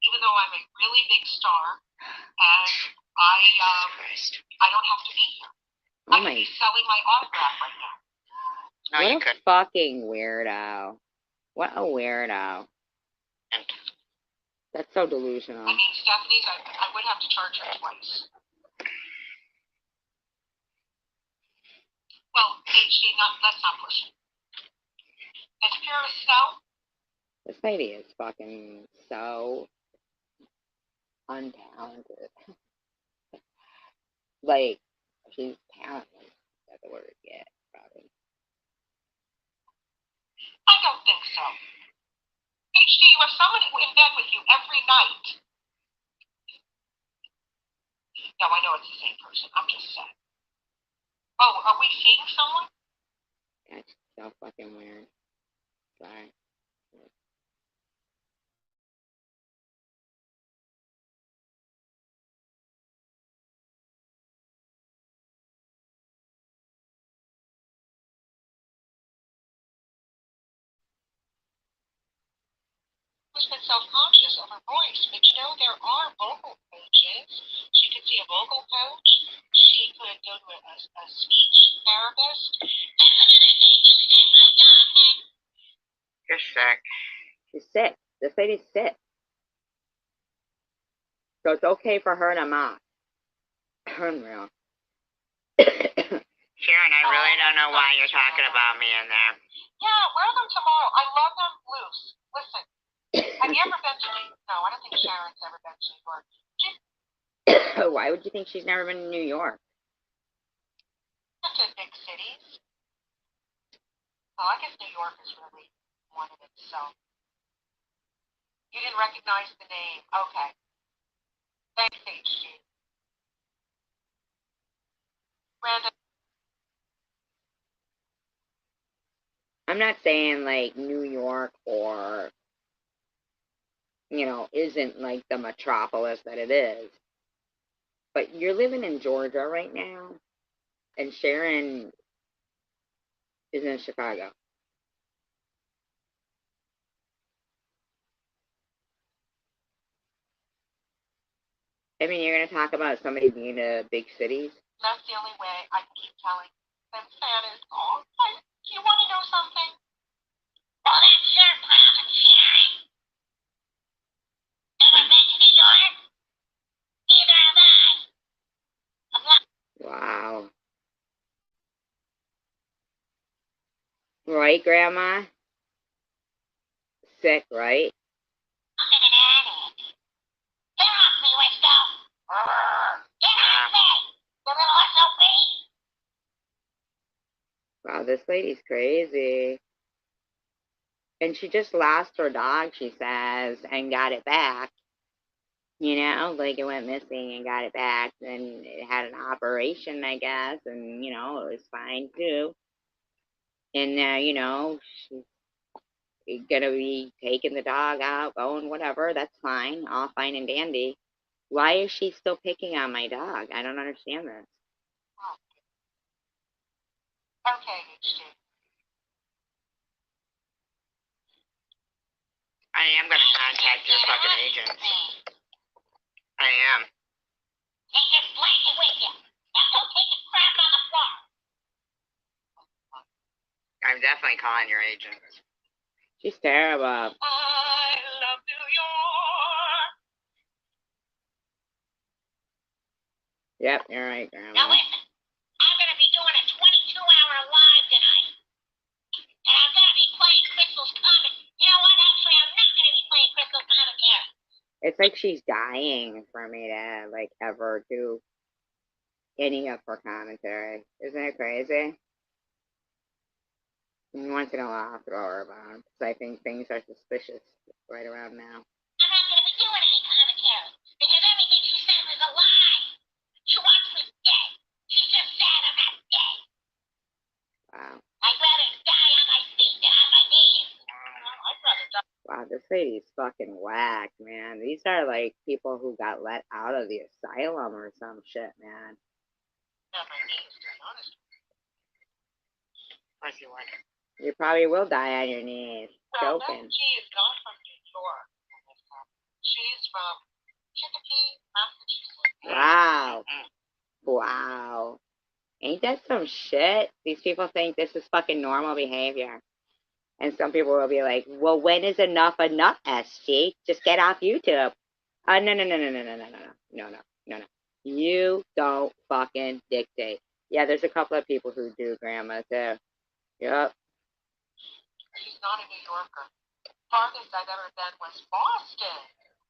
even though I'm a really big star, and I don't have to be here. Oh I could my! be selling my autograph right now. No, you What a could. fucking weirdo! What a weirdo! That's so delusional. I mean, Stephanie's, I would have to charge her twice. Well, let's not push it. As pure as snow, This lady is fucking so untalented. Like, she's talentless. That's the word to get, probably. I don't think so. HD, you have somebody in bed with you every night. No, I know it's the same person. I'm just saying. Oh, are we seeing someone? That's so fucking weird. Sorry. Who's been self-conscious of her voice, but you know, there are vocal coaches. She could see a vocal coach. She could go to a speech therapist. You're sick. She's sick. This lady's sick. So it's okay for her to mock. Unreal. Sharon, I really don't know why you're talking about me in there. Yeah, wear them tomorrow. I love them loose. Listen, have you ever been to New York? No, I don't think Sharon's ever been to New York. Why would you think she's never been to New York? To big cities. Oh, I guess New York is really one of itself. You didn't recognize the name. Okay. Thanks, HG. Brandon. I'm not saying like New York or, you know, isn't like the metropolis that it is. But you're living in Georgia right now, and Sharon is in Chicago. I mean, you're going to talk about somebody being in big cities? That's the only way I can keep telling them Santa's gone. Do you want to know something? Well, that's your problem, Sharon. Never been to New York? Neither have I. Wow. Right, Grandma? Sick, right? Get off me, Wisto! Get off me! You little SOB! Wow, this lady's crazy. And she just lost her dog, she says, and got it back. You know, like it went missing and got it back. And it had an operation, I guess, and, you know, it was fine too. And now, you know, she's gonna be taking the dog out, going, whatever, that's fine, all fine and dandy. Why is she still picking on my dog? I don't understand this. Okay, HG. I am going to contact your fucking agents. I am. Take this blanket with you. Now go take a crap on the floor. I'm definitely calling your agents. She's terrible. I love New York. Yep, you're right, Now Grandma. listen, I'm going to be doing a 22-hour live tonight. And I'm going to be playing Crystal's Comet. You know what? Actually, I'm not going to be playing Crystal's Commentary. It's like she's dying for me to, like, ever do any of her commentary. Isn't it crazy? And once in a while, I'll throw her a bone, because I think things are suspicious right around now. I'm not going to be doing any commentary. Because everything's this lady's fucking whack, man. These are like people who got let out of the asylum or some shit, man. Yeah, my knees, to be honest. Of course you would. You probably will die on your knees, Well, choking. Beth G is not from New York. She's from Chicopee, Massachusetts. Wow. Mm. Wow. Ain't that some shit? These people think this is fucking normal behavior. And some people will be like, well, when is enough enough, SG? Just get off YouTube. No, no, no, no, no, no, no, no, no, no, no, no. You don't fucking dictate. Yeah, there's a couple of people who do, Grandma, too. Yep. She's not a New Yorker. Farthest I've ever been was Boston.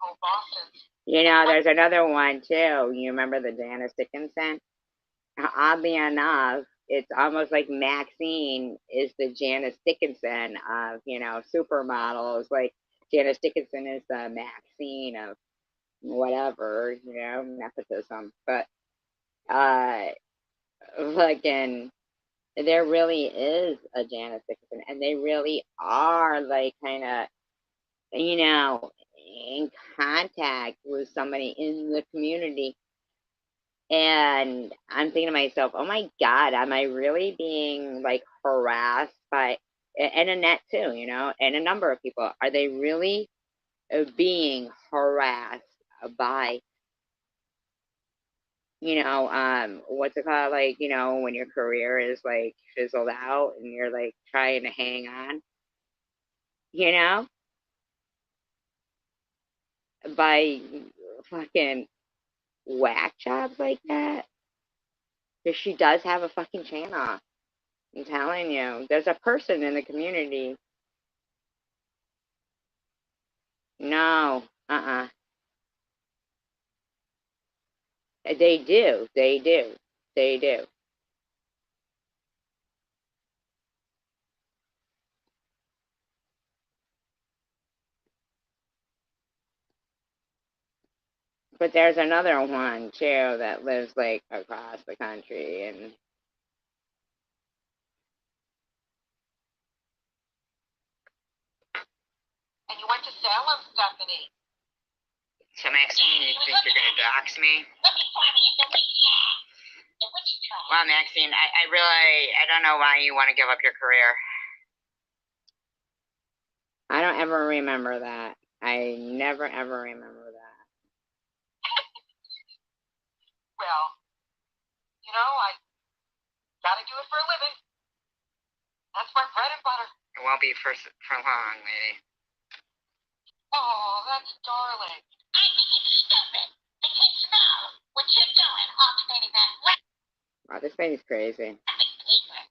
Oh, Boston's. You know, there's another one, too. You remember the Janice Dickinson? Oddly enough, it's almost like Maxine is the Janice Dickinson of, you know, supermodels. Like, Janice Dickinson is the Maxine of whatever, you know, nepotism. But, fucking, there really is a Janice Dickinson, and they really are, like, kind of, you know, in contact with somebody in the community. And I'm thinking to myself, oh my God, am I really being like harassed by, and Annette too, you know, and a number of people, are they really being harassed by, you know, what's it called? Like, you know, when your career is like fizzled out and you're like trying to hang on, you know, by fucking whack jobs like that? Because she does have a fucking channel. I'm telling you, there's a person in the community. No, They do, they do, they do. But there's another one too that lives like across the country, and And you went to Salem, Stephanie. So Maxine, you think you're gonna dox me? Let me find me in the Wichita. Well, Maxine, I don't know why you want to give up your career. I don't ever remember that. I never ever remember that. Well, you know, I gotta do it for a living. That's my bread and butter. It won't be for long, lady. Oh, that's darling. I think it's stupid. The kids know what you're doing, alternating that Wow, this lady's crazy. graphic paper.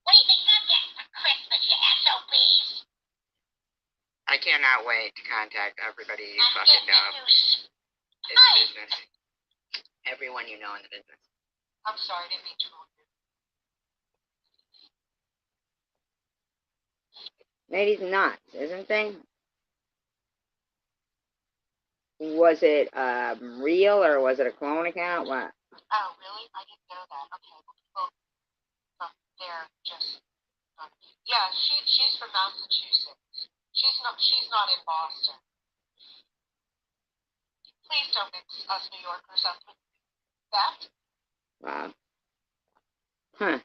What do you think I'm getting for Christmas, you SOBs? I cannot wait to contact everybody you I'm fucking getting know a new in the business. Everyone you know in the business. I'm sorry, I didn't mean to ruin you. Lady's nuts, isn't they? Was it real or was it a clone account? What? Oh, really? I didn't know that. Okay, well, people from there just. Yeah, she's from Massachusetts. She's not in Boston. Please don't mix us New Yorkers up with that. Wow. Huh.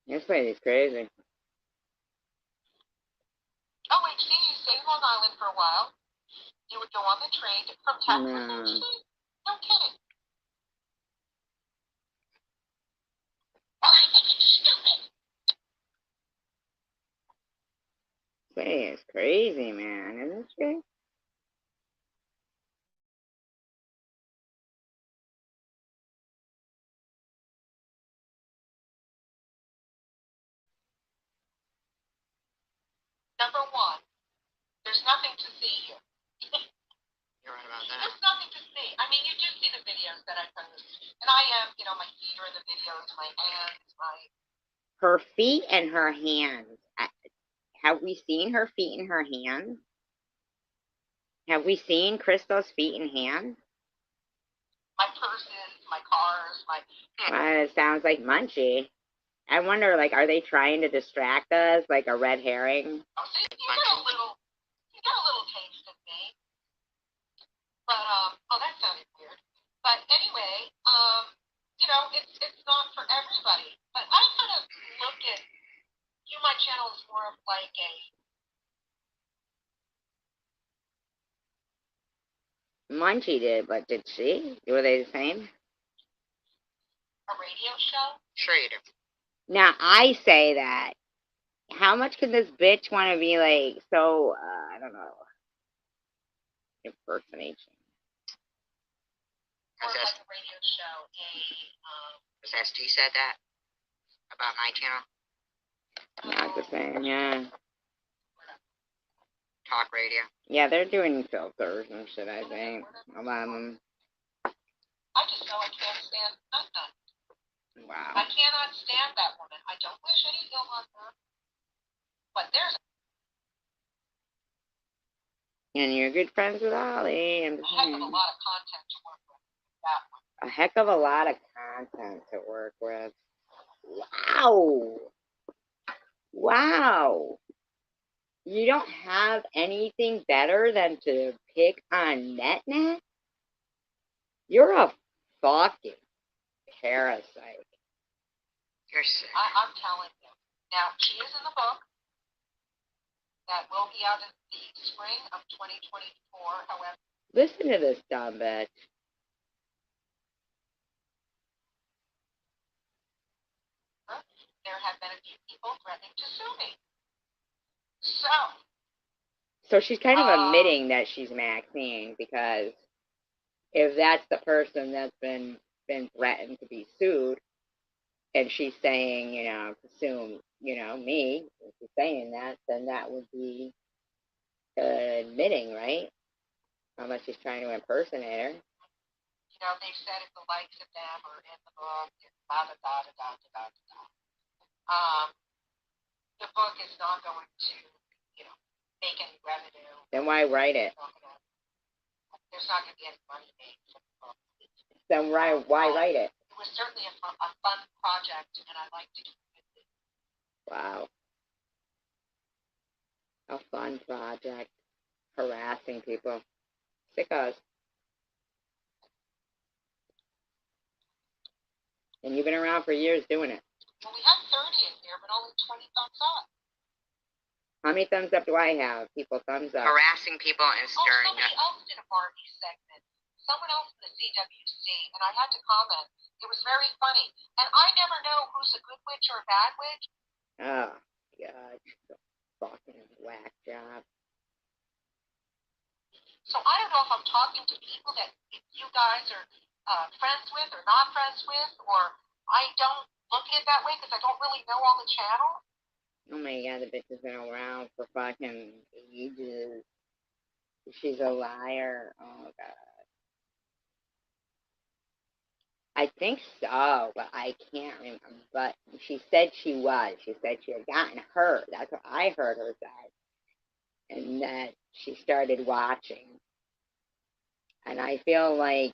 This lady's crazy. Oh, wait, see, you stayed in Long Island for a while. You would go on the train from Texas, No. actually? No kidding. Well, I think it's stupid. This lady is crazy, man, isn't she? Number one, there's nothing to see here. You're right about that. There's nothing to see. I mean, you do see the videos that I post. And I am, you know, my feet are in the videos, my hands, my... Her feet and her hands. Have we seen her feet and her hands? Have we seen Crystal's feet and hands? My purses, my cars, my... It sounds like Munchie. I wonder, like, are they trying to distract us, like a red herring? Oh, see, you got a little taste of me. But oh, that sounded weird. But anyway, it's not for everybody. But I kind of look at my channel as more of like Munchie did, but did she? Were they the same? a radio show. Sure you do. Now, I say that. How much could this bitch want to be like, so, I don't know, impersonation? Or like a radio show, Because ST said that about my channel. Not the same, yeah. Talk radio. Yeah, they're doing filters and shit, I think. A lot of them. I just know I can't stand none. Wow. I cannot stand that woman. I don't wish any ill on her. But there's And you're good friends with Ollie. a heck of a lot of content to work with. That one. A heck of a lot of content to work with. Wow. Wow. You don't have anything better than to pick on NetNet? You're a fucking parasite. You're sick. I'm telling you. Now, she is in the book that will be out in the spring of 2024. However, Listen to this dumb bitch. there have been a few people threatening to sue me. So she's kind of admitting that she's Maxine, because if that's the person that's been threatened to be sued, and she's saying, to sue, me, if she's saying that, then that would be admitting, right? Unless she's trying to impersonate her. They said if the likes of them are in the book, the book is not going to, make any revenue. Then why write it? There's not going to be any money made from the book. Then why write it? It was certainly a fun project, and I like to do it. Wow. A fun project. Harassing people. Sickos. And you've been around for years doing it. Well, we have 30 in here, but only 20 thumbs up. How many thumbs up do I have? People, thumbs up. Harassing people and stirring somebody else did a Barbie segment. Someone else in the CWC, and I had to comment. It was very funny. And I never know who's a good witch or a bad witch. Oh, God. Fucking whack job. So I don't know if I'm talking to people that you guys are friends with or not friends with, or I don't look at it that way because I don't really know all the channel. Oh my God, the bitch has been around for fucking ages. She's a liar. Oh God. I think so, but I can't remember. But she said she was. She said she had gotten hurt. That's what I heard her say. And that she started watching. And I feel like,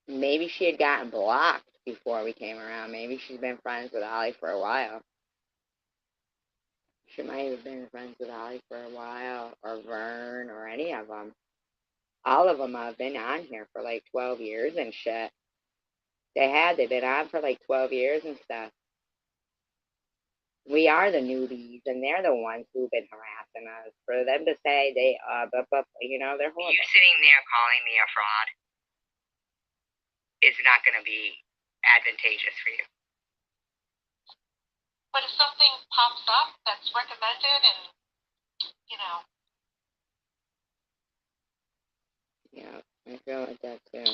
maybe she had gotten blocked before we came around. Maybe she's been friends with Ollie for a while. She might have been friends with Ollie for a while, or Vern, or any of them. All of them have been on here for like 12 years and shit. They've been on for like 12 years and stuff. We are the newbies, and they're the ones who've been harassing us. For them to say they, they're horrible. You sitting there calling me a fraud is not going to be advantageous for you. But if something pops up that's recommended and, Yeah, I feel like that too.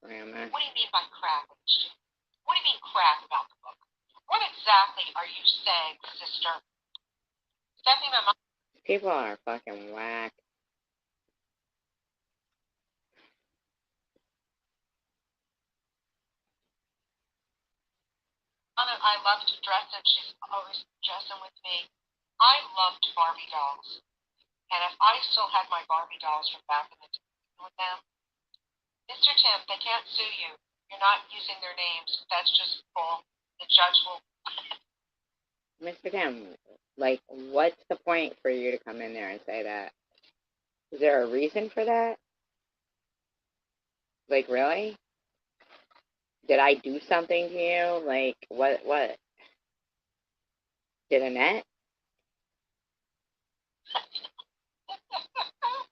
Grandma. What do you mean by crap? What do you mean crap about the book? What exactly are you saying, sister? Stephanie, my mom. People are fucking whack. I love to dress, and she's always dressing with me. I loved Barbie dolls. And if I still had my Barbie dolls from back in the day with them, Mr. Tim, they can't sue you. You're not using their names. That's just bull. The judge will. Mr. Tim, like, what's the point for you to come in there and say that? Is there a reason for that? Like, really? Did I do something to you? Like, what? Did Annette?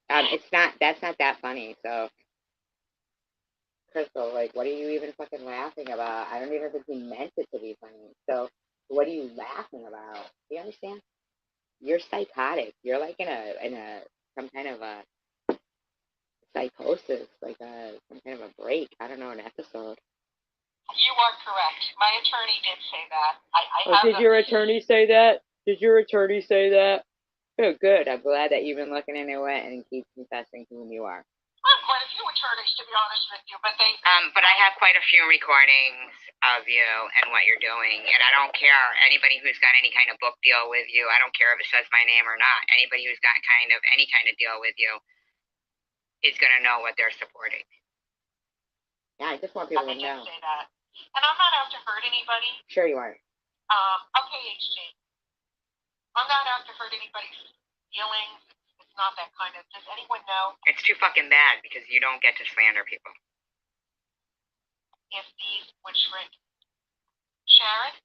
That's not that funny, so. Crystal, like, what are you even fucking laughing about? I don't even think you meant it to be funny. So, what are you laughing about? Do you understand? You're psychotic. You're like in some kind of a psychosis, like some kind of a break. I don't know, an episode. You are correct. My attorney did say that. Did your attorney say that? Did your attorney say that? Oh, good. I'm glad that you've been looking into it and keep confessing to whom you are. I have quite a few attorneys, to be honest with you, but they. But I have quite a few recordings of you and what you're doing, and I don't care. Anybody who's got any kind of book deal with you, I don't care if it says my name or not. Anybody who's got any kind of deal with you is going to know what they're supporting. Yeah, I just want people to I know. did say that. And I'm not out to hurt anybody. Sure you are. Okay, HG. I'm not out to hurt anybody's feelings. It's not that kind of. Does anyone know? It's too fucking bad because you don't get to slander people. If these would shrink. Sharon,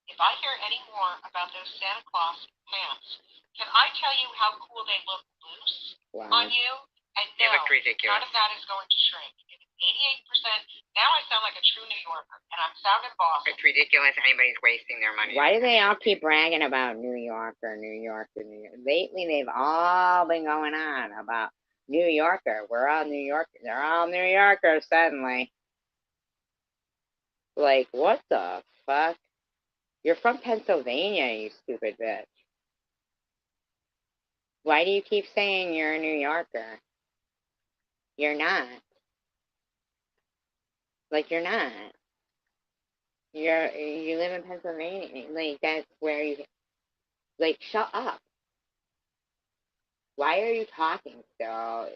if I hear any more about those Santa Claus pants, can I tell you how cool they look loose on you? And They no, look ridiculous. none of that is going to shrink. It is 88%. Now I sound like a true New Yorker, and I'm sounding bossy. It's ridiculous. Anybody's wasting their money. Why do they all keep bragging about New Yorker, New Yorker, New York? Lately, they've all been going on about New Yorker. We're all New Yorkers. They're all New Yorkers suddenly. Like, what the fuck? You're from Pennsylvania, you stupid bitch. Why do you keep saying you're a New Yorker? You're not. Like, you're not. You live in Pennsylvania. Like, that's where you... Like, shut up. Why are you talking still?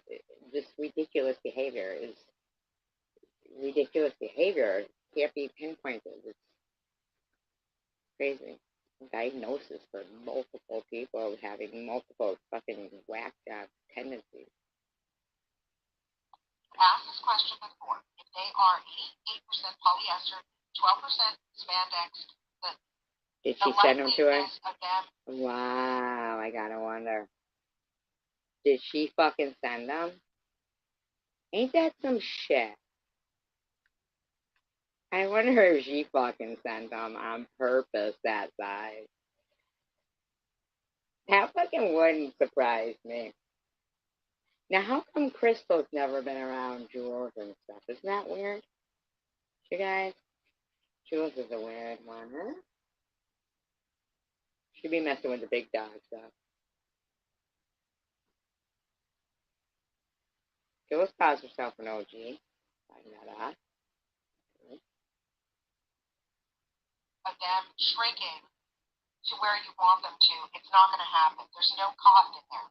This ridiculous behavior is... Ridiculous behavior can't be pinpointed. It's crazy. Diagnosis for multiple people having multiple fucking whacked out tendencies. Asked this question before. If they are 88% polyester, 12% spandex, did she send them to her? Wow, I gotta wonder. Did she fucking send them? Ain't that some shit? I wonder if she fucking sent them on purpose that size. That fucking wouldn't surprise me. Now, how come Crystal's never been around Jules and stuff? Isn't that weird? You guys? Jules is a weird one, huh? She'd be messing with the big dog stuff. Jules calls herself an OG. Find that out. Of them shrinking to where you want them to, it's not going to happen. There's no cotton in there.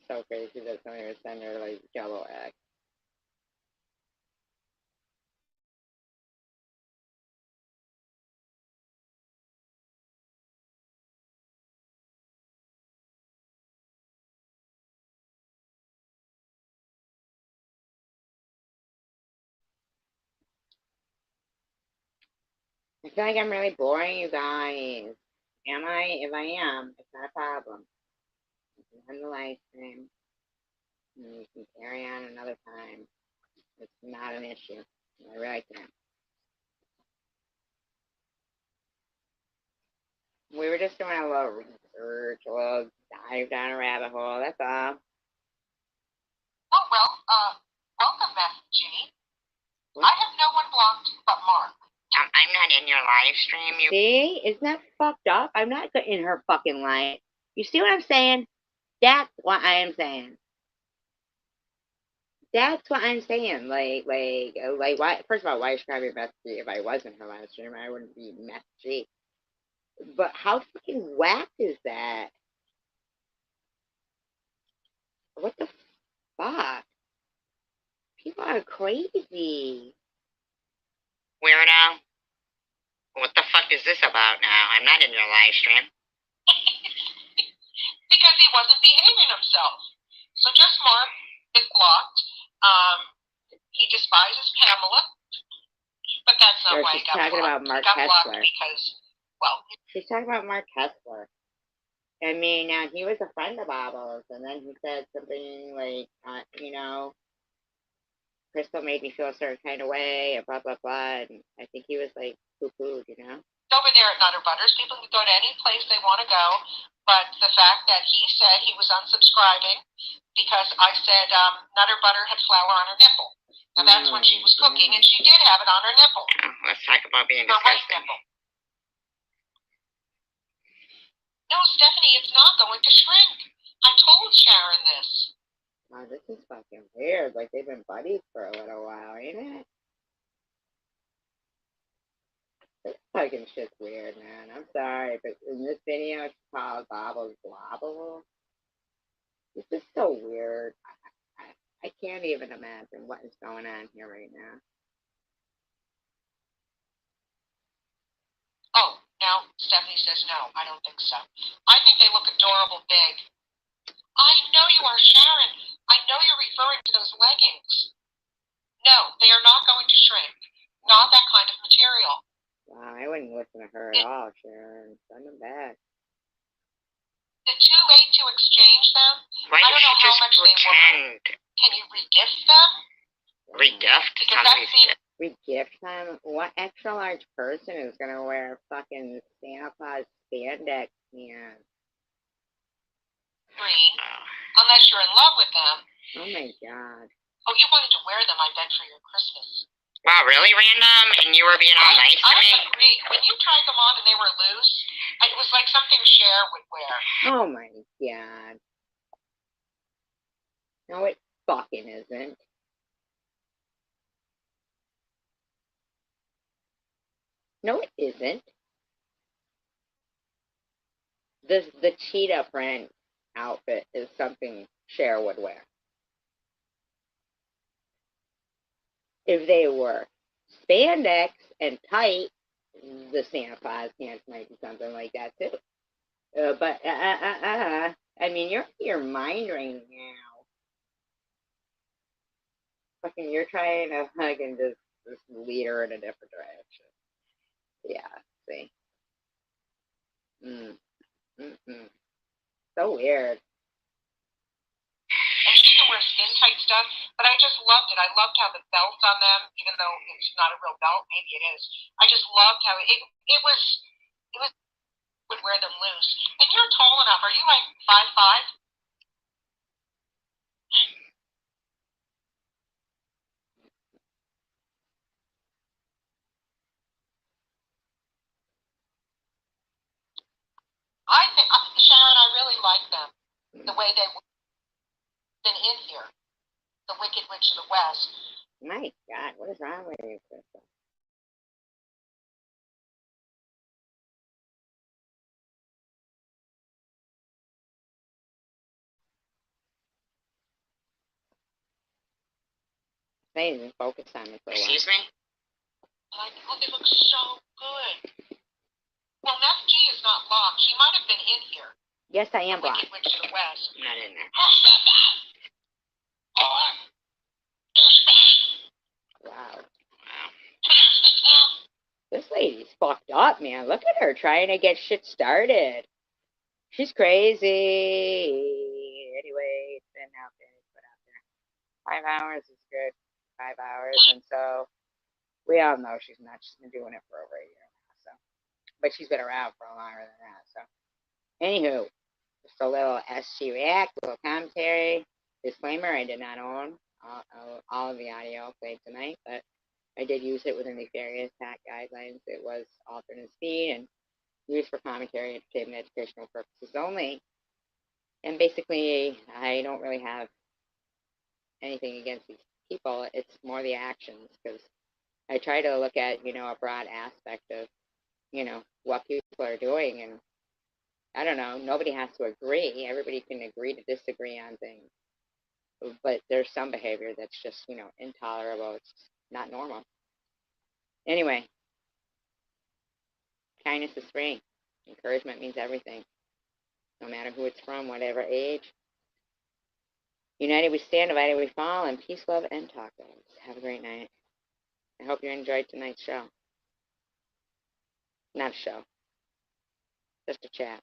So crazy that somebody would send her like Jello egg. I feel like I'm really boring you guys. Am I? If I am, it's not a problem. You can end the live stream. And you can carry on another time. It's not an issue. I really can. We were just doing a little research, a little dive down a rabbit hole, that's all. Oh, well, welcome, Beth G. I have no one blocked but Mark. I'm not in your live stream. See? Isn't that fucked up? I'm not in her fucking life. You see what I'm saying? That's what I am saying. That's what I'm saying. Like, why? First of all, why should I be Beth G? If I wasn't her live stream, I wouldn't be Beth G. But how fucking whacked is that? What the fuck? People are crazy. Weirdo. What the fuck is this about now? I'm not in your live stream. Because he wasn't behaving himself. So just Mark is blocked. He despises Pamela, but that's not Or why she's he got talking blocked. about Mark He got blocked Hessler. because, well, She's talking about Mark Hessler. I mean, he was a friend of Bobbles, and then he said something like, you know, Crystal made me feel a certain kind of way, and blah, blah, blah. And I think he was like poo-pooed, you know? over there at Nutter Butters, people can go to any place they want to go, but the fact that he said he was unsubscribing because I said Nutter Butter had flour on her nipple. And that's when she was cooking, and she did have it on her nipple. Oh, let's talk about being Her right disgusting. nipple. No, Stephanie, it's not going to shrink. I told Sharon this. Wow, this is fucking weird. Like, they've been buddies for a little while, ain't it? This fucking shit's weird, man. I'm sorry, but in this video, it's called Bobbles Blobble. This is so weird. I can't even imagine what is going on here right now. Oh, now Stephanie says no, I don't think so. I think they look adorable big. I know you are, Sharon. I know you're referring to those leggings. No, they are not going to shrink. Not that kind of material. Wow, I wouldn't listen to her at all, Sharon. Send them back. The too late to exchange them? Why I does don't she know how just much they were. pretend? Can you regift them? Regift Because somebody's that seems... We gift them? What extra large person is gonna wear fucking Santa Claus spandex, man? green, unless you're in love with them. Oh my god. Oh, you wanted to wear them, I bet, for your Christmas. Wow, really random? And you were being all nice to me? I agree. When you tried them on and they were loose, it was like something Cher would wear. Oh my god. No, it fucking isn't. No, it isn't. The cheetah print outfit is something Cher would wear. If they were spandex and tight, the Santa Claus pants might be something like that too. But I mean, you're your mind right now. Fucking, you're trying to fucking just lead her in a different direction. Yeah, see. So weird. And she can wear skin tight stuff, but I just loved it. I loved how the belt on them, even though it's not a real belt, maybe it is. I just loved how it would wear them loose. And you're tall enough. Are you like 5'5"? I think, Sharon, I really like them. The way they've been in here. The Wicked Witch of the West. My God, what is wrong with you, Crystal? I didn't even focus on it for a while. Excuse me? Oh, they look so good. Well, Meth G is not locked. She might have been in here. Yes, I am blocked. Wicked Witch of the West. I'm not in there. Wow. Wow. This lady's fucked up, man. Look at her trying to get shit started. She's crazy. Anyway, it's been out there. Put out there. 5 hours is good. 5 hours, and so we all know she's not. She's been doing it for over a year now. So, but she's been around for longer than that. So, anywho, just a little SG React, a little commentary. Disclaimer: I did not own all of the audio played tonight, but I did use it within the various TAC guidelines. It was alternate speed and used for commentary, entertainment, educational purposes only. And basically, I don't really have anything against these people. It's more the actions, because I try to look at, a broad aspect of, what people are doing. And I don't know, nobody has to agree. Everybody can agree to disagree on things. But there's some behavior that's just, intolerable. It's not normal. Anyway, kindness is free. Encouragement means everything, no matter who it's from, whatever age. United we stand, divided we fall, and peace, love, and talk, guys. Have a great night. I hope you enjoyed tonight's show. Not a show, just a chat.